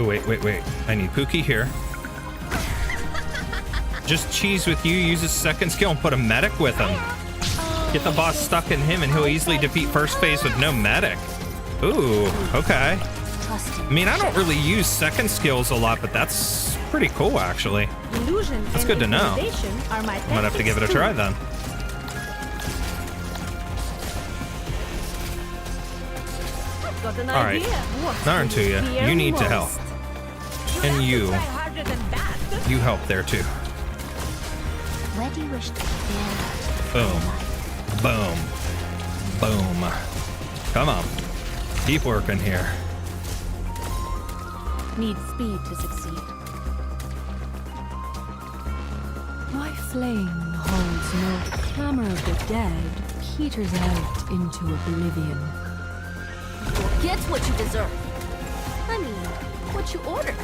Oh, wait. I need Pookie here. Just cheese with you, use his second skill and put a medic with him. Get the boss stuck in him and he'll easily defeat first phase with no medic. Ooh, okay. I mean, I don't really use second skills a lot, but that's pretty cool, actually. illusion. That's good to know. I might have to give it a try then. Got an All right, idea. What Narn do to you. fear You need to help. most? And you Harder than that. help there too. Where do you wish to begin? Boom. Boom. Boom. Come on. Keep working here. Need speed to succeed. My flame holds no clamor of the dead, peters out into oblivion. Get what you deserve. I mean, what you ordered.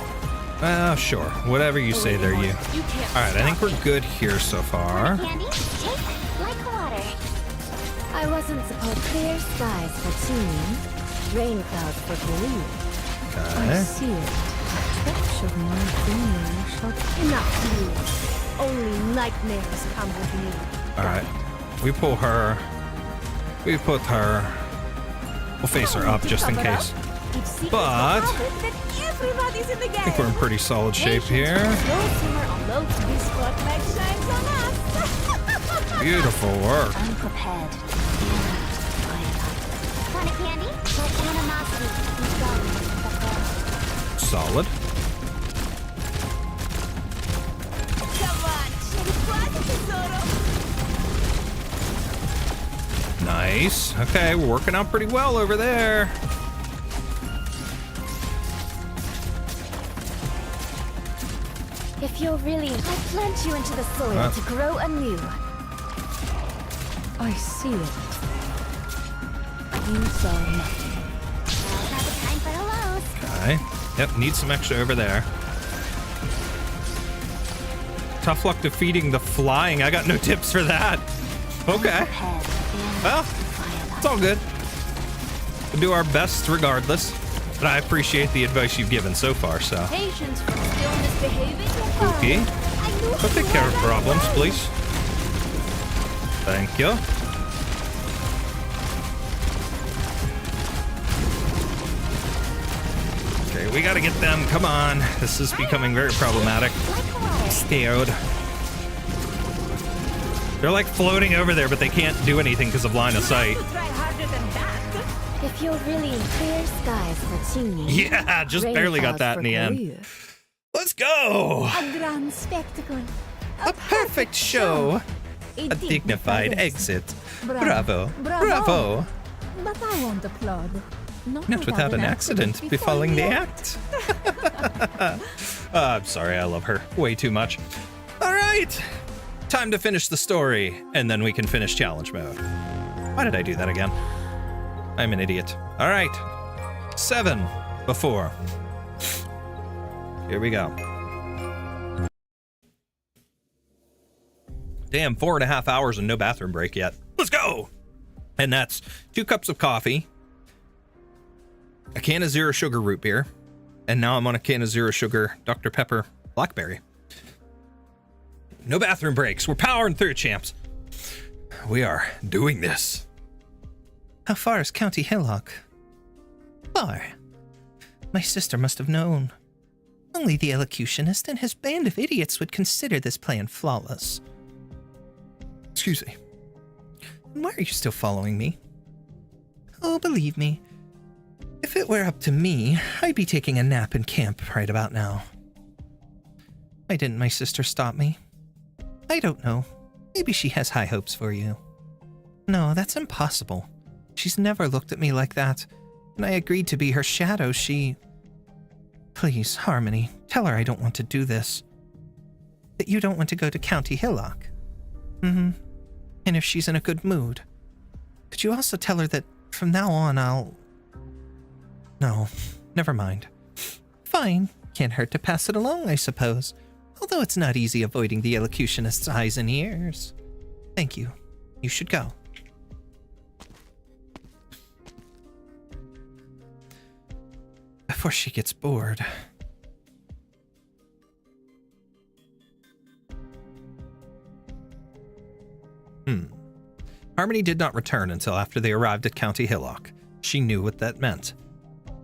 Sure. Whatever you say there, you. You can't. All right, I think we're good here so far. Candy? Take like water. I wasn't supposed clear skies for tuning, rain clouds for green. I Okay. see it. A touch of my finger shall Enough to you. Only nightmares come with me. All right. We pull her. We put her. We'll face her up just in case. But Everybody's in the game. I think we're in pretty solid shape here. No sooner on low to be spotlight shines on us. Beautiful work. Unprepared. Want a candy? Let animosity be gone. Solid. Come on, cherish tesoro. Nice. Okay, we're working out pretty well over there. If you're really, I plant you into the soil to grow anew. I see it. You saw nothing. Now have a time for the lows. Okay. Yep, need some extra over there. Tough luck defeating the flying. I got no tips for that. Okay. Prepared. Well, it's all good. We'll do our best regardless. But I appreciate the advice you've given so far, so. Patience from still misbehaving. Okay. So take care of problems, please. Thank you. Okay, we gotta get them. Come on. This is becoming very problematic. Scared. They're like floating over there, but they can't do anything because of line of sight. If you're really in clear skies for tuning. Yeah, just barely got that in the end. Let's go! A grand spectacle. A perfect show. A dignified exit. Bravo. Bravo. But I won't applaud. Not without an accident befalling the act. I'm sorry, I love her way too much. All right, time to finish the story, and then we can finish challenge mode. Why did I do that again? I'm an idiot. All right, 7 before. Here we go. Damn, 4.5 hours and no bathroom break yet. Let's go! And that's 2 cups of coffee, a can of zero sugar root beer, and now I'm on a can of zero sugar Dr. Pepper Blackberry. No bathroom breaks. We're powering through, champs. We are doing this. How far is County Hillock? Far. My sister must have known. Only the elocutionist and his band of idiots would consider this plan flawless. Excuse me. Why are you still following me? Oh, believe me, if it were up to me, I'd be taking a nap in camp right about now. Why didn't my sister stop me? I don't know. Maybe she has high hopes for you. No, that's impossible. She's never looked at me like that. When I agreed to be her shadow, she... Please, Harmony, tell her I don't want to do this. That you don't want to go to County Hillock. Mm-hmm. And if she's in a good mood. Could you also tell her that from now on I'll... No, never mind. Fine, can't hurt to pass it along, I suppose. Although it's not easy avoiding the elocutionist's eyes and ears. Thank you. You should go. Before she gets bored. Harmony did not return until after they arrived at County Hillock. She knew what that meant.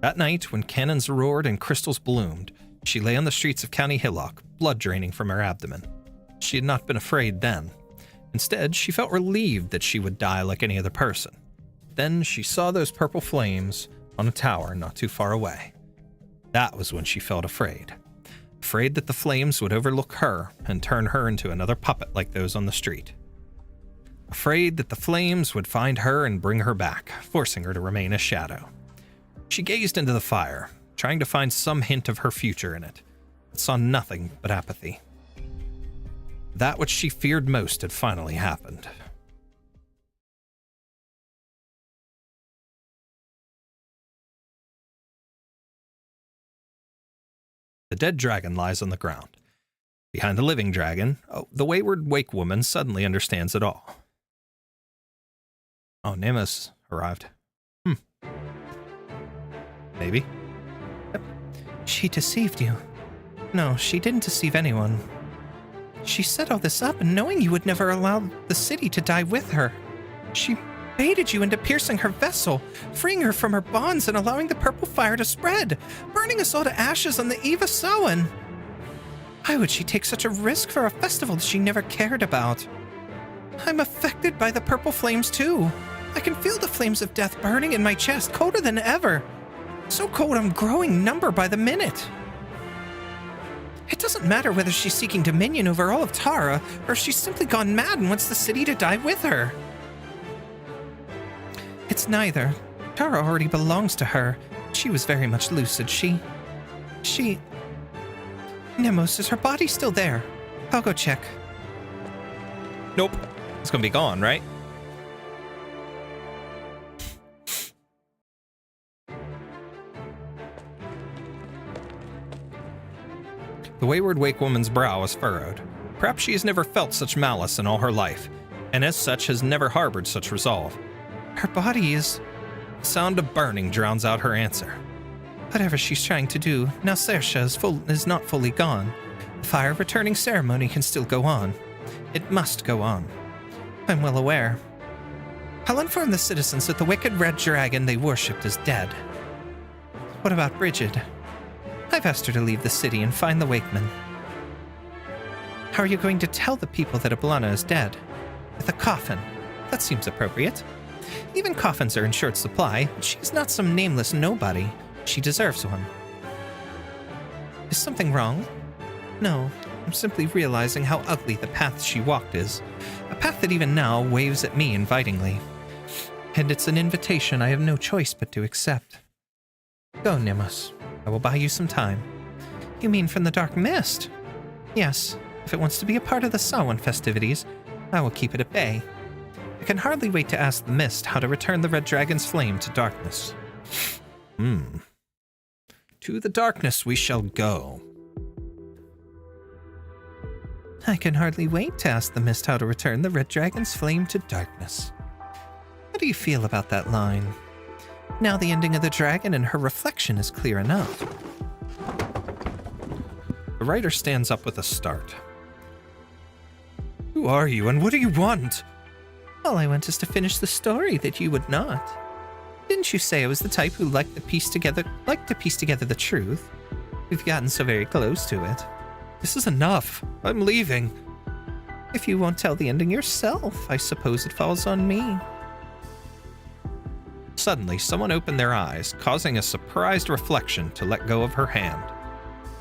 That night, when cannons roared and crystals bloomed, she lay on the streets of County Hillock, blood draining from her abdomen. She had not been afraid then. Instead, she felt relieved that she would die like any other person. Then she saw those purple flames on a tower not too far away. That was when she felt afraid. Afraid that the flames would overlook her and turn her into another puppet like those on the street. Afraid that the flames would find her and bring her back, forcing her to remain a shadow. She gazed into the fire, trying to find some hint of her future in it, but saw nothing but apathy. That which she feared most had finally happened. The dead dragon lies on the ground. Behind the living dragon, the wayward wake woman suddenly understands it all. Oh, Nemo's arrived. Maybe. Yep. She deceived you. No, she didn't deceive anyone. She set all this up knowing you would never allow the city to die with her. She baited you into piercing her vessel, freeing her from her bonds and allowing the purple fire to spread, burning us all to ashes on the eve of Samhain. Why would she take such a risk for a festival that she never cared about? I'm affected by the purple flames too. I can feel the flames of death burning in my chest, colder than ever. So cold I'm growing number by the minute. It doesn't matter whether she's seeking dominion over all of Tara, or if she's simply gone mad and wants the city to die with her. It's neither. Tara already belongs to her. She was very much lucid. Nemos, is her body still there? I'll go check. Nope. It's gonna be gone, right? The wayward wake woman's brow is furrowed. Perhaps she has never felt such malice in all her life, and as such has never harbored such resolve. Her body is... The sound of burning drowns out her answer. Whatever she's trying to do, now Saoirse is not fully gone. The fire returning ceremony can still go on. It must go on. I'm well aware. I'll inform the citizens that the wicked red dragon they worshipped is dead. What about Brigid? I've asked her to leave the city and find the Wakeman. How are you going to tell the people that Eblana is dead? With a coffin. That seems appropriate. Even coffins are in short supply. She's not some nameless nobody. She deserves one. Is something wrong? No, I'm simply realizing how ugly the path she walked is. A path that even now waves at me invitingly. And it's an invitation I have no choice but to accept. Go, Nemours. I will buy you some time. You mean from the Dark Mist? Yes, if it wants to be a part of the Samhain festivities, I will keep it at bay. I can hardly wait to ask the Mist how to return the Red Dragon's flame to darkness. To the darkness we shall go. I can hardly wait to ask the Mist how to return the Red Dragon's flame to darkness. How do you feel about that line? Now the ending of the dragon and her reflection is clear enough. The writer stands up with a start. Who are you, and what do you want? All I want is to finish the story that you would not. Didn't you say I was the type who liked to piece together the truth? We've gotten so very close to it. This is enough. I'm leaving. If you won't tell the ending yourself, I suppose it falls on me. Suddenly, someone opened their eyes, causing a surprised reflection to let go of her hand.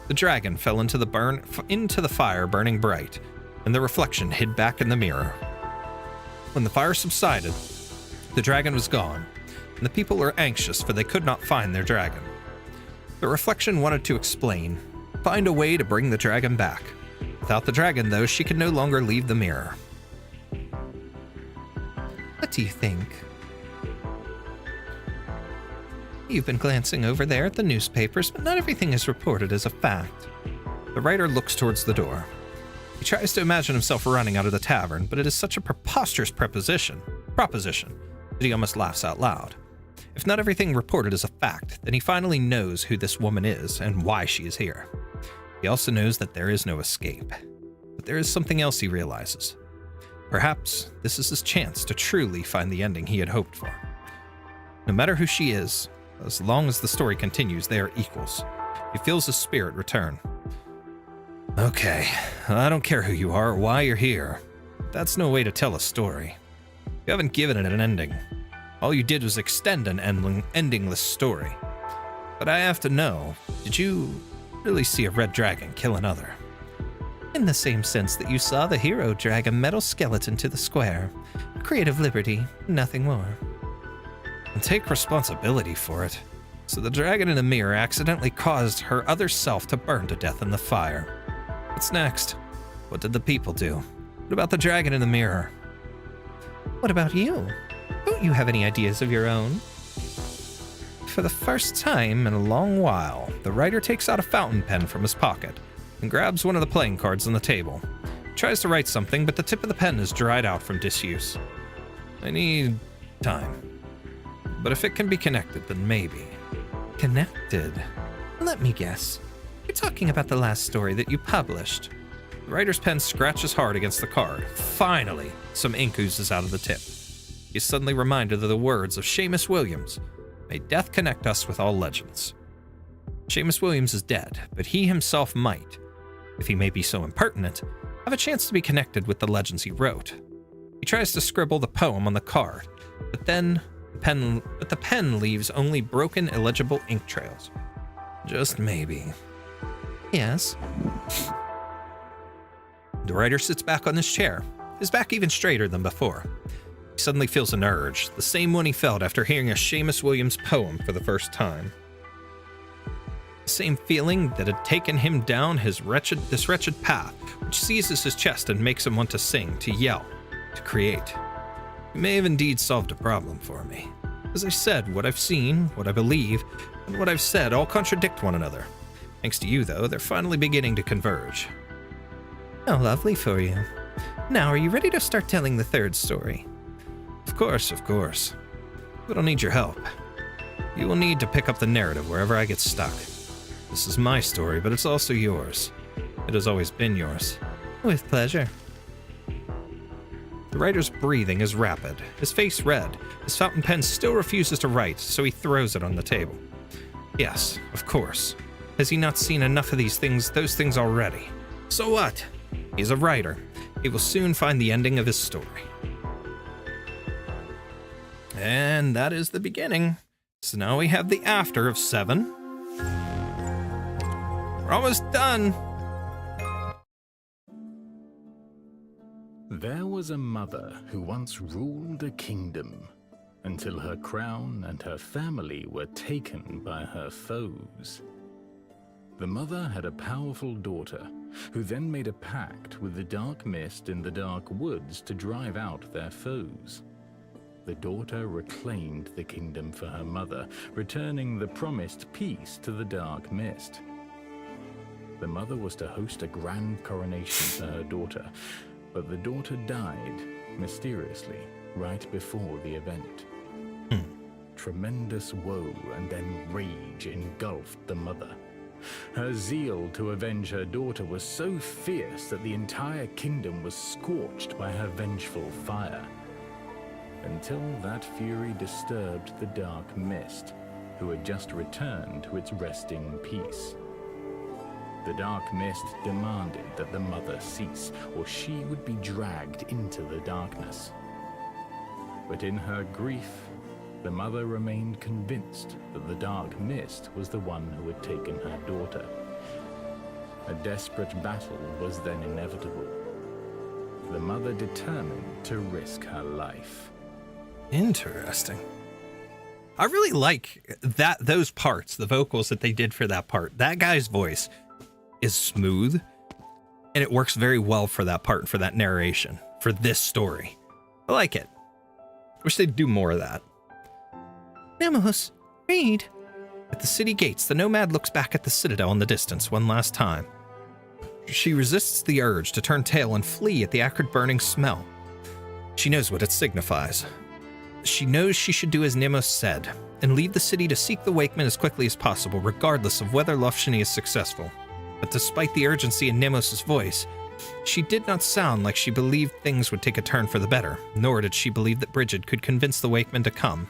The dragon fell into the fire burning bright, and the reflection hid back in the mirror. When the fire subsided, the dragon was gone, and the people were anxious for they could not find their dragon. The reflection wanted to explain, find a way to bring the dragon back. Without the dragon, though, she could no longer leave the mirror. What do you think? You've been glancing over there at the newspapers, but not everything is reported as a fact. The writer looks towards the door. He tries to imagine himself running out of the tavern, but it is such a preposterous proposition that he almost laughs out loud. If not everything reported is a fact, then he finally knows who this woman is and why she is here. He also knows that there is no escape. But there is something else he realizes. Perhaps this is his chance to truly find the ending he had hoped for. No matter who she is, as long as the story continues, they are equals. He feels his spirit return. Okay, I don't care who you are or why you're here. That's no way to tell a story. You haven't given it an ending. All you did was extend an endingless story. But I have to know, did you really see a red dragon kill another? In the same sense that you saw the hero drag a metal skeleton to the square. Creative liberty, nothing more. And take responsibility for it. So the dragon in the mirror accidentally caused her other self to burn to death in the fire. What's next? What did the people do? What about the dragon in the mirror? What about you? Don't you have any ideas of your own? For the first time in a long while, the writer takes out a fountain pen from his pocket and grabs one of the playing cards on the table. He tries to write something, but the tip of the pen is dried out from disuse. I need time. But if it can be connected, then maybe. Connected? Let me guess. You're talking about the last story that you published. The writer's pen scratches hard against the card. Finally, some ink oozes out of the tip. He is suddenly reminded of the words of Seamus Williams. May death connect us with all legends. Seamus Williams is dead, but he himself might, if he may be so impertinent, have a chance to be connected with the legends he wrote. He tries to scribble the poem on the card, but the pen leaves only broken, illegible ink trails. Just maybe. Yes? The writer sits back on his chair, his back even straighter than before. He suddenly feels an urge, the same one he felt after hearing a Seamus Williams poem for the first time. The same feeling that had taken him down this wretched path, which seizes his chest and makes him want to sing, to yell, to create. He may have indeed solved a problem for me. As I said, what I've seen, what I believe, and what I've said all contradict one another. Thanks to you, though, they're finally beginning to converge. How lovely for you. Now, are you ready to start telling the third story? Of course. But I'll need your help. You will need to pick up the narrative wherever I get stuck. This is my story, but it's also yours. It has always been yours. With pleasure. The writer's breathing is rapid, his face red. His fountain pen still refuses to write, so he throws it on the table. Yes, of course. Has he not seen enough of those things already? So what? He's a writer. He will soon find the ending of his story. And that is the beginning. So now we have the after of 7. We're almost done. There was a mother who once ruled a kingdom until her crown and her family were taken by her foes. The mother had a powerful daughter who then made a pact with the dark mist in the dark woods to drive out their foes. The daughter reclaimed the kingdom for her mother, returning the promised peace to the dark mist. The mother was to host a grand coronation for her daughter, but the daughter died mysteriously right before the event. Tremendous woe and then rage engulfed the mother. Her zeal to avenge her daughter was so fierce that the entire kingdom was scorched by her vengeful fire. Until that fury disturbed the dark mist, who had just returned to its resting peace. The dark mist demanded that the mother cease, or she would be dragged into the darkness. But in her grief, the mother remained convinced that the dark mist was the one who had taken her daughter. A desperate battle was then inevitable. The mother determined to risk her life. Interesting. I really like those parts, the vocals that they did for that part. That guy's voice is smooth, and it works very well for that part, for that narration, for this story. I like it. Wish they'd do more of that. Nemos, read. At the city gates, the nomad looks back at the citadel in the distance one last time. She resists the urge to turn tail and flee at the acrid burning smell. She knows what it signifies. She knows she should do as Nemos said, and leave the city to seek the Wakeman as quickly as possible, regardless of whether Lufshani is successful. But despite the urgency in Nemos's voice, she did not sound like she believed things would take a turn for the better, nor did she believe that Brigid could convince the Wakeman to come.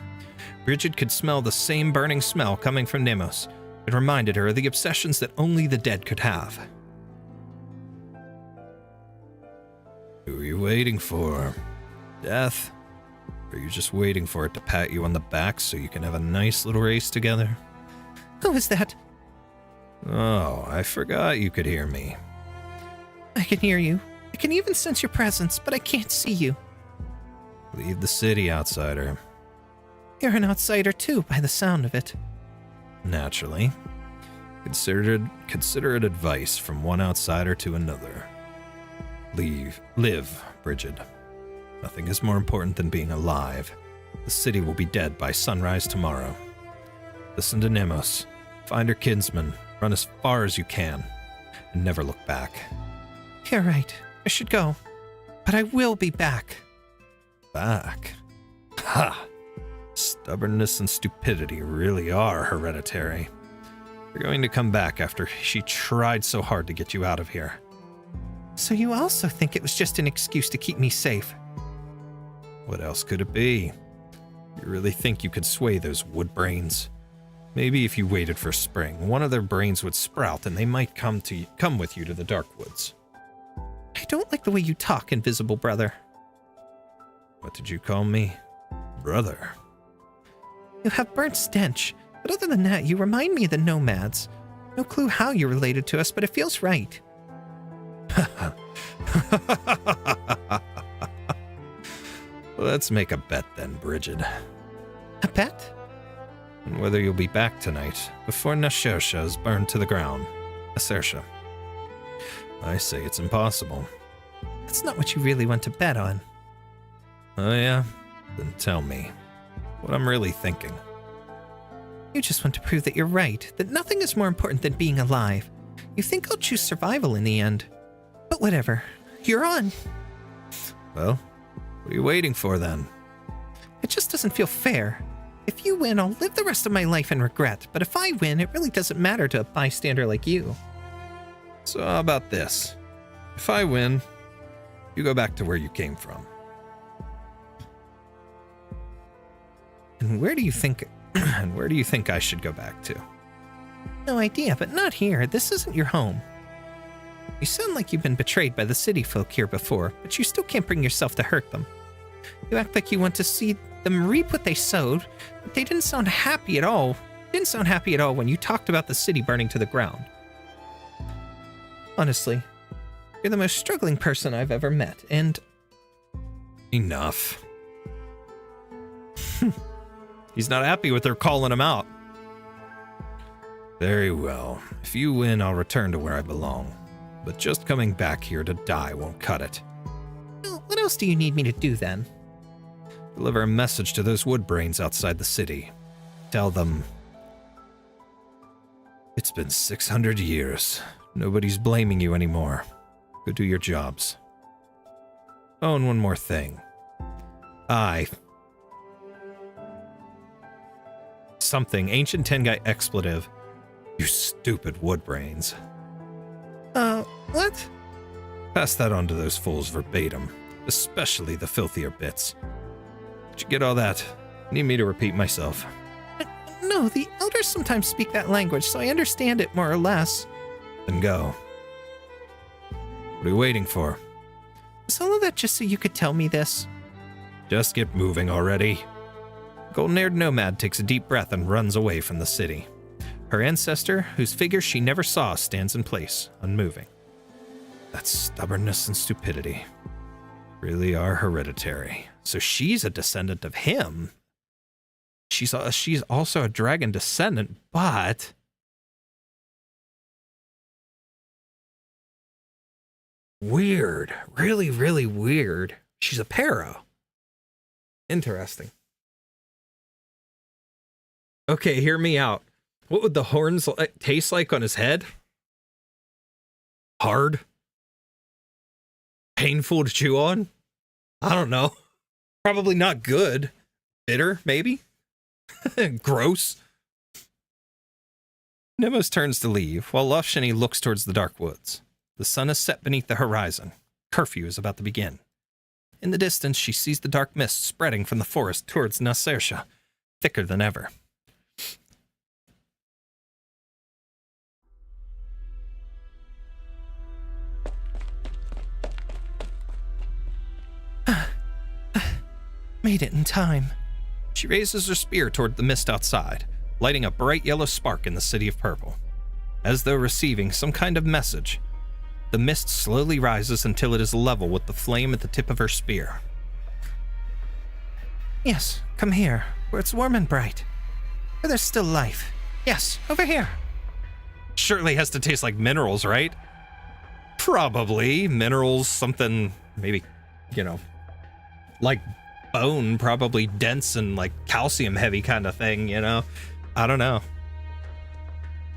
Brigid could smell the same burning smell coming from Nemos. It reminded her of the obsessions that only the dead could have. Who are you waiting for? Death? Or are you just waiting for it to pat you on the back so you can have a nice little race together? Who is that? Oh, I forgot you could hear me. I can hear you. I can even sense your presence, but I can't see you. Leave the city, outsider. You're an outsider too, by the sound of it. Naturally. Consider it advice from one outsider to another. Live, Brigid. Nothing is more important than being alive. The city will be dead by sunrise tomorrow. Listen to Nemos. Find her kinsman. Run as far as you can. And never look back. You're right. I should go. But I will be back. Back? Ha! Stubbornness and stupidity really are hereditary. You're going to come back after she tried so hard to get you out of here. So you also think it was just an excuse to keep me safe? What else could it be? You really think you could sway those wood brains? Maybe if you waited for spring, one of their brains would sprout and they might come with you to the dark woods. I don't like the way you talk, Invisible Brother. What did you call me? Brother? You have burnt stench, but other than that, you remind me of the nomads. No clue how you're related to us, but it feels right. Let's make a bet then, Brigid. A bet? And whether you'll be back tonight, before Nashersha is burned to the ground. Asersha. I say it's impossible. That's not what you really want to bet on. Oh yeah? Then tell me. What I'm really thinking. You just want to prove that you're right, that nothing is more important than being alive. You think I'll choose survival in the end. But whatever. You're on. Well, what are you waiting for then? It just doesn't feel fair. If you win, I'll live the rest of my life in regret, but if I win, it really doesn't matter to a bystander like you. So how about this? If I win, you go back to where you came from. And where do you think I should go back to? No idea, but not here. This isn't your home. You sound like you've been betrayed by the city folk here before, but you still can't bring yourself to hurt them. You act like you want to see them reap what they sowed, but they didn't sound happy at all. Didn't sound happy at all when you talked about the city burning to the ground. Honestly, you're the most struggling person I've ever met, and... Enough. He's not happy with her calling him out. Very well. If you win, I'll return to where I belong. But just coming back here to die won't cut it. Well, what else do you need me to do then? Deliver a message to those woodbrains outside the city. Tell them... It's been 600 years. Nobody's blaming you anymore. Go do your jobs. Oh, and one more thing. Something. Ancient Tengai expletive. You stupid woodbrains. What? Pass that on to those fools verbatim. Especially the filthier bits. Did you get all that? Need me to repeat myself? No, the elders sometimes speak that language, so I understand it more or less. Then go. What are you waiting for? Was all of that just so you could tell me this? Just get moving already. Golden-haired nomad takes a deep breath and runs away from the city. Her ancestor, whose figure she never saw, stands in place, unmoving. That stubbornness and stupidity really are hereditary. So she's a descendant of him. She's also a dragon descendant, but... Weird. Really, really weird. She's a para. Interesting. Okay, hear me out. What would the horns taste like on his head? Hard? Painful to chew on? I don't know. Probably not good. Bitter, maybe? Gross. Nemos turns to leave, while Lofshini looks towards the dark woods. The sun is set beneath the horizon. Curfew is about to begin. In the distance, she sees the dark mist spreading from the forest towards Nasersha, thicker than ever. Made it in time. She raises her spear toward the mist outside, lighting a bright yellow spark in the city of purple. As though receiving some kind of message, the mist slowly rises until it is level with the flame at the tip of her spear. Yes, come here, where it's warm and bright. Where there's still life. Yes, over here. Surely has to taste like minerals, right? Probably. Minerals, something, maybe, like bone, probably dense and like calcium heavy kind of thing, I don't know.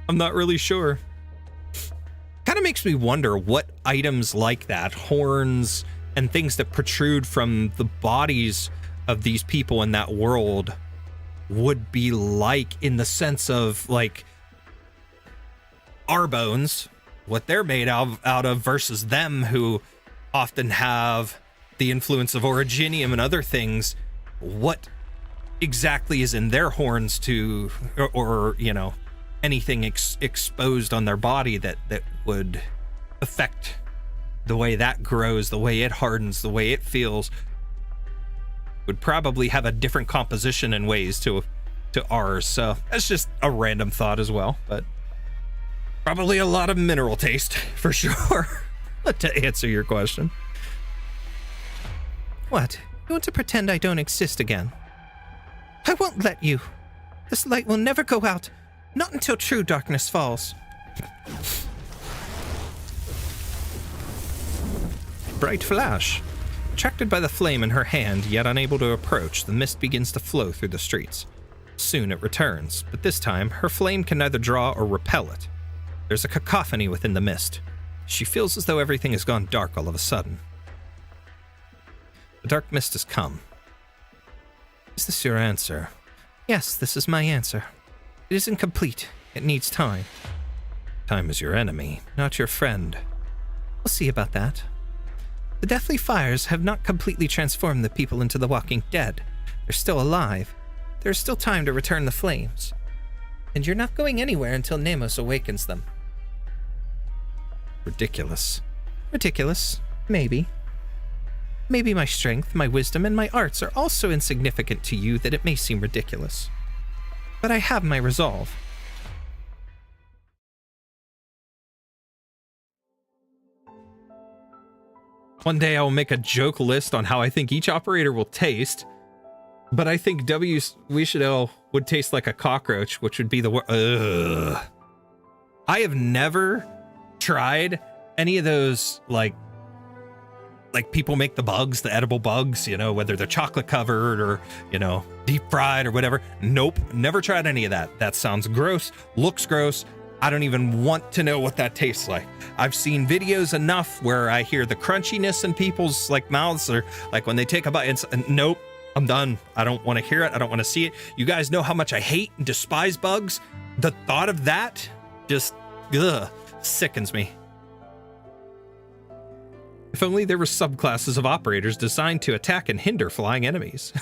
I'm not really sure. Kind of makes me wonder what items like that, horns and things that protrude from the bodies of these people in that world, would be like, in the sense of like our bones, what they're made out of versus them, who often have the influence of originium and other things. What exactly is in their horns to, or anything exposed on their body that would affect the way that grows, the way it hardens, the way it feels, would probably have a different composition and ways to ours. So that's just a random thought as well, but probably a lot of mineral taste for sure. To answer your question. What? You want to pretend I don't exist again? I won't let you. This light will never go out, not until true darkness falls. Bright flash. Attracted by the flame in her hand, yet unable to approach, the mist begins to flow through the streets. Soon it returns, but this time, her flame can neither draw or repel it. There's a cacophony within the mist. She feels as though everything has gone dark all of a sudden. The dark mist has come. Is this your answer? Yes, this is my answer. It isn't complete. It needs time. Time is your enemy, not your friend. We'll see about that. The deathly fires have not completely transformed the people into the walking dead. They're still alive. There's still time to return the flames. And you're not going anywhere until Nemos awakens them. Ridiculous. Ridiculous. Maybe. Maybe my strength, my wisdom, and my arts are all so insignificant to you that it may seem ridiculous. But I have my resolve. One day I will make a joke list on how I think each operator will taste, but I think W. would taste like a cockroach, which would be the worst. I have never tried any of those, like people make the bugs, the edible bugs, you know, whether they're chocolate covered or, you know, deep fried or whatever. Nope, never tried any of that. That sounds gross, looks gross. I don't even want to know what that tastes like. I've seen videos enough where I hear the crunchiness in people's like mouths, or like when they take a bite and nope, I'm done. I don't want to hear it. I don't want to see it. You guys know how much I hate and despise bugs. The thought of that just sickens me. If only there were subclasses of operators designed to attack and hinder flying enemies.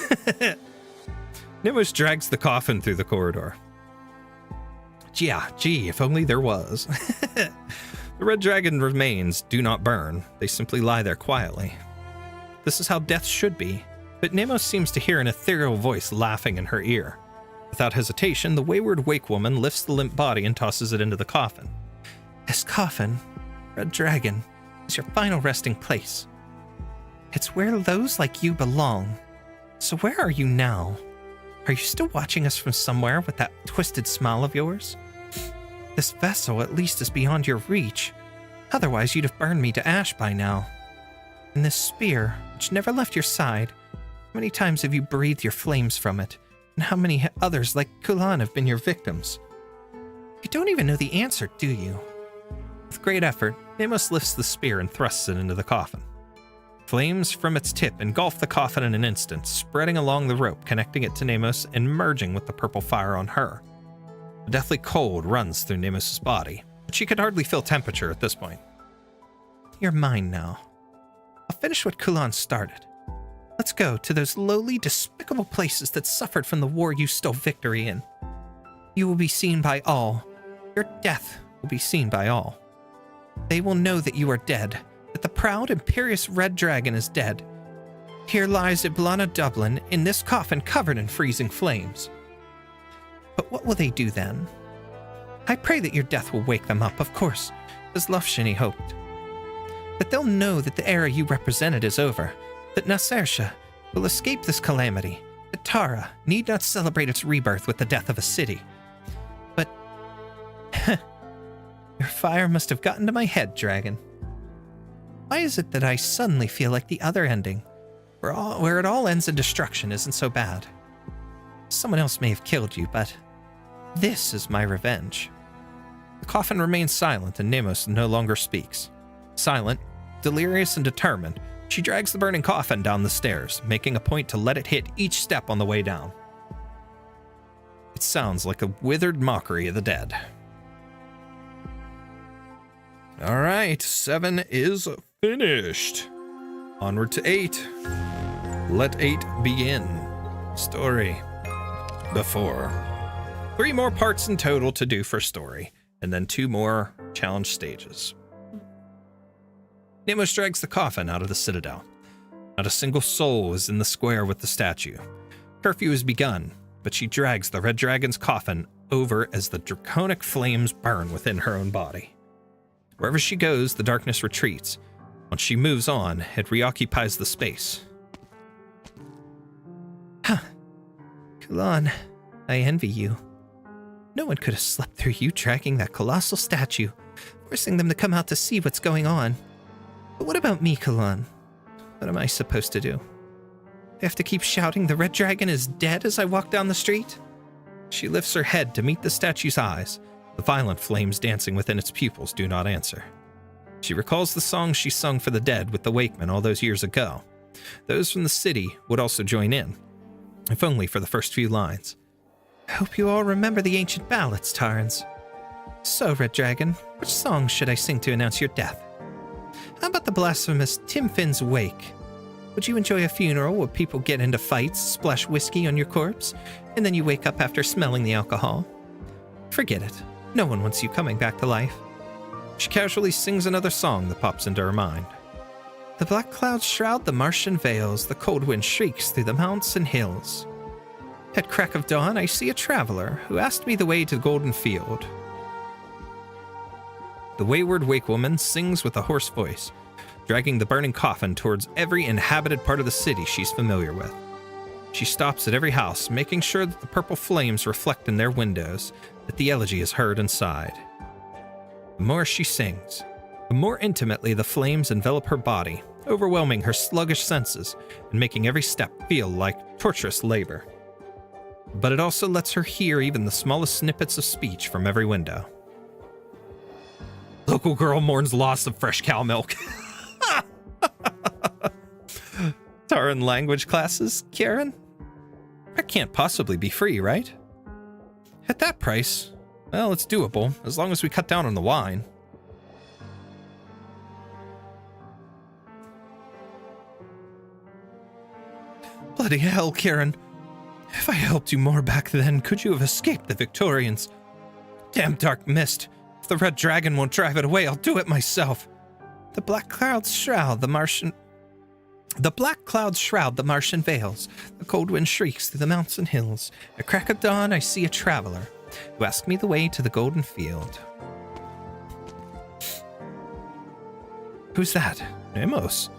Nemos drags the coffin through the corridor. Gee, if only there was. The red dragon remains do not burn. They simply lie there quietly. This is how death should be, but Nemos seems to hear an ethereal voice laughing in her ear. Without hesitation, the wayward wake woman lifts the limp body and tosses it into the coffin. This coffin, red dragon, is your final resting place. It's where those like you belong. So where are you now? Are you still watching us from somewhere with that twisted smile of yours? This vessel at least is beyond your reach. Otherwise, you'd have burned me to ash by now. And this spear, which never left your side, how many times have you breathed your flames from it? And how many others like Kulan have been your victims? You don't even know the answer, do you? With great effort, Nemos lifts the spear and thrusts it into the coffin. Flames from its tip engulf the coffin in an instant, spreading along the rope connecting it to Nemos and merging with the purple fire on her. A deathly cold runs through Nemos' body, but she could hardly feel temperature at this point. You're mine now. I'll finish what Kulan started. Let's go to those lowly, despicable places that suffered from the war you stole victory in. You will be seen by all. Your death will be seen by all. They will know that you are dead, that the proud, imperious red dragon is dead. Here lies Eblana Dublin in this coffin covered in freezing flames. But what will they do then? I pray that your death will wake them up, of course, as Lufshini hoped. That they'll know that the era you represented is over, that Nasersha will escape this calamity, that Tara need not celebrate its rebirth with the death of a city. But your fire must have gotten to my head, dragon. Why is it that I suddenly feel like the other ending, where it all ends in destruction, isn't so bad? Someone else may have killed you, but this is my revenge. The coffin remains silent and Nemos no longer speaks. Silent, delirious and determined, she drags the burning coffin down the stairs, making a point to let it hit each step on the way down. It sounds like a withered mockery of the dead. All right, 7 is finished. Onward to 8. Let 8 begin. Story. Before. 3 more parts in total to do for story, and then 2 more challenge stages. Nemos drags the coffin out of the citadel. Not a single soul is in the square with the statue. Curfew has begun, but she drags the red dragon's coffin over as the draconic flames burn within her own body. Wherever she goes, the darkness retreats. Once she moves on, it reoccupies the space. Kulan, I envy you. No one could have slept through you dragging that colossal statue, forcing them to come out to see what's going on. But what about me, Kulan? What am I supposed to do? I have to keep shouting the red dragon is dead as I walk down the street? She lifts her head to meet the statue's eyes. The violent flames dancing within its pupils do not answer. She recalls the songs she sung for the dead with the Wakemen all those years ago. Those from the city would also join in, if only for the first few lines. I hope you all remember the ancient ballads, Tarns. So, Red Dragon, which song should I sing to announce your death? How about the blasphemous Tim Finn's Wake? Would you enjoy a funeral where people get into fights, splash whiskey on your corpse, and then you wake up after smelling the alcohol? Forget it. No one wants you coming back to life. She casually sings another song that pops into her mind. The black clouds shroud the Martian vales, the cold wind shrieks through the mountains and hills. At crack of dawn, I see a traveler who asked me the way to the Golden Field. The wayward wake woman sings with a hoarse voice, dragging the burning coffin towards every inhabited part of the city she's familiar with. She stops at every house, making sure that the purple flames reflect in their windows, that the elegy is heard inside. The more she sings, the more intimately the flames envelop her body, overwhelming her sluggish senses and making every step feel like torturous labor. But it also lets her hear even the smallest snippets of speech from every window. Local girl mourns loss of fresh cow milk. Taran language classes, Karen? That can't possibly be free, right? At that price, well, it's doable, as long as we cut down on the wine. Bloody hell, Karen. If I helped you more back then, could you have escaped the Victorians? Damn dark mist. If the Red Dragon won't drive it away, I'll do it myself. The black clouds shroud the Martian vales. The cold wind shrieks through the mountains and hills. At crack of dawn, I see a traveler who asked me the way to the Golden Field. Who's that? Nemos.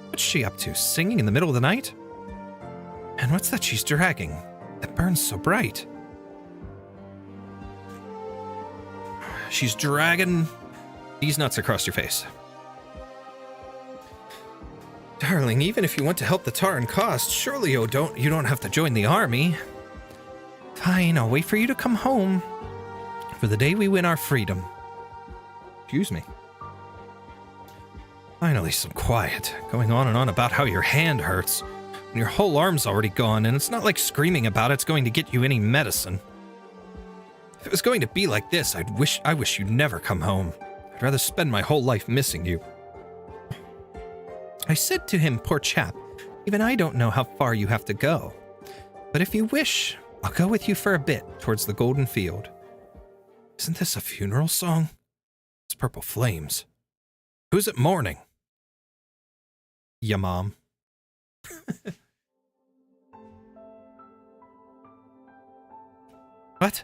What's she up to? Singing in the middle of the night? And what's that she's dragging? That burns so bright. She's dragging these nuts across your face. Darling, even if you want to help the Taran cause, surely you don't have to join the army. Fine, I'll wait for you to come home for the day we win our freedom. Excuse me. Finally, some quiet. Going on and on about how your hand hurts when your whole arm's already gone, and it's not like screaming about it's going to get you any medicine. If it was going to be like this, I wish you'd never come home. I'd rather spend my whole life missing you. I said to him, poor chap, even I don't know how far you have to go. But if you wish, I'll go with you for a bit towards the Golden Field. Isn't this a funeral song? It's purple flames. Who's it mourning? Ya mom. What?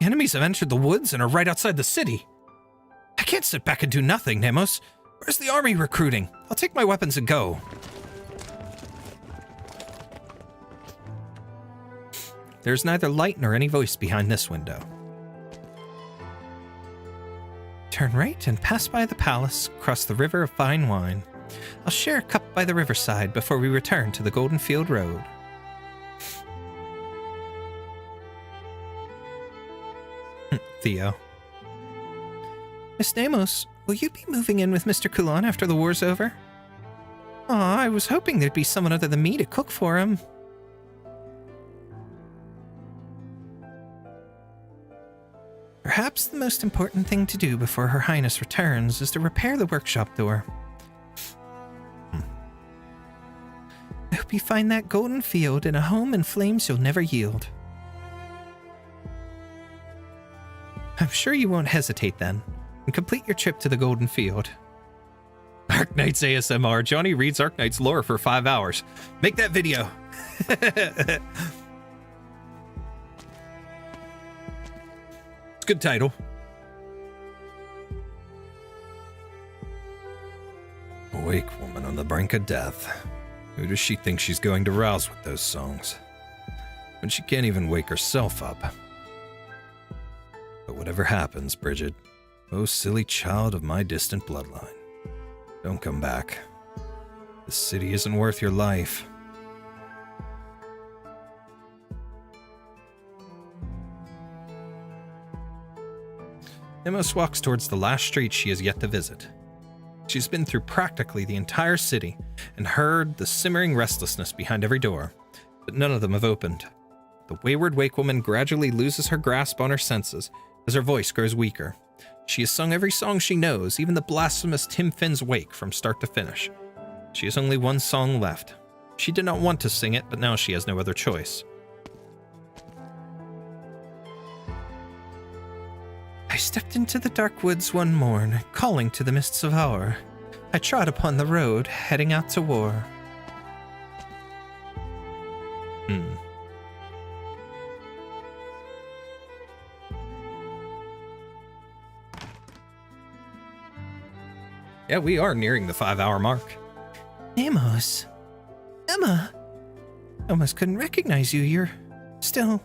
The enemies have entered the woods and are right outside the city. I can't sit back and do nothing, Nemos. Where's the army recruiting? I'll take my weapons and go. There's neither light nor any voice behind this window. Turn right and pass by the palace, cross the river of fine wine. I'll share a cup by the riverside before we return to the Golden Field Road. Theo. Miss Nemos, will you be moving in with Mr. Coulon after the war's over? Aw, I was hoping there'd be someone other than me to cook for him. Perhaps the most important thing to do before Her Highness returns is to repair the workshop door. I hope you find that golden field in a home in flames you'll never yield. I'm sure you won't hesitate then, and complete your trip to the Golden Field. Arknights ASMR. Johnny reads Arknights lore for 5 hours. Make that video. It's a good title. Awake woman on the brink of death. Who does she think she's going to rouse with those songs? When she can't even wake herself up. But whatever happens, Bridget, oh silly child of my distant bloodline, don't come back. This city isn't worth your life. Nemos walks towards the last street she has yet to visit. She's been through practically the entire city and heard the simmering restlessness behind every door, but none of them have opened. The wayward wakewoman gradually loses her grasp on her senses as her voice grows weaker. She has sung every song she knows, even the blasphemous Tim Finn's Wake from start to finish. She has only one song left. She did not want to sing it, but now she has no other choice. I stepped into the dark woods one morn, calling to the mists of hour. I trod upon the road, heading out to war. Yeah, we are nearing the 5-hour mark. Nemos. Emma. I almost couldn't recognize you. You're still...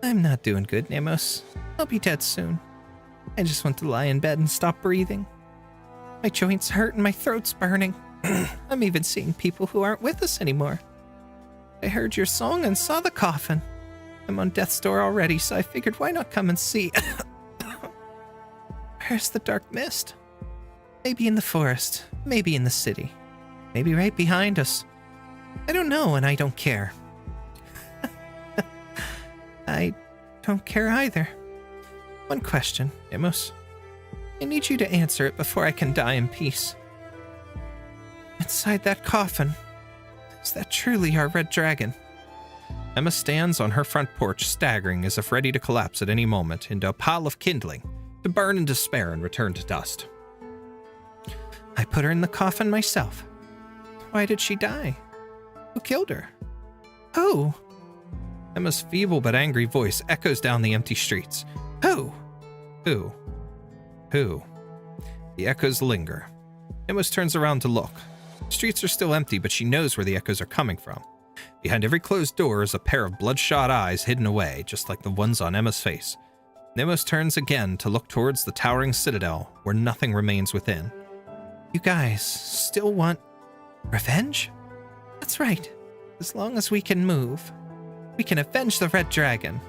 I'm not doing good, Nemos. I'll be dead soon. I just want to lie in bed and stop breathing. My joints hurt and my throat's burning. I'm even seeing people who aren't with us anymore. I heard your song and saw the coffin. I'm on death's door already, so I figured why not come and see. Where's the dark mist? Maybe in the forest, maybe in the city, maybe right behind us. I don't know, and I don't care. I don't care either. One question, Nemos. I need you to answer it before I can die in peace. Inside that coffin, is that truly our red dragon? Emma stands on her front porch, staggering as if ready to collapse at any moment into a pile of kindling, to burn in despair and return to dust. I put her in the coffin myself. Why did she die? Who killed her? Who? Emma's feeble but angry voice echoes down the empty streets. Who? Who? Who? The echoes linger. Emma turns around to look. The streets are still empty, but she knows where the echoes are coming from. Behind every closed door is a pair of bloodshot eyes hidden away, just like the ones on Emma's face. Nemos turns again to look towards the towering citadel, where nothing remains within. You guys still want revenge? That's right. As long as we can move, we can avenge the red dragon.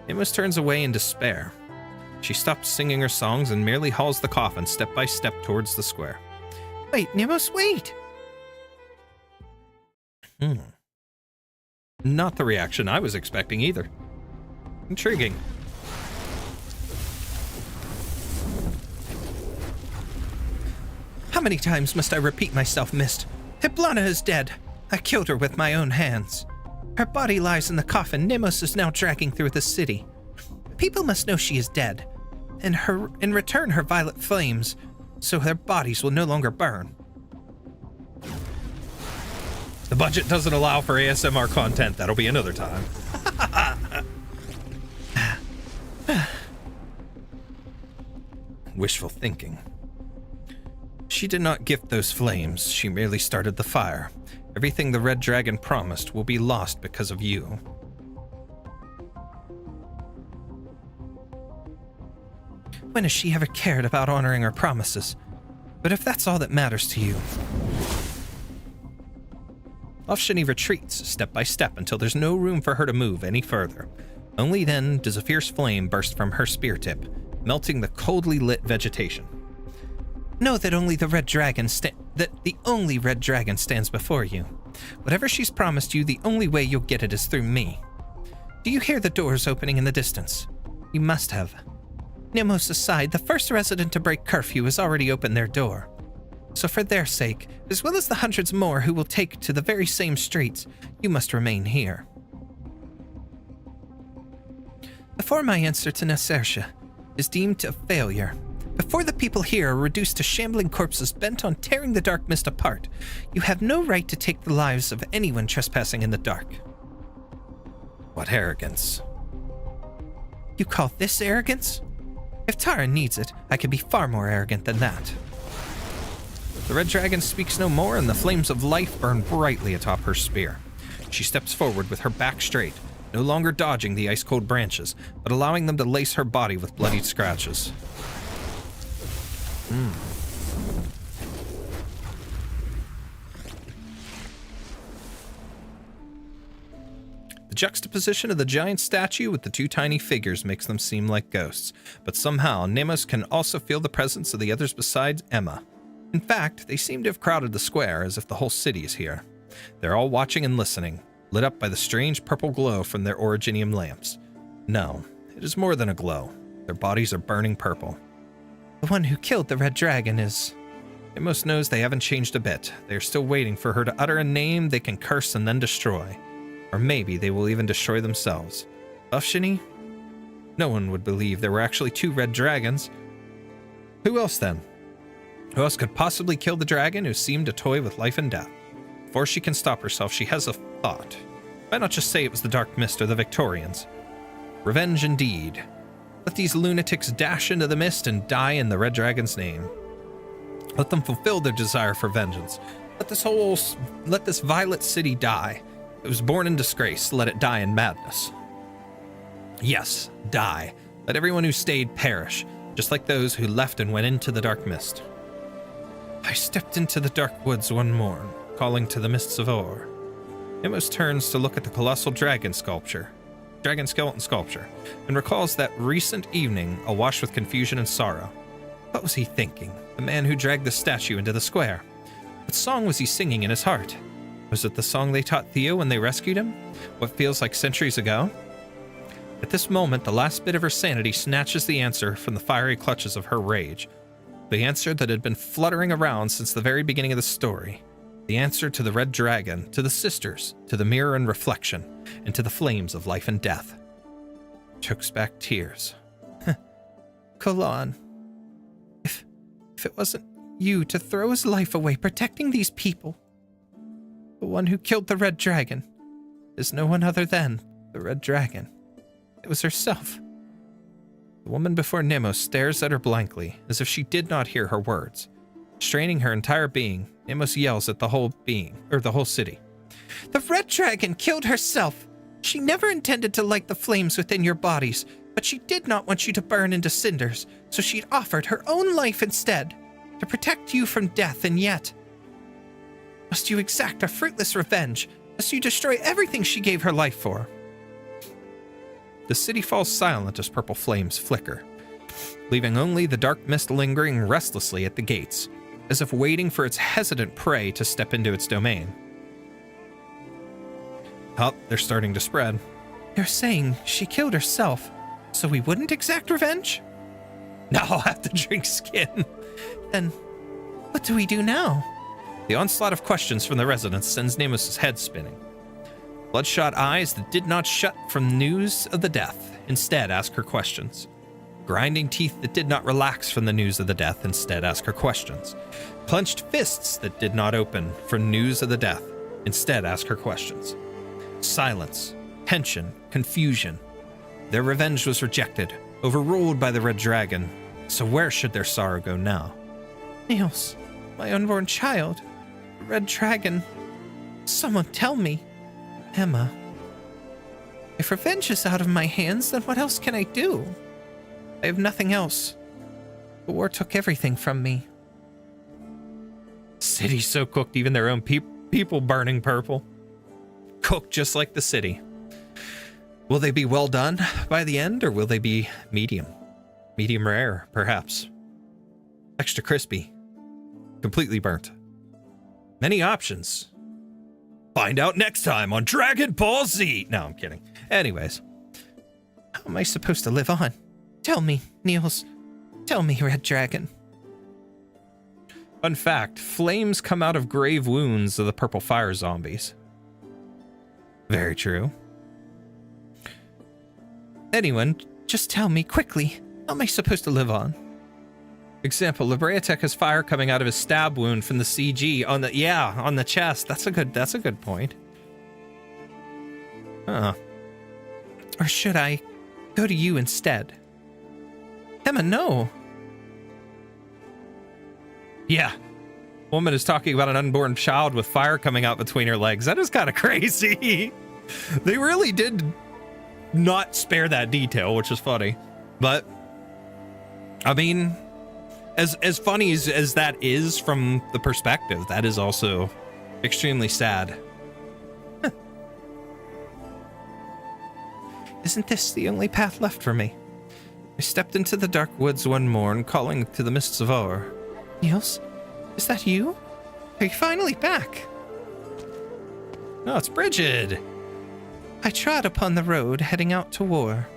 Nemos turns away in despair. She stops singing her songs and merely hauls the coffin step by step towards the square. Wait, Nemos, wait! Not the reaction I was expecting either. Intriguing. How many times must I repeat myself, Mist? Eblana is dead. I killed her with my own hands. Her body lies in the coffin Nemos is now dragging through the city. People must know she is dead, and in return her violet flames, so their bodies will no longer burn. The budget doesn't allow for ASMR content. That'll be another time. Wishful thinking. She did not gift those flames. She merely started the fire. Everything the red dragon promised will be lost because of you. When has she ever cared about honoring her promises? But if that's all that matters to you... Off Shani retreats, step by step, until there's no room for her to move any further. Only then does a fierce flame burst from her spear tip, melting the coldly lit vegetation. Know that only the only red dragon stands before you. Whatever she's promised you, the only way you'll get it is through me. Do you hear the doors opening in the distance? You must have. Nemos aside, the first resident to break curfew has already opened their door. So for their sake, as well as the hundreds more who will take to the very same streets, you must remain here. Before my answer to Necrass is deemed a failure, before the people here are reduced to shambling corpses bent on tearing the dark mist apart, you have no right to take the lives of anyone trespassing in the dark. What arrogance. You call this arrogance? If Tara needs it, I can be far more arrogant than that. The red dragon speaks no more, and the flames of life burn brightly atop her spear. She steps forward with her back straight, no longer dodging the ice-cold branches, but allowing them to lace her body with bloodied scratches. The juxtaposition of the giant statue with the two tiny figures makes them seem like ghosts, but somehow Nemos can also feel the presence of the others besides Emma. In fact, they seem to have crowded the square as if the whole city is here. They're all watching and listening, lit up by the strange purple glow from their originium lamps. No, it is more than a glow. Their bodies are burning purple. The one who killed the red dragon is... Nemos knows they haven't changed a bit. They are still waiting for her to utter a name they can curse and then destroy. Or maybe they will even destroy themselves. Buffshiny? No one would believe there were actually 2 red dragons. Who else then? Who else could possibly kill the dragon who seemed to toy with life and death? Before she can stop herself, she has a thought. Why not just say it was the Dark Mist or the Victorians? Revenge indeed. Let these lunatics dash into the mist and die in the red dragon's name. Let them fulfill their desire for vengeance. Let this violet city die. It was born in disgrace. Let it die in madness. Yes, die. Let everyone who stayed perish, just like those who left and went into the dark mist. I stepped into the dark woods one morn, calling to the mists of ore. Nemos turns to look at the colossal dragon skeleton sculpture, and recalls that recent evening awash with confusion and sorrow. What was he thinking, the man who dragged the statue into the square? What song was he singing in his heart? Was it the song they taught Theo when they rescued him? What feels like centuries ago? At this moment, the last bit of her sanity snatches the answer from the fiery clutches of her rage. The answer that had been fluttering around since the very beginning of the story. The answer to the red dragon, to the sisters, to the mirror and reflection, and to the flames of life and death. Chokes back tears. Kolan, if it wasn't you to throw his life away protecting these people, the one who killed the red dragon is no one other than the red dragon. It was herself. The woman before Nemos stares at her blankly, as if she did not hear her words. Straining her entire being, Nemos yells at the whole city. The red dragon killed herself. She never intended to light the flames within your bodies, but she did not want you to burn into cinders, so she'd offered her own life instead, to protect you from death, and yet... Must you exact a fruitless revenge? Must you destroy everything she gave her life for? The city falls silent as purple flames flicker, leaving only the dark mist lingering restlessly at the gates, as if waiting for its hesitant prey to step into its domain. Oh, they're starting to spread. You're saying she killed herself, so we wouldn't exact revenge? Now I'll have to drink skin. Then, what do we do now? The onslaught of questions from the residents sends Nemos' head spinning. Bloodshot eyes that did not shut from news of the death instead ask her questions. Grinding teeth that did not relax from the news of the death instead ask her questions. Clenched fists that did not open from news of the death instead ask her questions. Silence, tension, confusion. Their revenge was rejected, overruled by the red dragon. So where should their sorrow go now? Niels, my unborn child, the red dragon. Someone tell me. Emma. If revenge is out of my hands, then what else can I do? I have nothing else. The war took everything from me. City's so cooked, even their own people burning purple. Cooked just like the city. Will they be well done by the end, or will they be medium? Medium rare, perhaps. Extra crispy. Completely burnt. Many options. Find out next time on Dragon Ball Z. No, I'm kidding. Anyways. How am I supposed to live on? Tell me, Niels. Tell me, Red Dragon. Fun fact, flames come out of grave wounds of the purple fire zombies. Very true. Anyone, just tell me quickly. How am I supposed to live on? Example, Libreatek has fire coming out of his stab wound from the CG on the chest. That's a good point. Huh. Or should I go to you instead? Emma, no. Yeah. Woman is talking about an unborn child with fire coming out between her legs. That is kind of crazy. They really did not spare that detail, which is funny. But I mean, as funny as that is from the perspective, that is also extremely sad. Isn't this the only path left for me? I stepped into the dark woods one morn, calling to the mists of ore. Niels, Is that you? Are you finally back? No, it's Bridget. I trod upon the road, heading out to war.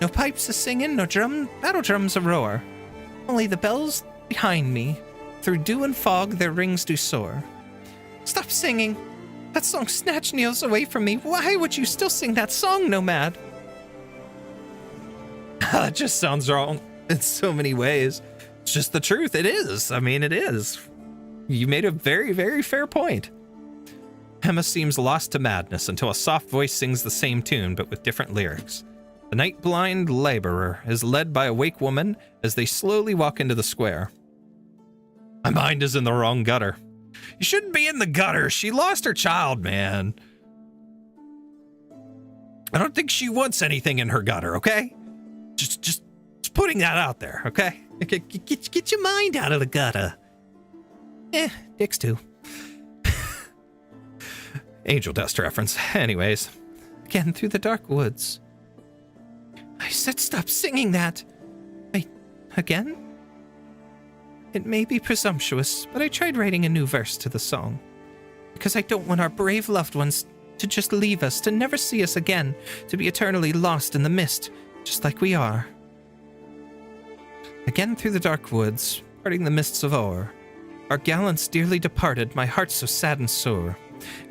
No pipes a-singing, no battle drums a-roar. Only the bells behind me. Through dew and fog, their rings do soar. Stop singing! That song snatched Niels away from me. Why would you still sing that song, Nomad? It just sounds wrong in so many ways. It's just the truth. It is. I mean, it is. You made a very, very fair point. Emma seems lost to madness until a soft voice sings the same tune, but with different lyrics. The night-blind laborer is led by a wake woman as they slowly walk into the square. My mind is in the wrong gutter. You shouldn't be in the gutter. She lost her child, man. I don't think she wants anything in her gutter, okay? Just putting that out there, okay? Get your mind out of the gutter. Dicks too. Angel dust reference. Anyways. Again through the dark woods. I said stop singing that. Again? It may be presumptuous, but I tried writing a new verse to the song. Because I don't want our brave loved ones to just leave us, to never see us again, to be eternally lost in the mist, just like we are. Again through the dark woods, parting the mists of o'er. Our gallants dearly departed, my heart so sad and sore.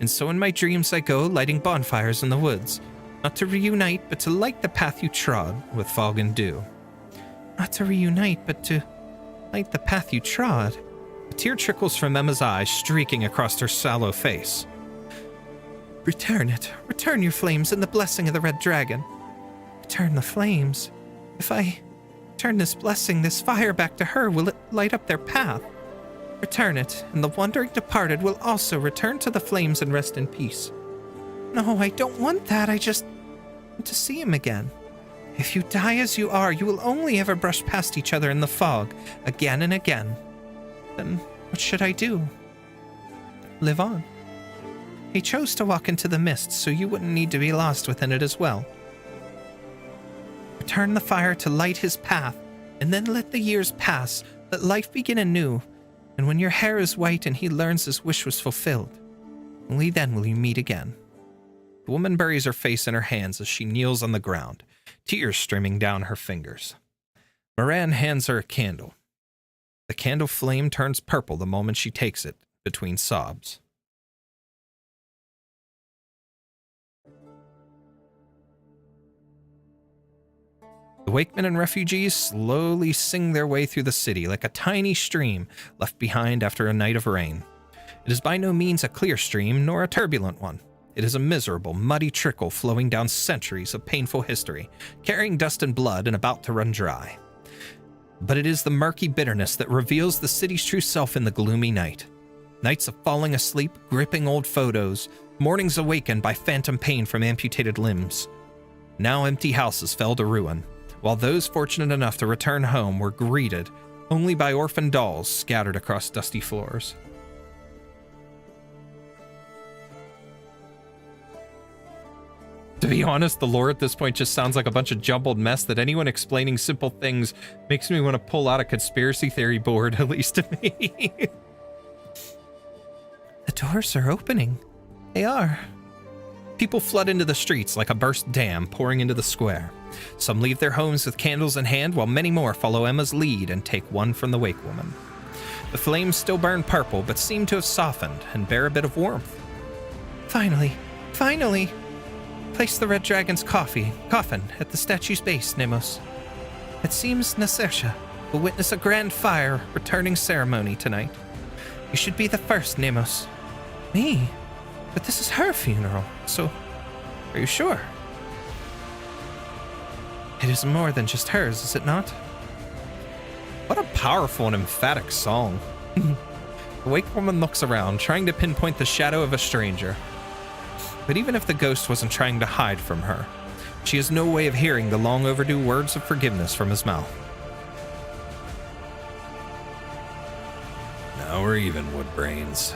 And so in my dreams I go, lighting bonfires in the woods. Not to reunite, but to light the path you trod with fog and dew. Not to reunite, but to light the path you trod. A tear trickles from Emma's eye, streaking across her sallow face. Return it. Return your flames and the blessing of the red dragon. Return the flames. If I turn this blessing, this fire back to her, will it light up their path? Return it, and the wandering departed will also return to the flames and rest in peace. No, I don't want that. I just want to see him again. If you die as you are, you will only ever brush past each other in the fog, again and again. Then what should I do? Live on. He chose to walk into the mist, so you wouldn't need to be lost within it as well. Return the fire to light his path, and then let the years pass, let life begin anew. And when your hair is white and he learns his wish was fulfilled, only then will you meet again. The woman buries her face in her hands as she kneels on the ground, tears streaming down her fingers. Moran hands her a candle. The candle flame turns purple the moment she takes it, between sobs. The wakemen and refugees slowly sing their way through the city like a tiny stream left behind after a night of rain. It is by no means a clear stream, nor a turbulent one. It is a miserable, muddy trickle flowing down centuries of painful history, carrying dust and blood and about to run dry. But it is the murky bitterness that reveals the city's true self in the gloomy night. Nights of falling asleep, gripping old photos, mornings awakened by phantom pain from amputated limbs. Now empty houses fell to ruin, while those fortunate enough to return home were greeted only by orphan dolls scattered across dusty floors. To be honest, the lore at this point just sounds like a bunch of jumbled mess that anyone explaining simple things makes me want to pull out a conspiracy theory board, at least to me. The doors are opening. They are. People flood into the streets like a burst dam pouring into the square. Some leave their homes with candles in hand, while many more follow Emma's lead and take one from the wake woman. The flames still burn purple, but seem to have softened and bear a bit of warmth. Finally! Place the red dragon's coffin at the statue's base, Nemos. It seems Necrass will witness a grand fire returning ceremony tonight. You should be the first, Nemos. Me? But this is her funeral, so are you sure? It is more than just hers, is it not? What a powerful and emphatic song. The wake woman looks around, trying to pinpoint the shadow of a stranger. But even if the ghost wasn't trying to hide from her, she has no way of hearing the long overdue words of forgiveness from his mouth. Now we're even, Woodbrains.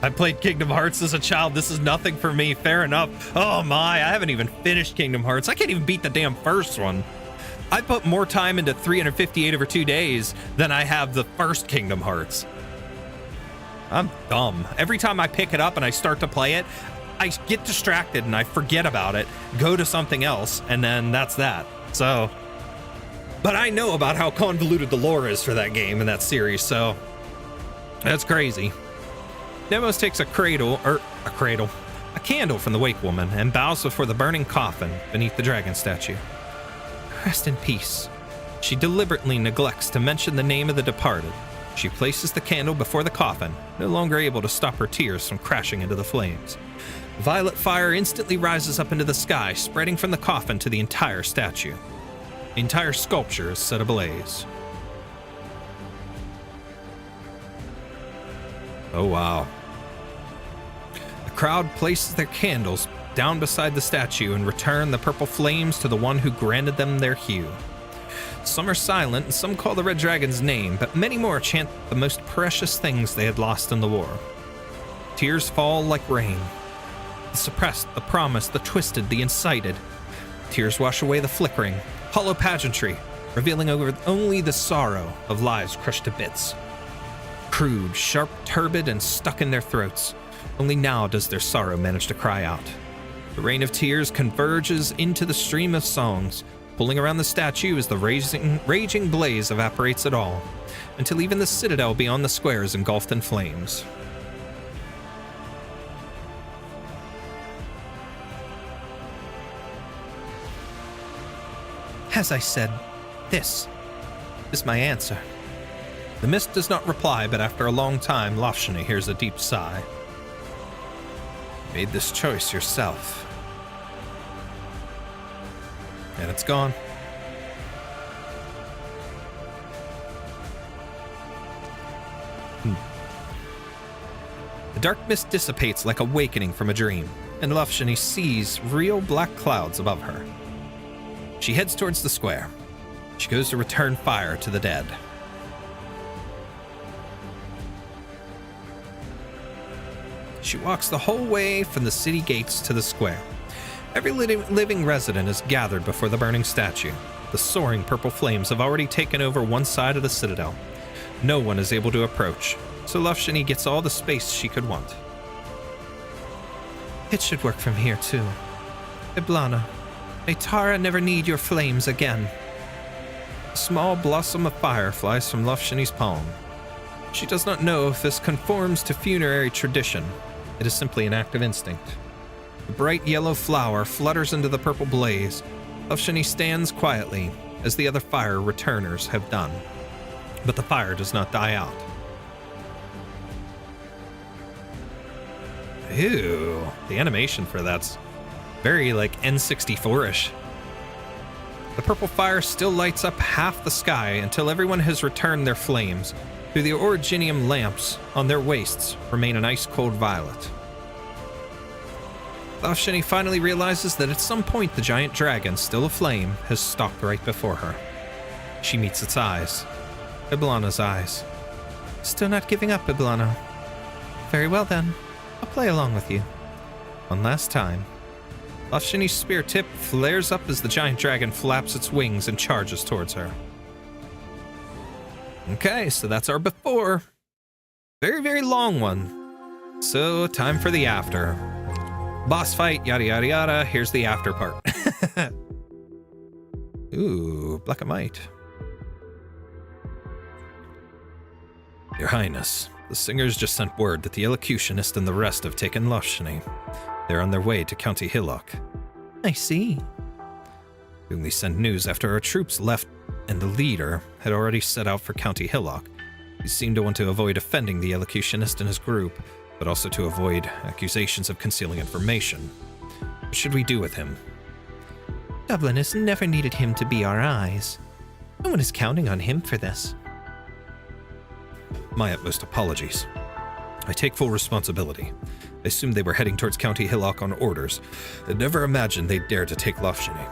I played Kingdom Hearts as a child. This is nothing for me. Fair enough. Oh my, I haven't even finished Kingdom Hearts. I can't even beat the damn first one. I put more time into 358 over 2 days than I have the first Kingdom Hearts. I'm dumb. Every time I pick it up and I start to play it, I get distracted and I forget about it, go to something else, and then that's that. So, but I know about how convoluted the lore is for that game and that series, so that's crazy. Demos takes a candle from the Wake Woman and bows before the burning coffin beneath the dragon statue. Rest in peace. She deliberately neglects to mention the name of the departed. She places the candle before the coffin, no longer able to stop her tears from crashing into the flames. Violet fire instantly rises up into the sky, spreading from the coffin to the entire statue. The entire sculpture is set ablaze. Oh wow. The crowd places their candles down beside the statue and return the purple flames to the one who granted them their hue. Some are silent and some call the Red Dragon's name, but many more chant the most precious things they had lost in the war. Tears fall like rain. The suppressed, the promised, the twisted, the incited. Tears wash away the flickering, hollow pageantry, revealing only the sorrow of lives crushed to bits. Crude, sharp, turbid, and stuck in their throats. Only now does their sorrow manage to cry out. The rain of tears converges into the stream of songs, pulling around the statue as the raging blaze evaporates it all, until even the citadel beyond the square is engulfed in flames. As I said, this is my answer. The mist does not reply, but after a long time, Lofshani hears a deep sigh. You made this choice yourself. And it's gone. The dark mist dissipates like awakening from a dream, and Lofshani sees real black clouds above her. She heads towards the square. She goes to return fire to the dead. She walks the whole way from the city gates to the square. Every living resident is gathered before the burning statue. The soaring purple flames have already taken over one side of the citadel. No one is able to approach, so Lofshani gets all the space she could want. It should work from here, too. Eblana, may Tara never need your flames again. A small blossom of fire flies from Lofshani's palm. She does not know if this conforms to funerary tradition. It is simply an act of instinct. The bright yellow flower flutters into the purple blaze. Lofshani stands quietly, as the other fire returners have done. But the fire does not die out. Ew, the animation for that's very like N64-ish. The purple fire still lights up half the sky until everyone has returned their flames. Through the originium lamps on their waists remain an ice-cold violet. Lofshani finally realizes that at some point the giant dragon, still aflame, has stalked right before her. She meets its eyes. Eblana's eyes. Still not giving up, Eblana. Very well then. I'll play along with you. One last time. Lofshani's spear tip flares up as the giant dragon flaps its wings and charges towards her. Okay, so that's our before. Very, very long one. So, time for the after. Boss fight, yada yada yada. Here's the after part. Ooh, Black and White. Your Highness, the singers just sent word that the Elocutionist and the rest have taken Lofshani. They're on their way to County Hillock. I see. We only sent news after our troops left and the leader had already set out for County Hillock. He seemed to want to avoid offending the Elocutionist and his group, but also to avoid accusations of concealing information. What should we do with him? Dublin has never needed him to be our eyes. No one is counting on him for this. My utmost apologies. I take full responsibility. I assumed they were heading towards County Hillock on orders. I never imagined they'd dare to take Lofshani.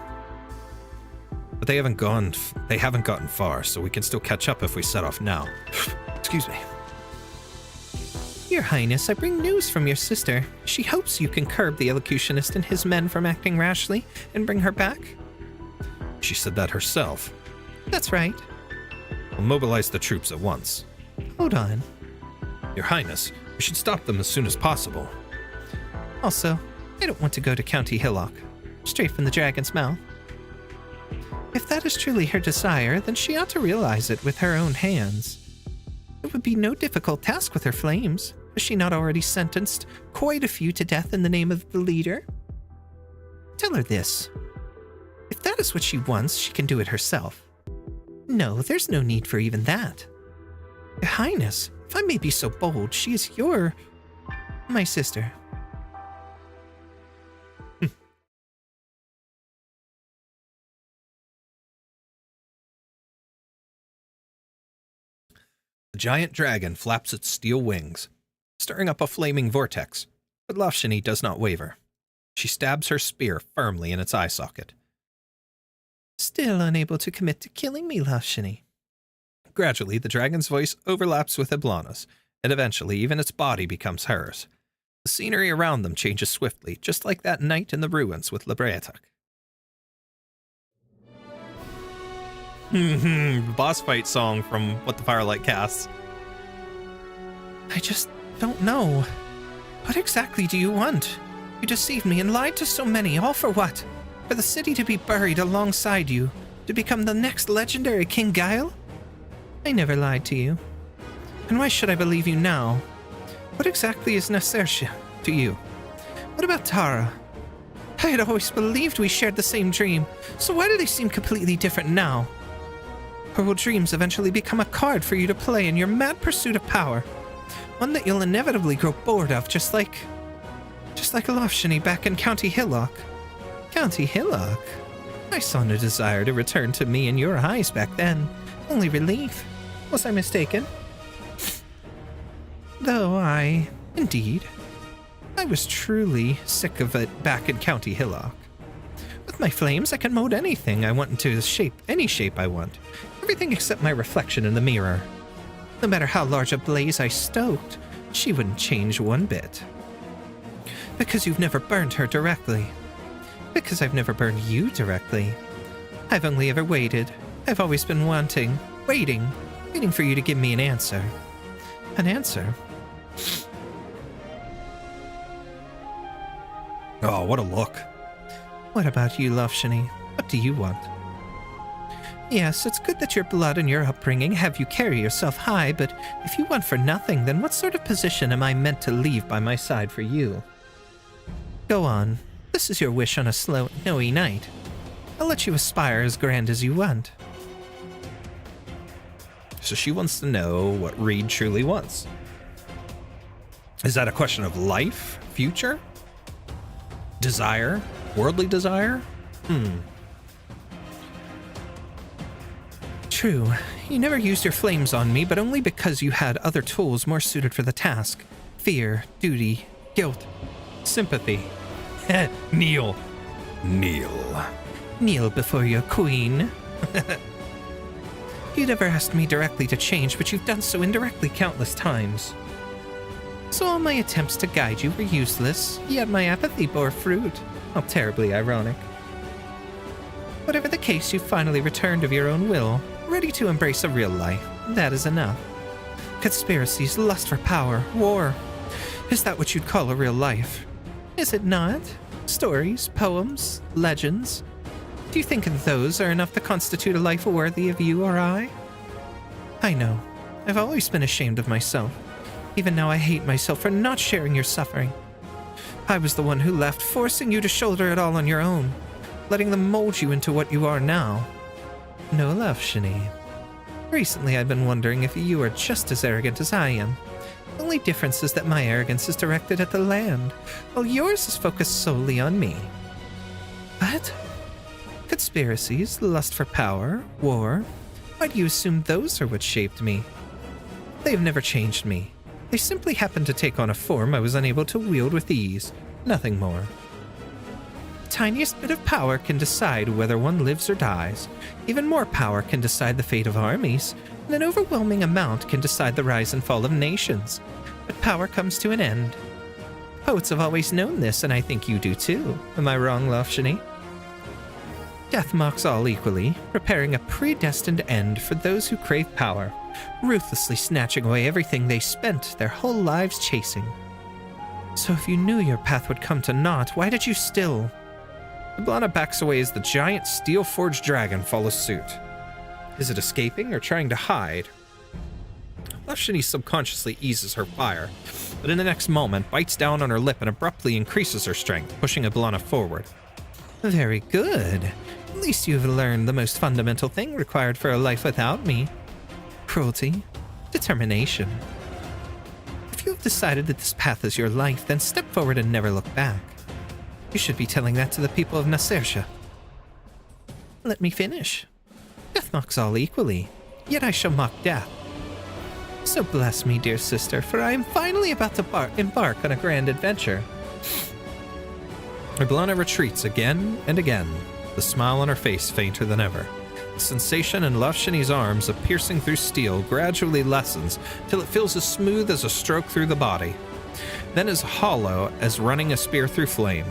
But they haven't gotten far, so we can still catch up if we set off now. Excuse me. Your Highness, I bring news from your sister. She hopes you can curb the Elocutionist and his men from acting rashly and bring her back. She said that herself. That's right. We'll mobilize the troops at once. Hold on. Your Highness, we should stop them as soon as possible. Also, I don't want to go to County Hillock, straight from the dragon's mouth. If that is truly her desire, then she ought to realize it with her own hands. It would be no difficult task with her flames. Has she not already sentenced quite a few to death in the name of the leader? Tell her this. If that is what she wants, she can do it herself. No, there's no need for even that. Your Highness, if I may be so bold, she is my sister. The giant dragon flaps its steel wings, stirring up a flaming vortex, but Lafshani does not waver. She stabs her spear firmly in its eye socket. Still unable to commit to killing me, Lafshani. Gradually, the dragon's voice overlaps with Eblana's, and eventually even its body becomes hers. The scenery around them changes swiftly, just like that night in the ruins with Lebreatak. Boss fight song from What the Firelight Casts. I just don't know. What exactly do you want? You deceived me and lied to so many, all for what? For the city to be buried alongside you, to become the next legendary King Guile? I never lied to you. And why should I believe you now? What exactly is Necrass to you? What about Tara? I had always believed we shared the same dream, so why do they seem completely different now? Or will dreams eventually become a card for you to play in your mad pursuit of power? One that you'll inevitably grow bored of, just like Lafshani back in County Hillock. County Hillock? I saw no desire to return to me in your eyes back then. Only relief. Was I mistaken? Though I was truly sick of it back in County Hillock. With my flames, I can mold anything I want into any shape I want. Everything except my reflection in the mirror. No matter how large a blaze I stoked, she wouldn't change one bit. Because you've never burned her directly. Because I've never burned you directly. I've only ever waited. I've always been waiting for you to give me an answer. An answer? Oh, what a look. What about you, Lafshani? What do you want? Yes, it's good that your blood and your upbringing have you carry yourself high, but if you want for nothing, then what sort of position am I meant to leave by my side for you? Go on. This is your wish on a snowy night. I'll let you aspire as grand as you want. So she wants to know what Reed truly wants. Is that a question of life? Future? Desire? Worldly desire? True. You never used your flames on me, but only because you had other tools more suited for the task. Fear, duty, guilt, sympathy. Kneel. Kneel before your queen. You'd never asked me directly to change, but you've done so indirectly countless times. So all my attempts to guide you were useless, yet my apathy bore fruit. How terribly ironic. Whatever the case, you finally returned of your own will, ready to embrace a real life. That is enough. Conspiracies, lust for power, war. Is that what you'd call a real life? Is it not? Stories, poems, legends. Do you think those are enough to constitute a life worthy of you or I? I know. I've always been ashamed of myself. Even now I hate myself for not sharing your suffering. I was the one who left, forcing you to shoulder it all on your own, letting them mold you into what you are now. No love, Shani. Recently I've been wondering if you are just as arrogant as I am. The only difference is that my arrogance is directed at the land, while yours is focused solely on me. What? Conspiracies, lust for power, war. Why do you assume those are what shaped me? They have never changed me. They simply happened to take on a form I was unable to wield with ease, nothing more. The tiniest bit of power can decide whether one lives or dies. Even more power can decide the fate of armies, and an overwhelming amount can decide the rise and fall of nations. But power comes to an end. Poets have always known this, and I think you do too. Am I wrong, Lafshani? Death mocks all equally, preparing a predestined end for those who crave power, ruthlessly snatching away everything they spent their whole lives chasing. So if you knew your path would come to naught, why did you still? Eblana backs away as the giant steel-forged dragon follows suit. Is it escaping or trying to hide? Lashini subconsciously eases her fire, but in the next moment bites down on her lip and abruptly increases her strength, pushing Eblana forward. Very good. At least you've learned the most fundamental thing required for a life without me. Cruelty. Determination. If you have decided that this path is your life, then step forward and never look back. You should be telling that to the people of Necrass. Let me finish. Death mocks all equally, yet I shall mock death. So bless me, dear sister, for I am finally about to embark on a grand adventure. Eblana retreats again and again, the smile on her face fainter than ever. The sensation in Lashini's arms of piercing through steel gradually lessens till it feels as smooth as a stroke through the body, then as hollow as running a spear through flame.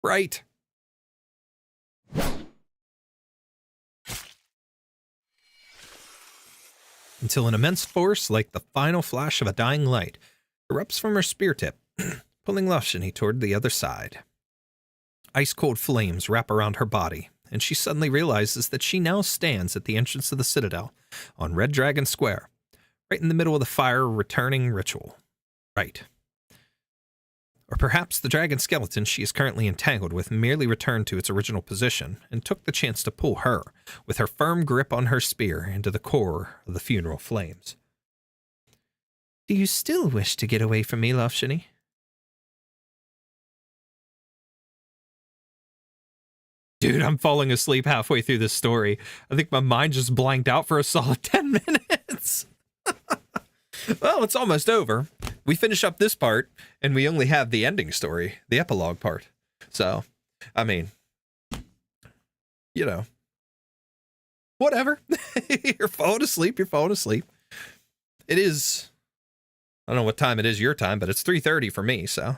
Right. Until an immense force, like the final flash of a dying light, erupts from her spear tip, pulling Lashini toward the other side. Ice-cold flames wrap around her body, and she suddenly realizes that she now stands at the entrance of the Citadel, on Red Dragon Square, right in the middle of the fire-returning ritual. Right. Or perhaps the dragon skeleton she is currently entangled with merely returned to its original position and took the chance to pull her, with her firm grip on her spear, into the core of the funeral flames. Do you still wish to get away from me, Lashini? Dude, I'm falling asleep halfway through this story. I think my mind just blanked out for a solid 10 minutes. Well, it's almost over. We finish up this part, and we only have the ending story, the epilogue part. So, I mean, you know, whatever. You're falling asleep, you're falling asleep. It is, I don't know what time it is your time, but it's 3:30 for me, so.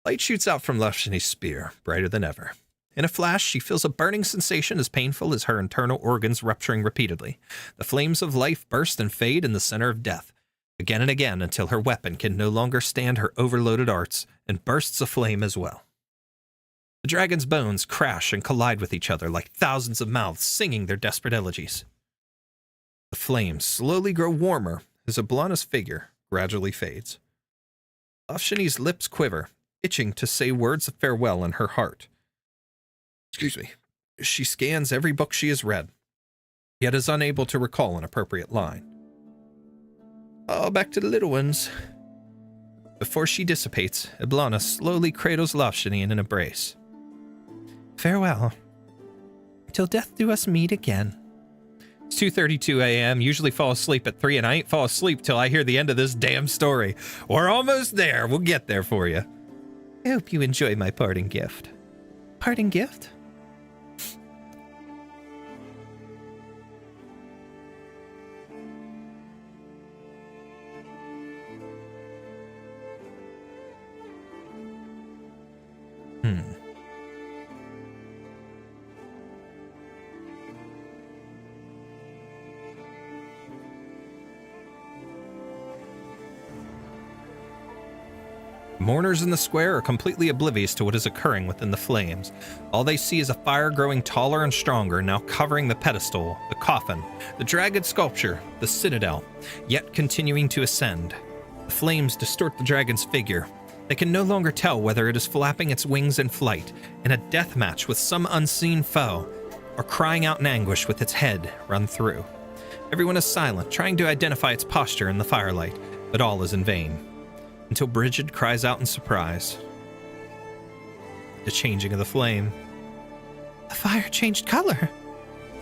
Light shoots out from Lashini's spear, brighter than ever. In a flash, she feels a burning sensation as painful as her internal organs rupturing repeatedly. The flames of life burst and fade in the center of death, again and again until her weapon can no longer stand her overloaded arts and bursts aflame as well. The dragon's bones crash and collide with each other like thousands of mouths singing their desperate elegies. The flames slowly grow warmer as Eblana's figure gradually fades. Lashini's lips quiver, itching to say words of farewell in her heart. Excuse me. She scans every book she has read, yet is unable to recall an appropriate line. Oh, back to the little ones. Before she dissipates, Eblana slowly cradles Lashini in an embrace. Farewell. Till death do us meet again. It's 2:32 a.m. Usually fall asleep at 3, and I ain't fall asleep till I hear the end of this damn story. We're almost there. We'll get there for you. I hope you enjoy my parting gift. Parting gift? Mourners in the square are completely oblivious to what is occurring within the flames. All they see is a fire growing taller and stronger, now covering the pedestal, the coffin, the dragon sculpture, the citadel, yet continuing to ascend. The flames distort the dragon's figure. They can no longer tell whether it is flapping its wings in flight, in a death match with some unseen foe, or crying out in anguish with its head run through. Everyone is silent, trying to identify its posture in the firelight, but all is in vain. Until Brigid cries out in surprise. The changing of the flame. The fire changed color.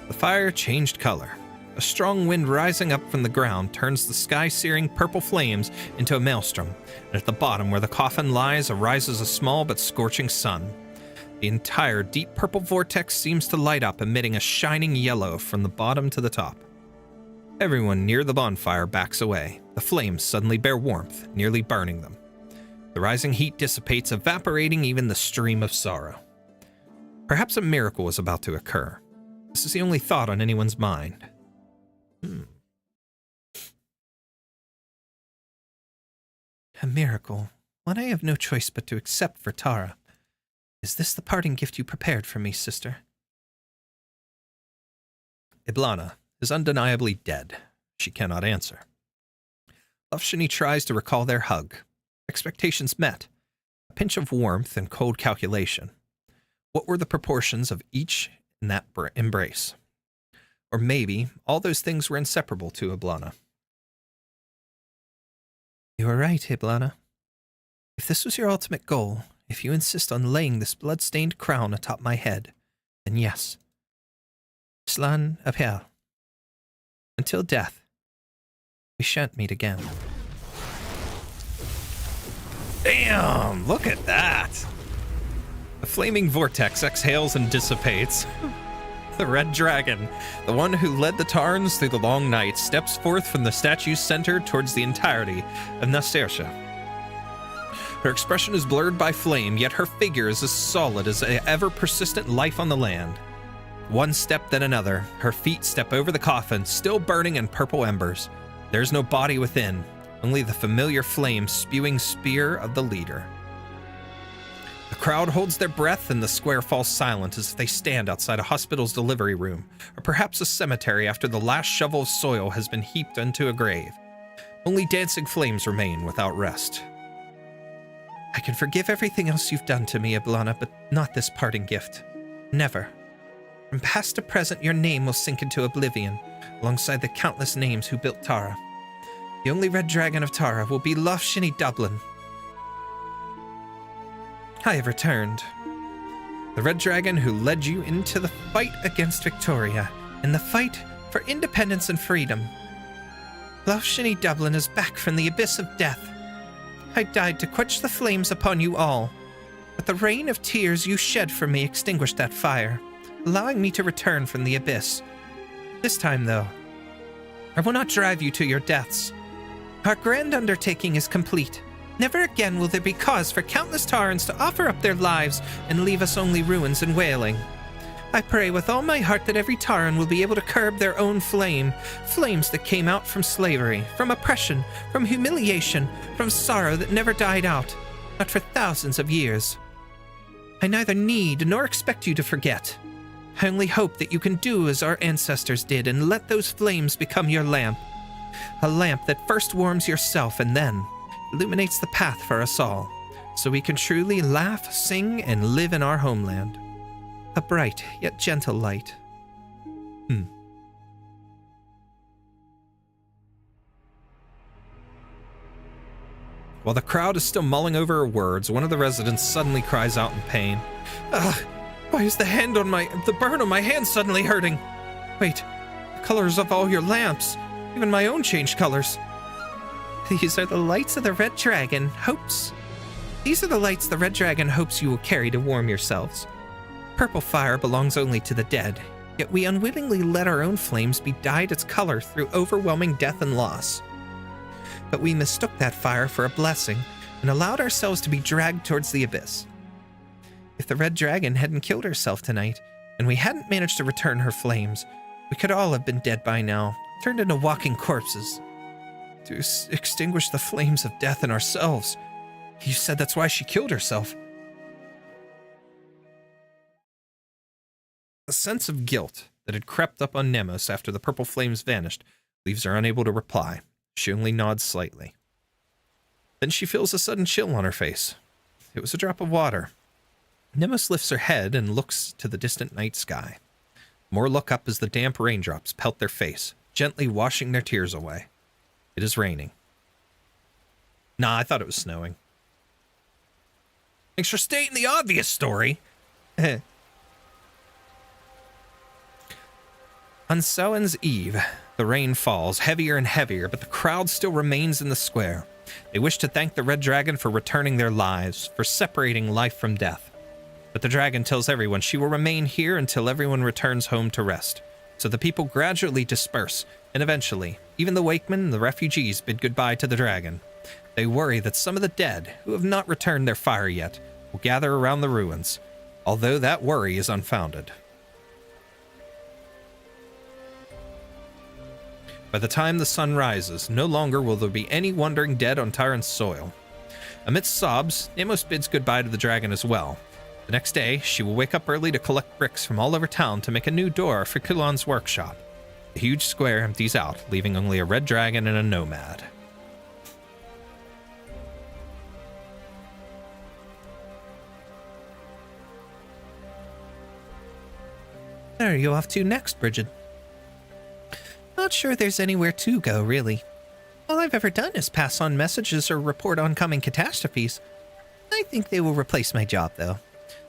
The fire changed color. A strong wind rising up from the ground turns the sky-searing purple flames into a maelstrom, and at the bottom where the coffin lies arises a small but scorching sun. The entire deep purple vortex seems to light up, emitting a shining yellow from the bottom to the top. Everyone near the bonfire backs away. The flames suddenly bear warmth, nearly burning them. The rising heat dissipates, evaporating even the stream of sorrow. Perhaps a miracle is about to occur. This is the only thought on anyone's mind. A miracle, one I have no choice but to accept for Tara. Is this the parting gift you prepared for me, sister? Eblana is undeniably dead. She cannot answer. Lufshini tries to recall their hug. Expectations met. A pinch of warmth and cold calculation. What were the proportions of each in that embrace? Or maybe all those things were inseparable to Eblana. You are right, Eblana. If this was your ultimate goal, if you insist on laying this blood-stained crown atop my head, then yes. Slan Apel. Until death, we shan't meet again. Damn! Look at that! The flaming vortex exhales and dissipates. The red dragon, the one who led the Tarns through the long night, steps forth from the statue's center towards the entirety of Nastersha. Her expression is blurred by flame, yet her figure is as solid as the ever-persistent life on the land. One step, then another. Her feet step over the coffin, still burning in purple embers. There's no body within, only the familiar flame spewing spear of the leader. The crowd holds their breath and the square falls silent as if they stand outside a hospital's delivery room, or perhaps a cemetery after the last shovel of soil has been heaped into a grave. Only dancing flames remain without rest. I can forgive everything else you've done to me, Eblana, but not this parting gift. Never. From past to present, your name will sink into oblivion, alongside the countless names who built Tara. The only red dragon of Tara will be Lufshini Dublin. I have returned. The red dragon who led you into the fight against Victoria, in the fight for independence and freedom. Lufshini Dublin is back from the abyss of death. I died to quench the flames upon you all, but the rain of tears you shed for me extinguished that fire, allowing me to return from the abyss. This time, though, I will not drive you to your deaths. Our grand undertaking is complete. Never again will there be cause for countless Tarans to offer up their lives and leave us only ruins and wailing. I pray with all my heart that every Taran will be able to curb their own flame, flames that came out from slavery, from oppression, from humiliation, from sorrow that never died out, not for thousands of years. I neither need nor expect you to forget. I only hope that you can do as our ancestors did and let those flames become your lamp. A lamp that first warms yourself and then illuminates the path for us all, so we can truly laugh, sing, and live in our homeland. A bright yet gentle light. While the crowd is still mulling over her words, one of the residents suddenly cries out in pain. Why is the burn on my hand suddenly hurting? Wait, the colors of all your lamps, even my own changed colors. These are the lights of the Red Dragon hopes. These are the lights the Red Dragon hopes you will carry to warm yourselves. Purple fire belongs only to the dead, yet we unwittingly let our own flames be dyed its color through overwhelming death and loss. But we mistook that fire for a blessing and allowed ourselves to be dragged towards the abyss. If the Red Dragon hadn't killed herself tonight, and we hadn't managed to return her flames, we could all have been dead by now, turned into walking corpses. To extinguish the flames of death in ourselves. You said that's why she killed herself. The sense of guilt that had crept up on Nemos after the purple flames vanished leaves her unable to reply. She only nods slightly. Then she feels a sudden chill on her face. It was a drop of water. Nemos lifts her head and looks to the distant night sky. More look up as the damp raindrops pelt their face, gently washing their tears away. It is raining. Nah, I thought it was snowing. Thanks for stating the obvious, story. On Samhain's Eve, the rain falls heavier and heavier, but the crowd still remains in the square. They wish to thank the Red Dragon for returning their lives, for separating life from death. But the dragon tells everyone she will remain here until everyone returns home to rest. So the people gradually disperse, and eventually, even the Wakemen and the refugees bid goodbye to the dragon. They worry that some of the dead, who have not returned their fire yet, will gather around the ruins. although that worry is unfounded. By the time the sun rises, no longer will there be any wandering dead on Tyron's soil. Amidst sobs, Nemos bids goodbye to the dragon as well. The next day, she will wake up early to collect bricks from all over town to make a new door for Kulan's workshop. The huge square empties out, leaving only a red dragon and a nomad. Where are you off to next, Bridget? Not sure there's anywhere to go, really. All I've ever done is pass on messages or report oncoming catastrophes. I think they will replace my job, though.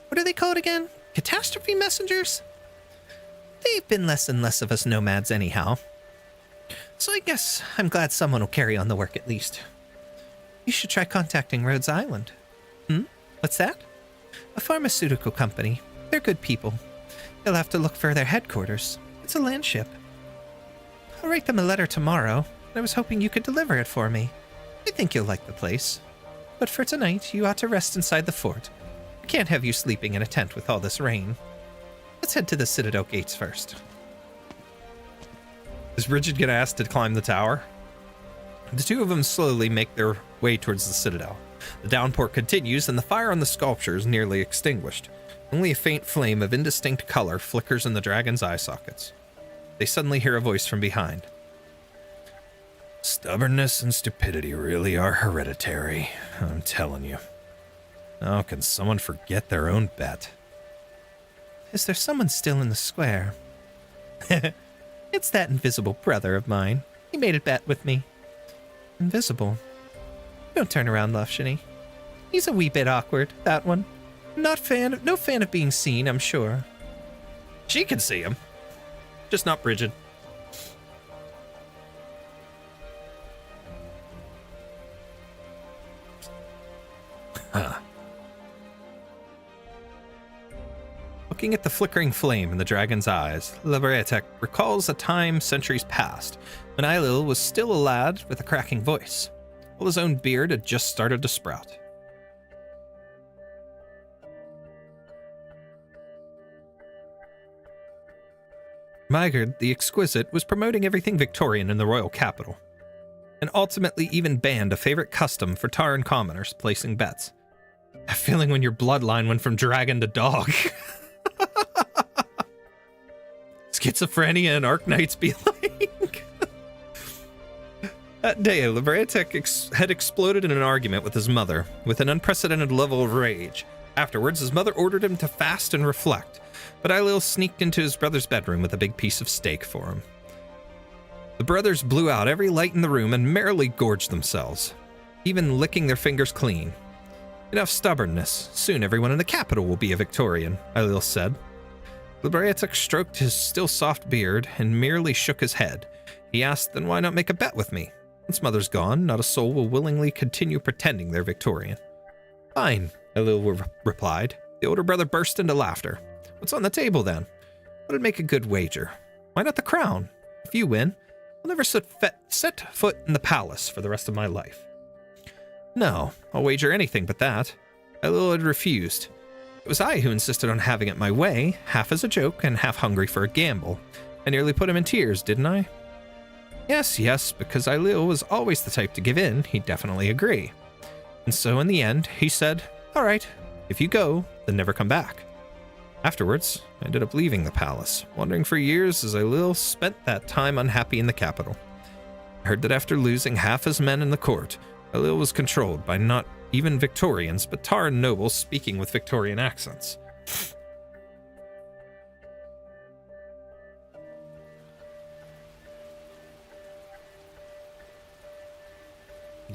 What are they called again? Catastrophe messengers? They've been less and less of us nomads anyhow. So I guess I'm glad someone will carry on the work at least. You should try contacting Rhodes Island. What's that? A pharmaceutical company. They're good people. You'll have to look for their headquarters. It's a land ship. I'll write them a letter tomorrow. I was hoping you could deliver it for me. I think you'll like the place. But for tonight, you ought to rest inside the fort. I can't have you sleeping in a tent with all this rain. Let's head to the Citadel gates first. Is Bridget get asked to climb the tower? The two of them slowly make their way towards the Citadel. The downpour continues, and the fire on the sculpture is nearly extinguished. Only a faint flame of indistinct color flickers in the dragon's eye sockets. They suddenly hear a voice from behind. Stubbornness and stupidity really are hereditary, I'm telling you. How can someone forget their own bet? Is there someone still in the square? It's that invisible brother of mine. He made a bet with me. Invisible? Don't turn around, Lufshiny. He's a wee bit awkward, that one. No fan of being seen, I'm sure. She can see him. Just not Bridget. Huh. Looking at the flickering flame in the dragon's eyes, Liberatek recalls a time centuries past when Eilil was still a lad with a cracking voice, while his own beard had just started to sprout. Mygard the Exquisite was promoting everything Victorian in the royal capital, and ultimately even banned a favorite custom for Taran commoners placing bets. A feeling when your bloodline went from dragon to dog. Schizophrenia and Arknights be like. That day, Liberatek had exploded in an argument with his mother, with an unprecedented level of rage. Afterwards, his mother ordered him to fast and reflect, but Eilil sneaked into his brother's bedroom with a big piece of steak for him. The brothers blew out every light in the room and merrily gorged themselves, even licking their fingers clean. Enough stubbornness. Soon everyone in the capital will be a Victorian, Eilil said. Liberatek stroked his still soft beard and merely shook his head. He asked, then why not make a bet with me? Once mother's gone, not a soul will willingly continue pretending they're Victorian. Fine, Eilil replied. The older brother burst into laughter. What's on the table then? What'd make a good wager? Why not the crown? If you win, I'll never set foot in the palace for the rest of my life. No, I'll wager anything but that. Eilil had refused. It was I who insisted on having it my way, half as a joke and half hungry for a gamble. I nearly put him in tears, didn't I? Yes, because Eilil was always the type to give in, he'd definitely agree. And so in the end, he said, all right, if you go, then never come back. Afterwards, I ended up leaving the palace, wandering for years as Eilil spent that time unhappy in the capital. I heard that after losing half his men in the court, Eilil was controlled by not even Victorians, but Taran nobles speaking with Victorian accents.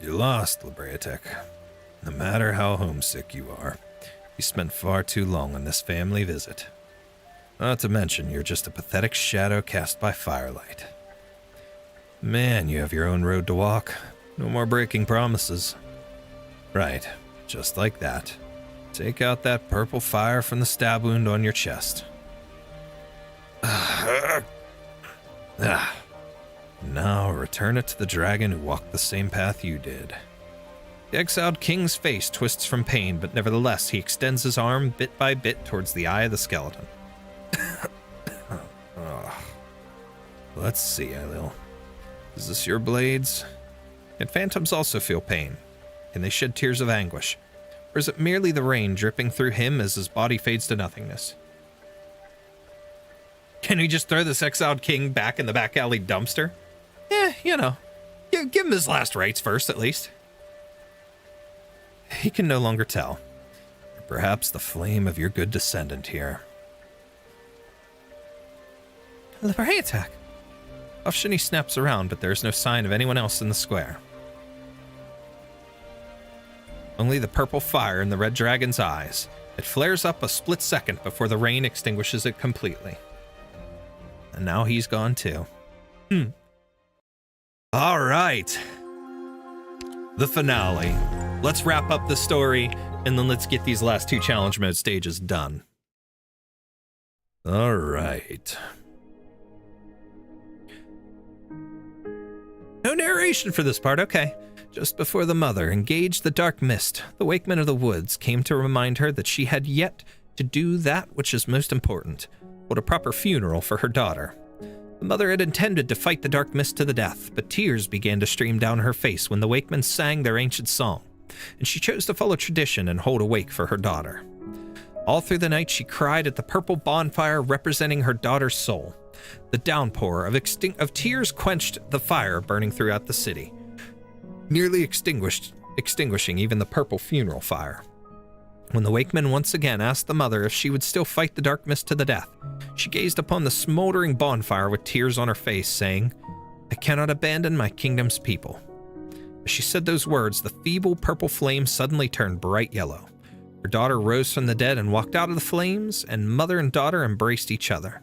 You lost, Liberatek. No matter how homesick you are, you spent far too long on this family visit. Not to mention, you're just a pathetic shadow cast by firelight. Man, you have your own road to walk. No more breaking promises. Right, just like that. Take out that purple fire from the stab wound on your chest. Now return it to the dragon who walked the same path you did. The exiled king's face twists from pain, but nevertheless he extends his arm bit by bit towards the eye of the skeleton. Let's see, Ailil. Is this your blades? Can phantoms also feel pain? Can they shed tears of anguish? Or is it merely the rain dripping through him as his body fades to nothingness? Can we just throw this exiled king back in the back alley dumpster? You know. Give him his last rites first, at least. He can no longer tell. Or perhaps the flame of your good descendant here. A Liberae attack! Afshini snaps around, but there's no sign of anyone else in the square. Only the purple fire in the red dragon's eyes. It flares up a split second before the rain extinguishes it completely. And now he's gone too. All right. The finale. Let's wrap up the story, and then let's get these last 2 challenge mode stages done. All right. No narration for this part, okay. Just before the mother engaged the dark mist, the wakeman of the woods came to remind her that she had yet to do that which is most important, hold a proper funeral for her daughter. The mother had intended to fight the dark mist to the death, but tears began to stream down her face when the wakemen sang their ancient song, and she chose to follow tradition and hold a wake for her daughter. All through the night she cried at the purple bonfire representing her daughter's soul. The downpour of tears quenched the fire burning throughout the city, nearly extinguishing even the purple funeral fire. When the wakeman once again asked the mother if she would still fight the dark mist to the death, she gazed upon the smoldering bonfire with tears on her face, saying, "I cannot abandon my kingdom's people." As she said those words, the feeble purple flame suddenly turned bright yellow. Her daughter rose from the dead and walked out of the flames, and mother and daughter embraced each other.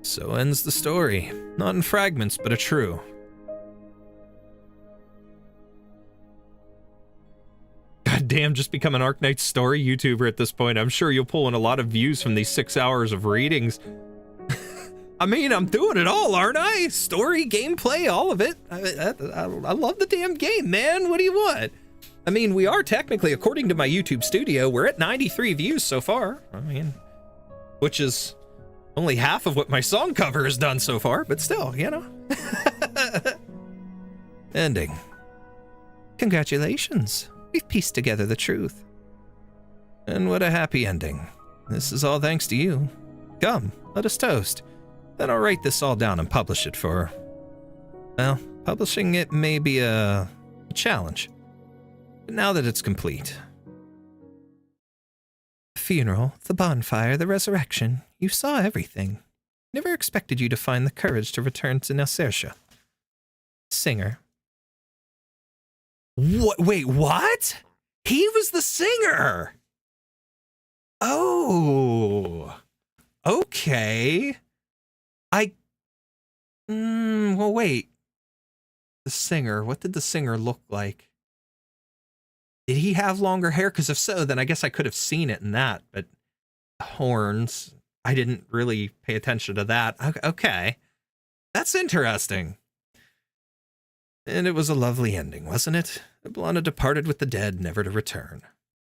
So ends the story, not in fragments, but a true. God damn, just become an Arknights story YouTuber at this point. I'm sure you'll pull in a lot of views from these 6 hours of readings. I mean, I'm doing it all, aren't I? Story, gameplay, all of it. I love the damn game, man. What do you want? I mean, we are technically, according to my YouTube studio, we're at 93 views so far. I mean, which is only half of what my song cover has done so far, but still, you know. Ending. Congratulations. We've pieced together the truth. And what a happy ending. This is all thanks to you. Come, let us toast. Then I'll write this all down and publish it for... Well, publishing it may be a challenge. But now that it's complete... The funeral, the bonfire, the resurrection. You saw everything. Never expected you to find the courage to return to Necrass. Singer. What? Wait, what? He was the singer! Oh... Okay... well, wait. The singer, what did the singer look like? Did he have longer hair? Because if so, then I guess I could have seen it in that, but horns, I didn't really pay attention to that. Okay. That's interesting. And it was a lovely ending, wasn't it? Eblana departed with the dead, never to return.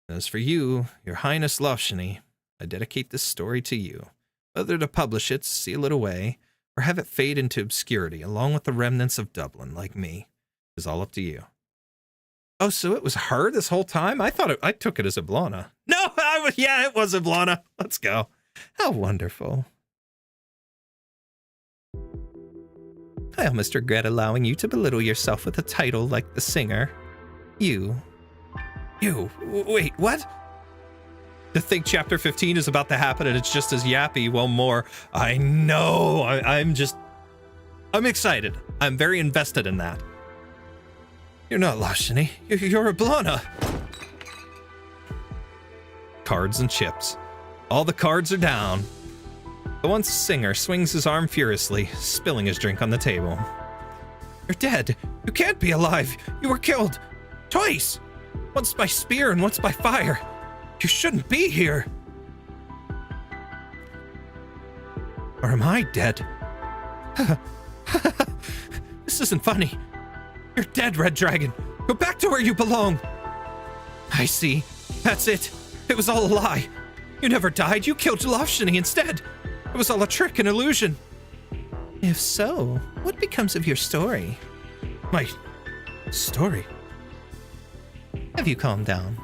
As for you, your highness Lofshini, I dedicate this story to you. Whether to publish it, seal it away, or have it fade into obscurity along with the remnants of Dublin, like me, is all up to you. Oh, so it was her this whole time? I took it as Eblana. No, yeah, it was Eblana. Let's go. How wonderful. I almost regret allowing you to belittle yourself with a title like the singer. You, wait, what? To think chapter 15 is about to happen and it's just as yappy, well, more. I know, I'm excited. I'm very invested in that. You're not Lashini, you're Eblana. Cards and chips. All the cards are down. The once singer swings his arm furiously, spilling his drink on the table. You're dead. You can't be alive. You were killed. Twice. Once by spear and once by fire. You shouldn't be here. Or am I dead? This isn't funny. You're dead, Red Dragon. Go back to where you belong. I see. That's it. It was all a lie. You never died. You killed Lovshini instead. It was all a trick, an illusion. If so, what becomes of your story? My story? Have you calmed down?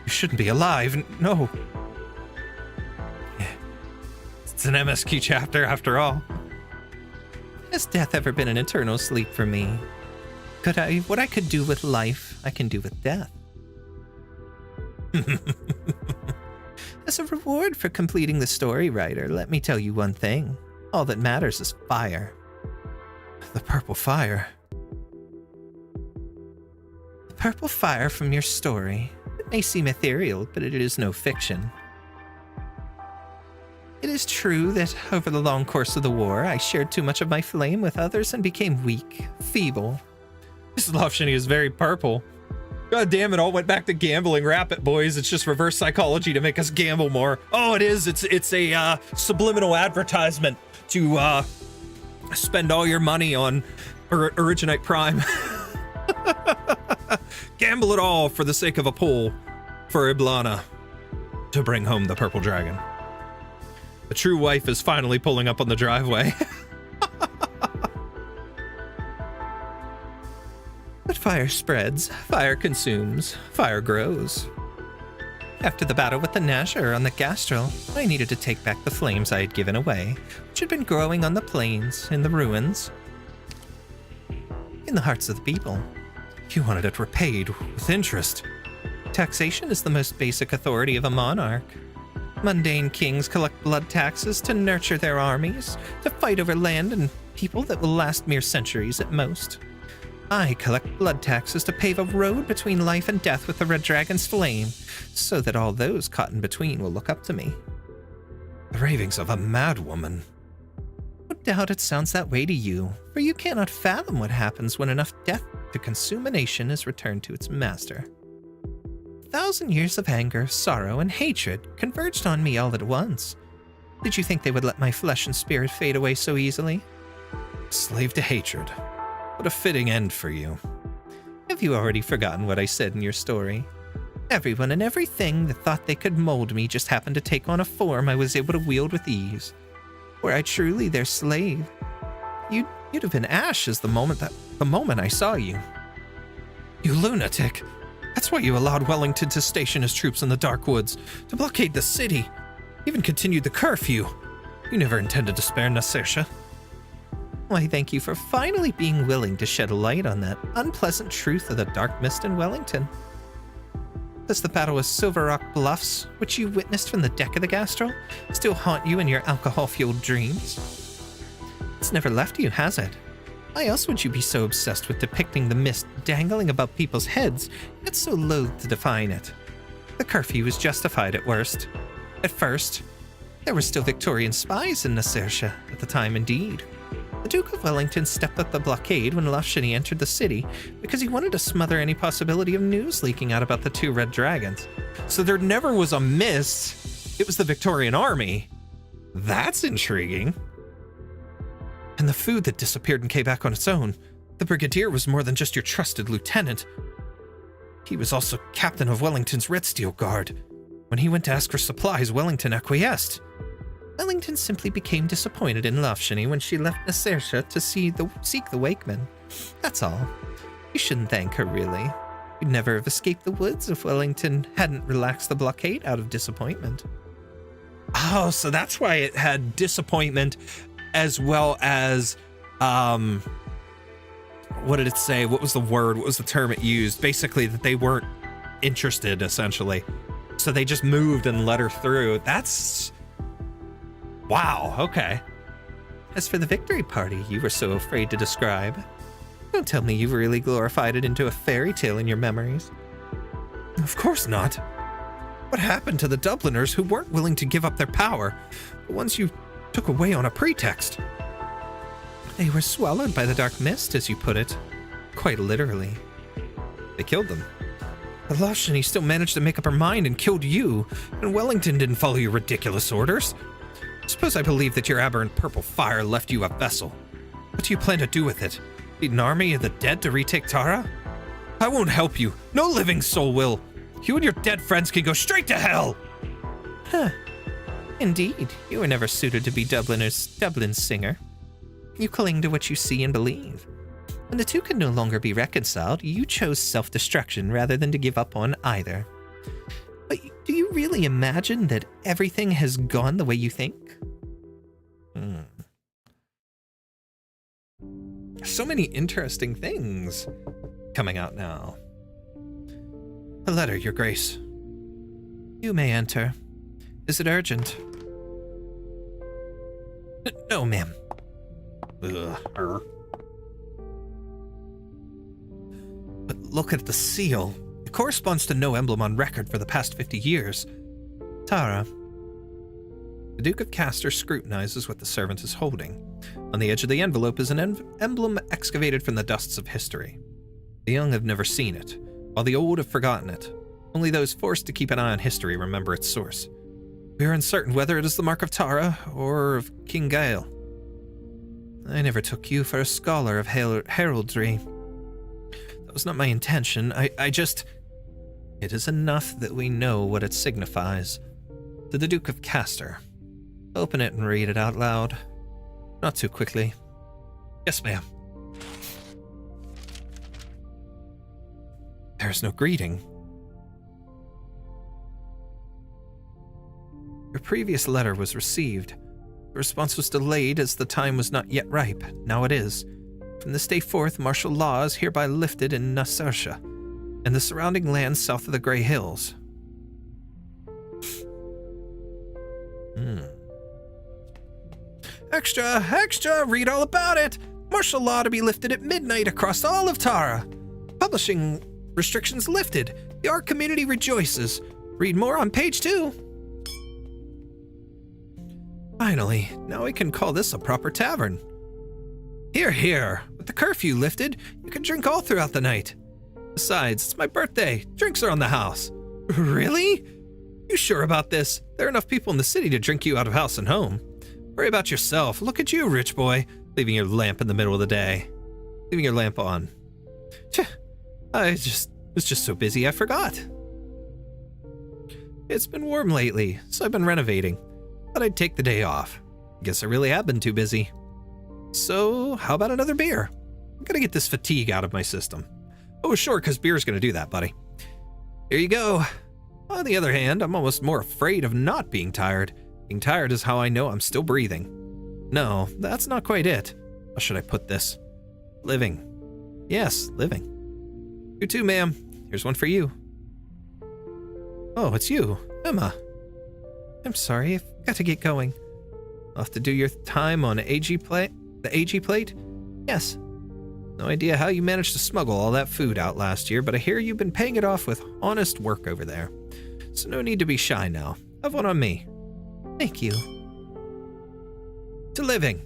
You shouldn't be alive. No. It's an MSQ chapter after all. Has death ever been an eternal sleep for me? What I could do with life, I can do with death. As a reward for completing the story, writer, let me tell you one thing. All that matters is fire. The purple fire. The purple fire from your story. It may seem ethereal, but it is no fiction. It is true that over the long course of the war, I shared too much of my flame with others and became weak, feeble. This Lovshini is very purple. God damn it, all went back to gambling. Wrap it, boys. It's just reverse psychology to make us gamble more. Oh, it is. It's a subliminal advertisement to spend all your money on Originate Prime. Gamble it all for the sake of a pull for Eblana to bring home the purple dragon. The true wife is finally pulling up on the driveway. But fire spreads, fire consumes, fire grows. After the battle with the Nashor on the Gastral, I needed to take back the flames I had given away, which had been growing on the plains, in the ruins, in the hearts of the people. You wanted it repaid with interest. Taxation is the most basic authority of a monarch. Mundane kings collect blood taxes to nurture their armies, to fight over land and people that will last mere centuries at most. I collect blood taxes to pave a road between life and death with the Red Dragon's flame, so that all those caught in between will look up to me. The ravings of a madwoman. No doubt it sounds that way to you, for you cannot fathom what happens when enough death to consume a nation is returned to its master. 1,000 years of anger, sorrow, and hatred converged on me all at once. Did you think they would let my flesh and spirit fade away so easily? Slave to hatred. What a fitting end for you. Have you already forgotten what I said in your story? Everyone and everything that thought they could mold me just happened to take on a form I was able to wield with ease. Were I truly their slave, you'd have been ashes the moment I saw you. You lunatic! That's why you allowed Wellington to station his troops in the Dark Woods, to blockade the city, even continued the curfew. You never intended to spare Necrass. Why, thank you for finally being willing to shed a light on that unpleasant truth of the dark mist in Wellington. Does the battle with Silver Rock Bluffs, which you witnessed from the deck of the Gastral, still haunt you in your alcohol-fueled dreams? It's never left you, has it? Why else would you be so obsessed with depicting the mist dangling above people's heads, yet so loath to define it? The curfew was justified at worst. At first, there were still Victorian spies in Necrass at the time indeed. The Duke of Wellington stepped up the blockade when Lovshini entered the city because he wanted to smother any possibility of news leaking out about the two red dragons. So there never was a mist, it was the Victorian army. That's intriguing. And the food that disappeared and came back on its own. The Brigadier was more than just your trusted lieutenant. He was also captain of Wellington's Red Steel Guard. When he went to ask for supplies, Wellington acquiesced. Wellington simply became disappointed in Lovshini when she left Necrass to seek the Wakemen. That's all. You shouldn't thank her, really. You'd never have escaped the woods if Wellington hadn't relaxed the blockade out of disappointment. Oh, so that's why it had disappointment as well as, what did it say? What was the word? What was the term it used? Basically, that they weren't interested, essentially. So they just moved and let her through. That's... wow, okay. As for the victory party you were so afraid to describe, don't tell me you've really glorified it into a fairy tale in your memories. Of course not. What happened to the Dubliners who weren't willing to give up their power, the ones you took away on a pretext? They were swallowed by the dark mist, as you put it. Quite literally. They killed them. But Lovshini still managed to make up her mind and killed you, and Wellington didn't follow your ridiculous orders. Suppose I believe that your aberrant purple fire left you a vessel, What do you plan to do with it? Lead an army of the dead to retake Tara? I won't help you. No living soul will. You and your dead friends can go straight to hell! Huh. Indeed, you were never suited to be Dublin's singer. You cling to what you see and believe. When the two can no longer be reconciled, you chose self-destruction rather than to give up on either. But do you really imagine that everything has gone the way you think? So many interesting things coming out now. A letter, Your Grace. You may enter. Is it urgent? No, ma'am. But look at the seal. It corresponds to no emblem on record for the past 50 years. Tara. The Duke of Castor scrutinizes what the servant is holding. On the edge of the envelope is an emblem excavated from the dusts of history. The young have never seen it, while the old have forgotten it. Only those forced to keep an eye on history remember its source. We are uncertain whether it is the mark of Tara or of King Gael. I never took you for a scholar of heraldry. That was not my intention. I just... It is enough that we know what it signifies. To the Duke of Castor. Open it and read it out loud. Not too quickly. Yes, ma'am. There's no greeting. Your previous letter was received. The response was delayed as the time was not yet ripe. Now it is. From this day forth, martial law is hereby lifted in Necrass and the surrounding lands south of the Grey Hills. Extra! Extra! Read all about it! Martial law to be lifted at midnight across all of Tara. Publishing restrictions lifted. The art community rejoices. Read more on page 2. Finally, now we can call this a proper tavern. Here, here. With the curfew lifted, you can drink all throughout the night. Besides, it's my birthday. Drinks are on the house. Really? You sure about this? There are enough people in the city to drink you out of house and home. Worry about yourself. Look at you, rich boy, leaving your lamp in the middle of the day. Leaving your lamp on. I was just so busy I forgot. It's been warm lately, so I've been renovating. Thought I'd take the day off. Guess I really have been too busy. So, how about another beer? I'm gonna get this fatigue out of my system. Oh, sure, because beer's gonna do that, buddy. Here you go. On the other hand, I'm almost more afraid of not being tired. Being tired is how I know I'm still breathing. No, that's not quite it. How should I put this? Living. Yes, living. You too, ma'am. Here's one for you. Oh, it's you, Emma. I'm sorry, I've got to get going. I'll have to do your time on the AG plate? Yes. No idea how you managed to smuggle all that food out last year, but I hear you've been paying it off with honest work over there. So no need to be shy now. Have one on me. Thank you. To living.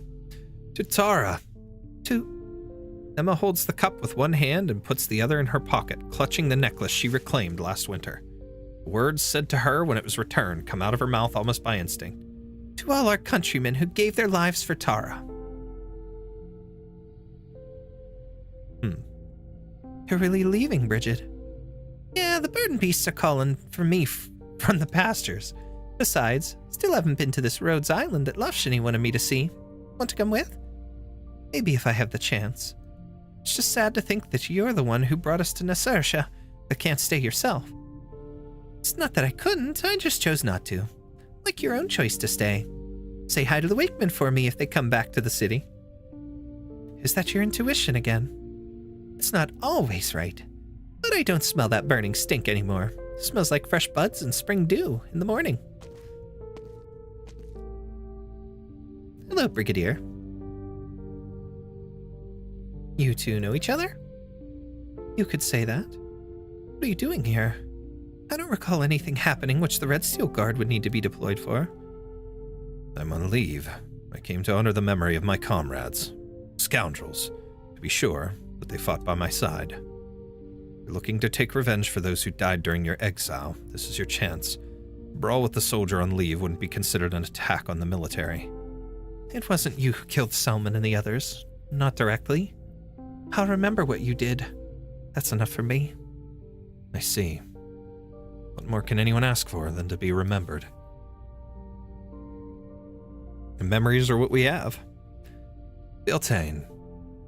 To Tara. To... Emma holds the cup with one hand and puts the other in her pocket, clutching the necklace she reclaimed last winter. The words said to her when it was returned come out of her mouth almost by instinct. To all our countrymen who gave their lives for Tara. You're really leaving, Bridget? Yeah, the burden beasts are calling for me from the pastures. Besides, still haven't been to this Rhodes Island that Lufshiny wanted me to see. Want to come with? Maybe if I have the chance. It's just sad to think that you're the one who brought us to Necrass, but can't stay yourself. It's not that I couldn't, I just chose not to. Like your own choice to stay. Say hi to the Wakemen for me if they come back to the city. Is that your intuition again? It's not always right, but I don't smell that burning stink anymore. It smells like fresh buds and spring dew in the morning. Hello, Brigadier. You two know each other? You could say that. What are you doing here? I don't recall anything happening which the Red Steel Guard would need to be deployed for. I'm on leave. I came to honor the memory of my comrades. Scoundrels, to be sure, but they fought by my side. You're looking to take revenge for those who died during your exile. This is your chance. A brawl with the soldier on leave wouldn't be considered an attack on the military. It wasn't you who killed Salmon and the others. not directly. I'll remember what you did. That's enough for me. I see. What more can anyone ask for than to be remembered? And memories are what we have. Beltane,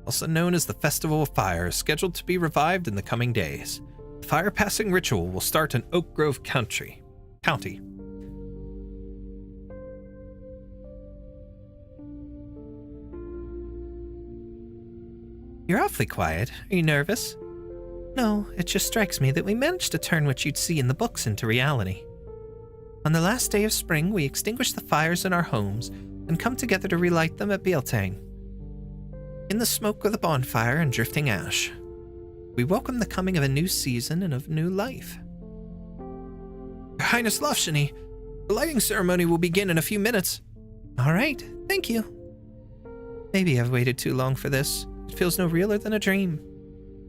also known as the Festival of Fire, is scheduled to be revived in the coming days. The fire-passing ritual will start in Oak Grove County. You're awfully quiet. Are you nervous? No, it just strikes me that we managed to turn what you'd see in the books into reality. On the last day of spring, we extinguish the fires in our homes and come together to relight them at Beltane. In the smoke of the bonfire and drifting ash, we welcome the coming of a new season and of new life. Your Highness Lofshani, the lighting ceremony will begin in a few minutes. All right, thank you. Maybe I've waited too long for this. It feels no realer than a dream.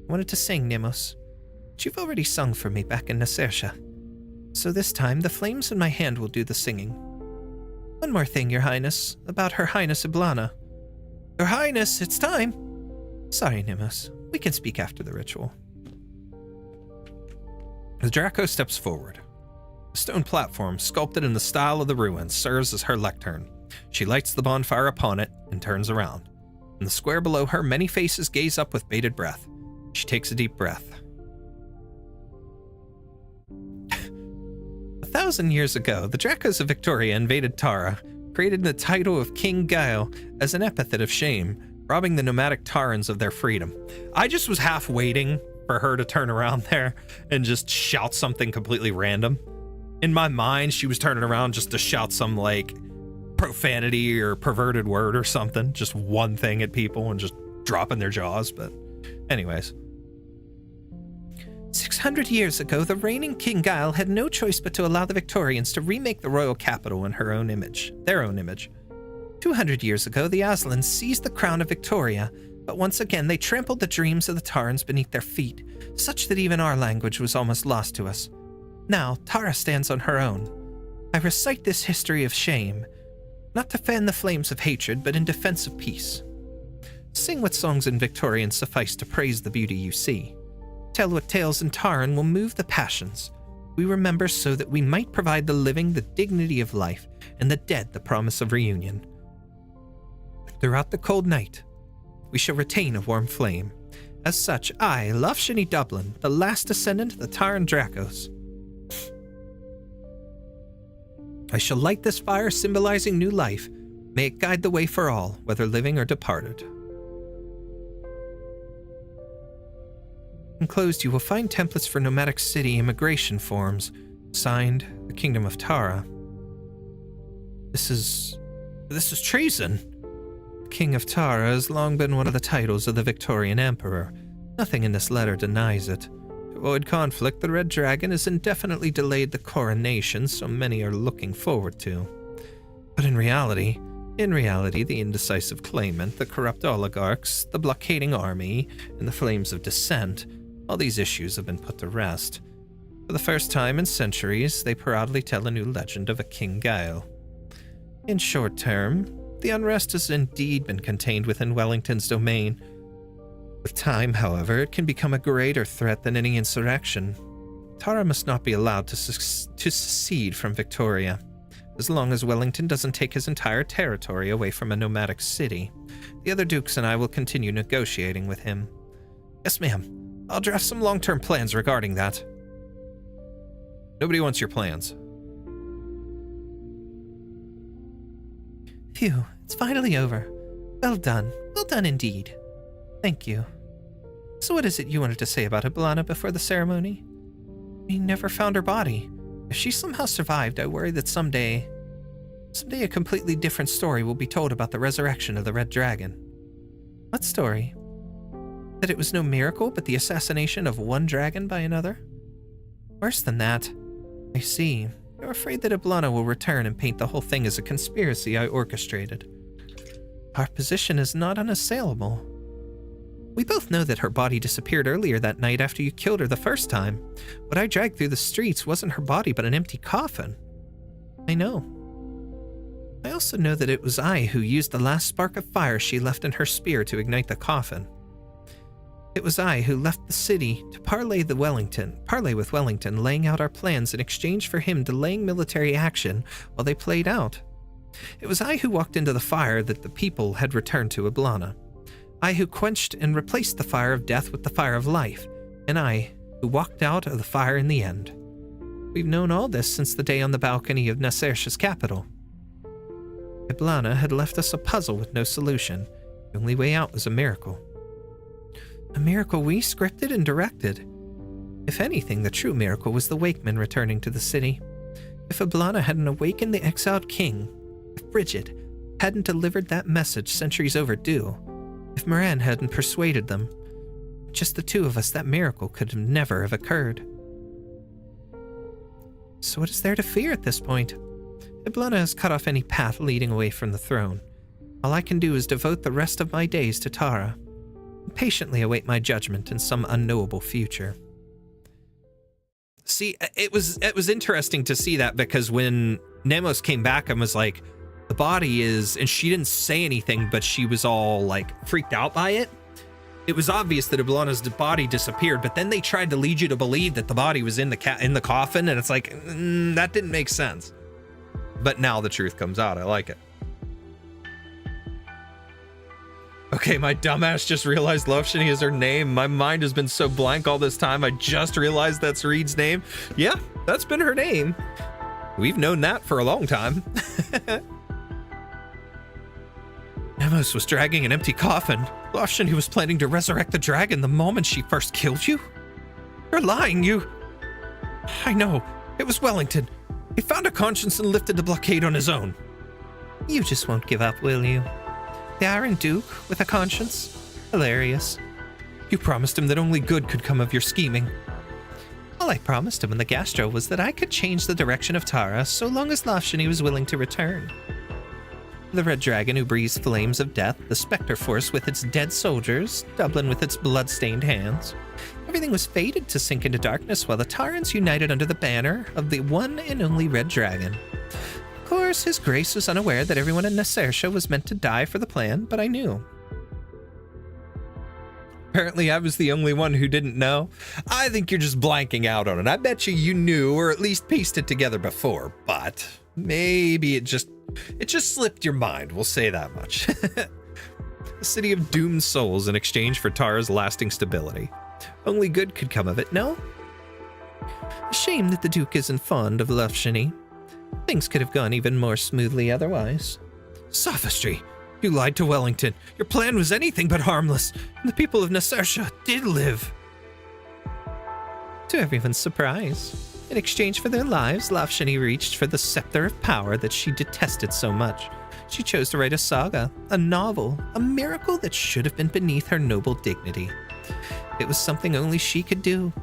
I wanted to sing, Nemos, but you've already sung for me back in Nasersha. So this time, the flames in my hand will do the singing. One more thing, Your Highness, about Her Highness Eblana. Your Highness, it's time. Sorry, Nemos. We can speak after the ritual. The Draco steps forward. A stone platform, sculpted in the style of the ruins, serves as her lectern. She lights the bonfire upon it and turns around. In the square below her, many faces gaze up with bated breath. She takes a deep breath. 1,000 years ago, the Dracos of Victoria invaded Tara, created the title of King Gael as an epithet of shame, robbing the nomadic Tarans of their freedom. I just was half waiting for her to turn around there and just shout something completely random. In my mind, she was turning around just to shout some, like, profanity or perverted word or something. Just one thing at people and just dropping their jaws. But anyways. 600 years ago, the reigning King Gael had no choice but to allow the Victorians to remake the royal capital in their own image. 200 years ago, the Aslans seized the crown of Victoria, but once again they trampled the dreams of the Tarans beneath their feet, such that even our language was almost lost to us. Now, Tara stands on her own. I recite this history of shame, not to fan the flames of hatred, but in defense of peace. Sing what songs in Victorian suffice to praise the beauty you see. Tell what tales in Taran will move the passions. We remember so that we might provide the living the dignity of life, and the dead the promise of reunion. Throughout the cold night, we shall retain a warm flame. As such, I, Lofshani Dublin, the last descendant of the Taran Dracos, I shall light this fire symbolizing new life. May it guide the way for all, whether living or departed. Enclosed, you will find templates for nomadic city immigration forms. Signed, the Kingdom of Tara. This is treason. King of Tara has long been one of the titles of the Victorian Emperor. Nothing in this letter denies it. To avoid conflict, the Red Dragon has indefinitely delayed the coronation so many are looking forward to. But in reality, the indecisive claimant, the corrupt oligarchs, the blockading army, and the flames of dissent, all these issues have been put to rest. For the first time in centuries, they proudly tell a new legend of a King Gael. In short term, the unrest has indeed been contained within Wellington's domain. With time, however, it can become a greater threat than any insurrection. Tara must not be allowed to secede from Victoria. As long as Wellington doesn't take his entire territory away from a nomadic city, the other dukes and I will continue negotiating with him. Yes, ma'am. I'll draft some long-term plans regarding that. Nobody wants your plans. Phew, it's finally over. Well done. Well done indeed. Thank you. So what is it you wanted to say about Eblana before the ceremony? We never found her body. If she somehow survived, I worry that someday a completely different story will be told about the resurrection of the Red Dragon. What story? That it was no miracle but the assassination of one dragon by another? Worse than that. I see. You're afraid that Eblana will return and paint the whole thing as a conspiracy I orchestrated. Our position is not unassailable. We both know that her body disappeared earlier that night after you killed her the first time. What I dragged through the streets wasn't her body but an empty coffin. I know. I also know that it was I who used the last spark of fire she left in her spear to ignite the coffin. It was I who left the city to parley with Wellington, laying out our plans in exchange for him delaying military action while they played out. It was I who walked into the fire that the people had returned to Eblana. I who quenched and replaced the fire of death with the fire of life, and I who walked out of the fire in the end. We've known all this since the day on the balcony of Necrass's capital. Eblana had left us a puzzle with no solution. The only way out was a miracle. A miracle we scripted and directed. If anything, the true miracle was the Wakemen returning to the city. If Eblana hadn't awakened the exiled king, if Bridget hadn't delivered that message centuries overdue, if Moran hadn't persuaded them, just the two of us, that miracle could never have occurred. So what is there to fear at this point? Eblana has cut off any path leading away from the throne. All I can do is devote the rest of my days to Tara, and patiently await my judgment in some unknowable future. See, it was interesting to see that, because when Nemos came back and was like, the body is, and she didn't say anything, but she was all like freaked out by it. It was obvious that Eblana's body disappeared, but then they tried to lead you to believe that the body was in the coffin, and it's like, that didn't make sense. But now the truth comes out. I like it. Okay, my dumbass just realized Loveshini is her name. My mind has been so blank all this time. I just realized that's Reed's name. Yeah, that's been her name. We've known that for a long time. Nemos was dragging an empty coffin. Loveshini was planning to resurrect the dragon the moment she first killed you. You're lying, you... I know. It was Wellington. He found a conscience and lifted the blockade on his own. You just won't give up, will you? The Iron Duke with a conscience? Hilarious. You promised him that only good could come of your scheming. All I promised him in the gastro was that I could change the direction of Tara so long as Loveshini was willing to return. The red dragon who breathes flames of death, the specter force with its dead soldiers, Dublin with its blood-stained hands. Everything was fated to sink into darkness while the Tarans united under the banner of the one and only red dragon. Of course, His Grace was unaware that everyone in Necrass was meant to die for the plan, but I knew. Apparently I was the only one who didn't know. I think you're just blanking out on it. I bet you knew, or at least pieced it together before, but maybe it just slipped your mind. We'll say that much. The city of doomed souls in exchange for Tara's lasting stability. Only good could come of it, no? A shame that the Duke isn't fond of Loveshini. Things could have gone even more smoothly otherwise. Sophistry! You lied to Wellington. Your plan was anything but harmless, and the people of Necrass did live. To everyone's surprise, in exchange for their lives, Loveshini reached for the scepter of power that she detested so much. She chose to write a saga, a novel, a miracle that should have been beneath her noble dignity. It was something only she could do,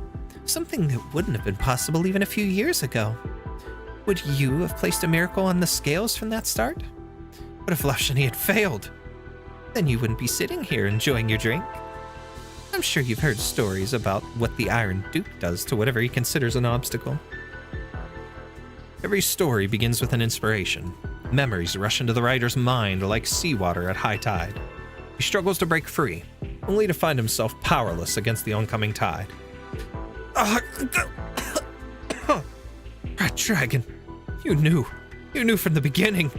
something that wouldn't have been possible even a few years ago. Would you have placed a miracle on the scales from that start? What if Loveshini had failed? Then you wouldn't be sitting here enjoying your drink. I'm sure you've heard stories about what the Iron Duke does to whatever he considers an obstacle. Every story begins with an inspiration. Memories rush into the writer's mind like seawater at high tide. He struggles to break free, only to find himself powerless against the oncoming tide. Red Dragon, you knew from the beginning.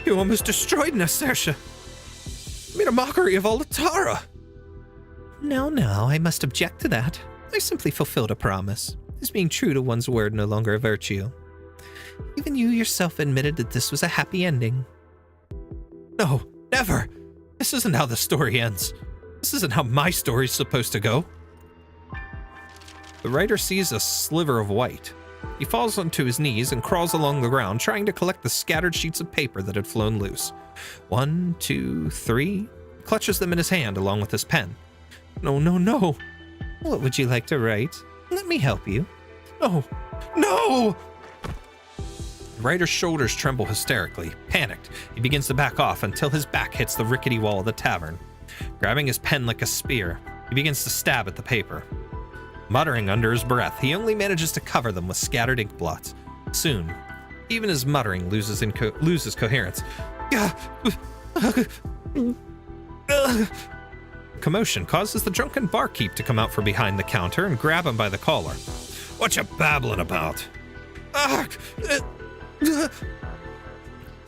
You almost destroyed Necrass. Made a mockery of all the Tara. No, I must object to that. I simply fulfilled a promise. Is being true to one's word no longer a virtue? Even you yourself admitted that this was a happy ending. No, never. This isn't how the story ends. This isn't how my story's supposed to go. The writer sees a sliver of white. He falls onto his knees and crawls along the ground, trying to collect the scattered sheets of paper that had flown loose. 1, 2, 3. He clutches them in his hand along with his pen. No. What would you like to write? Let me help you. No! The writer's shoulders tremble hysterically. Panicked, he begins to back off until his back hits the rickety wall of the tavern. Grabbing his pen like a spear, he begins to stab at the paper. Muttering under his breath, he only manages to cover them with scattered ink blots. Soon, Even his muttering loses coherence. Commotion causes the drunken barkeep to come out from behind the counter and grab him by the collar. What you babbling about?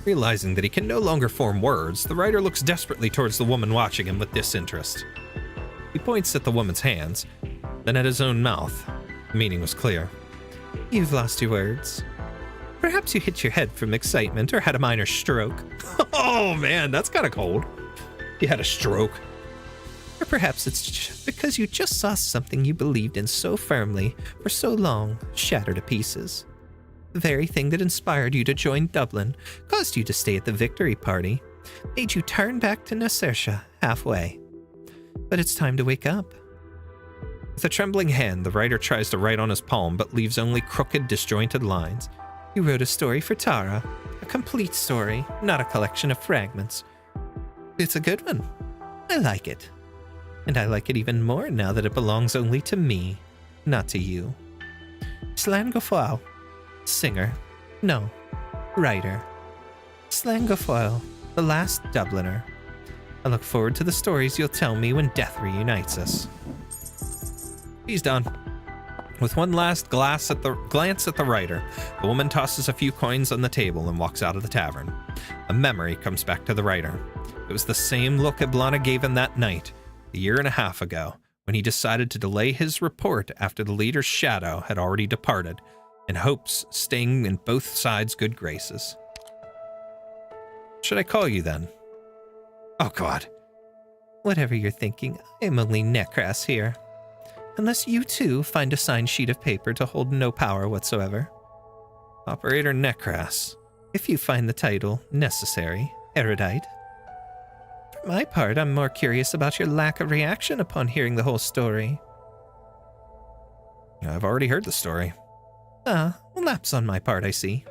Realizing that he can no longer form words, the writer looks desperately towards the woman watching him with disinterest. He points at the woman's hands, then at his own mouth. The meaning was clear. You've lost your words. Perhaps you hit your head from excitement or had a minor stroke. Oh man, that's kind of cold. He had a stroke. Or perhaps it's because you just saw something you believed in so firmly for so long shatter to pieces. The very thing that inspired you to join Dublin, caused you to stay at the victory party, made you turn back to Necrass halfway. But it's time to wake up. With a trembling hand, the writer tries to write on his palm but leaves only crooked, disjointed lines. You wrote a story for Tara, a complete story, not a collection of fragments. It's a good one. I like it. And I like it even more now that it belongs only to me, not to you. Slangofoil. Singer. No. Writer. Slangofoil, the last Dubliner. I look forward to the stories you'll tell me when death reunites us. He's done. With one last glance at the writer, the woman tosses a few coins on the table and walks out of the tavern. A memory comes back to the writer. It was the same look Eblana gave him that night, a year and a half ago, when he decided to delay his report after the leader's shadow had already departed, in hopes staying in both sides' good graces. Should I call you then? Oh God. Whatever you're thinking, I'm only Necrass here. Unless you too find a signed sheet of paper to hold no power whatsoever. Operator Necrass. If you find the title necessary, erudite. For my part, I'm more curious about your lack of reaction upon hearing the whole story. I've already heard the story. Ah, a lapse on my part, I see.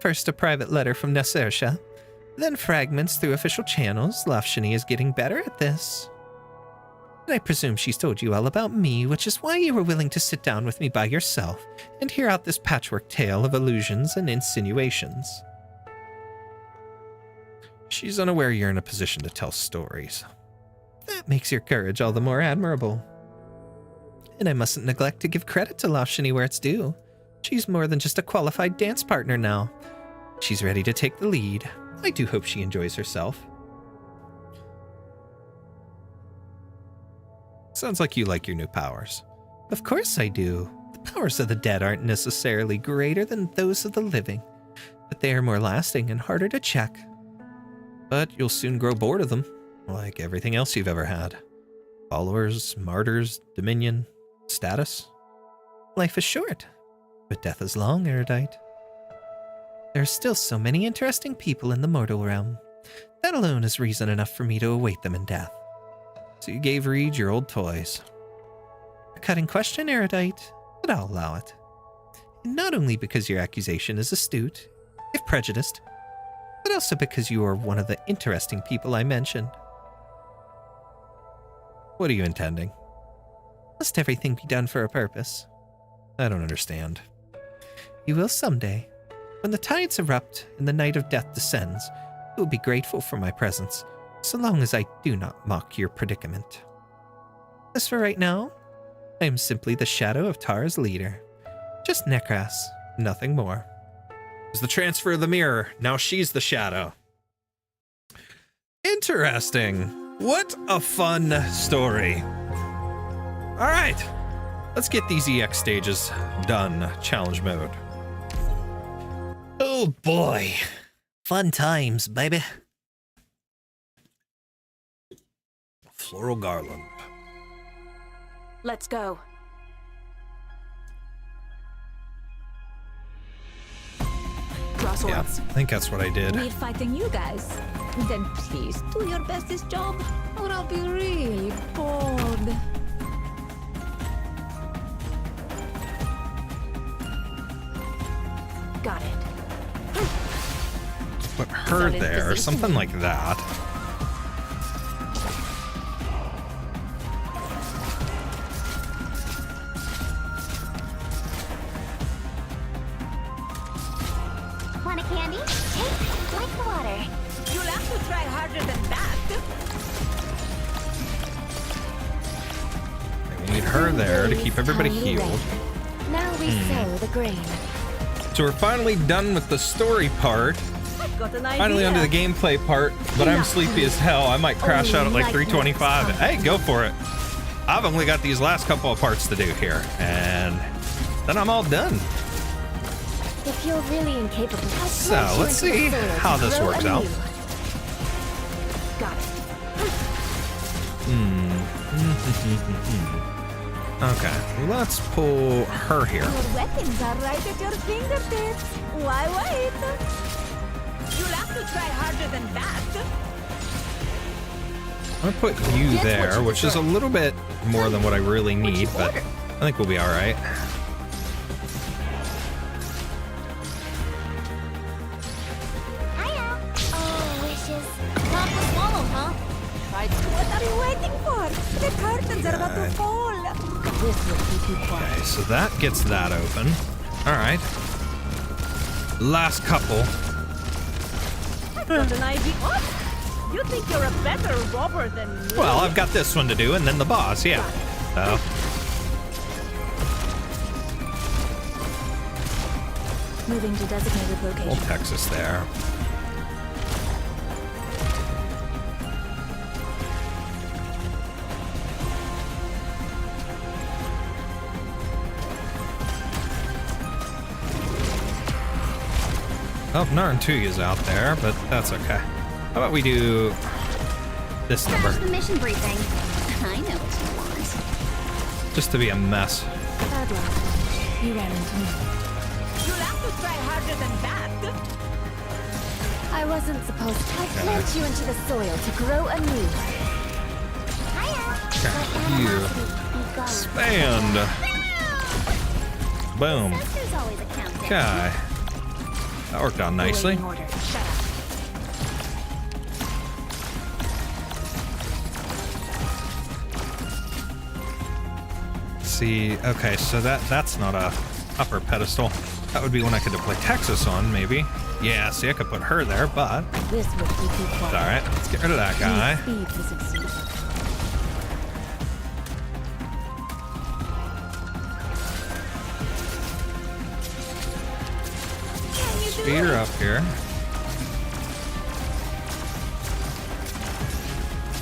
First a private letter from Necrass, then fragments through official channels. Lafshani is getting better at this. And I presume she's told you all about me, which is why you were willing to sit down with me by yourself and hear out this patchwork tale of illusions and insinuations. She's unaware you're in a position to tell stories. That makes your courage all the more admirable. And I mustn't neglect to give credit to Lafshani where it's due. She's more than just a qualified dance partner now. She's ready to take the lead. I do hope she enjoys herself. Sounds like you like your new powers. Of course I do. The powers of the dead aren't necessarily greater than those of the living, but they are more lasting and harder to check. But you'll soon grow bored of them, like everything else you've ever had. Followers, martyrs, dominion, status. Life is short, but death is long, erudite. There are still so many interesting people in the mortal realm. That alone is reason enough for me to await them in death. So you gave Reed your old toys. A cutting question, erudite, but I'll allow it. And not only because your accusation is astute, if prejudiced, but also because you are one of the interesting people I mentioned. What are you intending? Must everything be done for a purpose? I don't understand. You will someday. When the tides erupt and the night of death descends, you will be grateful for my presence, so long as I do not mock your predicament. As for right now, I am simply the shadow of Tara's leader. Just Necrass, nothing more. It was the transfer of the mirror. Now she's the shadow. Interesting. What a fun story. All right, let's get these EX stages done. Challenge mode. Oh boy. Fun times, baby. Floral garland. Let's go. Crosswords. Yeah, I think that's what I did. We're fighting you guys. Then please do your bestest job, or I'll be really bored. Got it. Put her there, or something like that. candy? Take like the water. You'll have to try harder than that. We need her there to keep everybody healed. Now we sow the grain. So we're finally done with the story part. I've got an idea. Finally onto the gameplay part, but I'm sleepy as hell. I might crash out at like 3:25. Hey, go for it. I've only got these last couple of parts to do here, and then I'm all done. If you're really incapable, So let's see how this works out. Got it. Okay, let's pull her here. Your weapons are right at your fingertips. Why wait? You'll have to try harder than that. I'm gonna put you there, which is a little bit more than what I really need, but I think we'll be all right. Hiya. Oh, wishes. Not to swallow, huh? Right. What are you waiting for? The curtains are about to fall. This will keep you quiet. Okay, so that gets that open. All right. Last couple. I've got an idea. What? You think you're a better robber than me? Well, I've got this one to do, and then the boss, yeah. So. Moving to designated location. We'll Texas there. Oh, Narantuya's out there, but that's okay. How about we do this number? The mission briefing. I know what you want. Just to be a mess. Bad luck. You ran into me. You'll have to try harder than that. I wasn't supposed to. I plant you into the soil to grow anew. Hiya. You expand. Boom. There's always a countdown. Okay. That worked out nicely. Waiting order. Shut up. See, okay, so that's not a upper pedestal. That would be one I could deploy Texas on, maybe. Yeah, see, I could put her there, but This will keep you quiet. all right. Let's get rid of that guy. Speed to succeed. Speed her up here.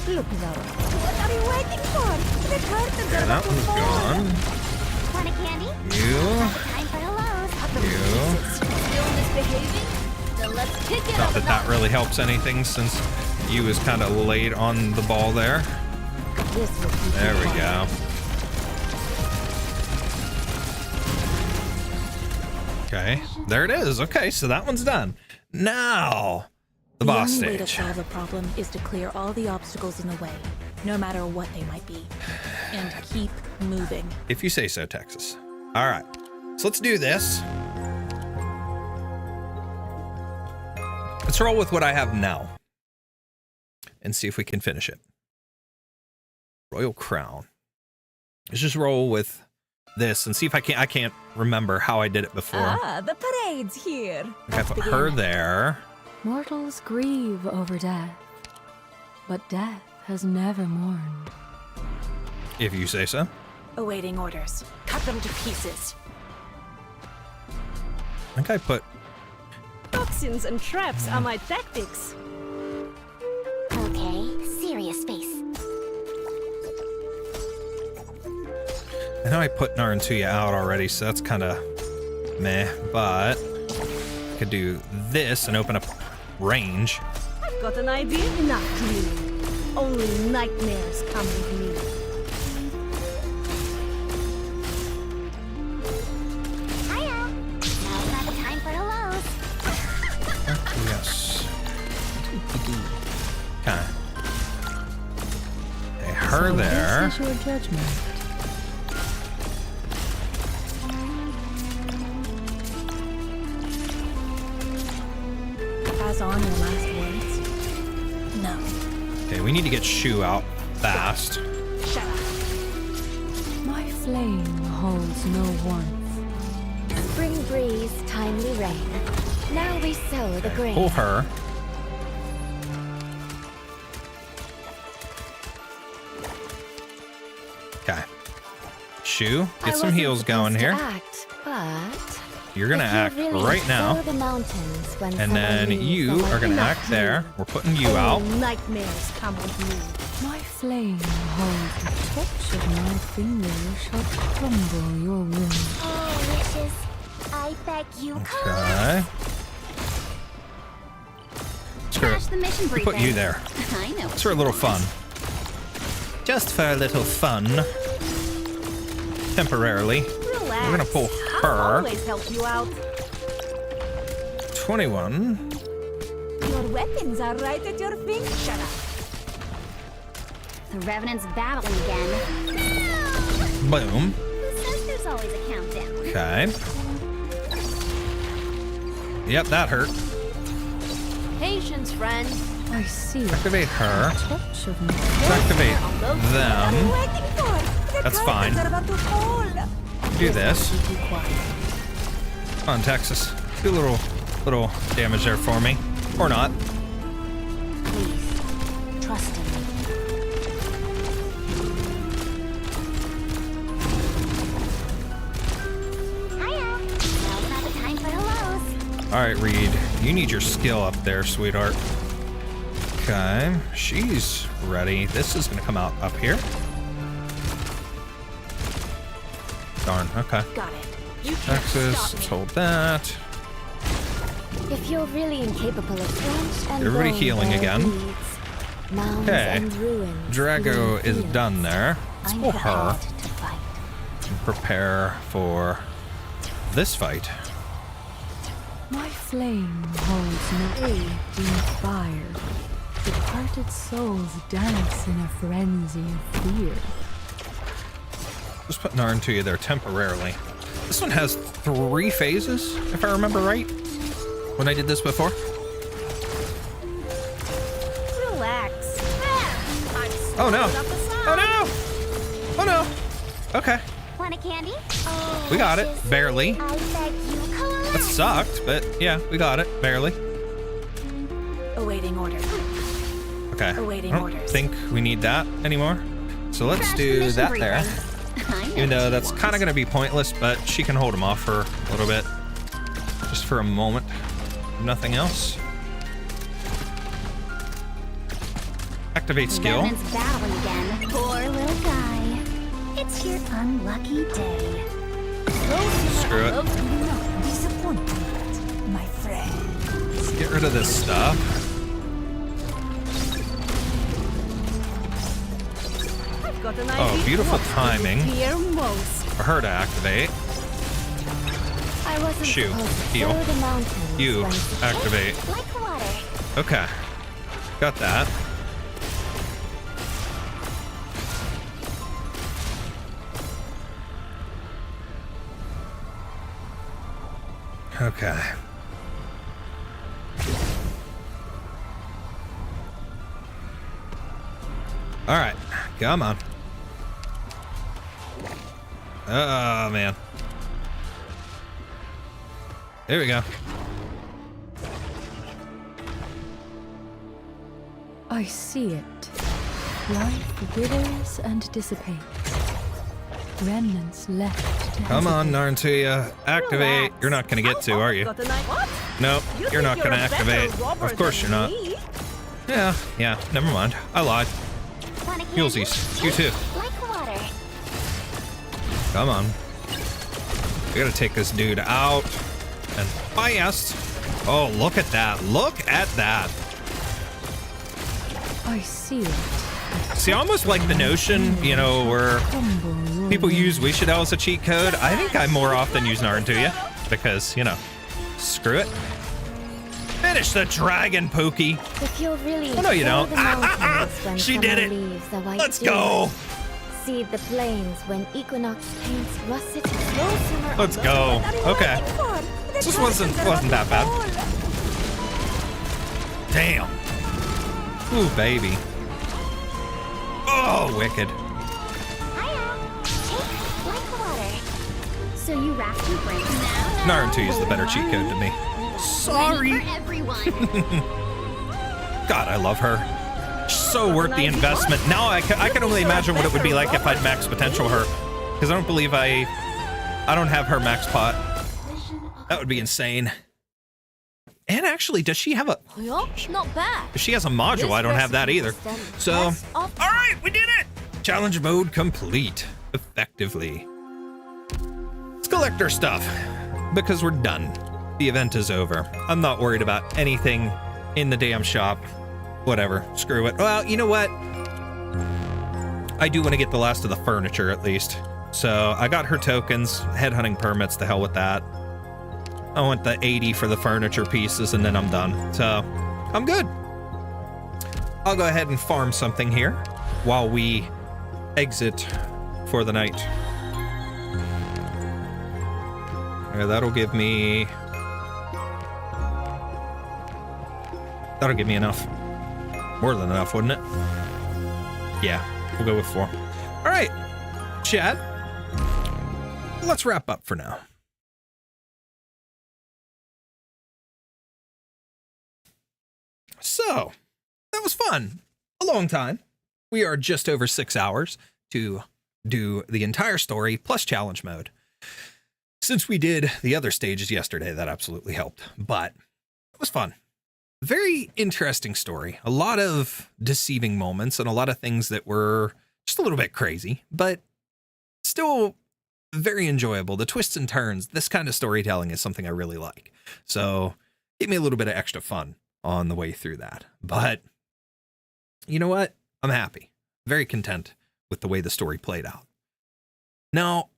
Look, Zara. What are you waiting for? The curtains Okay, are that about to one's fall. gone. Want a candy? You. Time for hellos. You. Still misbehaving? Then let's kick it Not up a that that notch. really helps anything since you was kind of late on the ball there. This will keep There you we quiet. go. Okay, there it is. Okay, so that one's done. Now, the boss only way to stage. solve a problem is to clear all the obstacles in the way, no matter what they might be, and keep moving. If you say so, Texas. All right, so let's do this. Let's roll with what I have now and see if we can finish it. Royal Crown. Let's just roll with this and see if I can't remember how I did it before. Ah, the parade's here. I put her there. Mortals grieve over death, but death has never mourned. If you say so. Awaiting orders. Cut them to pieces. I think I put Toxins and traps are my tactics. Okay, serious space. I know I put Narantuya out already, so that's kind of meh, but I could do this and open up range. I've got an idea. Not you. Only nightmares come with me. Hiya. Now's not the time for hellos. Yes. Okay. Okay, her there. This is your judgment. Pass on your last words. No. Okay, we need to get Shu out fast. Shut up. My flame holds no warmth. Spring breeze, timely rain. Now we sow the grain. Pull her. Okay. Shu, get some heals going here. Act, but You're gonna act really right now. the mountains when And then you are gonna act there. We're putting you out. Nightmares come with me. My flame holds the touch of my finger shall crumble your wound. Oh, wishes, I beg you, Okay. Smash the mission We put you there. I know. It's for a little fun. Just for a little fun. Temporarily. Relax. We're gonna pull I'll her. always help you out. 21. Your weapons are right at your feet. Shut up. The Revenant's battling again. Boom. Who says there's always a countdown? Okay. Yep, that hurt. Patience, friend. I see Activate her. touch of my Activate them. Waiting for. The That's curtains fine. are about to fall. Do this. Come on, Texas. Do a little damage there for me. Or not. Please, trust in me. Hiya. Now's not the time for hellos. Alright, Reed. You need your skill up there, sweetheart. Okay. She's ready. This is going to come out up here. Darn. Okay. Got it. You can't Texas. stop Let's me. hold that. If you're really incapable of flesh and Everybody bone healing where it again. bleeds, mounds Okay. and ruins, Drago bleeding is fields, done there. Let's I'm pull her prepared to fight. and prepare for this fight. My flame holds no aid in fire. Departed souls dance in a frenzy of fear. Just put Narn to you there temporarily. This one has 3 phases, if I remember right, when I did this before. Relax. Oh no! Oh no! Oh no! Okay, Want a candy? we got it. Barely. I beg you, collect. That sucked, but yeah, we got it. Barely. Awaiting orders. Okay. I Awaiting don't orders. think we need that anymore. So let's Crash the do mission that briefing. there. I know Even though what that's you kind of want. going to be pointless, but she can hold him off for a little bit. Just for a moment. Nothing else. Activate skill. Revenant's battling again. Poor little guy. It's your unlucky day. Screw it. Disappointment, my friend. Let's get rid of this stuff. I've got an Oh, idea. beautiful What timing. would you fear most? For her to activate. I wasn't Shoot. supposed to Heal. sow the mountains You when it's activate. like water. Okay. Got that. Okay. All right. Come on. Oh, man. There we go. I see it. Life withers and dissipates. Remnants left to Come on, hesitate. Narntuya. Activate. Relax. You're not going to get to, are you? Got an idea. What? Nope. You You're think not going to a better activate. robber Of course than you're not. me? Yeah. Never mind. I lied. Want a candy? Heelsies. You too. Like water. Come on. We gotta take this dude out. And fast. Oh, look at that. Look at that. I see it. See, I almost like the notion, you know, where Crumble your people will. use Wish It Out as a cheat code. I think I more often use Narntuya. Because, you know, screw it. Finish the dragon, Pokey. If you're really Oh, no, you sow don't. the mountains when She did summer it. leaves the white Let's dew. go. Seed the plains when equinox paints russet. No sooner Let's alone. go. Okay. This wasn't that bad. Damn. Ooh, baby. Oh, wicked. Hiya. Take like water. So you wrapped your brain now? Narntuya is the better cheat code to me. Sorry. For everyone. God, I love her. So worth the investment. Now I can only imagine what it would be like if I'd max potential her. Because I don't believe I don't have her max pot. That would be insane. And actually, does she have a... Yeah, not bad. If she has a module, I don't have that either. So, all right, we did it. Challenge mode complete effectively. Let's collect our stuff because we're done. The event is over. I'm not worried about anything in the damn shop. Whatever, screw it. Well, you know what? I do want to get the last of the furniture at least. So I got her tokens, headhunting permits, the hell with that. I want the 80 for the furniture pieces and then I'm done. So I'm good. I'll go ahead and farm something here while we exit for the night. Yeah, that'll give me enough. More than enough, wouldn't it? Yeah, we'll go with 4. All right, chat. Let's wrap up for now. So, that was fun. A long time. We are just over 6 hours to do the entire story plus challenge mode. Since we did the other stages yesterday, that absolutely helped. But it was fun. Very interesting story. A lot of deceiving moments and a lot of things that were just a little bit crazy, but still very enjoyable. The twists and turns, this kind of storytelling is something I really like. So give me a little bit of extra fun on the way through that. But you know what? I'm happy. Very content with the way the story played out. Now,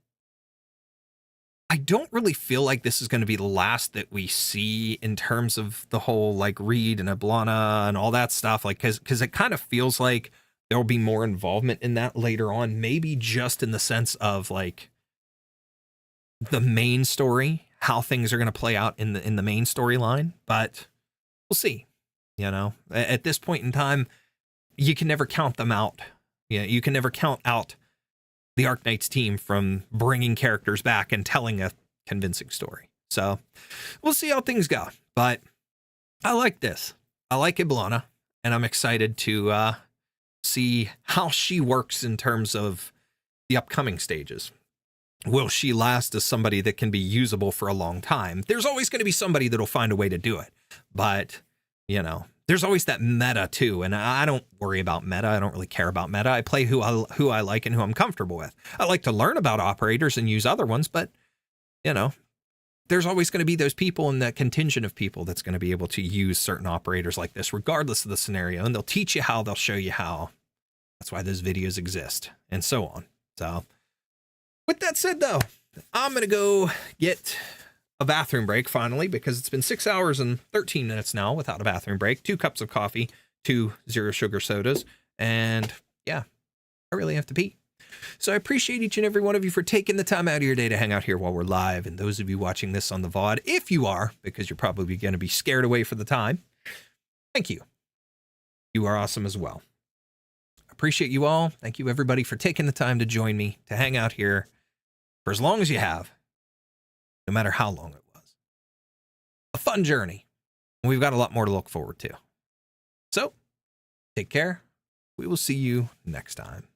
I don't really feel like this is going to be the last that we see in terms of the whole like Reed and Eblana and all that stuff. Like, because it kind of feels like there will be more involvement in that later on, maybe just in the sense of like the main story, how things are going to play out in the main storyline. But we'll see. You know, at this point in time, you can never count them out. Yeah, you can never count out the Arknights team from bringing characters back and telling a convincing story. So we'll see how things go. But I like this. I like Eblana, and I'm excited to see how she works in terms of the upcoming stages. Will she last as somebody that can be usable for a long time? There's always going to be somebody that'll find a way to do it. But, you know, there's always that meta too, and I don't worry about meta. I don't really care about meta. I play who I like and who I'm comfortable with. I like to learn about operators and use other ones, but, you know, there's always going to be those people in that contingent of people that's going to be able to use certain operators like this, regardless of the scenario, and they'll teach you how, they'll show you how. That's why those videos exist, and so on. So, with that said, though, I'm going to go get a bathroom break finally, because it's been 6 hours and 13 minutes now without a bathroom break. 2 cups of coffee, 2 zero sugar sodas, and yeah, I really have to pee. So I appreciate each and every one of you for taking the time out of your day to hang out here while we're live. And those of you watching this on the VOD, if you are, because you're probably going to be scared away for the time, thank you. You are awesome as well. Appreciate you all. Thank you everybody for taking the time to join me, to hang out here for as long as you have. No matter how long it was. A fun journey. And we've got a lot more to look forward to. So, take care. We will see you next time.